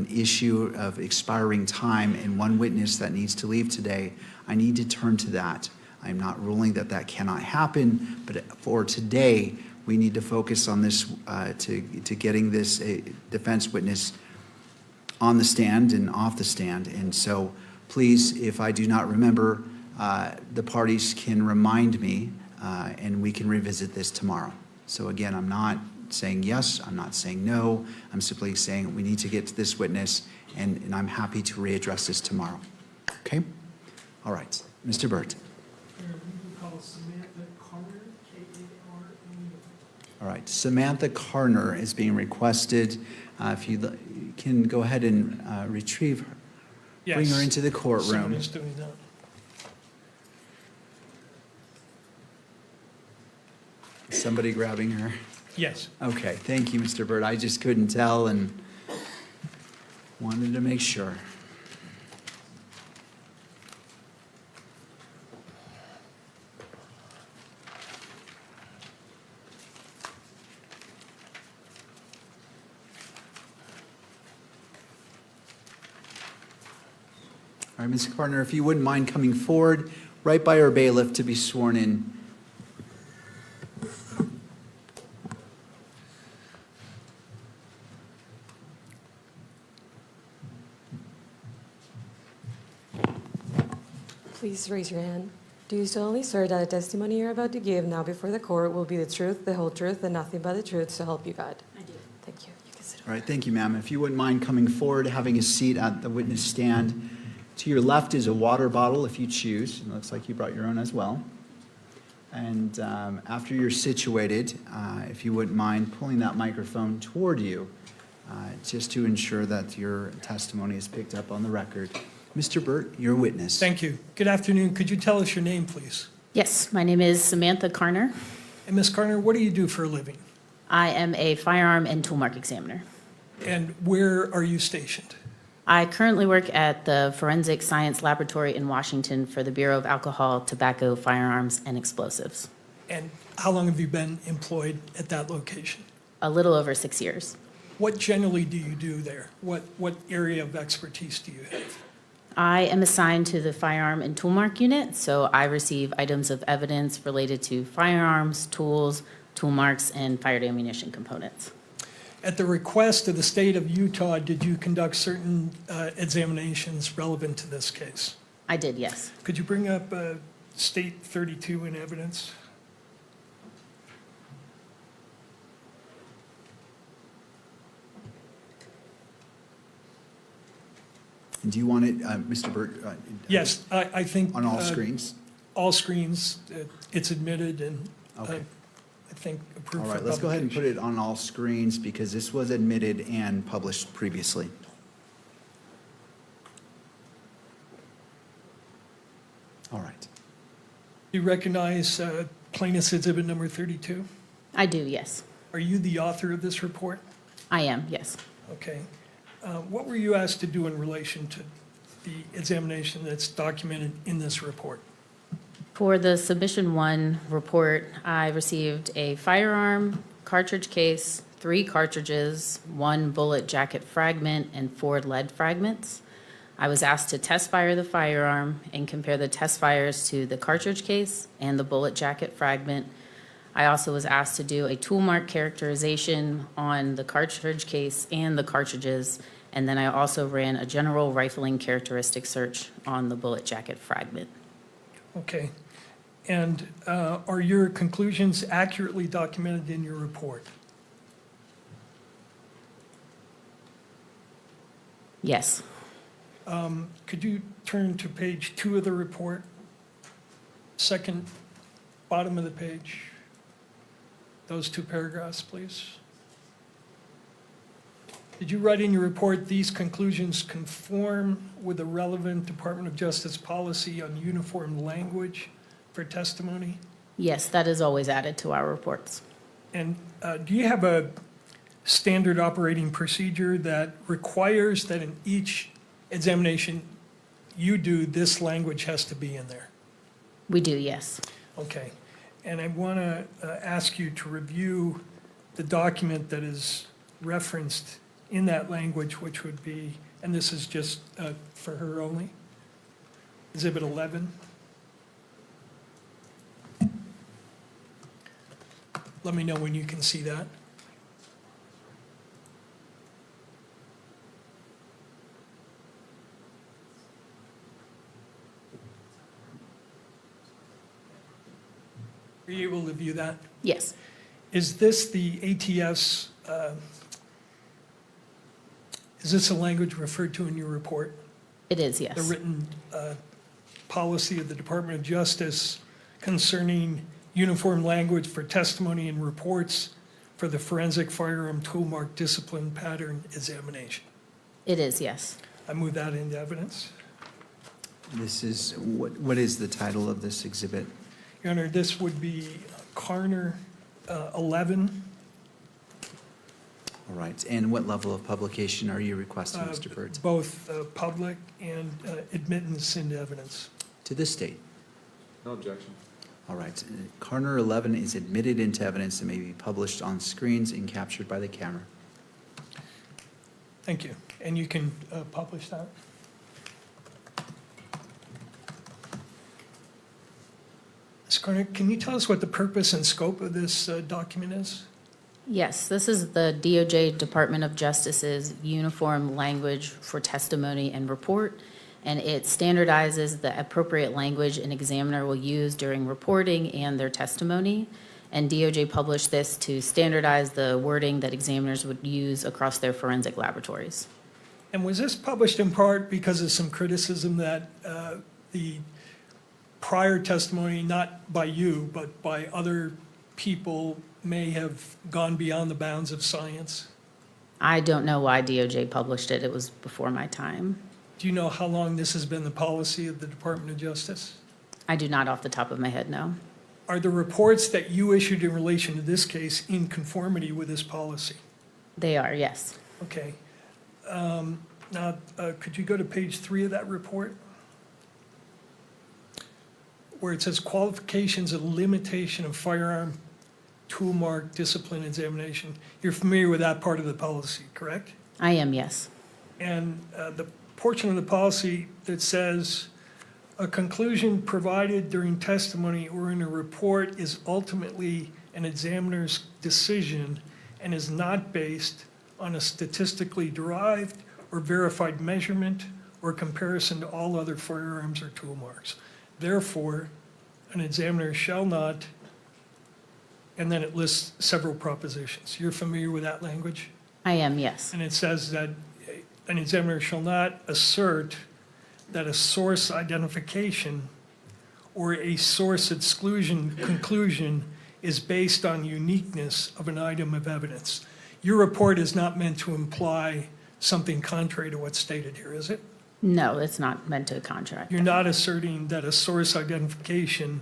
issue of expiring time and one witness that needs to leave today, I need to turn to that. I'm not ruling that that cannot happen, but for today, we need to focus on this to getting this defense witness on the stand and off the stand. And so please, if I do not remember, the parties can remind me and we can revisit this tomorrow. So again, I'm not saying yes, I'm not saying no, I'm simply saying we need to get to this witness, and I'm happy to readdress this tomorrow. Okay? All right. Mr. Burt. All right, Samantha Carner is being requested. If you can go ahead and retrieve her, bring her into the courtroom. Someone's doing that. Is somebody grabbing her? Yes. Okay, thank you, Mr. Burt. I just couldn't tell and wanted to make sure. All right, Ms. Carter, if you wouldn't mind coming forward, right by our bailiff to be sworn in. Please raise your hand. Do you solemnly swear that the testimony you're about to give now before the court will be the truth, the whole truth, and nothing but the truth, so help you God? I do. Thank you. You can sit All right, thank you, ma'am. If you wouldn't mind coming forward, having a seat at the witness stand. To your left is a water bottle if you choose. It looks like you brought your own as well. And after you're situated, if you wouldn't mind pulling that microphone toward you, just to ensure that your testimony is picked up on the record. Mr. Burt, your witness. Thank you. Good afternoon. Could you tell us your name, please? Yes, my name is Samantha Carner. And Ms. Carner, what do you do for a living? I am a firearm and tool mark examiner. And where are you stationed? I currently work at the Forensic Science Laboratory in Washington for the Bureau of Alcohol, Tobacco, Firearms, and Explosives. And how long have you been employed at that location? A little over 6 years. What generally do you do there? What area of expertise do you have? I am assigned to the firearm and tool mark unit, so I receive items of evidence related to firearms, tools, tool marks, and fired ammunition components. At the request of the state of Utah, did you conduct certain examinations relevant to this case? I did, yes. Could you bring up State 32 in evidence? And do you want it, Mr. Burt? Yes, I think. On all screens? All screens, it's admitted and Okay. I think approved All for right, let's go ahead and put publication. it on all screens because this was admitted and published previously. All right. You recognize plaintiff's exhibit number 32? I do, yes. Are you the author of this report? I am, yes. Okay. What were you asked to do in relation to the examination that's documented in this report? For the Submission 1 report, I received a firearm, cartridge case, 3 cartridges, 1 bullet jacket fragment, and 4 lead fragments. I was asked to test fire the firearm and compare the test fires to the cartridge case and the bullet jacket fragment. I also was asked to do a tool mark characterization on the cartridge case and the cartridges, and then I also ran a general rifling characteristic search on the bullet jacket fragment. Okay. And are your conclusions accurately documented in your report? Yes. Could you turn to page 2 of the report? Second, bottom of the page. Those 2 paragraphs, please. Did you write in your report, these conclusions conform with the relevant Department of Justice policy on uniform language for testimony? Yes, that is always added to our reports. And do you have a standard operating procedure that requires that in each examination you do, this language has to be in there? We do, yes. Okay. And I want to ask you to review the document that is referenced in that language, which would be, and this is just for her only, Exhibit 11. Let me know when you can see that. Are you able to view that? Yes. Is this the ATS, is this a language referred to in your report? It is, yes. The written policy of the Department of Justice concerning uniform language for testimony and reports for the forensic firearm tool mark discipline pattern examination? It is, yes. I move that into evidence. This is, what is the title of this exhibit? Your Honor, this would be Carner 11. All right, and what level of publication are you requesting, Mr. Burt? Both public and admittance into evidence. To this state? No objection. All right, Carner 11 is admitted into evidence and may be published on screens and captured by the camera. Thank you. And you can publish that? Ms. Carner, can you tell us what the purpose and scope of this document is? Yes, this is the DOJ Department of Justice's uniform language for testimony and report, and it standardizes the appropriate language an examiner will use during reporting and their testimony. And DOJ published this to standardize the wording that examiners would use across their forensic laboratories. And was this published in part because of some criticism that the prior testimony, not by you, but by other people, may have gone beyond the bounds of science? I don't know why DOJ published it. It was before my time. Do you know how long this has been the policy of the Department of Justice? I do not off the top of my head, no. Are the reports that you issued in relation to this case in conformity with this policy? They are, yes. Okay. Now, could you go to page 3 of that report? Where it says qualifications and limitation of firearm tool mark discipline examination. You're familiar with that part of the policy, correct? I am, yes. And the portion of the policy that says a conclusion provided during testimony or in a report is ultimately an examiner's decision and is not based on a statistically derived or verified measurement or comparison to all other firearms or tool marks. Therefore, an examiner shall not, and then it lists several propositions. You're familiar with that language? I am, yes. And it says that an examiner shall not assert that a source identification or a source exclusion conclusion is based on uniqueness of an item of evidence. Your report is not meant to imply something contrary to what's stated here, is it? No, it's not meant to contract. You're not asserting that a source identification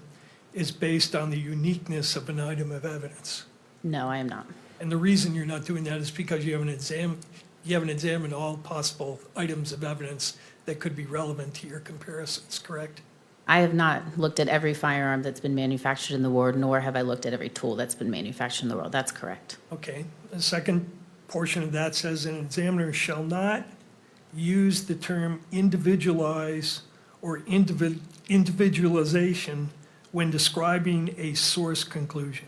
is based on the uniqueness of an item of evidence. No, I am not. And the reason you're not doing that is because you haven't examined all possible items of evidence that could be relevant to your comparisons, correct? I have not looked at every firearm that's been manufactured in the world, nor have I looked at every tool that's been manufactured in the world. That's correct. Okay. The second portion of that says an examiner shall not use the term individualize or individualization when describing a source conclusion.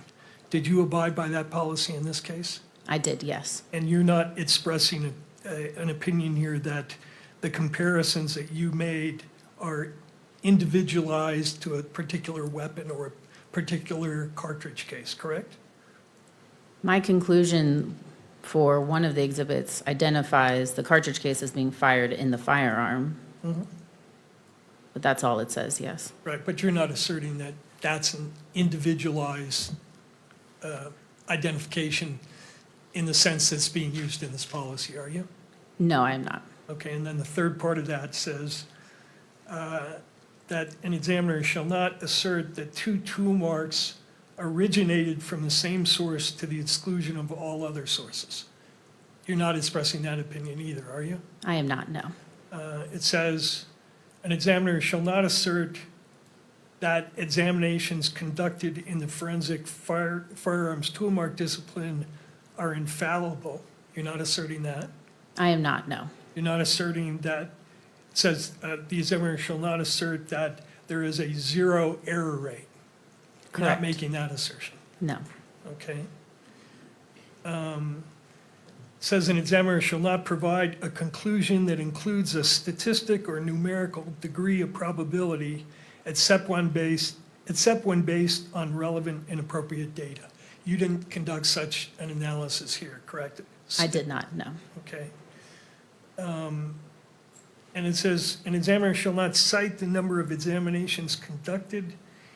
Did you abide by that policy in this case? I did, yes. And you're not expressing an opinion here that the comparisons that you made are individualized to a particular weapon or a particular cartridge case, correct? My conclusion for one of the exhibits identifies the cartridge case as being fired in the firearm, but that's all it says, yes. Right, but you're not asserting that that's an individualized identification in the sense that's being used in this policy, are you? No, I am not. Okay, and then the third part of that says that an examiner shall not assert that two tool marks originated from the same source to the exclusion of all other sources. You're not expressing that opinion either, are you? I am not, no. It says, an examiner shall not assert that examinations conducted in the forensic firearms tool mark discipline are infallible. You're not asserting that? I am not, no. You're not asserting that, it says the examiner shall not assert that there is a zero error rate. You're not Correct. making that assertion, No. okay? Says an examiner shall not provide a conclusion that includes a statistic or numerical degree of probability except when based on relevant and appropriate data. You didn't conduct such an analysis here, correct? I did not, no. Okay. And it says, an examiner shall not cite the number of examinations conducted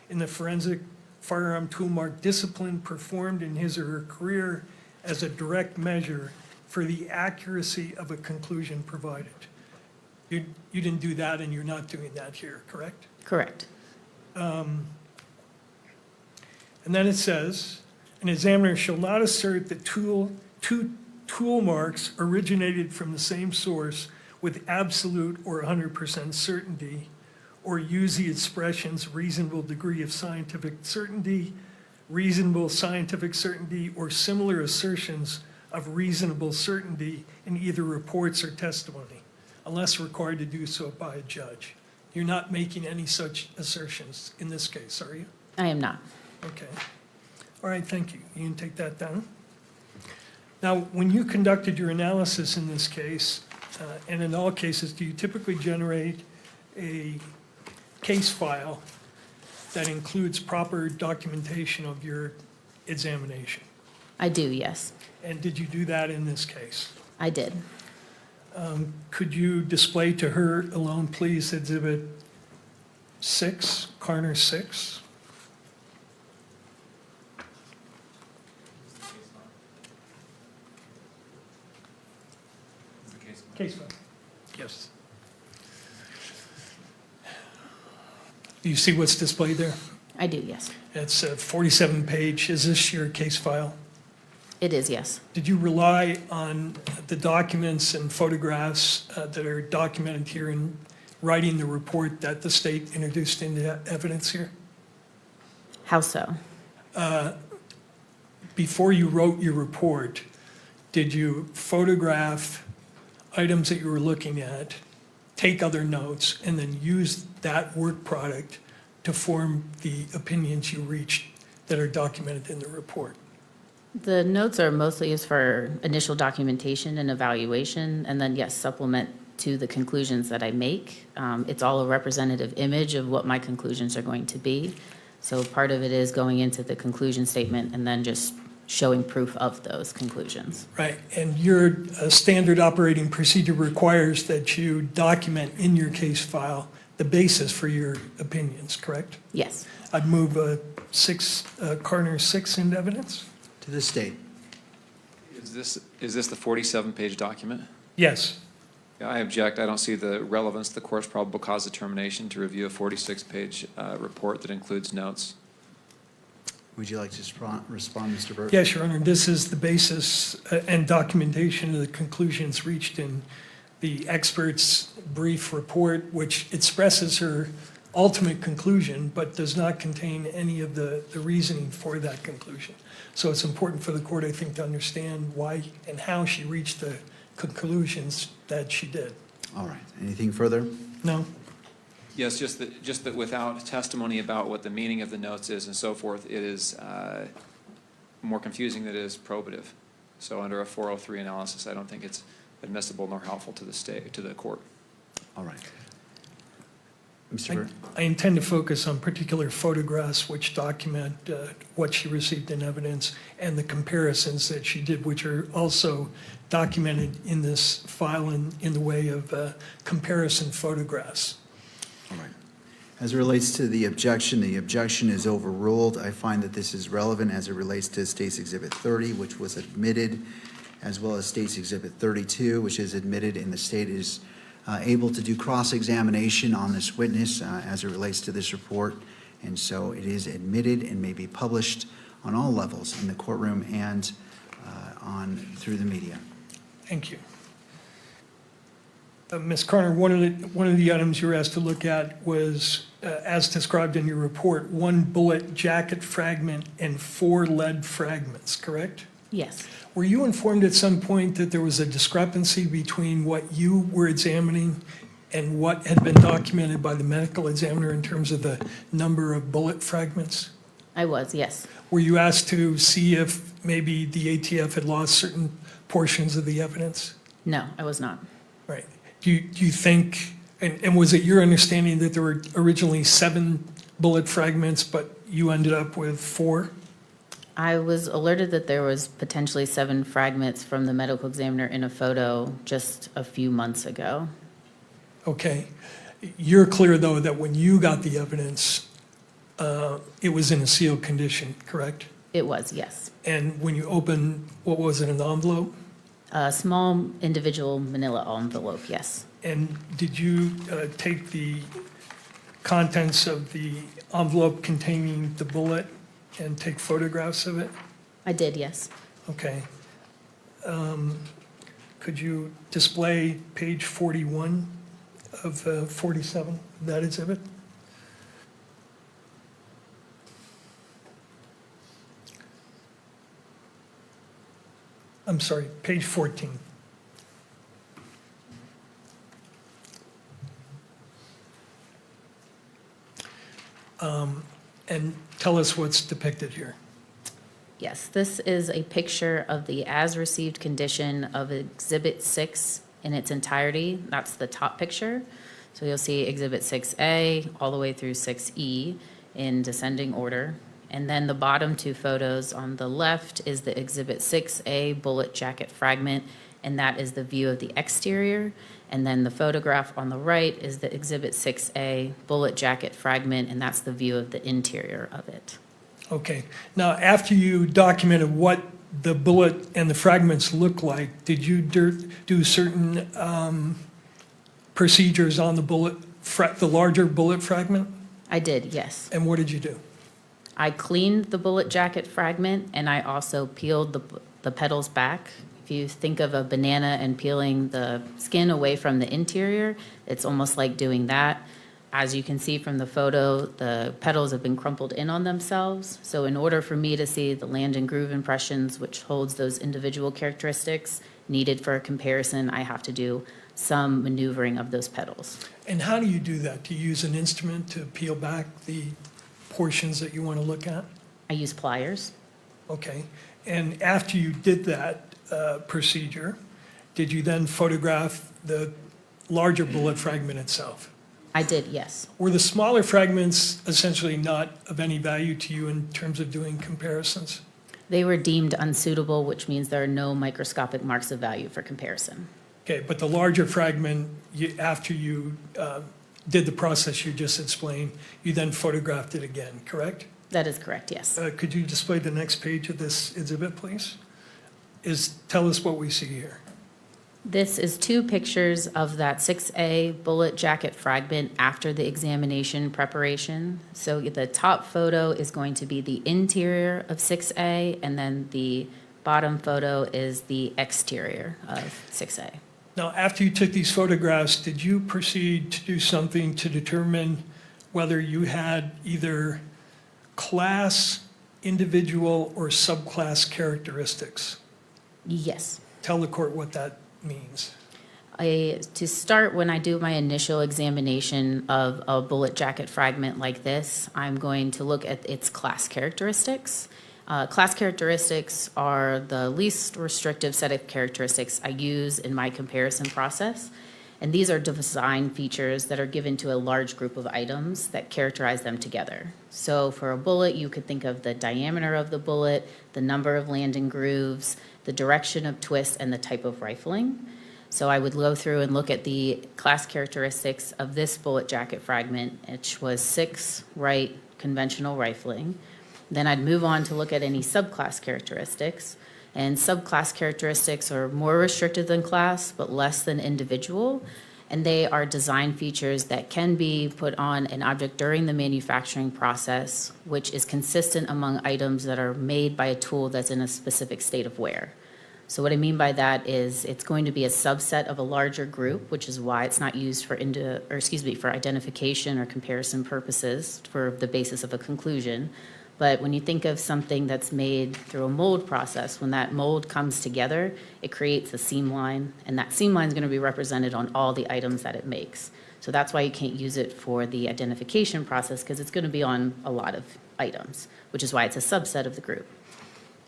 in the forensic firearm tool mark discipline performed in his or her career as a direct measure for the accuracy of a conclusion provided. You didn't do that, and you're not doing that here, correct? Correct. And then it says, an examiner shall not assert that two tool marks originated from the same source with absolute or 100% certainty, or use the expressions reasonable degree of scientific certainty, reasonable scientific certainty, or similar assertions of reasonable certainty in either reports or testimony, unless required to do so by a judge. You're not making any such assertions in this case, are you? I am not. Okay. All right, thank you. You can take that down. Now, when you conducted your analysis in this case, and in all cases, do you typically generate a case file that includes proper documentation of your examination? I do, yes. And did you do that in this case? I did. Could you display to her alone, please, Exhibit 6, Carner 6? Case file. Yes. Do you see what's displayed there? I do, yes. It's a 47-page. Is this your case file? It is, yes. Did you rely on the documents and photographs that are documented here in writing the report that the state introduced into evidence here? How so? Before you wrote your report, did you photograph items that you were looking at, take other notes, and then use that work product to form the opinions you reached that are documented in the report? The notes are mostly used for initial documentation and evaluation, and then, yes, supplement to the conclusions that I make. It's all a representative image of what my conclusions are going to be. So part of it is going into the conclusion statement and then just showing proof of those conclusions. Right, and your standard operating procedure requires that you document in your case file the basis for your opinions, correct? Yes. I'd move Carner 6 into evidence. To the state. Is this the 47-page document? Yes. Yeah, I object. I don't see the relevance to the court's probable cause determination to review a 46-page report that includes notes. Would you like to respond, Mr. Burt? Yes, Your Honor, this is the basis and documentation of the conclusions reached in the expert's brief report, which expresses her ultimate conclusion, but does not contain any of the reasoning for that conclusion. So it's important for the court, I think, to understand why and how she reached the conclusions that she did. All right. Anything further? No? Yes, just that without testimony about what the meaning of the notes is and so forth, it is more confusing than it is probative. So under a 403 analysis, I don't think it's admissible nor helpful to the state, to the court. All right. Mr. Burt? I intend to focus on particular photographs which document what she received in evidence and the comparisons that she did, which are also documented in this file in the way of comparison photographs. All right. As it relates to the objection is overruled. I find that this is relevant as it relates to State's Exhibit 30, which was admitted, as well as State's Exhibit 32, which is admitted, and the state is able to do cross-examination on this witness as it relates to this report. And so it is admitted and may be published on all levels in the courtroom and through the media. Thank you. Ms. Carter, one of the items you were asked to look at was, as described in your report, 1 bullet jacket fragment and 4 lead fragments, correct? Yes. Were you informed at some point that there was a discrepancy between what you were examining and what had been documented by the medical examiner in terms of the number of bullet fragments? I was, yes. Were you asked to see if maybe the ATF had lost certain portions of the evidence? No, I was not. Right. Do you think, and was it your understanding that there were originally 7 bullet fragments, but you ended up with 4? I was alerted that there was potentially 7 fragments from the medical examiner in a photo just a few months ago. Okay. You're clear, though, that when you got the evidence, it was in a sealed condition, correct? It was, yes. And when you opened, what was it, an envelope? A small individual manila envelope, yes. And did you take the contents of the envelope containing the bullet and take photographs of it? I did, yes. Okay. Could you display page 41 of 47 of that exhibit? I'm sorry, page 14. And tell us what's depicted here. Yes, this is a picture of the as-received condition of Exhibit 6 in its entirety. That's the top picture. So you'll see Exhibit 6A all the way through 6E in descending order. And then the bottom 2 photos on the left is the Exhibit 6A bullet jacket fragment, and that is the view of the exterior. And then the photograph on the right is the Exhibit 6A bullet jacket fragment, and that's the view of the interior of it. Okay. Now, after you documented what the bullet and the fragments look like, did you do certain procedures on the bullet, the larger bullet fragment? I did, yes. And what did you do? I cleaned the bullet jacket fragment, and I also peeled the petals back. If you think of a banana and peeling the skin away from the interior, it's almost like doing that. As you can see from the photo, the petals have been crumpled in on themselves. So in order for me to see the land and groove impressions, which holds those individual characteristics needed for a comparison, I have to do some maneuvering of those petals. And how do you do that? Do you use an instrument to peel back the portions that you want to look at? I use pliers. Okay. And after you did that procedure, did you then photograph the larger bullet fragment itself? I did, yes. Were the smaller fragments essentially not of any value to you in terms of doing comparisons? They were deemed unsuitable, which means there are no microscopic marks of value for comparison. Okay, but the larger fragment, after you did the process you just explained, you then photographed it again, correct? That is correct, yes. Could you display the next page of this exhibit, please? Tell us what we see here. This is 2 pictures of that 6A bullet jacket fragment after the examination preparation. So the top photo is going to be the interior of 6A, and then the bottom photo is the exterior of 6A. Now, after you took these photographs, did you proceed to do something to determine whether you had either class, individual, or subclass characteristics. Yes. Tell the court what that means. To start, when I do my initial examination of a bullet jacket fragment like this, I'm going to look at its class characteristics. Class characteristics are the least restrictive set of characteristics I use in my comparison process. And these are design features that are given to a large group of items that characterize them together. So for a bullet, you could think of the diameter of the bullet, the number of landing grooves, the direction of twist, and the type of rifling. So I would go through and look at the class characteristics of this bullet jacket fragment, which was 6 right conventional rifling. Then I'd move on to look at any subclass characteristics. And subclass characteristics are more restricted than class, but less than individual. And they are design features that can be put on an object during the manufacturing process, which is consistent among items that are made by a tool that's in a specific state of wear. So what I mean by that is it's going to be a subset of a larger group, which is why it's not used for for identification or comparison purposes for the basis of a conclusion. But when you think of something that's made through a mold process, when that mold comes together, it creates a seam line, and that seam line is going to be represented on all the items that it makes. So that's why you can't use it for the identification process, because it's going to be on a lot of items, which is why it's a subset of the group.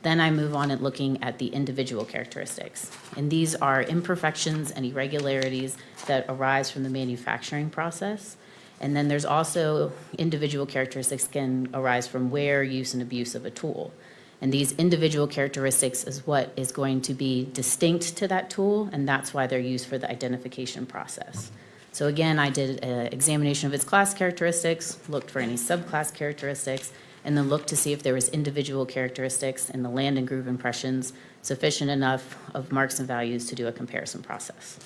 Then I move on at looking at the individual characteristics. And these are imperfections and irregularities that arise from the manufacturing process. And then there's also individual characteristics can arise from wear, use, and abuse of a tool. And these individual characteristics is what is going to be distinct to that tool, and that's why they're used for the identification process. So again, I did an examination of its class characteristics, looked for any subclass characteristics, and then looked to see if there was individual characteristics in the land and groove impressions sufficient enough of marks and values to do a comparison process.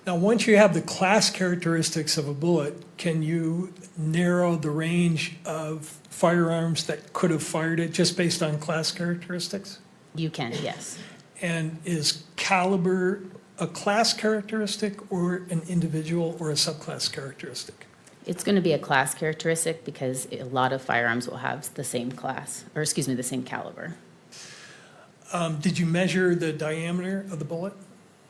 Now, once you have the class characteristics of a bullet, can you narrow the range of firearms that could have fired it just based on class characteristics? You can, yes. And is caliber a class characteristic or an individual or a subclass characteristic? It's going to be a class characteristic because a lot of firearms will have the same class, or excuse me, the same caliber. Did you measure the diameter of the bullet?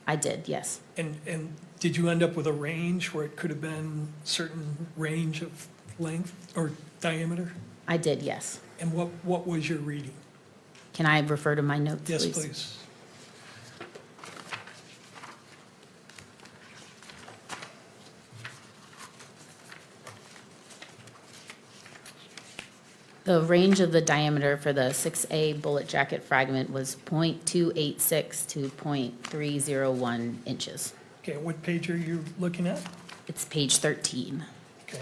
I did, yes. And did you end up with a range where it could have been a certain range of length or diameter? I did, yes. And what was your reading? Can I refer to my notes, please? Yes, please. The range of the diameter for the 6A bullet jacket fragment was .286 to .301 inches. Okay, what page are you looking at? It's page 13. Okay.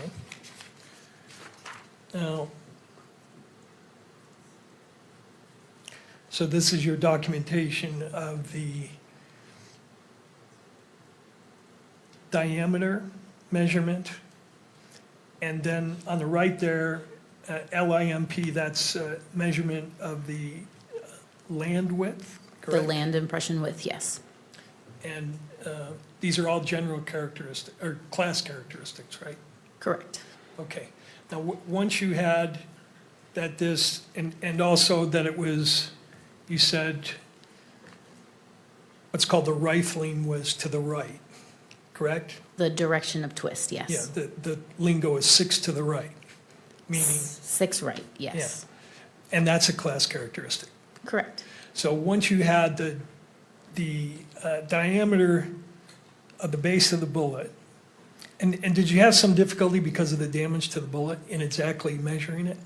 Now, so this is your documentation of the diameter measurement. And then on the right there, LIMP, that's measurement of the land width, correct? The land impression width, yes. And these are all general characteristics, or class characteristics, right? Correct. Okay. Now, once you had that this, and also that it was, you said, what's called the rifling was to the right, correct? The direction of twist, yes. Yeah, the lingo is 6 to the right, meaning. 6 right, yes. Yeah. And that's a class characteristic. Correct. So once you had the diameter of the base of the bullet, and did you have some difficulty because of the damage to the bullet in exactly measuring it?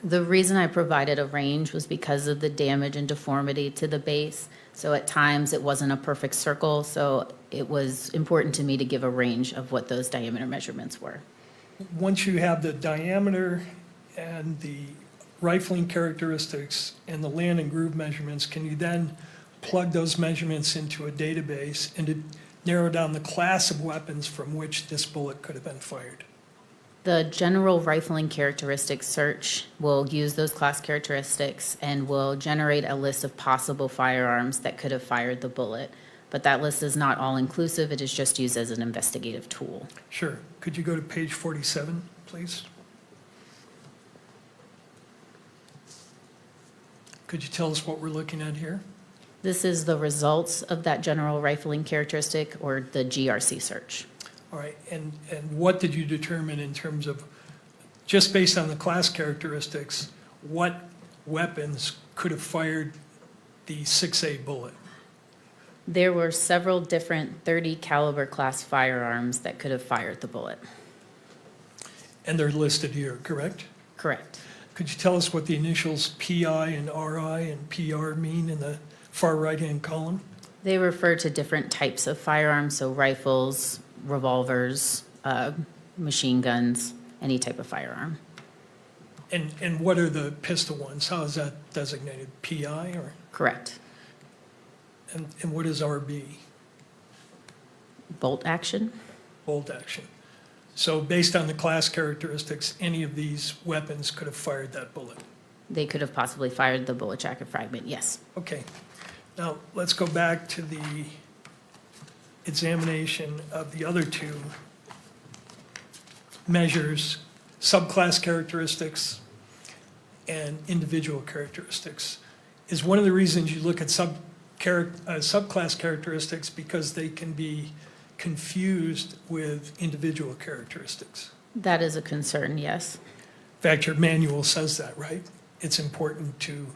The reason I provided a range was because of the damage and deformity to the base. So at times it wasn't a perfect circle, so it was important to me to give a range of what those diameter measurements were. Once you have the diameter and the rifling characteristics and the land and groove measurements, can you then plug those measurements into a database and to narrow down the class of weapons from which this bullet could have been fired? The general rifling characteristics search will use those class characteristics and will generate a list of possible firearms that could have fired the bullet. But that list is not all-inclusive, it is just used as an investigative tool. Sure. Could you go to page 47, please? Could you tell us what we're looking at here? This is the results of that general rifling characteristic, or the GRC search. All right, and what did you determine in terms of, just based on the class characteristics, what weapons could have fired the 6A bullet? There were several different .30 caliber class firearms that could have fired the bullet. And they're listed here, correct? Correct. Could you tell us what the initials PI and RI and PR mean in the far right-hand column? They refer to different types of firearms, so rifles, revolvers, machine guns, any type of firearm. And what are the pistol ones? How is that designated? PI or? Correct. And what is RB? Bolt action? Bolt action. So based on the class characteristics, any of these weapons could have fired that bullet? They could have possibly fired the bullet jacket fragment, yes. Okay. Now, let's go back to the examination of the other two measures, subclass characteristics and individual characteristics. Is one of the reasons you look at subclass characteristics because they can be confused with individual characteristics? That is a concern, yes. In fact, your manual says that, right? It's important to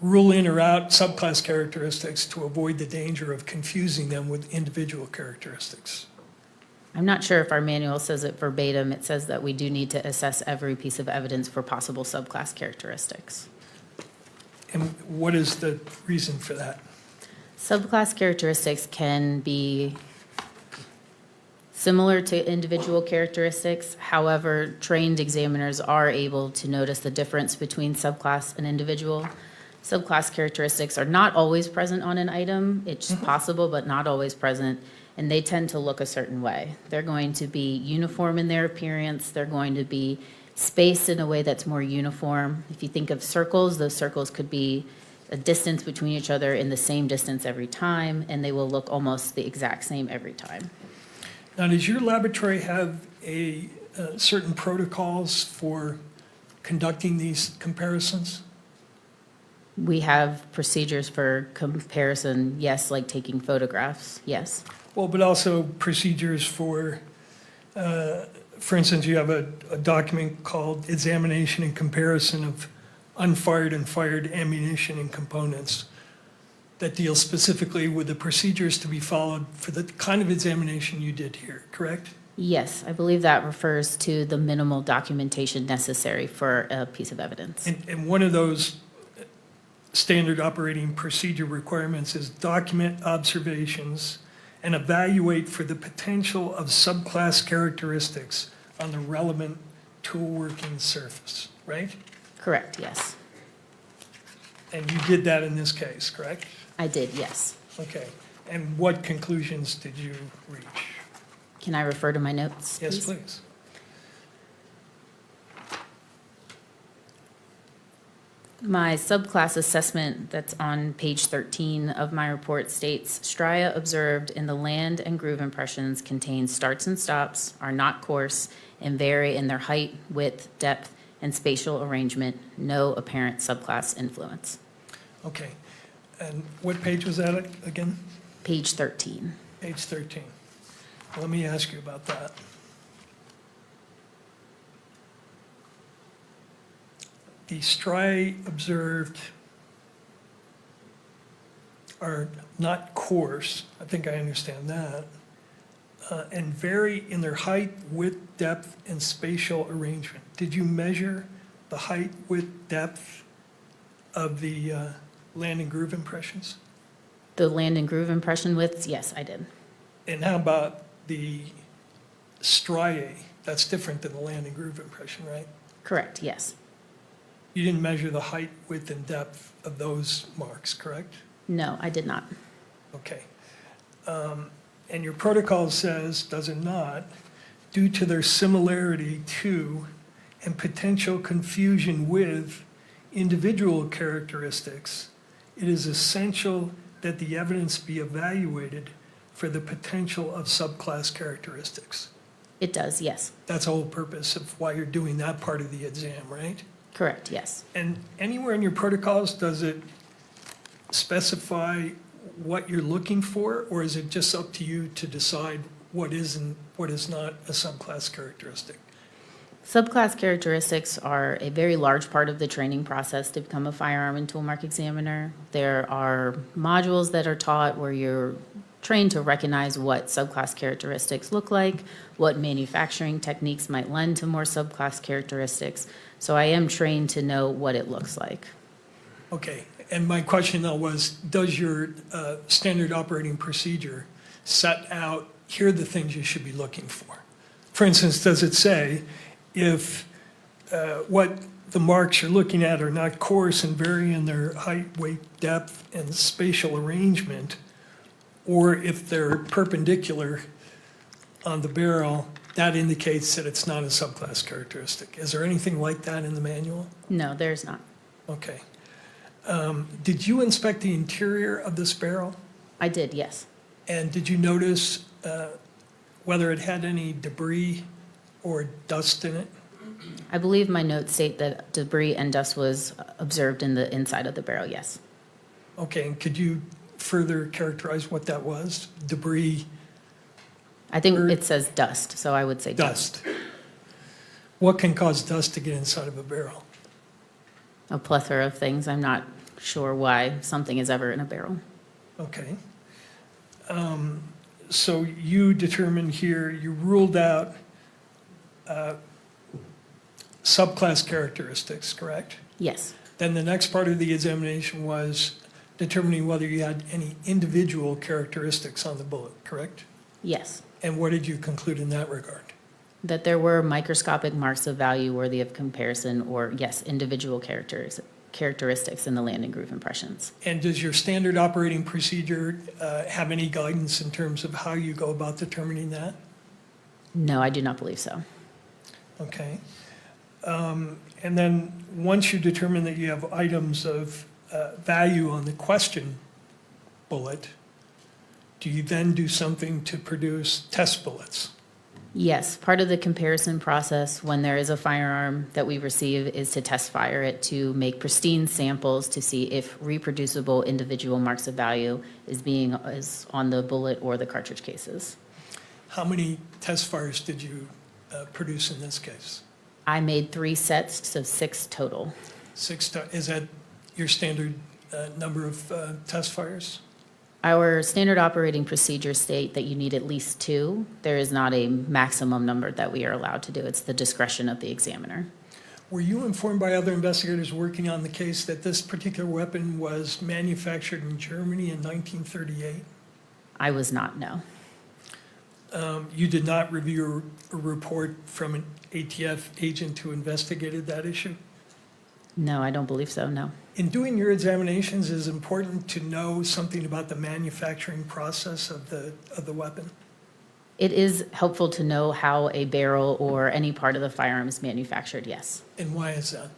rule in or out subclass characteristics to avoid the danger of confusing them with individual characteristics. I'm not sure if our manual says it verbatim. It says that we do need to assess every piece of evidence for possible subclass characteristics. And what is the reason for that? Subclass characteristics can be similar to individual characteristics. However, trained examiners are able to notice the difference between subclass and individual. Subclass characteristics are not always present on an item. It's possible, but not always present, and they tend to look a certain way. They're going to be uniform in their appearance. They're going to be spaced in a way that's more uniform. If you think of circles, those circles could be a distance between each other in the same distance every time, and they will look almost the exact same every time. Now, does your laboratory have certain protocols for conducting these comparisons? We have procedures for comparison, yes, like taking photographs, yes. Well, but also procedures for instance, you have a document called Examination and Comparison of Unfired and Fired Ammunition and Components that deals specifically with the procedures to be followed for the kind of examination you did here, correct? Yes, I believe that refers to the minimal documentation necessary for a piece of evidence. And one of those standard operating procedure requirements is document observations and evaluate for the potential of subclass characteristics on the relevant tool working surface, right? Correct, yes. And you did that in this case, correct? I did, yes. Okay. And what conclusions did you reach? Can I refer to my notes? Yes, please. My subclass assessment that's on page 13 of my report states, stria observed in the land and groove impressions contain starts and stops, are not coarse, and vary in their height, width, depth, and spatial arrangement. No apparent subclass influence. Okay. And what page was that again? Page 13. Page 13. Let me ask you about that. The striae observed are not coarse, I think I understand that, and vary in their height, width, depth, and spatial arrangement. Did you measure the height, width, depth of the land and groove impressions? The land and groove impression widths, yes, I did. And how about the striae? That's different than the land and groove impression, right? Correct, yes. You didn't measure the height, width, and depth of those marks, correct? No, I did not. Okay. And your protocol says, does it not, due to their similarity to and potential confusion with individual characteristics, it is essential that the evidence be evaluated for the potential of subclass characteristics. It does, yes. That's the whole purpose of why you're doing that part of the exam, right? Correct, yes. And anywhere in your protocols, does it specify what you're looking for, or is it just up to you to decide what is and what is not a subclass characteristic? Subclass characteristics are a very large part of the training process to become a firearm and tool mark examiner. There are modules that are taught where you're trained to recognize what subclass characteristics look like, what manufacturing techniques might lend to more subclass characteristics. So I am trained to know what it looks like. Okay, and my question though was, does your standard operating procedure set out, here are the things you should be looking for? For instance, does it say, if what the marks you're looking at are not coarse and vary in their height, weight, depth, and spatial arrangement, or if they're perpendicular on the barrel, that indicates that it's not a subclass characteristic? Is there anything like that in the manual? No, there's not. Okay. Did you inspect the interior of this barrel? I did, yes. And did you notice whether it had any debris or dust in it? I believe my notes state that debris and dust was observed in the inside of the barrel, yes. Okay, and could you further characterize what that was? Debris, I think it says dust, so I would say dust. dust. What can cause dust to get inside of a barrel? A plethora of things. I'm not sure why something is ever in a barrel. Okay. So you determined here, you ruled out subclass characteristics, correct? Yes. Then the next part of the examination was determining whether you had any individual characteristics on the bullet, correct? Yes. And what did you conclude in that regard? That there were microscopic marks of value worthy of comparison, or yes, individual characteristics in the landing groove impressions. And does your standard operating procedure have any guidance in terms of how you go about determining that? No, I do not believe so. Okay. And then once you determine that you have items of value on the question bullet, do you then do something to produce test bullets? Yes, part of the comparison process when there is a firearm that we receive is to test fire it to make pristine samples to see if reproducible individual marks of value is on the bullet or the cartridge cases. How many test fires did you produce in this case? I made 3 sets, so 6 total. Is that your standard number of test fires? Our standard operating procedures state that you need at least 2. There is not a maximum number that we are allowed to do. It's the discretion of the examiner. Were you informed by other investigators working on the case that this particular weapon was manufactured in Germany in 1938? I was not, no. You did not review a report from an ATF agent who investigated that issue? No, I don't believe so, no. In doing your examinations, is it important to know something about the manufacturing process of the weapon? It is helpful to know how a barrel or any part of the firearm is manufactured, yes. And why is that?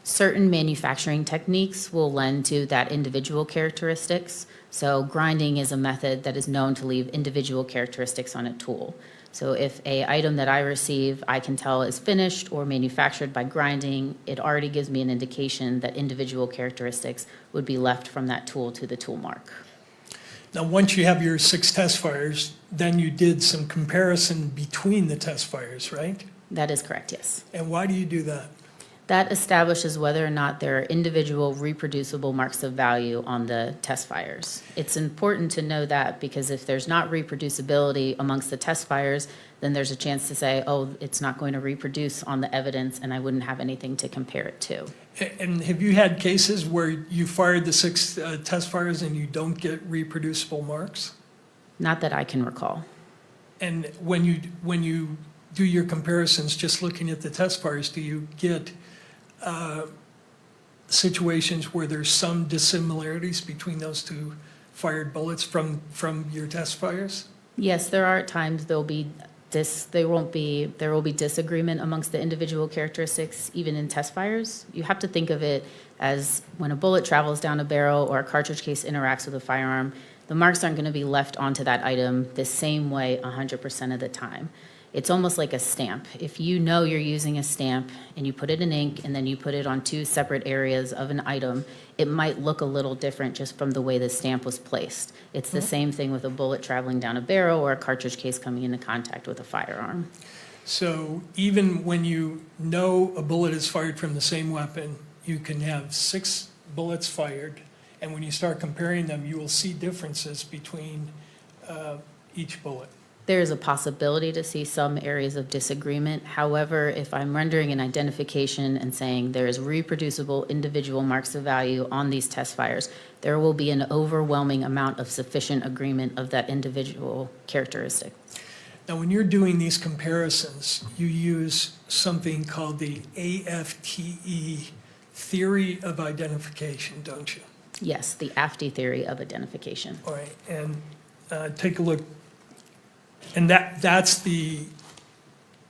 Certain manufacturing techniques will lend to that individual characteristics. So grinding is a method that is known to leave individual characteristics on a tool. So if a item that I receive, I can tell is finished or manufactured by grinding, it already gives me an indication that individual characteristics would be left from that tool to the tool mark. Now, once you have your 6 test fires, then you did some comparison between the test fires, right? That is correct, yes. And why do you do that? That establishes whether or not there are individual reproducible marks of value on the test fires. It's important to know that because if there's not reproducibility amongst the test fires, then there's a chance to say, oh, it's not going to reproduce on the evidence and I wouldn't have anything to compare it to. And have you had cases where you fired the 6 test fires and you don't get reproducible marks? Not that I can recall. And when you do your comparisons, just looking at the test fires, do you get situations where there's some dissimilarities between those 2 fired bullets from your test fires? Yes, there are at times there will be disagreement amongst the individual characteristics, even in test fires. You have to think of it as when a bullet travels down a barrel or a cartridge case interacts with a firearm, the marks aren't going to be left onto that item the same way 100% of the time. It's almost like a stamp. If you know you're using a stamp and you put it in ink and then you put it on two separate areas of an item, it might look a little different just from the way the stamp was placed. It's the same thing with a bullet traveling down a barrel or a cartridge case coming into contact with a firearm. So even when you know a bullet is fired from the same weapon, you can have 6 bullets fired, and when you start comparing them, you will see differences between each bullet. There is a possibility to see some areas of disagreement. However, if I'm rendering an identification and saying there is reproducible individual marks of value on these test fires, there will be an overwhelming amount of sufficient agreement of that individual characteristic. Now, when you're doing these comparisons, you use something called the AFTE theory of identification, don't you? Yes, the AFTE theory of identification. All right, and take a look. And that's the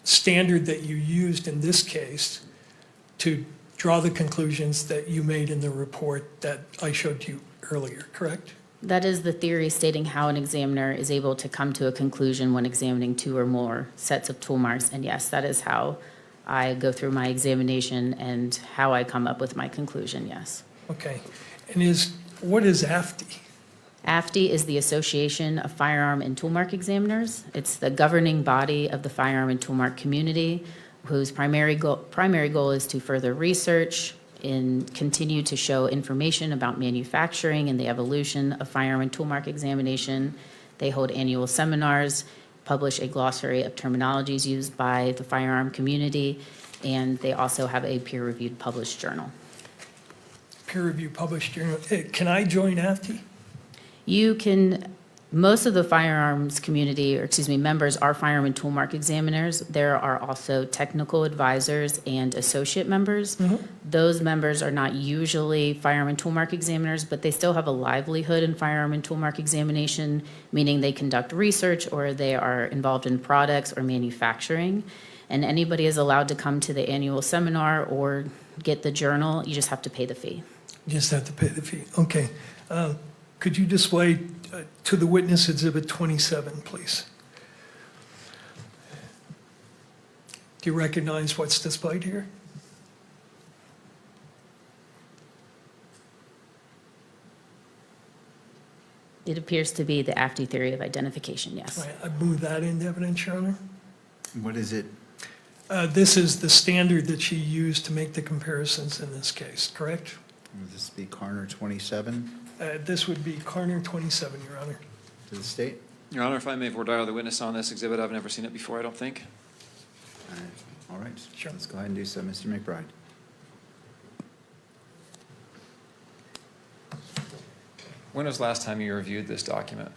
standard that you used in this case to draw the conclusions that you made in the report that I showed you earlier, correct? That is the theory stating how an examiner is able to come to a conclusion when examining 2 or more sets of tool marks. And yes, that is how I go through my examination and how I come up with my conclusion, yes. Okay, and what is AFTE? AFTE is the Association of Firearm and Toolmark Examiners. It's the governing body of the firearm and toolmark community, whose primary goal is to further research and continue to show information about manufacturing and the evolution of firearm and toolmark examination. They hold annual seminars, publish a glossary of terminologies used by the firearm community, and they also have a peer-reviewed published journal. Peer-reviewed published journal. Can I join AFTE? You can, most of the firearms community, or excuse me, members are firearm and toolmark examiners. There are also technical advisors and associate members. Those members are not usually firearm and toolmark examiners, but they still have a livelihood in firearm and toolmark examination, meaning they conduct research or they are involved in products or manufacturing. And anybody is allowed to come to the annual seminar or get the journal. You just have to pay the fee. You just have to pay the fee. Okay. Could you display to the witness Exhibit 27, please? Do you recognize what's displayed here? It appears to be the AFTE theory of identification, yes. Right, I move that into evidence, Your Honor. What is it? This is the standard that she used to make the comparisons in this case, correct? Would this be Carner 27 This would be Carner 27, Your Honor. to the state? Your Honor, if I may voir dire the witness on this exhibit, I've never seen it before, I don't think. All right, Sure. let's go ahead and do so. Mr. McBride. When was the last time you reviewed this document?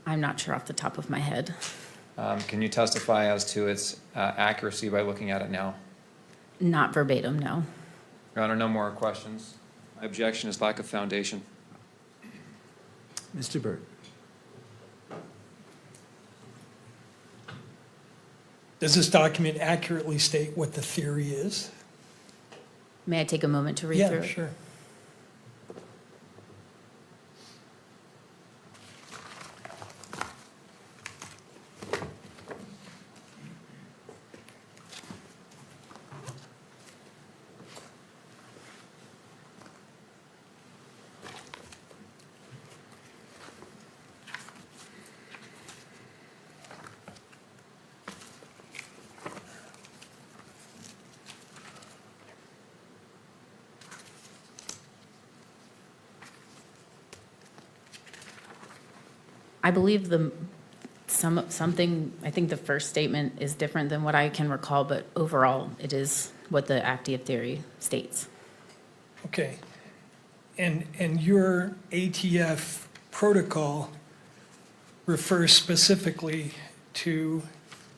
I'm not sure off the top of my head. Can you testify as to its accuracy by looking at it now? Not verbatim, no. Your Honor, no more questions. My objection is lack of foundation. Mr. Burt. Does this document accurately state what the theory is? May I take a moment to read through Yeah, it? sure. I believe something, I think the first statement is different than what I can recall, but overall, it is what the AFTE theory states. Okay. And your ATF protocol refers specifically to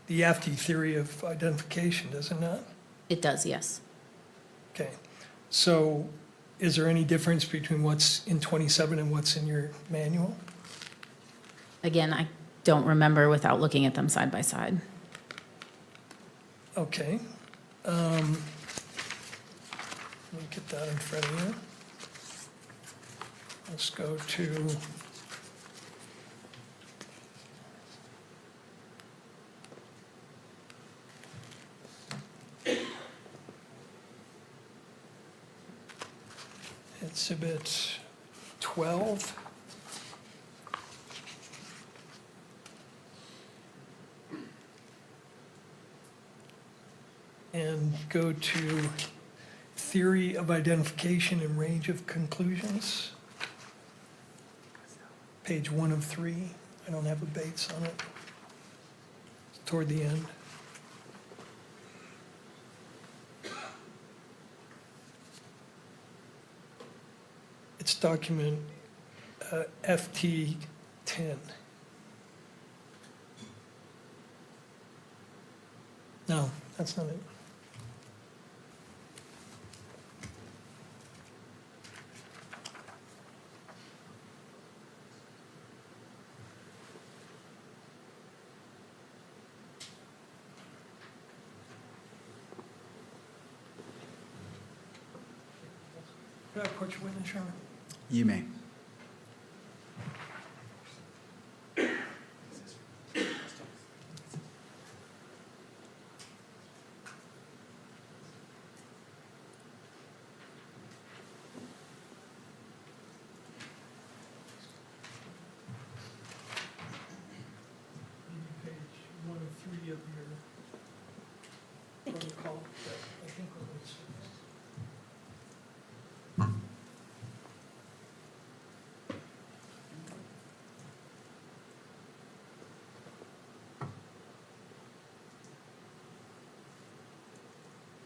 the AFTE theory of identification, does it not? It does, yes. Okay. So is there any difference between what's in 27 and what's in your manual? Again, I don't remember without looking at them side by side. Okay. Let me get that in front of you. Let's go to Exhibit 12. And go to theory of identification and range of conclusions. Page 1 of 3. I don't have a Bates on it. Toward the end. It's document FT 10. No, that's not it. Could I approach your witness, Your Honor? You may. Page 1 of 3 of your protocol. I think what it's.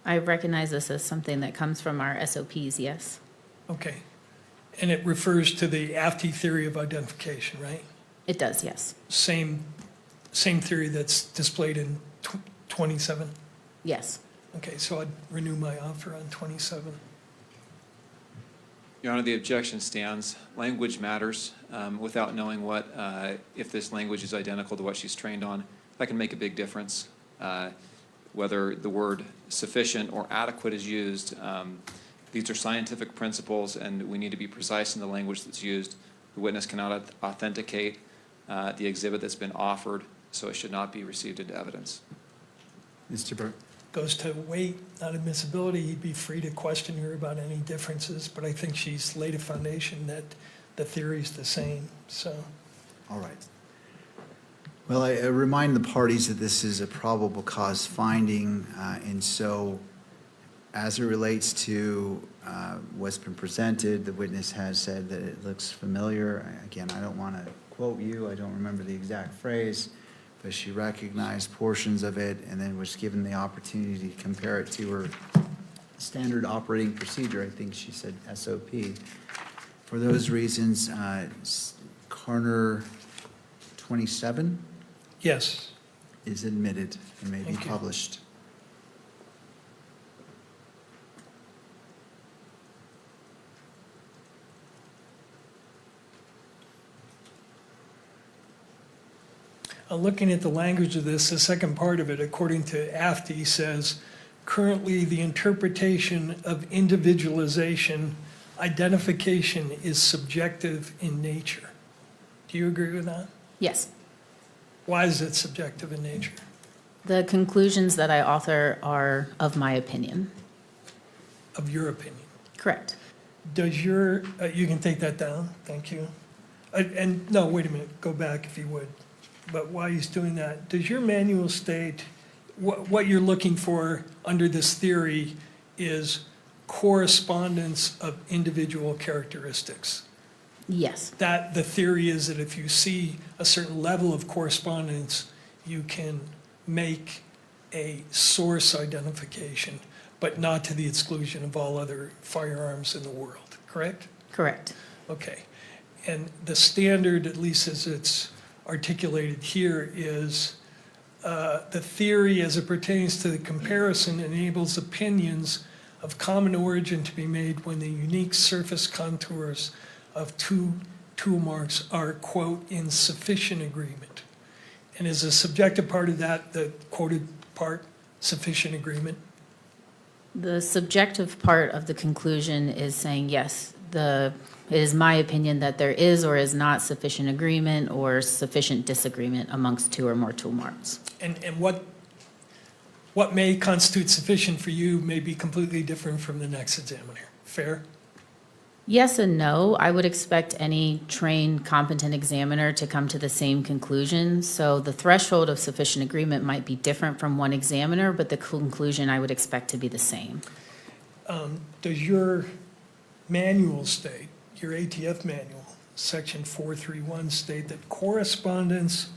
I recognize this as something that comes from our SOPs, yes. Okay. And it refers to the AFT theory of identification, right? It does, yes. Same theory that's displayed in 27? Yes. Okay, so I'd renew my offer on 27. Your Honor, the objection stands. Language matters. Without knowing if this language is identical to what she's trained on, that can make a big difference. Whether the word sufficient or adequate is used, these are scientific principles, and we need to be precise in the language that's used. The witness cannot authenticate the exhibit that's been offered, so it should not be received into evidence. Mr. Burt? Goes to weight, not admissibility. He'd be free to question her about any differences, but I think she's laid a foundation that the theory's the same, so. All right. Well, I remind the parties that this is a probable cause finding, and so as it relates to what's been presented, the witness has said that it looks familiar. Again, I don't want to quote you, I don't remember the exact phrase, but she recognized portions of it and then was given the opportunity to compare it to her standard operating procedure. I think she said SOP. For those reasons, Carner 27? Yes. Is admitted and may be Thank you. published. Looking at the language of this, the second part of it, according to AFT, says, currently the interpretation of individualization, identification is subjective in nature. Do you agree with that? Yes. Why is it subjective in nature? The conclusions that I author are of my opinion. Of your opinion? Correct. Does your, you can take that down, thank you. And no, wait a minute, go back if you would. But while he's doing that, does your manual state what you're looking for under this theory is correspondence of individual characteristics? Yes. That the theory is that if you see a certain level of correspondence, you can make a source identification, but not to the exclusion of all other firearms in the world, correct? Correct. Okay. And the standard, at least as it's articulated here, is the theory as it pertains to the comparison enables opinions of common origin to be made when the unique surface contours of two tool marks are, quote, in sufficient agreement. And is a subjective part of that, the quoted part, sufficient agreement? The subjective part of the conclusion is saying, yes, it is my opinion that there is or is not sufficient agreement or sufficient disagreement amongst two or more tool marks. And what may constitute sufficient for you may be completely different from the next examiner. Fair? Yes and no. I would expect any trained, competent examiner to come to the same conclusion. So the threshold of sufficient agreement might be different from one examiner, but the conclusion I would expect to be the same. Does your manual state, your ATF manual, section 431, state that correspondence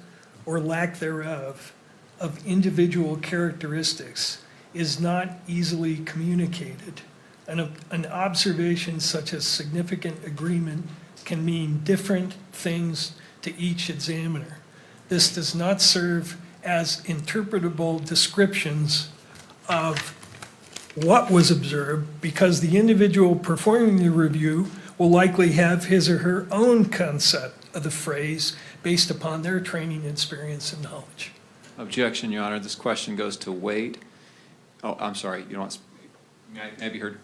or lack thereof of individual characteristics is not easily communicated? An observation such as significant agreement can mean different things to each examiner. This does not serve as interpretable descriptions of what was observed because the individual performing the review will likely have his or her own concept of the phrase based upon their training, experience, and knowledge. Objection, Your Honor. This question goes to weight. Oh, I'm sorry. You don't, may I be heard?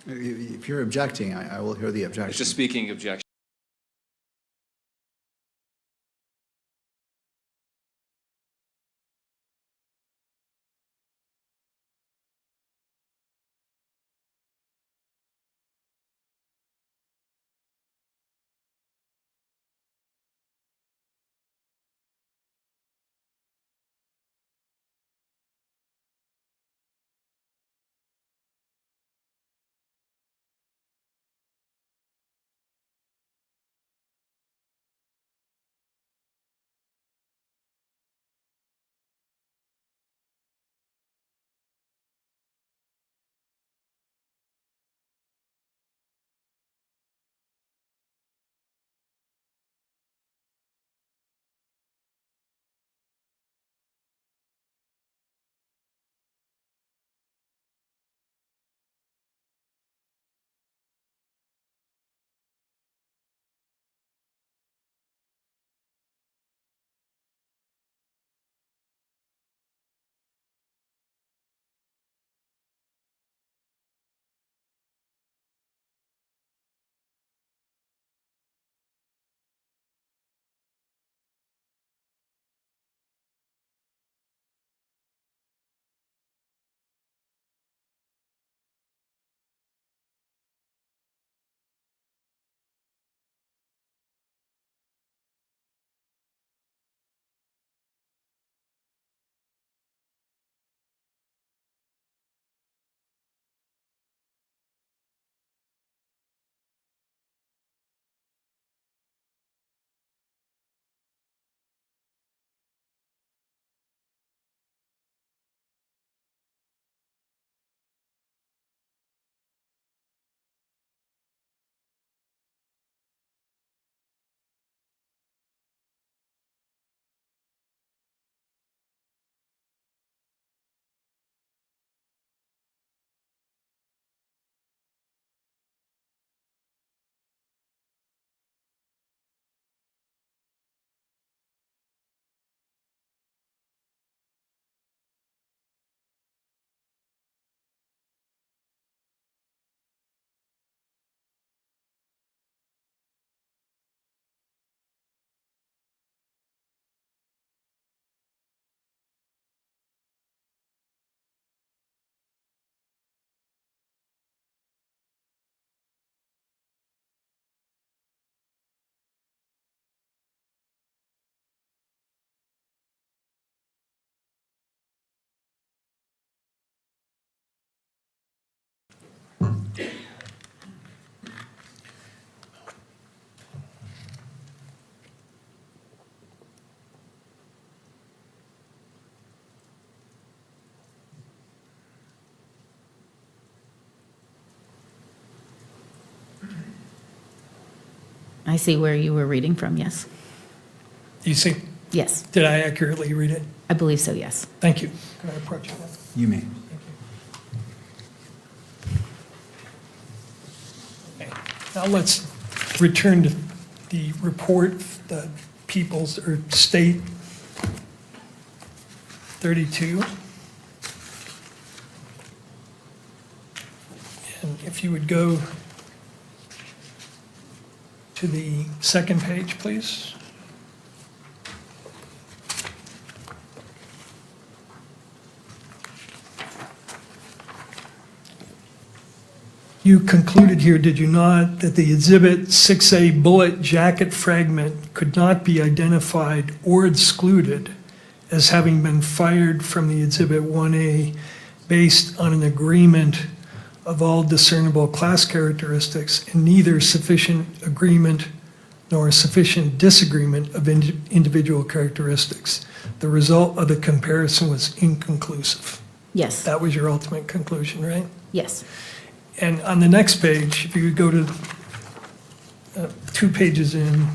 If you're objecting, I will hear the It's objection. just speaking objection. I see where you were reading from, yes. You see, Yes, did I accurately read it? I believe so, yes. Thank you. Can I approach you? You may. Okay. Now let's return to the report, the People's, or State 32. And if you would go to the second page, please. You concluded here, did you not, that the Exhibit 6A bullet jacket fragment could not be identified or excluded as having been fired from the Exhibit 1A based on an agreement of all discernible class characteristics and neither sufficient agreement nor sufficient disagreement of individual characteristics. The result of the comparison was inconclusive. Yes. That was your ultimate conclusion, right? Yes. And on the next page, if you go to 2 pages in,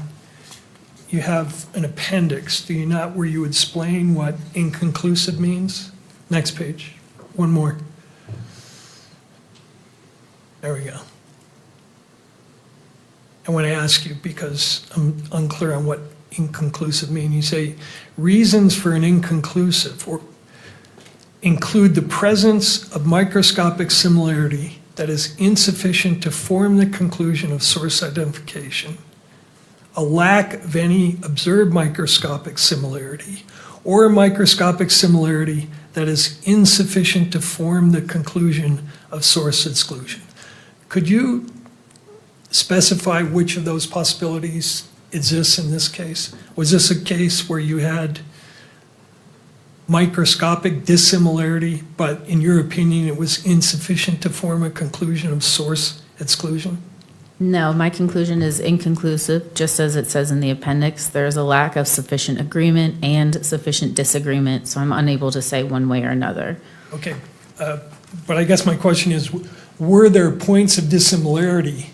you have an appendix, do you not, where you explain what inconclusive means? Next page, one more. There we go. I want to ask you, because I'm unclear on what inconclusive mean. You say reasons for an inconclusive or include the presence of microscopic similarity that is insufficient to form the conclusion of source identification, a lack of any observed microscopic similarity, or a microscopic similarity that is insufficient to form the conclusion of source exclusion. Could you specify which of those possibilities exists in this case? Was this a case where you had microscopic dissimilarity, but in your opinion, it was insufficient to form a conclusion of source exclusion? No, my conclusion is inconclusive, just as it says in the appendix. There is a lack of sufficient agreement and sufficient disagreement, so I'm unable to say one way or another. Okay, but I guess my question is, were there points of dissimilarity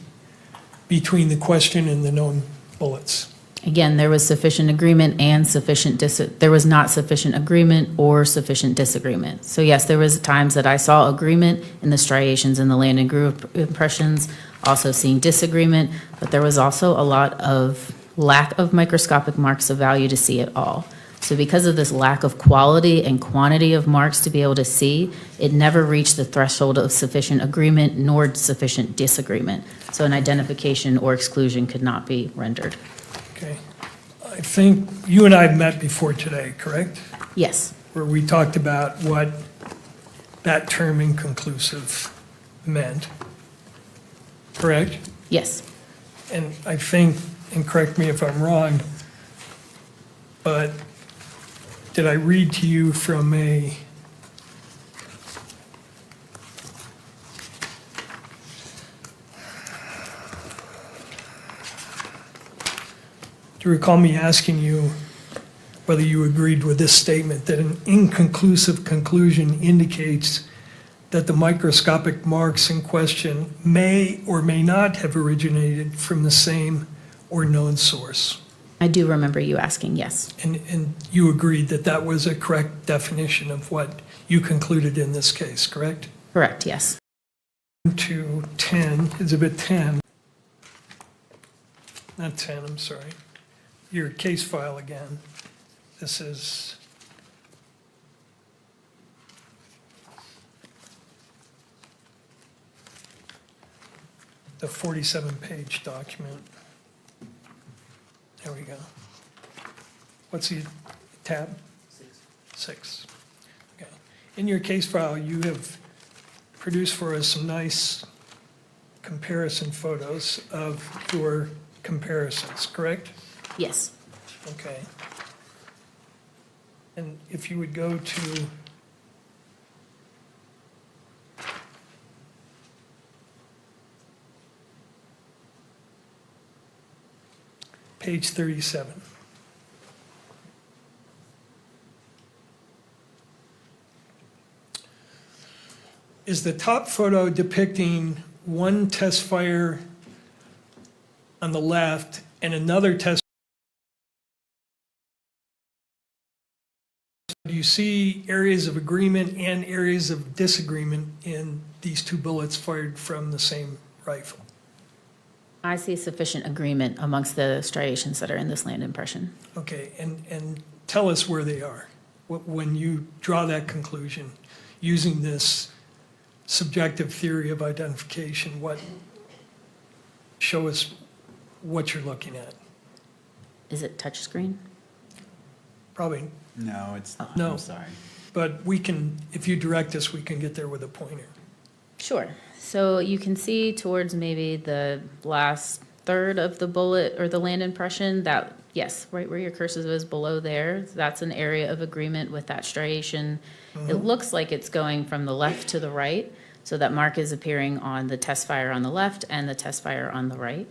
between the question and the known bullets? Again, there was sufficient agreement and there was not sufficient agreement or sufficient disagreement. So yes, there was times that I saw agreement in the striations and the landing group impressions, also seeing disagreement, but there was also a lot of lack of microscopic marks of value to see it all. So because of this lack of quality and quantity of marks to be able to see, it never reached the threshold of sufficient agreement nor sufficient disagreement. So an identification or exclusion could not be rendered. Okay. I think you and I have met before today, correct? Yes. Where we talked about what that term inconclusive meant, correct? Yes. And I think, and correct me if I'm wrong, but did I read to you from a do you recall me asking you whether you agreed with this statement, that an inconclusive conclusion indicates that the microscopic marks in question may or may not have originated from the same or known source? I do remember you asking, yes. And you agreed that that was a correct definition of what you concluded in this case, correct? Correct, yes. To 10, Exhibit 10. Not 10, I'm sorry. Your case file again. This is the 47-page document. There we go. What's the tab? 6. Okay. In your case file, you have produced for us some nice comparison photos of your comparisons, correct? Yes. Okay. And if you would go to page 37. Is the top photo depicting one test fire on the left and another test? Do you see areas of agreement and areas of disagreement in these two bullets fired from the same rifle? I see sufficient agreement amongst the striations that are in this land impression. Okay, and tell us where they are. When you draw that conclusion, using this subjective theory of identification, show us what you're looking at? Is it touchscreen? Probably, No, it's not. No. I'm sorry. but we can, if you direct us, we can get there with a pointer. Sure. So you can see towards maybe the last third of the bullet or the land impression that, yes, right where your cursor is below there, that's an area of agreement with that striation. It looks like it's going from the left to the right, so that mark is appearing on the test fire on the left and the test fire on the right.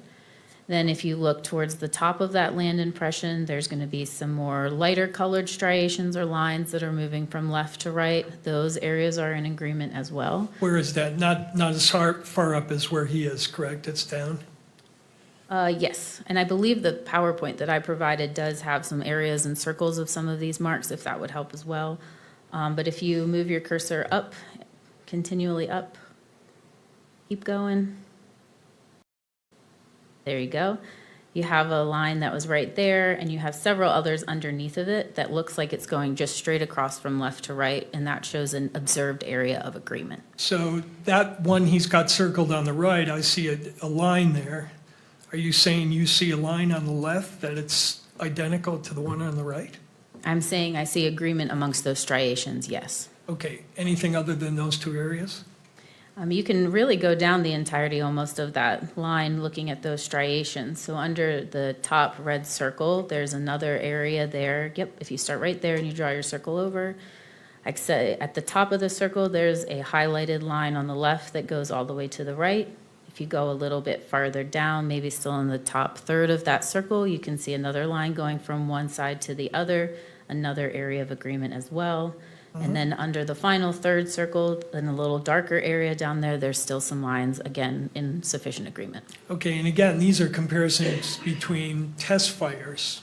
Then if you look towards the top of that land impression, there's going to be some more lighter colored striations or lines that are moving from left to right. Those areas are in agreement as well. Where is that? Not as far up as where he is, correct? It's down? Yes, and I believe the PowerPoint that I provided does have some areas and circles of some of these marks, if that would help as well. But if you move your cursor up, continually up, keep going. There you go. You have a line that was right there, and you have several others underneath of it that looks like it's going just straight across from left to right, and that shows an observed area of agreement. So that one he's got circled on the right, I see a line there. Are you saying you see a line on the left that it's identical to the one on the right? I'm saying I see agreement amongst those striations, yes. Okay, anything other than those two areas? You can really go down the entirety almost of that line looking at those striations. So under the top red circle, there's another area there. Yep, if you start right there and you draw your circle over, like I said, at the top of the circle, there's a highlighted line on the left that goes all the way to the right. If you go a little bit farther down, maybe still in the top third of that circle, you can see another line going from one side to the other, another area of agreement as well. And then under the final third circle, in a little darker area down there, there's still some lines, again, in sufficient agreement. Okay, and again, these are comparisons between test fires.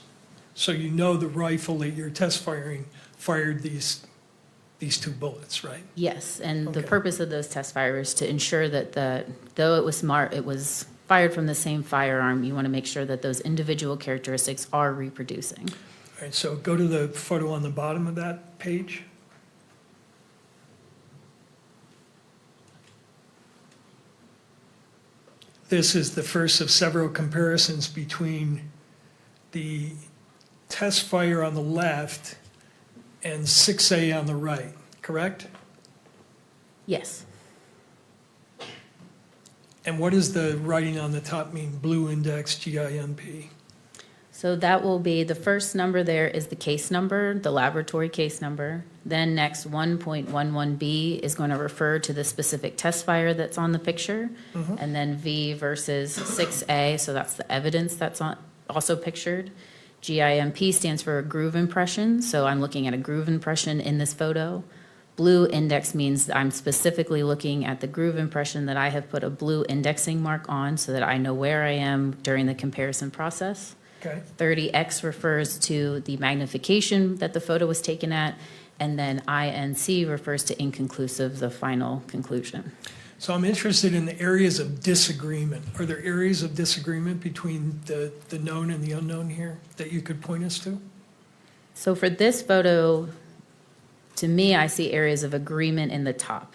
So you know the rifle that you're test firing fired these two bullets, right? Yes, and the Okay. purpose of those test fires is to ensure that though it was fired from the same firearm, you want to make sure that those individual characteristics are reproducing. All right, so go to the photo on the bottom of that page. This is the first of several comparisons between the test fire on the left and 6A on the right, correct? Yes. And what does the writing on the top mean, blue index GIMP? So that will be, the first number there is the case number, the laboratory case number. Then next, 1.11B is going to refer to the specific test fire that's on the picture. And then V versus 6A, so that's the evidence that's also pictured. GIMP stands for a groove impression, so I'm looking at a groove impression in this photo. Blue index means I'm specifically looking at the groove impression that I have put a blue indexing mark on so that I know where I am during the comparison process. Okay. 30X refers to the magnification that the photo was taken at, and then INC refers to inconclusive, the final conclusion. So I'm interested in the areas of disagreement. Are there areas of disagreement between the known and the unknown here that you could point us to? So for this photo, to me, I see areas of agreement in the top.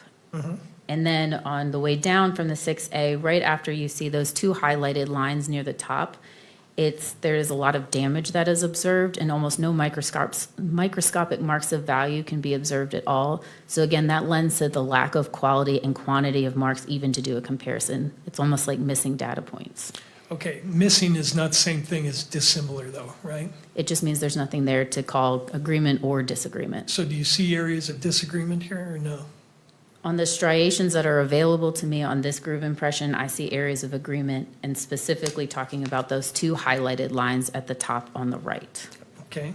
And then on the way down from the 6A, right after you see those two highlighted lines near the top, there is a lot of damage that is observed, and almost no microscopic marks of value can be observed at all. So again, that lends to the lack of quality and quantity of marks even to do a comparison. It's almost like missing data points. Okay, missing is not the same thing as dissimilar though, right? It just means there's nothing there to call agreement or disagreement. So do you see areas of disagreement here or no? On the striations that are available to me on this groove impression, I see areas of agreement, and specifically talking about those two highlighted lines at the top on the right. Okay,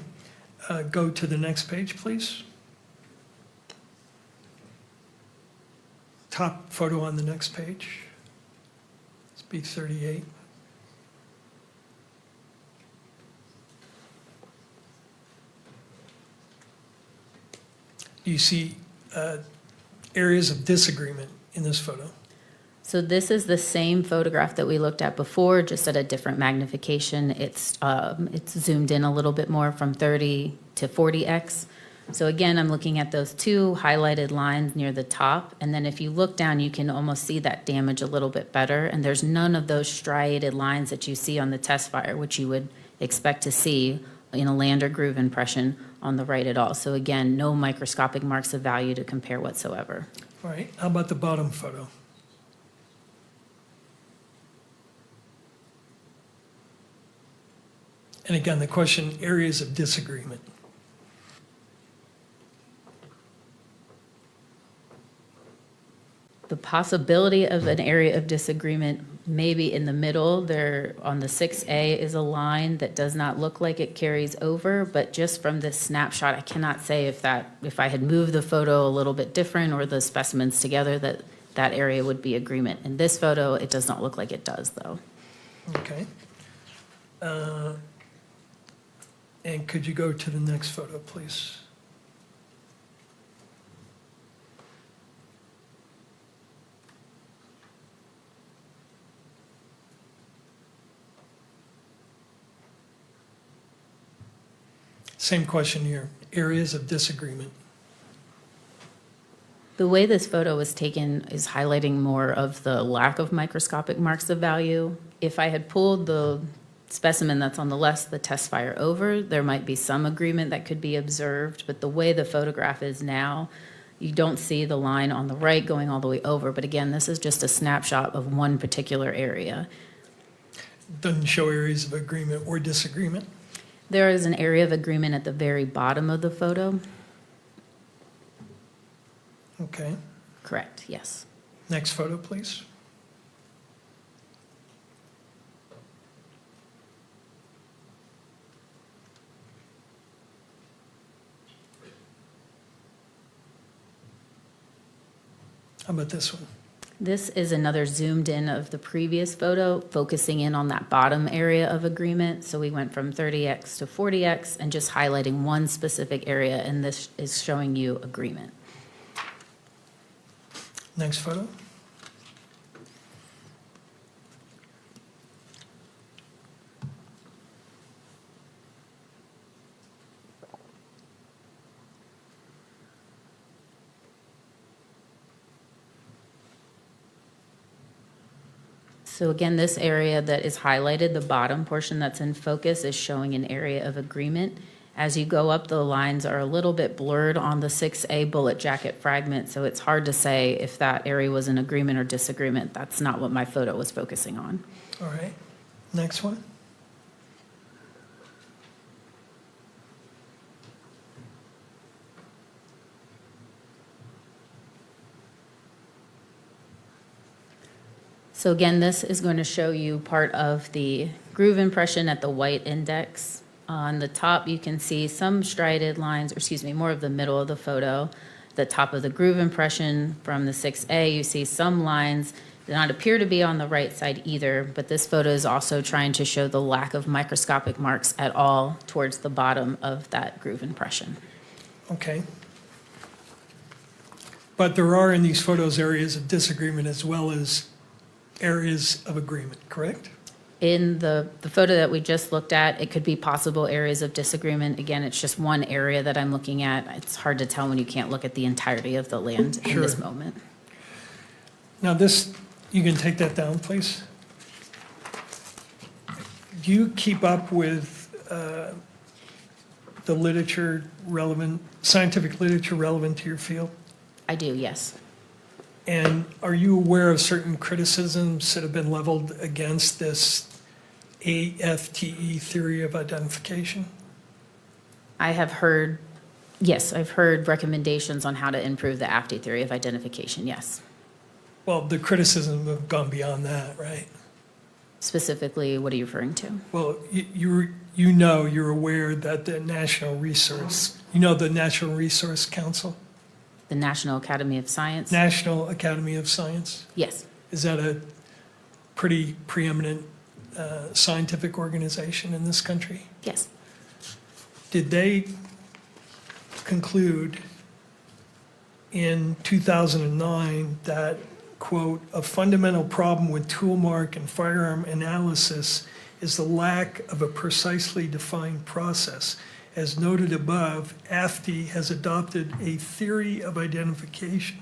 go to the next page, please. Top photo on the next page. It's B38. Do you see areas of disagreement in this photo? So this is the same photograph that we looked at before, just at a different magnification. It's zoomed in a little bit more from 30 to 40x. So again, I'm looking at those two highlighted lines near the top, and then if you look down, you can almost see that damage a little bit better, and there's none of those striated lines that you see on the test fire, which you would expect to see in a land or groove impression on the right at all. So again, no microscopic marks of value to compare whatsoever. All right, how about the bottom photo? And again, the question, areas of disagreement. The possibility of an area of disagreement maybe in the middle. There on the 6A is a line that does not look like it carries over, but just from this snapshot, I cannot say if I had moved the photo a little bit different or the specimens together, that area would be agreement. In this photo, it does not look like it does, though. Okay. And could you go to the next photo, please? Same question here, areas of disagreement. The way this photo was taken is highlighting more of the lack of microscopic marks of value. If I had pulled the specimen that's on the left, the test fire over, there might be some agreement that could be observed, but the way the photograph is now, you don't see the line on the right going all the way over. But again, this is just a snapshot of one particular area. Doesn't show areas of agreement or disagreement. There is an area of agreement at the very bottom of the photo. Okay, Correct, yes. next photo, please. How about this one? This is another zoomed in of the previous photo, focusing in on that bottom area of agreement. So we went from 30x to 40x and just highlighting one specific area, and this is showing you agreement. Next photo. So again, this area that is highlighted, the bottom portion that's in focus, is showing an area of agreement. As you go up, the lines are a little bit blurred on the 6A bullet jacket fragment, so it's hard to say if that area was an agreement or disagreement. That's not what my photo was focusing on. All right, next one. So again, this is going to show you part of the groove impression at the white index. On the top, you can see some striated lines, or excuse me, more of the middle of the photo. The top of the groove impression from the 6A, you see some lines that not appear to be on the right side either, but this photo is also trying to show the lack of microscopic marks at all towards the bottom of that groove impression. Okay. But there are in these photos areas of disagreement as well as areas of agreement, correct? In the photo that we just looked at, it could be possible areas of disagreement. Again, it's just one area that I'm looking at. It's hard to tell when you can't look at the entirety of the land in this Sure. moment. Now this, you can take that down, please. Do you keep up with the literature relevant, scientific literature relevant to your field? I do, yes. And are you aware of certain criticisms that have been leveled against this AFTE theory of identification? I have heard, yes, I've heard recommendations on how to improve the AFTE theory of identification, yes. Well, the criticism have gone beyond that, right? Specifically, what are you referring to? Well, you're aware that the National Resource Council? The National Academy of Science? National Academy of Science? Yes. Is that a pretty preeminent scientific organization in this country? Yes. Did they conclude in 2009 that, quote, "a fundamental problem with tool mark and firearm analysis is the lack of a precisely defined process, As noted above, AFTI has adopted a theory of identification,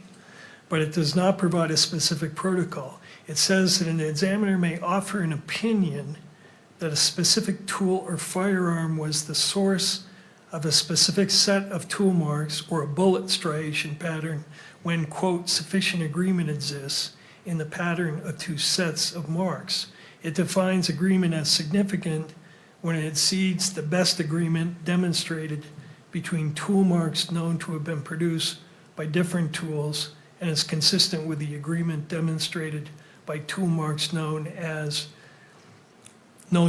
but it does not provide a specific protocol. It says that an examiner may offer an opinion that a specific tool or firearm was the source of a specific set of tool marks or a bullet striation pattern when, quote, sufficient agreement exists in the pattern of two sets of marks. It defines agreement as significant when it exceeds the best agreement demonstrated between tool marks known to have been produced by different tools and is consistent with the agreement demonstrated by tool marks known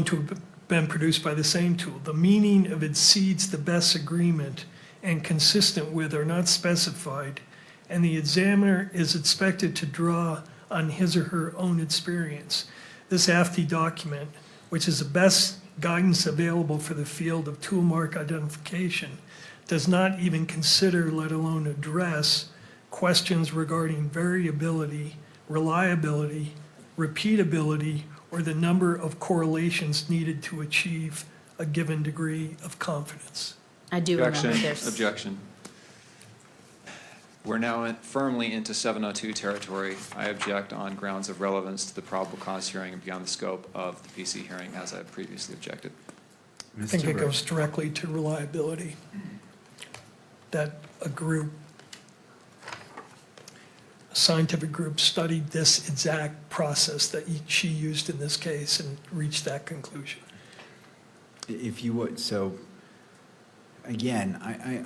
to have been produced by the same tool. The meaning of exceeds the best agreement and consistent with are not specified, and the examiner is expected to draw on his or her own experience. This AFTI document, which is the best guidance available for the field of tool mark identification, does not even consider, let alone address, questions regarding variability, reliability, repeatability, or the number of correlations needed to achieve a given degree of confidence. I do remember Objection, there's. objection. We're now firmly into 702 territory. I object on grounds of relevance to the probable cause hearing and beyond the scope of the PC hearing, as I previously objected. I think it goes directly to reliability. That a scientific group studied this exact process that she used in this case and reached that conclusion. If you would, so, again,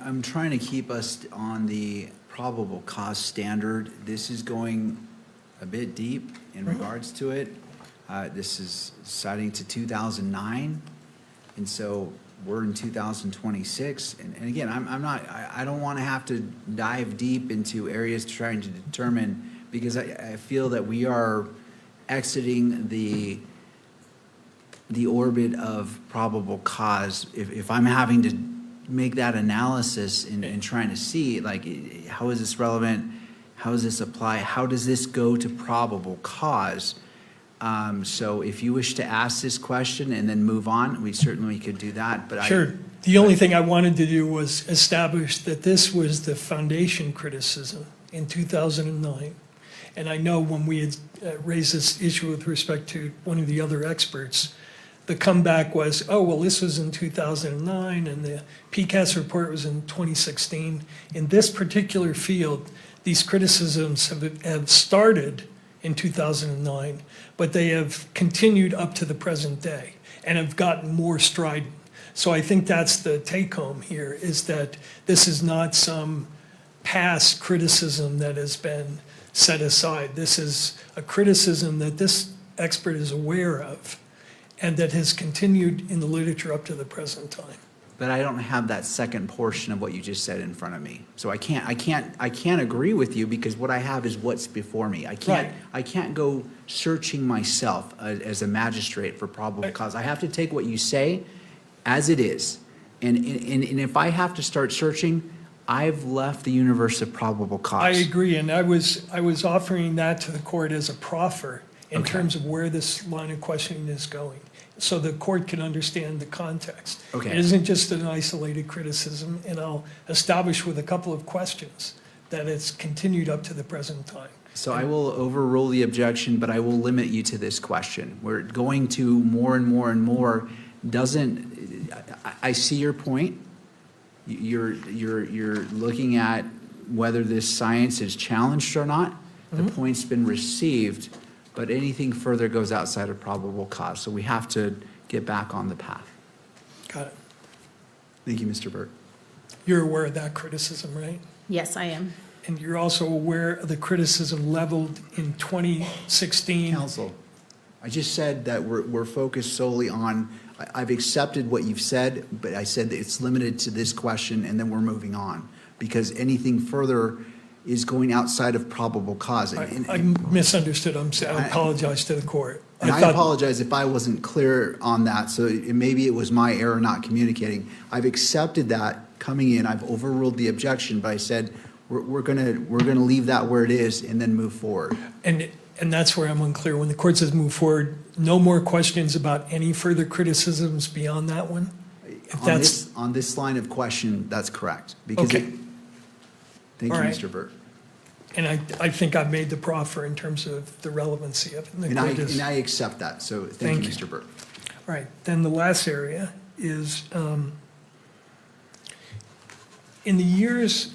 I'm trying to keep us on the probable cause standard. This is going a bit deep in regards to it. This is citing to 2009, and so we're in 2026. And again, I don't want to have to dive deep into areas trying to determine, because I feel that we are exiting the orbit of probable cause. If I'm having to make that analysis and trying to see, like, how is this relevant? How does this apply? How does this go to probable cause? So if you wish to ask this question and then move on, we certainly could do that, but Sure. The only thing I wanted to do was establish that this was the foundation criticism in 2009. And I know when we had raised this issue with respect to one of the other experts, the comeback was, oh, well, this was in 2009 and the PCAST report was in 2016. In this particular field, these criticisms have started in 2009, but they have continued up to the present day and have gotten more strident. So I think that's the take home here, is that this is not some past criticism that has been set aside. This is a criticism that this expert is aware of and that has continued in the literature up to the present time. But I don't have that second portion of what you just said in front of me. So I can't agree with you, because what I have is what's before me. I can't go searching myself as a magistrate for probable cause. I have to take what you say as it is. And if I have to start searching, I've left the universe of probable cause. I agree, and I was offering that to the court as a proffer in terms of where this line of questioning is going, so the court can understand the context. Okay. It isn't just an isolated criticism, and I'll establish with a couple of questions that it's continued up to the present time. So I will overrule the objection, but I will limit you to this question. We're going to more and more and more. I see your point. You're looking at whether this science is challenged or not. The point's been received, but anything further goes outside of probable cause. So we have to get back on the path. Got it. Thank you, Mr. Burt. You're aware of that criticism, right? Yes, I am. And you're also aware of the criticism leveled in 2016? Counsel, I just said that we're focused solely on, I've accepted what you've said, but I said that it's limited to this question, and then we're moving on, because anything further is going outside of probable cause. I misunderstood. I apologize to the court. And I apologize if I wasn't clear on that, so maybe it was my error not communicating. I've accepted that coming in. I've overruled the objection, but I said we're gonna leave that where it is and then move forward. And that's where I'm unclear. When the court says move forward, no more questions about any further criticisms beyond that one? On this line of question, that's correct. Because Okay. Thank you, All right. Mr. Burt. And I think I've made the proffer in terms of the relevancy of it. And the And court is- I accept that, so thank you, Mr. Burt. All right, then the last area is, in the years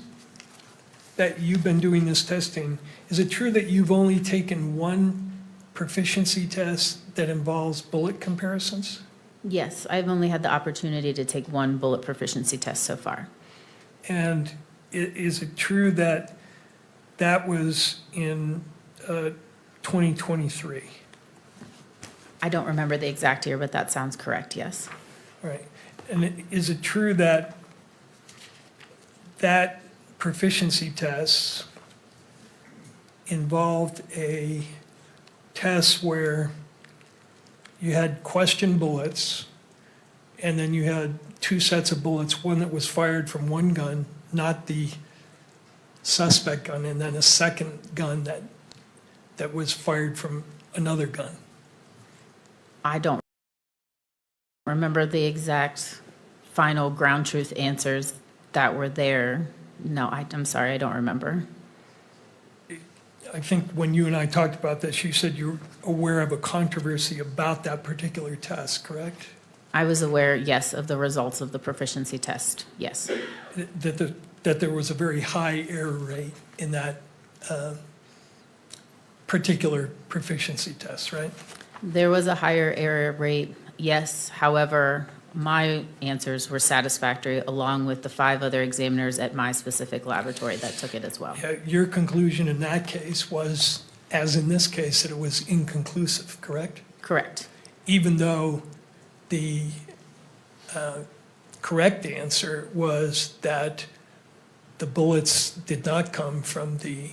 that you've been doing this testing, is it true that you've only taken one proficiency test that involves bullet comparisons? Yes, I've only had the opportunity to take one bullet proficiency test so far. And is it true that that was in 2023? I don't remember the exact year, but that sounds correct, yes. All right, and is it true that that proficiency test involved a test where you had question bullets, and then you had two sets of bullets, one that was fired from one gun, not the suspect gun, and then a second gun that was fired from another gun? I don't remember the exact final ground truth answers that were there. No, I'm sorry, I don't remember. I think when you and I talked about this, you said you're aware of a controversy about that particular test, correct? I was aware, yes, of the results of the proficiency test, yes. That there was a very high error rate in that particular proficiency test, right? There was a higher error rate, yes. However, my answers were satisfactory along with the 5 other examiners at my specific laboratory that took it as well. Your conclusion in that case was, as in this case, that it was inconclusive, correct? Correct. Even though the correct answer was that the bullets did not come from the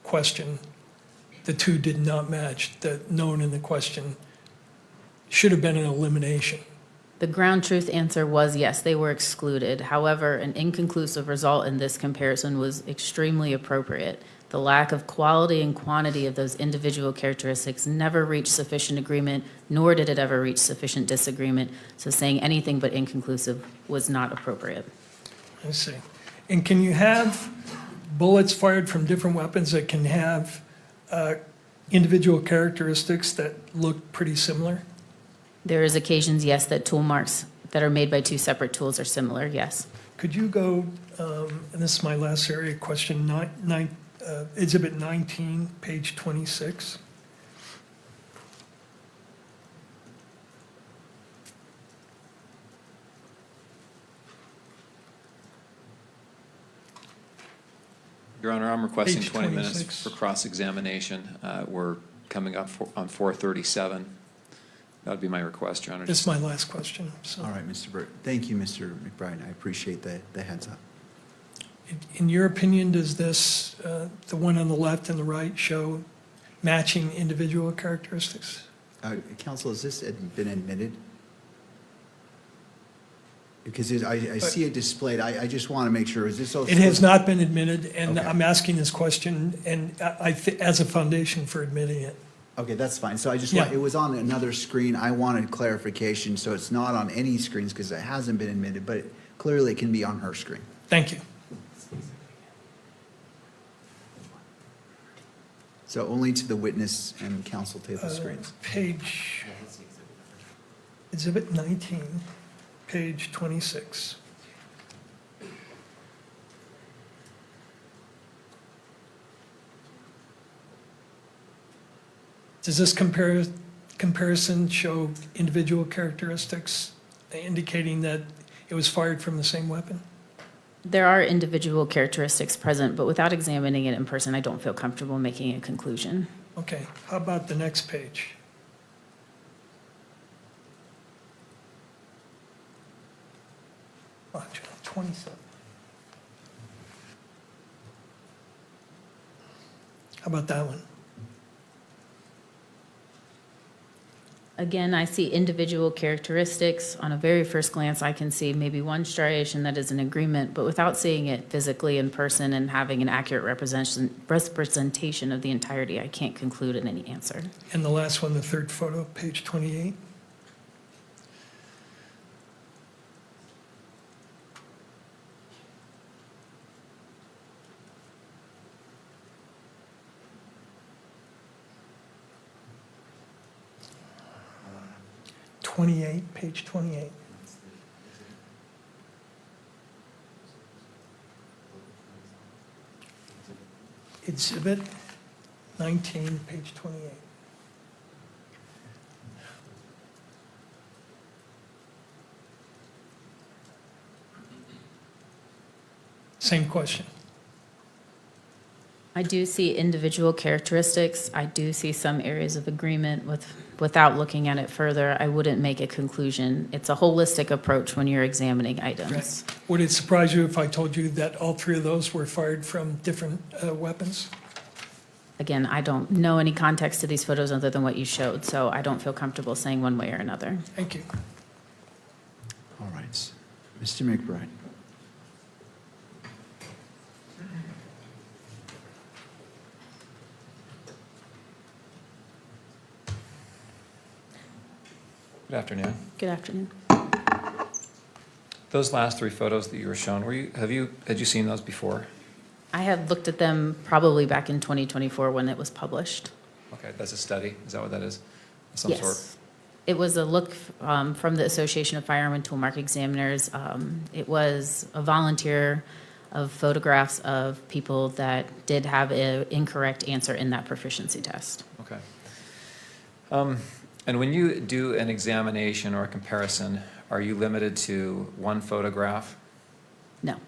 question, the two did not match, the known in the question should have been an elimination. The ground truth answer was yes, they were excluded. However, an inconclusive result in this comparison was extremely appropriate. The lack of quality and quantity of those individual characteristics never reached sufficient agreement, nor did it ever reach sufficient disagreement. So saying anything but inconclusive was not appropriate. I see. And can you have bullets fired from different weapons that can have individual characteristics that look pretty similar? There is occasions, yes, that tool marks that are made by 2 separate tools are similar, yes. Could you go, and this is my last area question, Exhibit 19, page 26. Your Honor, I'm requesting Page 20 minutes 26. for cross-examination. We're coming up on 4:37. That would be my request, Your Honor. This is my last question. So, All right, Mr. Burt. Thank you, Mr. McBride. I appreciate the heads up. in your opinion, does this, the one on the left and the right, show matching individual characteristics? Counsel, has this been admitted? Because I see it displayed. I just want to make sure, is this also? It has not been admitted, and Okay. I'm asking this question and as a foundation for admitting it. Okay, that's fine. So I just, Yeah. it was on another screen. I wanted clarification, so it's not on any screens because it hasn't been admitted, but clearly it can be on her screen. Thank you. So only to the witness and counsel table screens. Page, Exhibit 19, page 26. Does this comparison show individual characteristics indicating that it was fired from the same weapon? There are individual characteristics present, but without examining it in person, I don't feel comfortable making a conclusion. Okay, how about the next page? Watch, 27. How about that one? Again, I see individual characteristics. On a very first glance, I can see maybe one striation that is an agreement, but without seeing it physically in person and having an accurate representation of the entirety, I can't conclude in any answer. And the last one, the third photo, page 28. 28, page 28. Exhibit 19, page 28. Same question. I do see individual characteristics. I do see some areas of agreement without looking at it further. I wouldn't make a conclusion. It's a holistic approach when you're examining items. Would it surprise you if I told you that all three of those were fired from different weapons? Again, I don't know any context to these photos other than what you showed, so I don't feel comfortable saying one way or another. Thank you. All right. Mr. McBride. Good afternoon. Good afternoon. Those last three photos that you were shown, had you seen those before? I had looked at them probably back in 2024 when it was published. Okay, that's a study, is that what that is? Of some sort? Yes. It was a look from the Association of Firearm and Toolmark Examiners. It was a volunteer of photographs of people that did have an incorrect answer in that proficiency test. Okay. And when you do an examination or a comparison, are you limited to one photograph? No,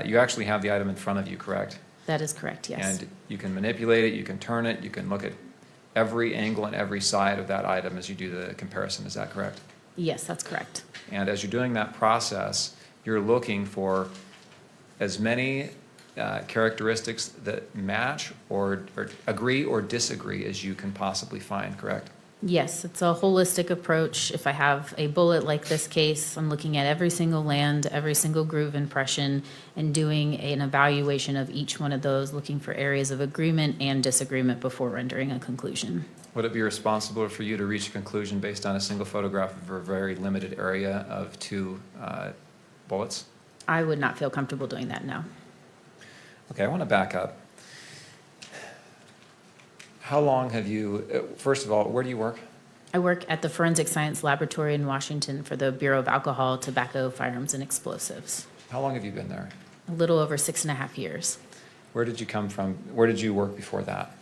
You actually have the item in front of you, correct? that is correct, yes. And you can manipulate it, you can turn it, you can look at every angle and every side of that item as you do the comparison, is that correct? Yes, that's correct. And as you're doing that process, you're looking for as many characteristics that match or agree or disagree as you can possibly find, correct? Yes, it's a holistic approach. If I have a bullet like this case, I'm looking at every single land, every single groove impression, and doing an evaluation of each one of those, looking for areas of agreement and disagreement before rendering a conclusion. Would it be responsible for you to reach a conclusion based on a single photograph of a very limited area of two bullets? I would not feel comfortable doing that, no. Okay, I want to back up. How long have you, first of all, where do you work? I work at the Forensic Science Laboratory in Washington for the Bureau of Alcohol, Tobacco, Firearms, and Explosives. How long have you been there? A little over 6.5 years. Where did you come from? Where did you work before that?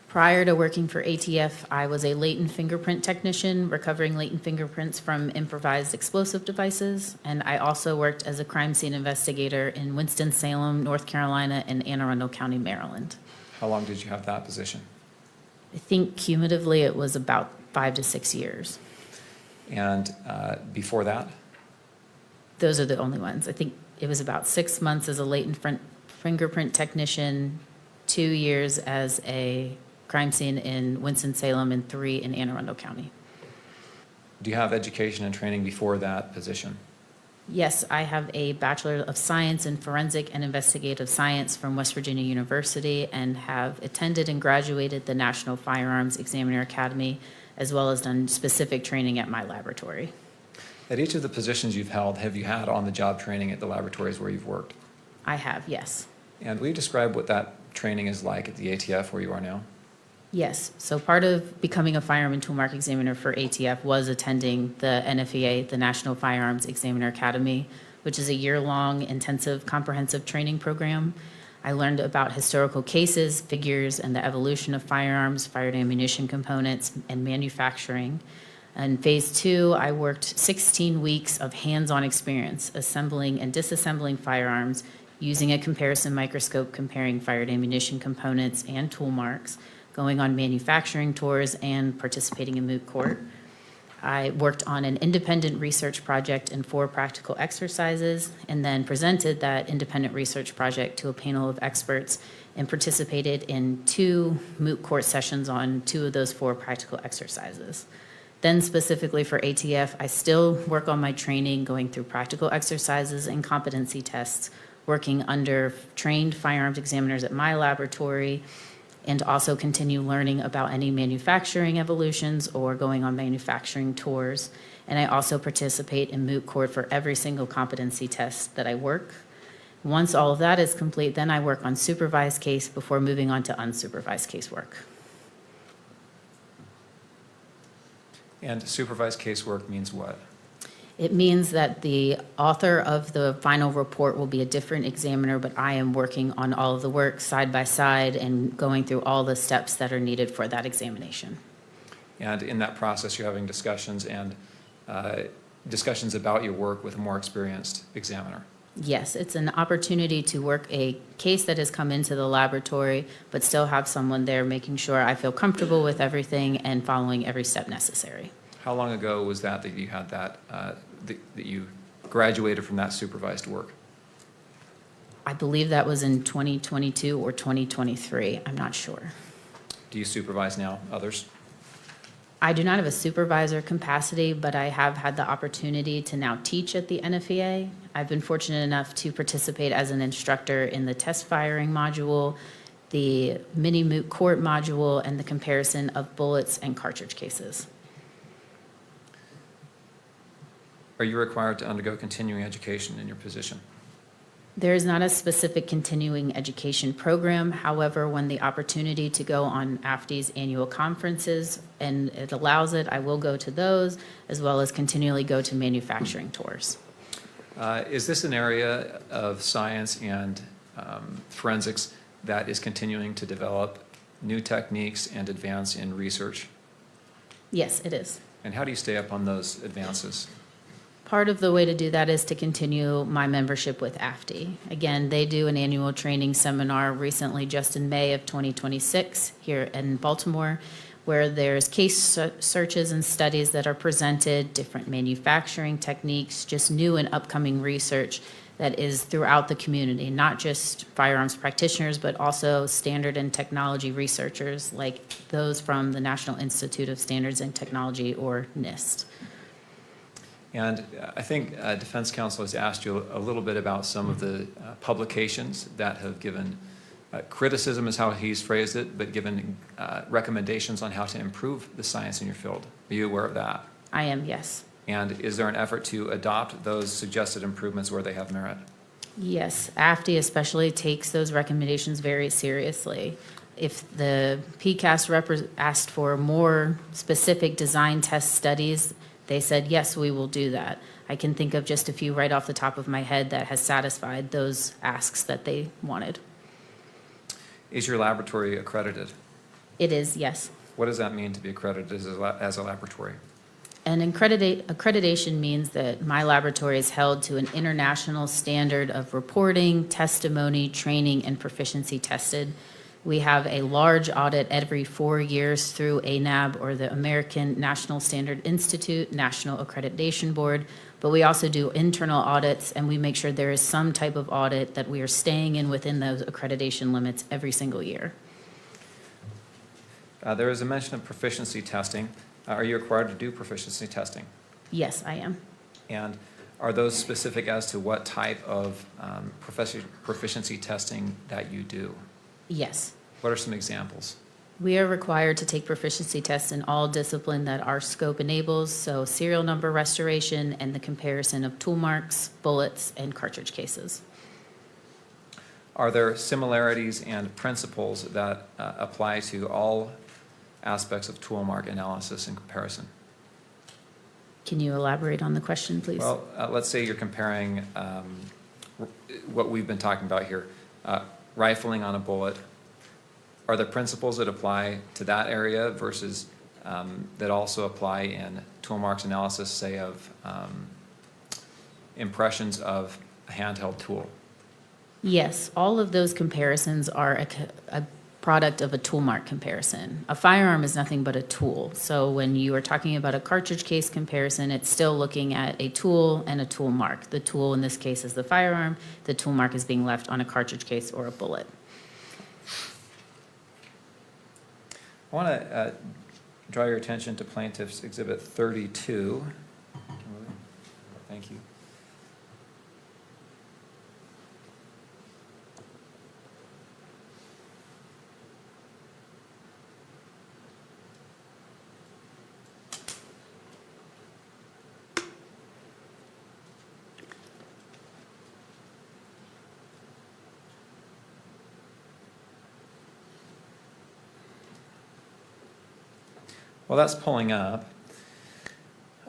Prior to working for ATF, I was a latent fingerprint technician, recovering latent fingerprints from improvised explosive devices, and I also worked as a crime scene investigator in Winston-Salem, North Carolina, and Anne Arundel County, Maryland. How long did you have that position? I think cumulatively it was about 5 to 6 years. And before that? Those are the only ones. I think it was about 6 months as a latent fingerprint technician, 2 years as a crime scene in Winston-Salem, and 3 in Anne Arundel County. Do you have education and training before that position? Yes, I have a Bachelor of Science in Forensic and Investigative Science from West Virginia University and have attended and graduated the National Firearms Examiner Academy, as well as done specific training at my laboratory. At each of the positions you've held, have you had on-the-job training at the laboratories where you've worked? I have, yes. And will you describe what that training is like at the ATF where you are now? Yes, so part of becoming a firearm and toolmark examiner for ATF was attending the NFEA, the National Firearms Examiner Academy, which is a year-long intensive comprehensive training program. I learned about historical cases, figures, and the evolution of firearms, fired ammunition components, and manufacturing. In phase 2, I worked 16 weeks of hands-on experience assembling and disassembling firearms using a comparison microscope comparing fired ammunition components and tool marks, going on manufacturing tours, and participating in moot court. I worked on an independent research project and 4 practical exercises, and then presented that independent research project to a panel of experts and participated in 2 moot court sessions on 2 of those 4 practical exercises. Then specifically for ATF, I still work on my training, going through practical exercises and competency tests, working under trained firearms examiners at my laboratory, and also continue learning about any manufacturing evolutions or going on manufacturing tours. And I also participate in moot court for every single competency test that I work. Once all of that is complete, then I work on supervised case before moving on to unsupervised casework. And supervised casework means what? It means that the author of the final report will be a different examiner, but I am working on all of the work side by side and going through all the steps that are needed for that examination. And in that process, you're having discussions and discussions about your work with a more experienced examiner. Yes, it's an opportunity to work a case that has come into the laboratory, but still have someone there making sure I feel comfortable with everything and following every step necessary. How long ago was that you had that, that you graduated from that supervised work? I believe that was in 2022 or 2023. I'm not sure. Do you supervise now others? I do not have a supervisor capacity, but I have had the opportunity to now teach at the NFEA. I've been fortunate enough to participate as an instructor in the test firing module, the mini moot court module, and the comparison of bullets and cartridge cases. Are you required to undergo continuing education in your position? There is not a specific continuing education program. However, when the opportunity to go on AFTI's annual conferences and it allows it, I will go to those, as well as continually go to manufacturing tours. Is this an area of science and forensics that is continuing to develop new techniques and advance in research? Yes, it is. And how do you stay up on those advances? Part of the way to do that is to continue my membership with AFTI. Again, they do an annual training seminar recently, just in May of 2026, here in Baltimore, where there's case searches and studies that are presented, different manufacturing techniques, just new and upcoming research that is throughout the community, not just firearms practitioners, but also standard and technology researchers like those from the National Institute of Standards and Technology, or NIST. And I think Defense Counsel has asked you a little bit about some of the publications that have given criticism is how he's phrased it, but given recommendations on how to improve the science in your field. Are you aware of that? I am, yes. And is there an effort to adopt those suggested improvements where they have merit? Yes, AFTI especially takes those recommendations very seriously. If the PCAST asked for more specific design test studies, they said, yes, we will do that. I can think of just a few right off the top of my head that has satisfied those asks that they wanted. Is your laboratory accredited? It is, yes. What does that mean to be accredited as a laboratory? And accreditation means that my laboratory is held to an international standard of reporting, testimony, training, and proficiency tested. We have a large audit every 4 years through ANAB, or the American National Standard Institute, National Accreditation Board, but we also do internal audits, and we make sure there is some type of audit that we are staying in within those accreditation limits every single year. There is a mention of proficiency testing. Are you required to do proficiency testing? Yes, I am. And are those specific as to what type of proficiency testing that you do? Yes. What are some examples? We are required to take proficiency tests in all discipline that our scope enables, so serial number restoration and the comparison of tool marks, bullets, and cartridge cases. Are there similarities and principles that apply to all aspects of tool mark analysis and comparison? Can you elaborate on the question, please? Well, let's say you're comparing what we've been talking about here, rifling on a bullet. Are there principles that apply to that area versus that also apply in tool marks analysis, say of impressions of a handheld tool? Yes, all of those comparisons are a product of a tool mark comparison. A firearm is nothing but a tool. So when you are talking about a cartridge case comparison, it's still looking at a tool and a tool mark. The tool in this case is the firearm. The tool mark is being left on a cartridge case or a bullet. I want to draw your attention to Plaintiff's Exhibit 32. Thank you. Well, that's pulling up.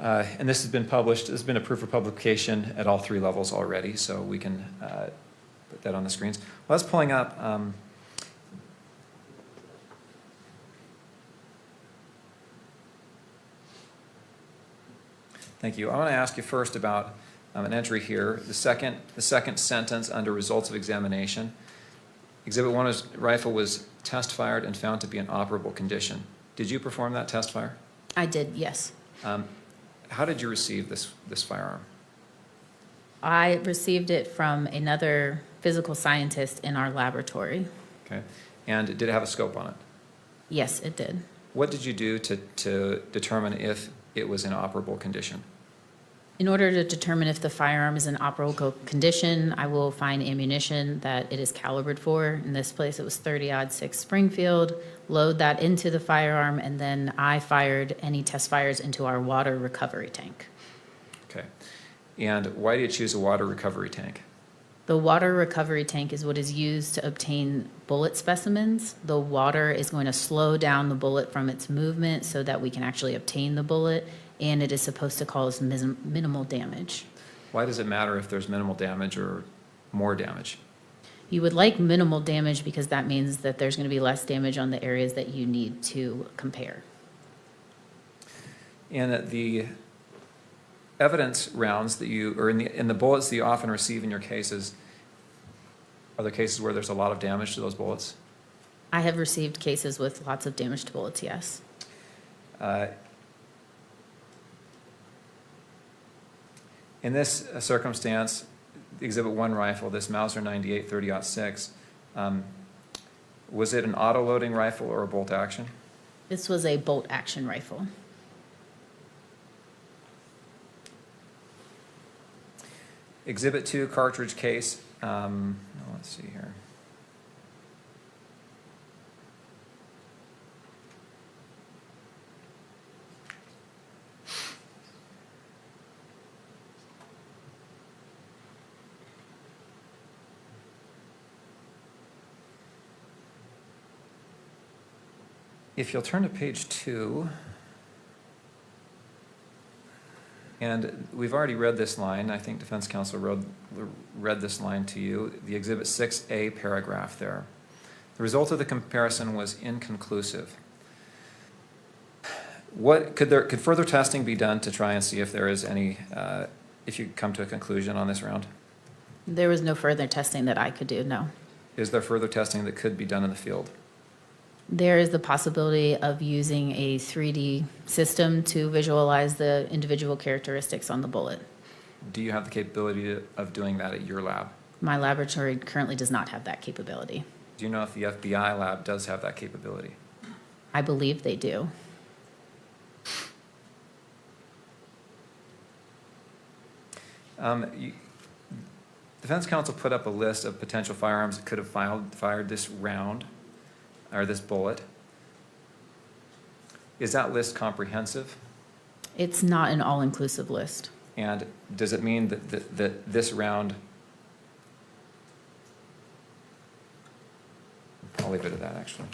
And this has been published, this has been approved for publication at all 3 levels already, so we can put that on the screens. Well, that's pulling up. Thank you. I want to ask you first about an entry here. The second sentence under results of examination. Exhibit 1 rifle was test fired and found to be in operable condition. Did you perform that test fire? I did, yes. How did you receive this firearm? I received it from another physical scientist in our laboratory. Okay. And did it have a scope on it? Yes, it did. What did you do to determine if it was in operable condition? In order to determine if the firearm is in operable condition, I will find ammunition that it is calibered for. In this place, it was 30-06 Springfield. Load that into the firearm, and then I fired any test fires into our water recovery tank. Okay. And why do you choose a water recovery tank? The water recovery tank is what is used to obtain bullet specimens. The water is going to slow down the bullet from its movement so that we can actually obtain the bullet, and it is supposed to cause minimal damage. Why does it matter if there's minimal damage or more damage? You would like minimal damage because that means that there's going to be less damage on the areas that you need to compare. And the evidence rounds that you, or in the bullets that you often receive in your cases, are there cases where there's a lot of damage to those bullets? I have received cases with lots of damage to bullets, yes. In this circumstance, the Exhibit 1 rifle, this Mauser 98 30-06, was it an auto-loading rifle or a bolt action? This was a bolt action rifle. Exhibit 2 cartridge case. Let's see here. If you'll turn to page 2, and we've already read this line. I think defense counsel read this line to you, the Exhibit 6A paragraph there. The result of the comparison was inconclusive. Could further testing be done to try and see if there is any, if you come to a conclusion on this round? There was no further testing that I could do, no. Is there further testing that could be done in the field? There is the possibility of using a 3D system to visualize the individual characteristics on the bullet. Do you have the capability of doing that at your lab? My laboratory currently does not have that capability. Do you know if the FBI lab does have that capability? I believe they do. Defense counsel put up a list of potential firearms that could have fired this round, or this bullet. Is that list comprehensive? It's not an all-inclusive list. And does it mean that this round, I'll leave it at that, actually.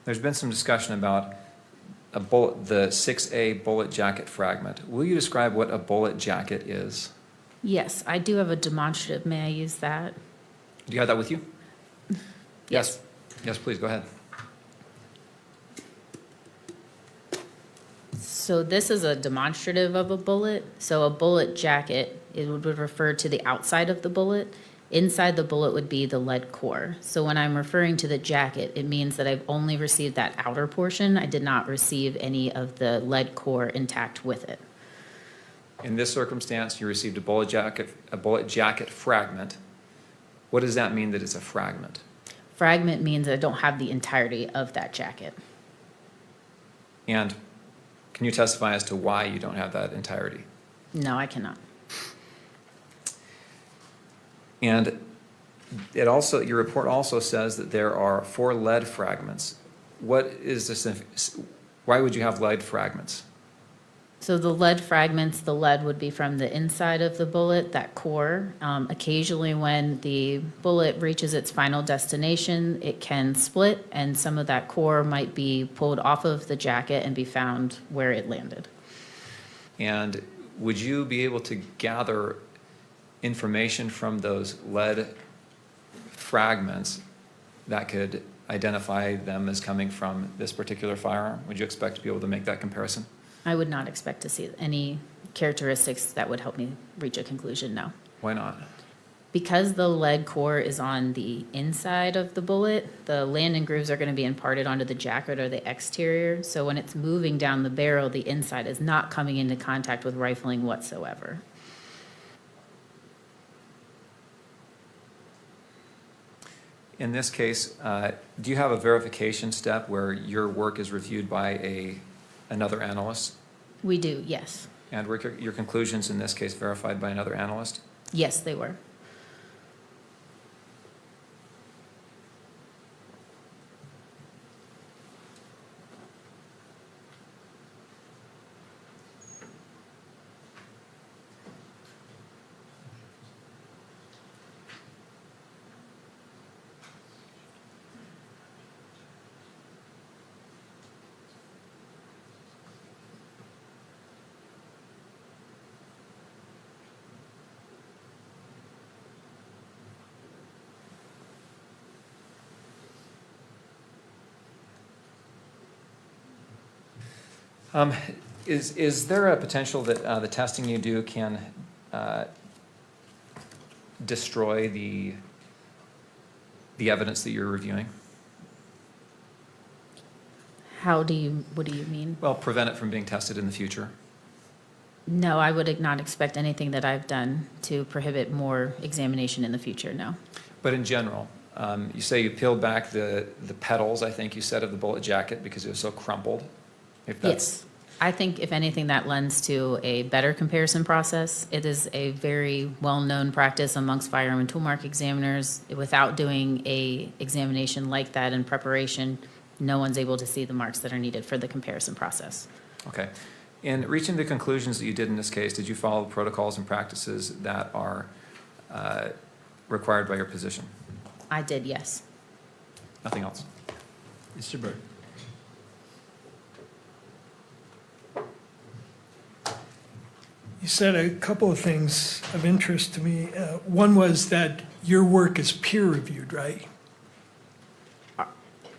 There's been some discussion about the 6A bullet jacket fragment. Will you describe what a bullet jacket is? Yes, I do have a demonstrative. May I use that? Do you have that with you? Yes. Yes, please, go ahead. So this is a demonstrative of a bullet. So a bullet jacket, it would refer to the outside of the bullet. Inside the bullet would be the lead core. So when I'm referring to the jacket, it means that I've only received that outer portion. I did not receive any of the lead core intact with it. In this circumstance, you received a bullet jacket fragment. What does that mean that it's a fragment? Fragment means I don't have the entirety of that jacket. And can you testify as to why you don't have that entirety? No, I cannot. And it also, your report also says that there are 4 lead fragments. What is this? Why would you have lead fragments? So the lead fragments, the lead would be from the inside of the bullet, that core. Occasionally, when the bullet reaches its final destination, it can split, and some of that core might be pulled off of the jacket and be found where it landed. And would you be able to gather information from those lead fragments that could identify them as coming from this particular firearm? Would you expect to be able to make that comparison? I would not expect to see any characteristics that would help me reach a conclusion, no. Why not? Because the lead core is on the inside of the bullet, the landing grooves are going to be imparted onto the jacket or the exterior. So when it's moving down the barrel, the inside is not coming into contact with rifling whatsoever. In this case, do you have a verification step where your work is reviewed by another analyst? We do, yes. And were your conclusions in this case verified by another analyst? Yes, they were. Is there a potential that the testing you do can destroy the evidence that you're reviewing? What do you mean? Well, prevent it from being tested in the future. No, I would not expect anything that I've done to prohibit more examination in the future, no. But in general, you say you peeled back the petals, I think you said, of the bullet jacket because it was so crumpled. If that's, Yes. I think if anything, that lends to a better comparison process. It is a very well-known practice amongst firearm and toolmark examiners. Without doing a examination like that in preparation, no one's able to see the marks that are needed for the comparison process. Okay. In reaching the conclusions that you did in this case, did you follow the protocols and practices that are required by your position? I did, yes. Nothing else? Mr. Burt. You said a couple of things of interest to me. One was that your work is peer-reviewed, right?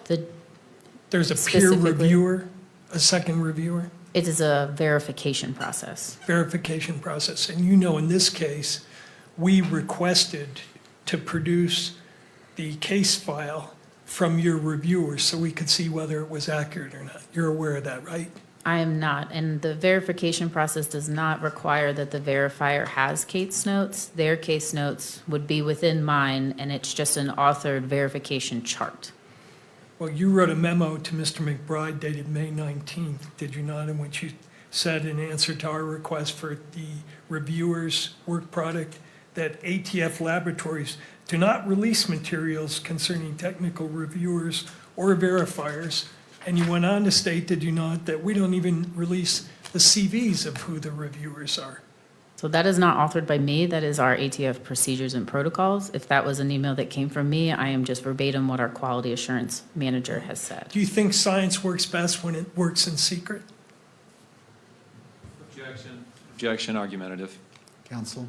There's a peer Specifically? reviewer, a second reviewer? It is a verification process. Verification process. And you know, in this case, we requested to produce the case file from your reviewers so we could see whether it was accurate or not. You're aware of that, right? I am not, and the verification process does not require that the verifier has case notes. Their case notes would be within mine, and it's just an authored verification chart. Well, you wrote a memo to Mr. McBride dated May 19th, did you not? In which you said in answer to our request for the reviewer's work product that ATF laboratories do not release materials concerning technical reviewers or verifiers. And you went on to state, did you not, that we don't even release the CVs of who the reviewers are. So that is not authored by me, that is our ATF procedures and protocols. If that was an email that came from me, I am just verbatim what our quality assurance manager has said. Do you think science works best when it works in secret? Objection. Objection, argumentative. Counsel?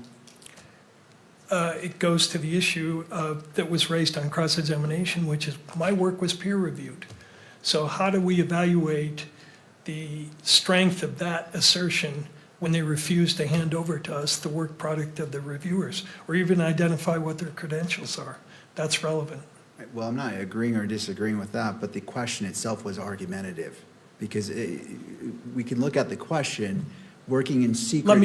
It goes to the issue that was raised on cross-examination, which is my work was peer-reviewed. So how do we evaluate the strength of that assertion when they refuse to hand over to us the work product of the reviewers, or even identify what their credentials are? That's relevant. Well, I'm not agreeing or disagreeing with that, but the question itself was argumentative. Because we can look at the question, working in secret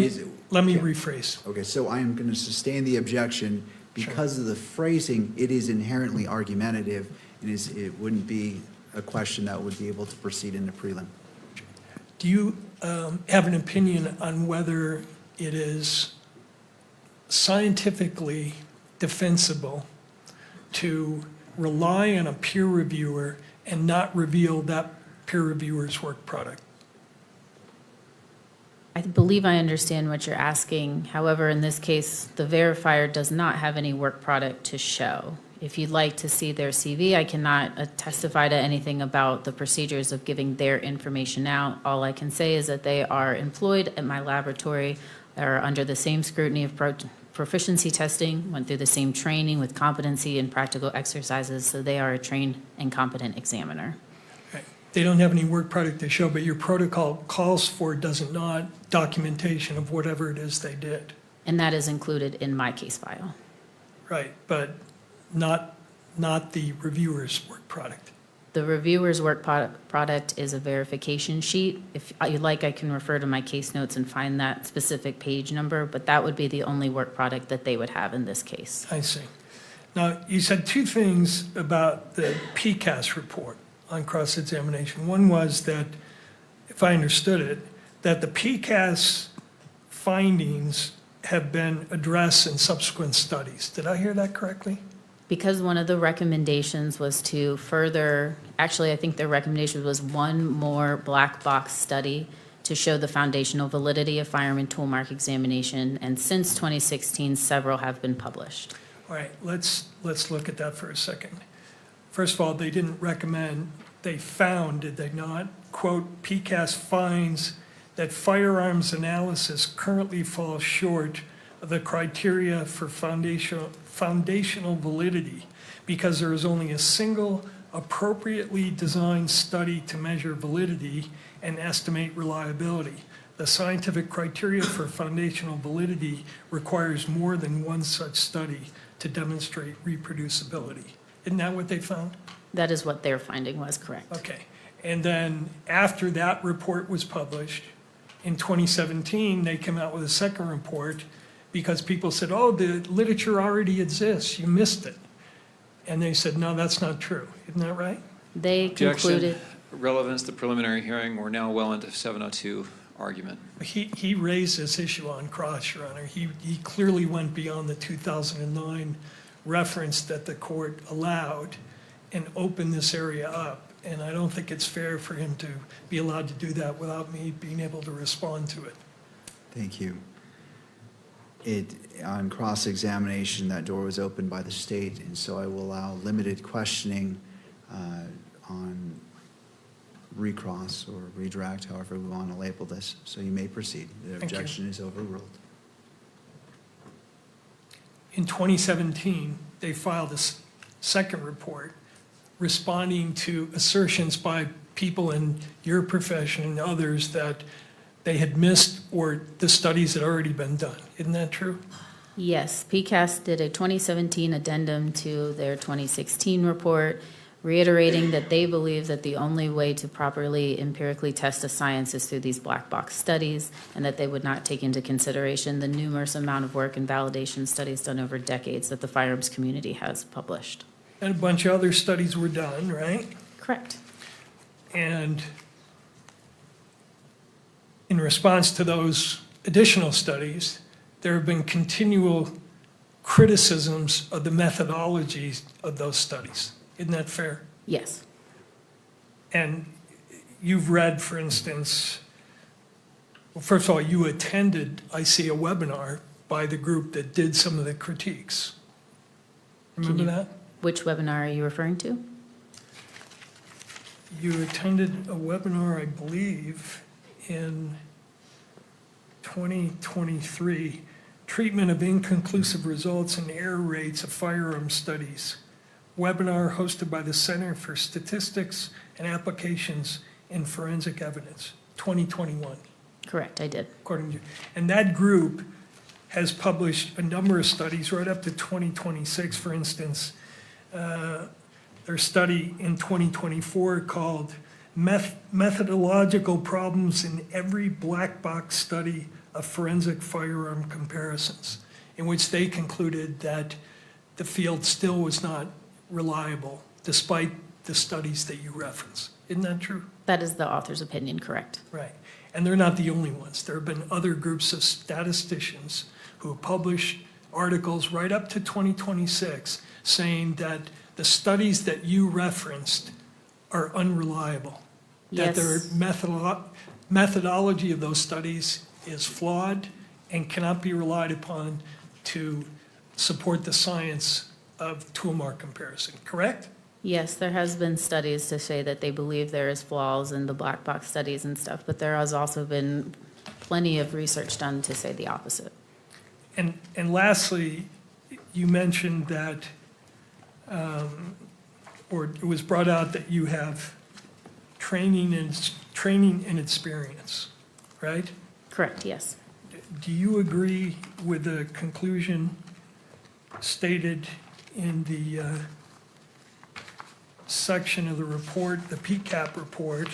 Let me rephrase. Okay, so I am going to sustain the objection. Because of the phrasing, it is inherently argumentative, and it wouldn't be a question that would be able to proceed into prelim. Do you have an opinion on whether it is scientifically defensible to rely on a peer reviewer and not reveal that peer reviewer's work product? I believe I understand what you're asking. However, in this case, the verifier does not have any work product to show. If you'd like to see their CV, I cannot testify to anything about the procedures of giving their information out. All I can say is that they are employed at my laboratory, are under the same scrutiny of proficiency testing, went through the same training with competency and practical exercises, so they are a trained and competent examiner. They don't have any work product to show, but your protocol calls for, does it not, documentation of whatever it is they did? And that is included in my case file. Right, but not the reviewer's work product. The reviewer's work product is a verification sheet. If you'd like, I can refer to my case notes and find that specific page number, but that would be the only work product that they would have in this case. I see. Now, you said two things about the PCAS report on cross-examination. One was that, if I understood it, that the PCAS findings have been addressed in subsequent studies. Did I hear that correctly? Because one of the recommendations was to further, actually, I think their recommendation was one more black box study to show the foundational validity of firearm tool mark examination, and since 2016, several have been published. All right, let's look at that for a second. First of all, they didn't recommend, they found, did they not? Quote, PCAS finds that firearms analysis currently falls short of the criteria for foundational validity because there is only a single appropriately designed study to measure validity and estimate reliability. The scientific criteria for foundational validity requires more than one such study to demonstrate reproducibility. Isn't that what they found? That is what their finding was, correct. Okay. And then after that report was published, in 2017, they came out with a second report because people said, oh, the literature already exists, you missed it. And they said, no, that's not true. Isn't that right? They concluded. Objection, relevance to preliminary hearing, we're now well into 702 argument. He raised this issue on cross, Your Honor. He clearly went beyond the 2009 reference that the court allowed and opened this area up. And I don't think it's fair for him to be allowed to do that without me being able to respond to it. Thank you. On cross-examination, that door was opened by the state, and so I will allow limited questioning on recross or redirect, however we want to label this. So you may proceed. The Thank you. objection is overruled. In 2017, they filed a second report responding to assertions by people in your profession and others that they had missed or the studies had already been done. Isn't that true? Yes, PCAS did a 2017 addendum to their 2016 report, reiterating that they believe that the only way to properly empirically test a science is through these black box studies, and that they would not take into consideration the numerous amount of work and validation studies done over decades that the firearms community has published. And a bunch of other studies were done, right? Correct. And in response to those additional studies, there have been continual criticisms of the methodologies of those studies. Isn't that fair? Yes. And you've read, for instance, well, first of all, you attended, I see, a webinar by the group that did some of the critiques. Remember that? Which webinar are you referring to? You attended a webinar, I believe, in 2023, Treatment of Inconclusive Results and Error Rates of Firearm Studies. Webinar hosted by the Center for Statistics and Applications in Forensic Evidence, 2021. Correct, I did. According to, and that group has published a number of studies right up to 2026, for instance. Their study in 2024 called Methodological Problems in Every Black Box Study of Forensic Firearm Comparisons, in which they concluded that the field still was not reliable despite the studies that you reference. Isn't that true? That is the author's opinion, correct. Right. And they're not the only ones. There have been other groups of statisticians who publish articles right up to 2026 saying that the studies that you referenced are unreliable. Yes. That their methodology of those studies is flawed and cannot be relied upon to support the science of tool mark comparison, correct? Yes, there has been studies to say that they believe there is flaws in the black box studies and stuff, but there has also been plenty of research done to say the opposite. And lastly, you mentioned that, or it was brought out that you have training and experience, right? Correct, yes. Do you agree with the conclusion stated in the section of the report, the PCAP report,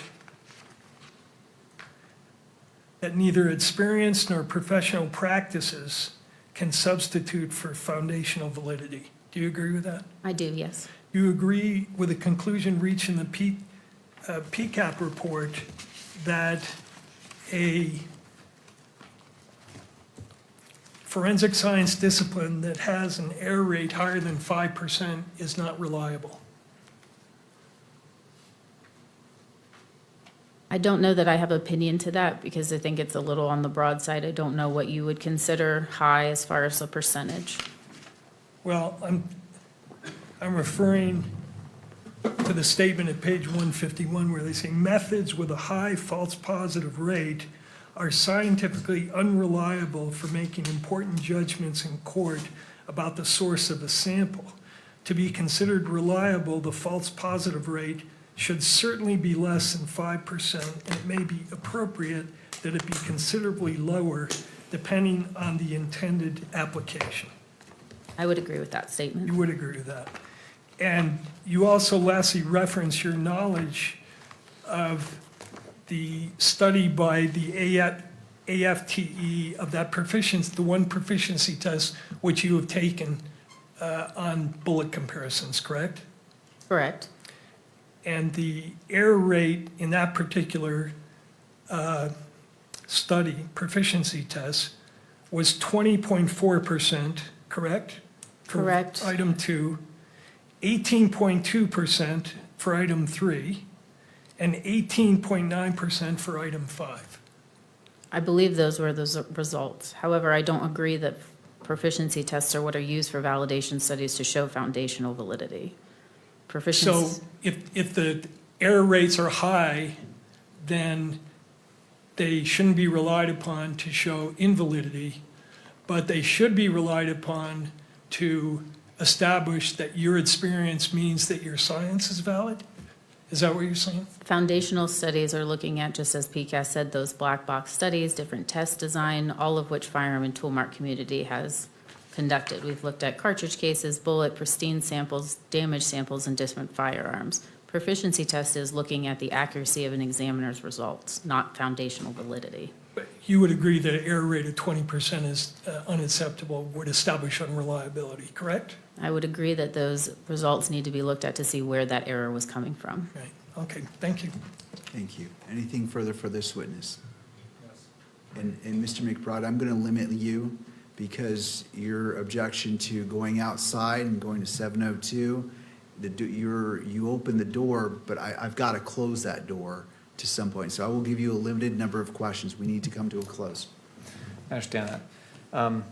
that neither experience nor professional practices can substitute for foundational validity? Do you agree with that? I do, yes. Do you agree with the conclusion reached in the PCAP report that a forensic science discipline that has an error rate higher than 5% is not reliable? I don't know that I have opinion to that because I think it's a little on the broad side. I don't know what you would consider high as far as a percentage. Well, I'm referring to the statement at page 151 where they say methods with a high false positive rate are scientifically unreliable for making important judgments in court about the source of a sample. To be considered reliable, the false positive rate should certainly be less than 5%, and it may be appropriate that it be considerably lower depending on the intended application. I would agree with that statement. You would agree with that. And you also lastly reference your knowledge of the study by the AFTE of that proficiency, the one proficiency test which you have taken on bullet comparisons, correct? Correct. And the error rate in that particular study, proficiency test, was 20.4%, correct? Correct. For item 2, 18.2% for item 3, and 18.9% for item 5. I believe those were the results. However, I don't agree that proficiency tests are what are used for validation studies to show foundational validity. So if the error rates are high, then they shouldn't be relied upon to show invalidity, but they should be relied upon to establish that your experience means that your science is valid? Is that what you're saying? Foundational studies are looking at, just as PCAS said, those black box studies, different test design, all of which firearm and toolmark community has conducted. We've looked at cartridge cases, bullet, pristine samples, damaged samples, and different firearms. Proficiency test is looking at the accuracy of an examiner's results, not foundational validity. But you would agree that an error rate of 20% is unacceptable, would establish unreliability, correct? I would agree that those results need to be looked at to see where that error was coming from. Right, okay, thank you. Thank you. Anything further for this witness? And Mr. McBride, I'm going to limit you because your objection to going outside and going to 702, you open the door, but I've got to close that door to some point. So I will give you a limited number of questions. We need to come to a close. I understand that.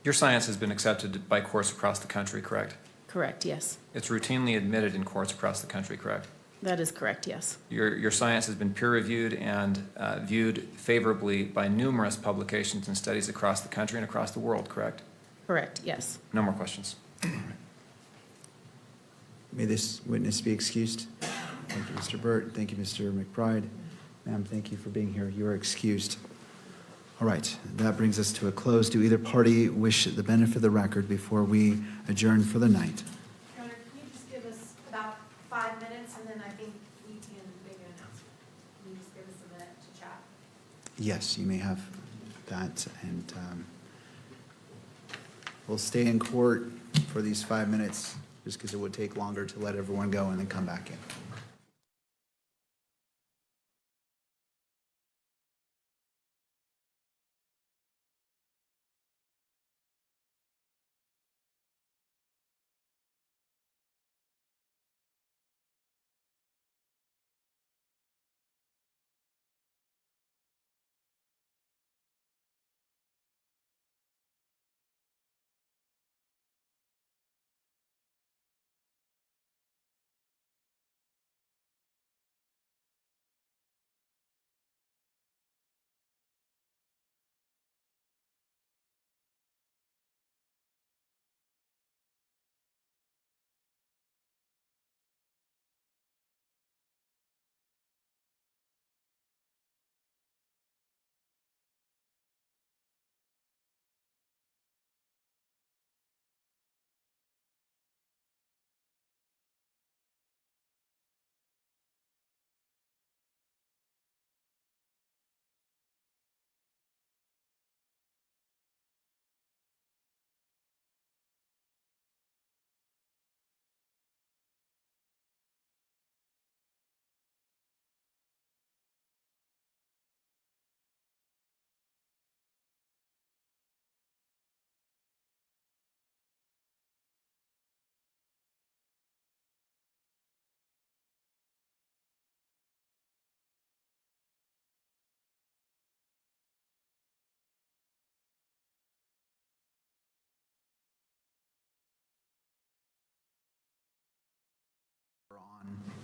Your science has been accepted by courts across the country, correct? Correct, yes. It's routinely admitted in courts across the country, correct? That is correct, yes. Your science has been peer-reviewed and viewed favorably by numerous publications and studies across the country and across the world, correct? Correct, yes. No more questions. May this witness be excused. Thank you, Mr. Burt. Thank you, Mr. McBride. Ma'am, thank you for being here. You are excused. All right, that brings us to a close. Do either party wish the benefit of the record before we adjourn for the night? Your Honor, can you just give us about 5 minutes, and then I think we can make an announcement? Can you just give us a minute to chat? Yes, you may have that, and we'll stay in court for these 5 minutes, just because it would take longer to let everyone go and then come back in.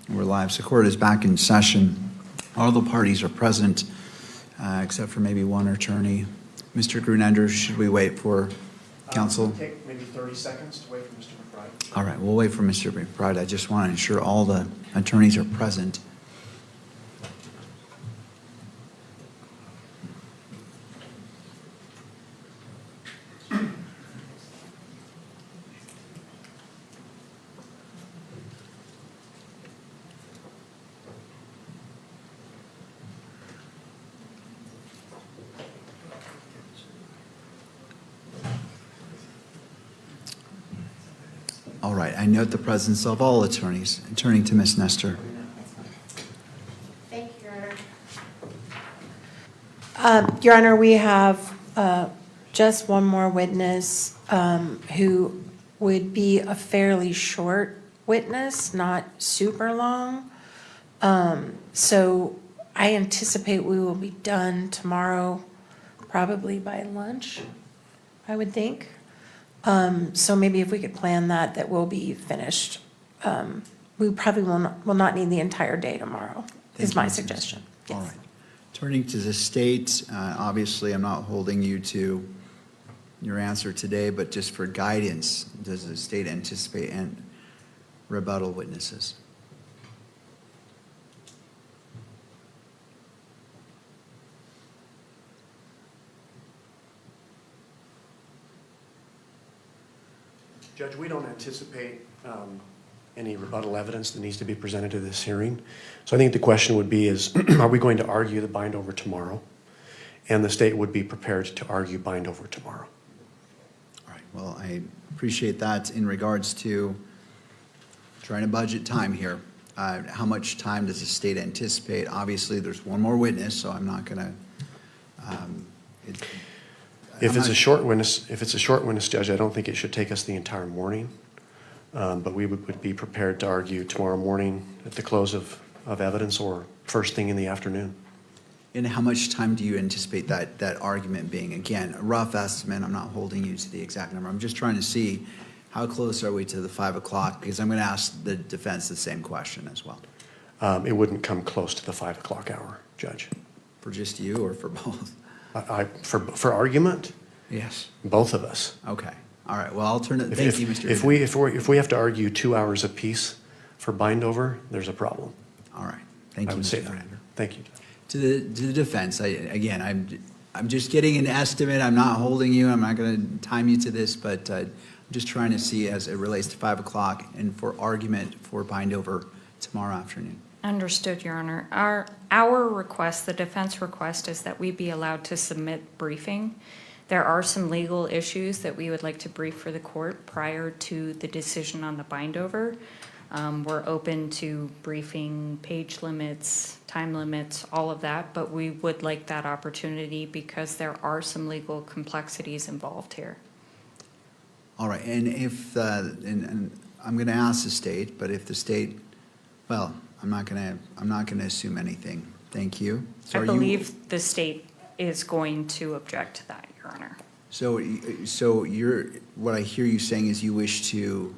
We're live. So court is back in session. All the parties are present, except for maybe one attorney. Mr. Grunender, should we wait for counsel? Take maybe 30 seconds to wait for Mr. McBride. All right, we'll wait for Mr. McBride. I just want to ensure all the attorneys are present. All right, I note the presence of all attorneys. Turning to Ms. Nestor. Thank you, Your Honor. Your Honor, we have just one more witness who would be a fairly short witness, not super long. So I anticipate we will be done tomorrow, probably by lunch, I would think. So maybe if we could plan that we'll be finished. We probably will not need the entire day tomorrow, is my suggestion. All right. Turning to the state, obviously I'm not holding you to your answer today, but just for guidance, does the state anticipate and rebuttal witnesses? Judge, we don't anticipate any rebuttal evidence that needs to be presented to this hearing. So I think the question would be is, are we going to argue the bind over tomorrow? And the state would be prepared to argue bind over tomorrow. All right, well, I appreciate that. In regards to trying to budget time here, how much time does the state anticipate? Obviously, there's one more witness, so I'm not going to. If it's a short witness, Judge, I don't think it should take us the entire morning. But we would be prepared to argue tomorrow morning at the close of evidence or first thing in the afternoon. And how much time do you anticipate that argument being? Again, a rough estimate. I'm not holding you to the exact number. I'm just trying to see how close are we to the 5 o'clock, because I'm going to ask the defense the same question as well. It wouldn't come close to the 5 o'clock hour, Judge. For just you or for both? For argument? Yes. Both of us. Okay. All right. Well, I'll turn it. Thank you, Mr. If we have to argue 2 hours apiece for bind over, there's a problem. All right. Thank you, I would say Mr. that. Grunender. Thank you. To the defense, I'm just getting an estimate. I'm not holding you. I'm not going to time you to this, but I'm just trying to see as it relates to 5 o'clock and for argument for bind over tomorrow afternoon. Understood, Your Honor. Our request, the defense request, is that we be allowed to submit briefing. There are some legal issues that we would like to brief for the court prior to the decision on the bind over. We're open to briefing page limits, time limits, all of that, but we would like that opportunity because there are some legal complexities involved here. All right. And if and I'm going to ask the state, but if the state, well, I'm not going to assume anything. Thank you. I believe the state is going to object to that, Your Honor. So what I hear you saying is you wish to,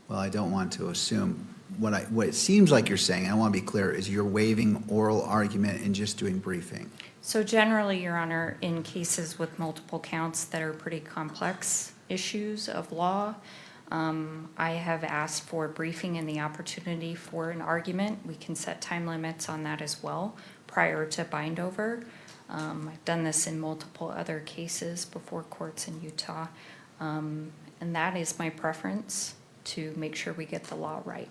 well, I don't want to assume. What it seems like you're saying, I want to be clear, is you're waiving oral argument and just doing briefing. So generally, Your Honor, in cases with multiple counts that are pretty complex issues of law, I have asked for briefing and the opportunity for an argument. We can set time limits on that as well prior to bind over. I've done this in multiple other cases before courts in Utah. And that is my preference, to make sure we get the law right.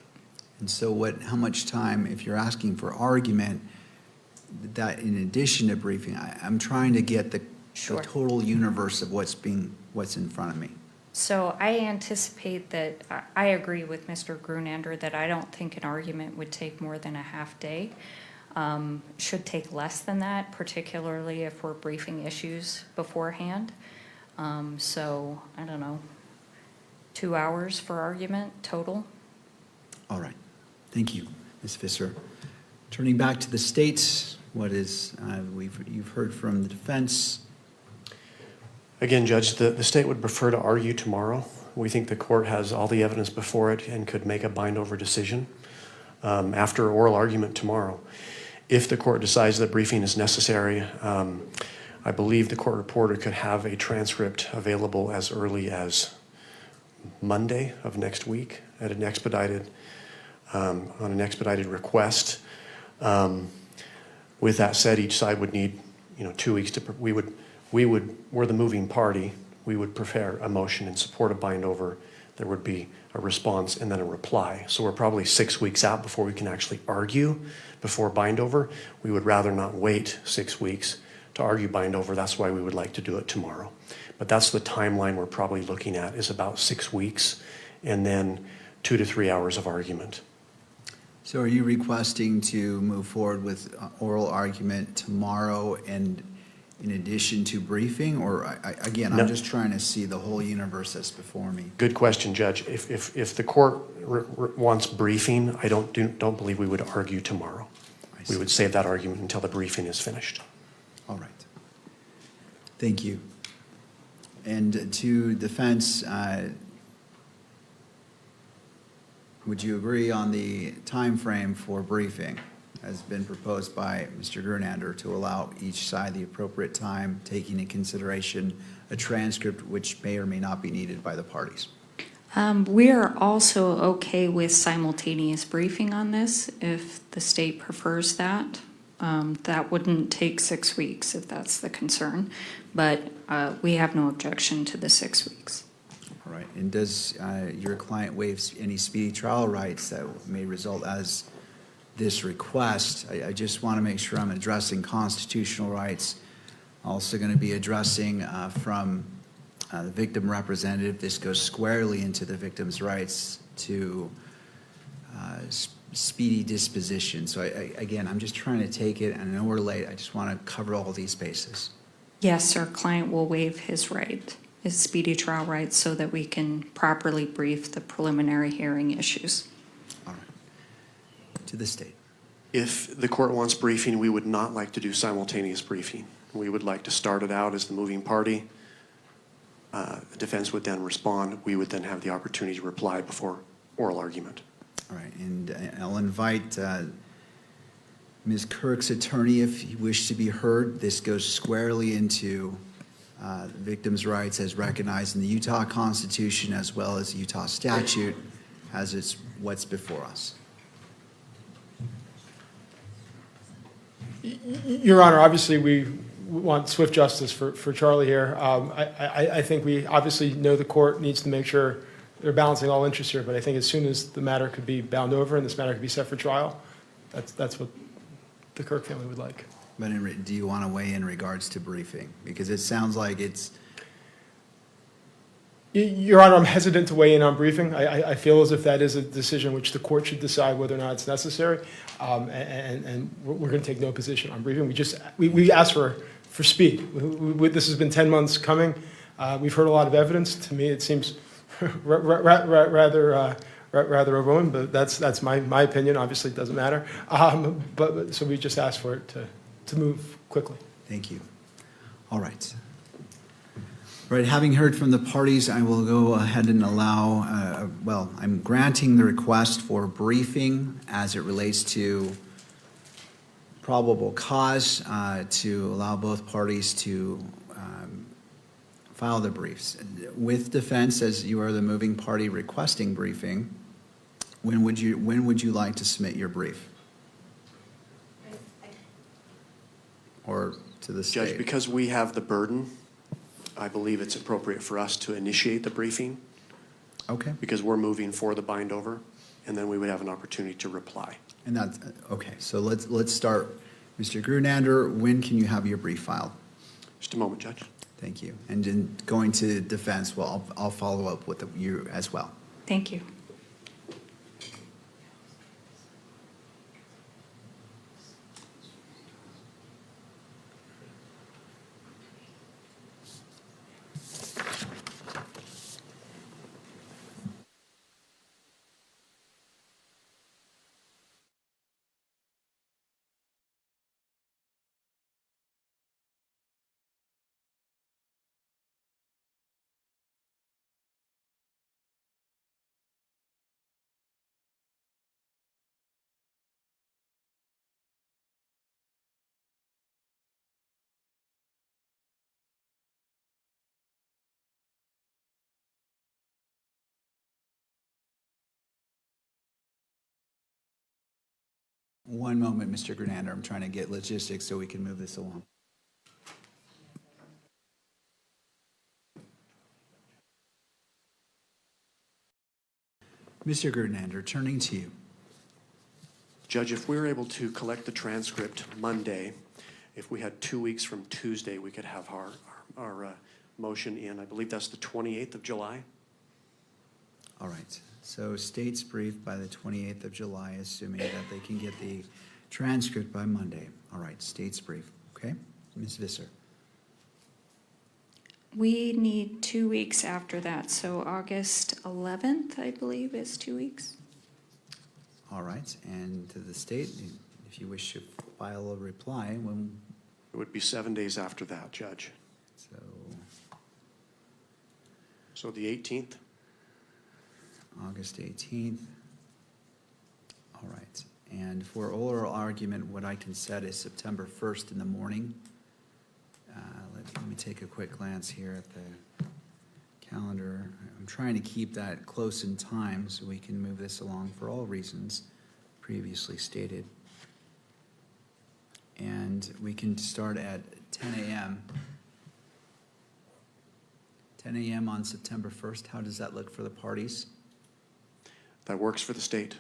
And so how much time, if you're asking for argument, that in addition to briefing, I'm trying to get the total universe of what's in front of me. So I anticipate that, I agree with Mr. Grunender that I don't think an argument would take more than a half day. Should take less than that, particularly if we're briefing issues beforehand. So, I don't know, 2 hours for argument total. All right. Thank you, Ms. Visser. Turning back to the states, you've heard from the defense. Again, Judge, the state would prefer to argue tomorrow. We think the court has all the evidence before it and could make a bind over decision. after oral argument tomorrow. If the court decides that briefing is necessary, I believe the court reporter could have a transcript available as early as Monday of next week at an expedited, on an expedited request. With that said, each side would need, 2 weeks to, we're the moving party. We would prepare a motion in support of bind over. There would be a response and then a reply. So we're probably 6 weeks out before we can actually argue before bind over. We would rather not wait 6 weeks to argue bind over. That's why we would like to do it tomorrow. But that's the timeline we're probably looking at, is about 6 weeks and then 2 to 3 hours of argument. So are you requesting to move forward with oral argument tomorrow and in addition to briefing? Or again, No. I'm just trying to see the whole universe that's before me. Good question, Judge. If the court wants briefing, I don't believe we would argue tomorrow. We would save that argument until the briefing is finished. All right. Thank you. And to defense, would you agree on the time frame for briefing as been proposed by Mr. Grunander to allow each side the appropriate time, taking into consideration a transcript which may or may not be needed by the parties? We are also okay with simultaneous briefing on this if the state prefers that. That wouldn't take 6 weeks if that's the concern, but we have no objection to the 6 weeks. All right. And does your client waive any speedy trial rights that may result as this request? I just want to make sure I'm addressing constitutional rights. Also going to be addressing from the victim representative. This goes squarely into the victim's rights to speedy disposition. So again, I'm just trying to take it, and I know we're late. I just want to cover all these bases. Yes, our client will waive his right, his speedy trial rights, so that we can properly brief the preliminary hearing issues. All right. To the state. If the court wants briefing, we would not like to do simultaneous briefing. We would like to start it out as the moving party. The defense would then respond. We would then have the opportunity to reply before oral argument. All right, and I'll invite Ms. Kirk's attorney if you wish to be heard. This goes squarely into the victim's rights as recognized in the Utah Constitution as well as the Utah statute as it's what's before us. Your Honor, obviously, we want swift justice for Charlie here. I think we obviously know the court needs to make sure they're balancing all interests here, but I think as soon as the matter could be bound over and this matter could be set for trial, that's what the Kirk family would like. But do you want to weigh in regards to briefing? Because it sounds like it's... Your Honor, I'm hesitant to weigh in on briefing. I feel as if that is a decision which the court should decide whether or not it's necessary. And we're going to take no position on briefing. We asked for speed. This has been 10 months coming. We've heard a lot of evidence. To me, it seems rather overwhelming, but that's my opinion. Obviously, it doesn't matter. So we just asked for it to move quickly. Thank you. All right. All right, having heard from the parties, I will go ahead and allow, I'm granting the request for briefing as it relates to probable cause to allow both parties to file the briefs. With defense, as you are the moving party requesting briefing, when would you like to submit your brief? Or to the state? Judge, because we have the burden, I believe it's appropriate for us to initiate the briefing. Okay. Because we're moving for the bind over, and then we would have an opportunity to reply. And that's, okay, so let's start. Mr. Grunander, when can you have your brief filed? Just a moment, Judge. Thank you. And in going to defense, well, I'll follow up with you as well. Thank you. One moment, Mr. Grenander. I'm trying to get logistics so we can move this along. Mr. Grenander, turning to you. Judge, if we were able to collect the transcript Monday, if we had 2 weeks from Tuesday, we could have our motion in. I believe that's the 28th of July. All right. So state's brief by the 28th of July, assuming that they can get the transcript by Monday. All right, state's brief. Okay? Ms. Visser. We need 2 weeks after that, so August 11th, I believe, is 2 weeks. All right. And to the state, if you wish to file a reply, when? It would be 7 days after that, Judge. So the 18th? August 18th. All right. And for oral argument, what I can set is September 1st in the morning. Let me take a quick glance here at the calendar. I'm trying to keep that close in time so we can move this along for all reasons previously stated. And we can start at 10 a.m. 10 a.m. on September 1st. How does that look for the parties? That works for the state.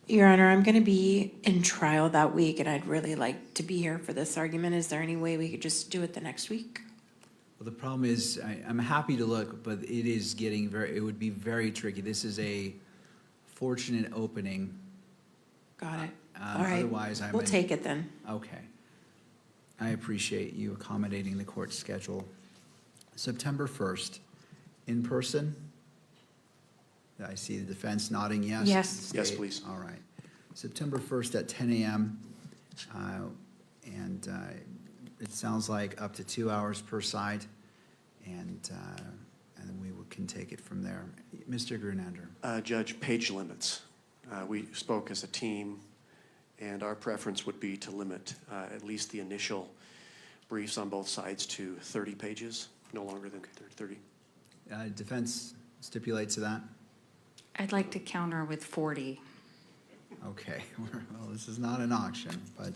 Your Honor, I'm going to be in trial that week, and I'd really like to be here for this argument. Is there any way we could just do it the next week? Well, the problem is, I'm happy to look, but it is getting it would be very tricky. This is a fortunate opening. Got it. All right. Otherwise, We'll take it then. Okay. I appreciate you accommodating the court schedule. September 1st, in person? I see the defense nodding yes. Yes. Yes, please. All right. September 1st at 10 a.m. And it sounds like up to 2 hours per side, and then we can take it from there. Mr. Grunander. Judge, page limits. We spoke as a team, and our preference would be to limit at least the initial briefs on both sides to 30 pages, no longer than 30. Defense stipulates to that? I'd like to counter with 40. Okay, well, this is not an auction, but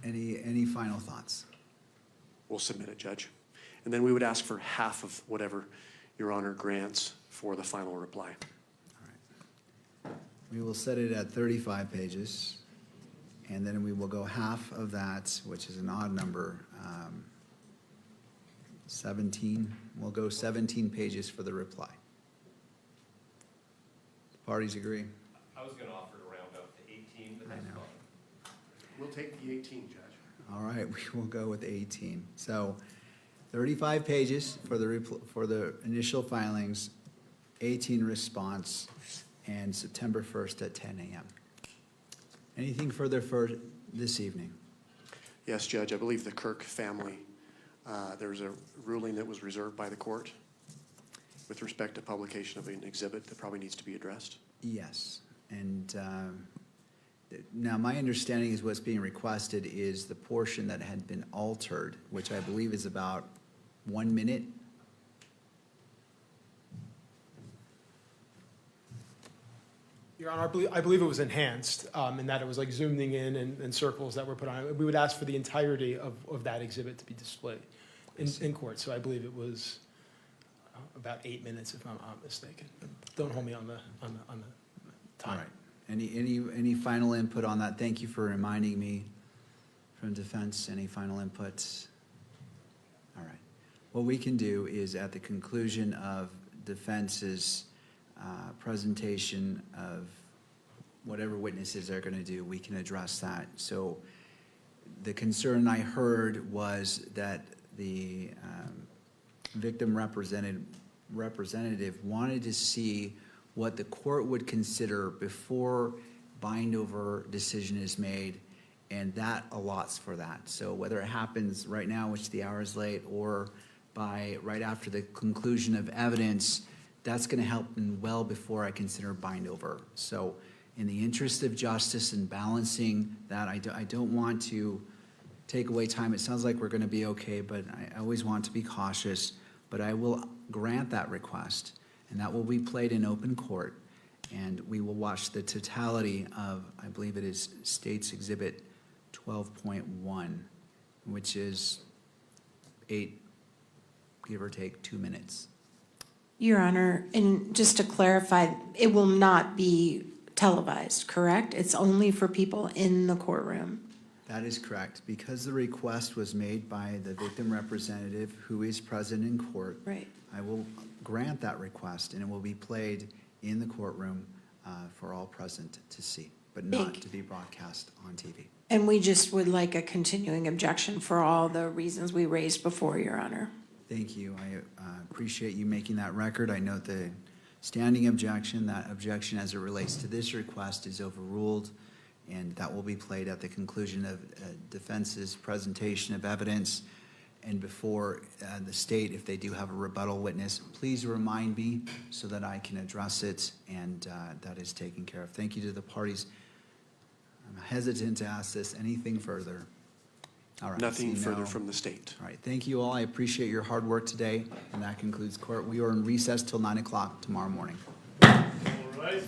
any final thoughts? We'll submit it, Judge. And then we would ask for half of whatever Your Honor grants for the final reply. We will set it at 35 pages, and then we will go half of that, which is an odd number, 17. We'll go 17 pages for the reply. Parties agree? I was going to offer to round up to 18, but that's fine. We'll take the 18, Judge. All right, we will go with 18. So 35 pages for the initial filings, 18 response, and September 1st at 10 a.m. Anything further for this evening? Yes, Judge, I believe the Kirk family, there was a ruling that was reserved by the court with respect to publication of an exhibit that probably needs to be addressed. Yes, and now my understanding is what's being requested is the portion that had been altered, which I believe is about 1 minute. Your Honor, I believe it was enhanced, in that it was like zooming in and circles that were put on it. We would ask for the entirety of that exhibit to be displayed in court. So I believe it was about 8 minutes, if I'm not mistaken. Don't hold me on the time. All right. Any final input on that? Thank you for reminding me from defense. Any final inputs? All right. What we can do is at the conclusion of defense's presentation of whatever witnesses they're going to do, we can address that. So the concern I heard was that the victim representative wanted to see what the court would consider before bind-over decision is made, and that allots for that. So whether it happens right now, which the hour is late, or by right after the conclusion of evidence, that's going to help me well before I consider bind-over. So in the interest of justice and balancing that, I don't want to take away time. It sounds like we're going to be okay, but I always want to be cautious. but I will grant that request, and that will be played in open court, and we will watch the totality of, I believe it is State's Exhibit 12.1, which is 8, give or take, 2 minutes. Your Honor, and just to clarify, it will not be televised, correct? It's only for people in the courtroom. That is correct. Because the request was made by the victim representative who is present in court. Right. I will grant that request, and it will be played in the courtroom for all present to see, but not to be broadcast on TV. And we just would like a continuing objection for all the reasons we raised before, Your Honor. Thank you. I appreciate you making that record. I note the standing objection. That objection as it relates to this request is overruled, and that will be played at the conclusion of defense's presentation of evidence and before the state, if they do have a rebuttal witness. Please remind me so that I can address it, and that is taken care of. Thank you to the parties. I'm hesitant to ask this anything further. All right. Nothing seeing further no- from the state. All right, thank you all. I appreciate your hard work today, and that concludes court. We are in recess till 9 o'clock tomorrow morning. All right.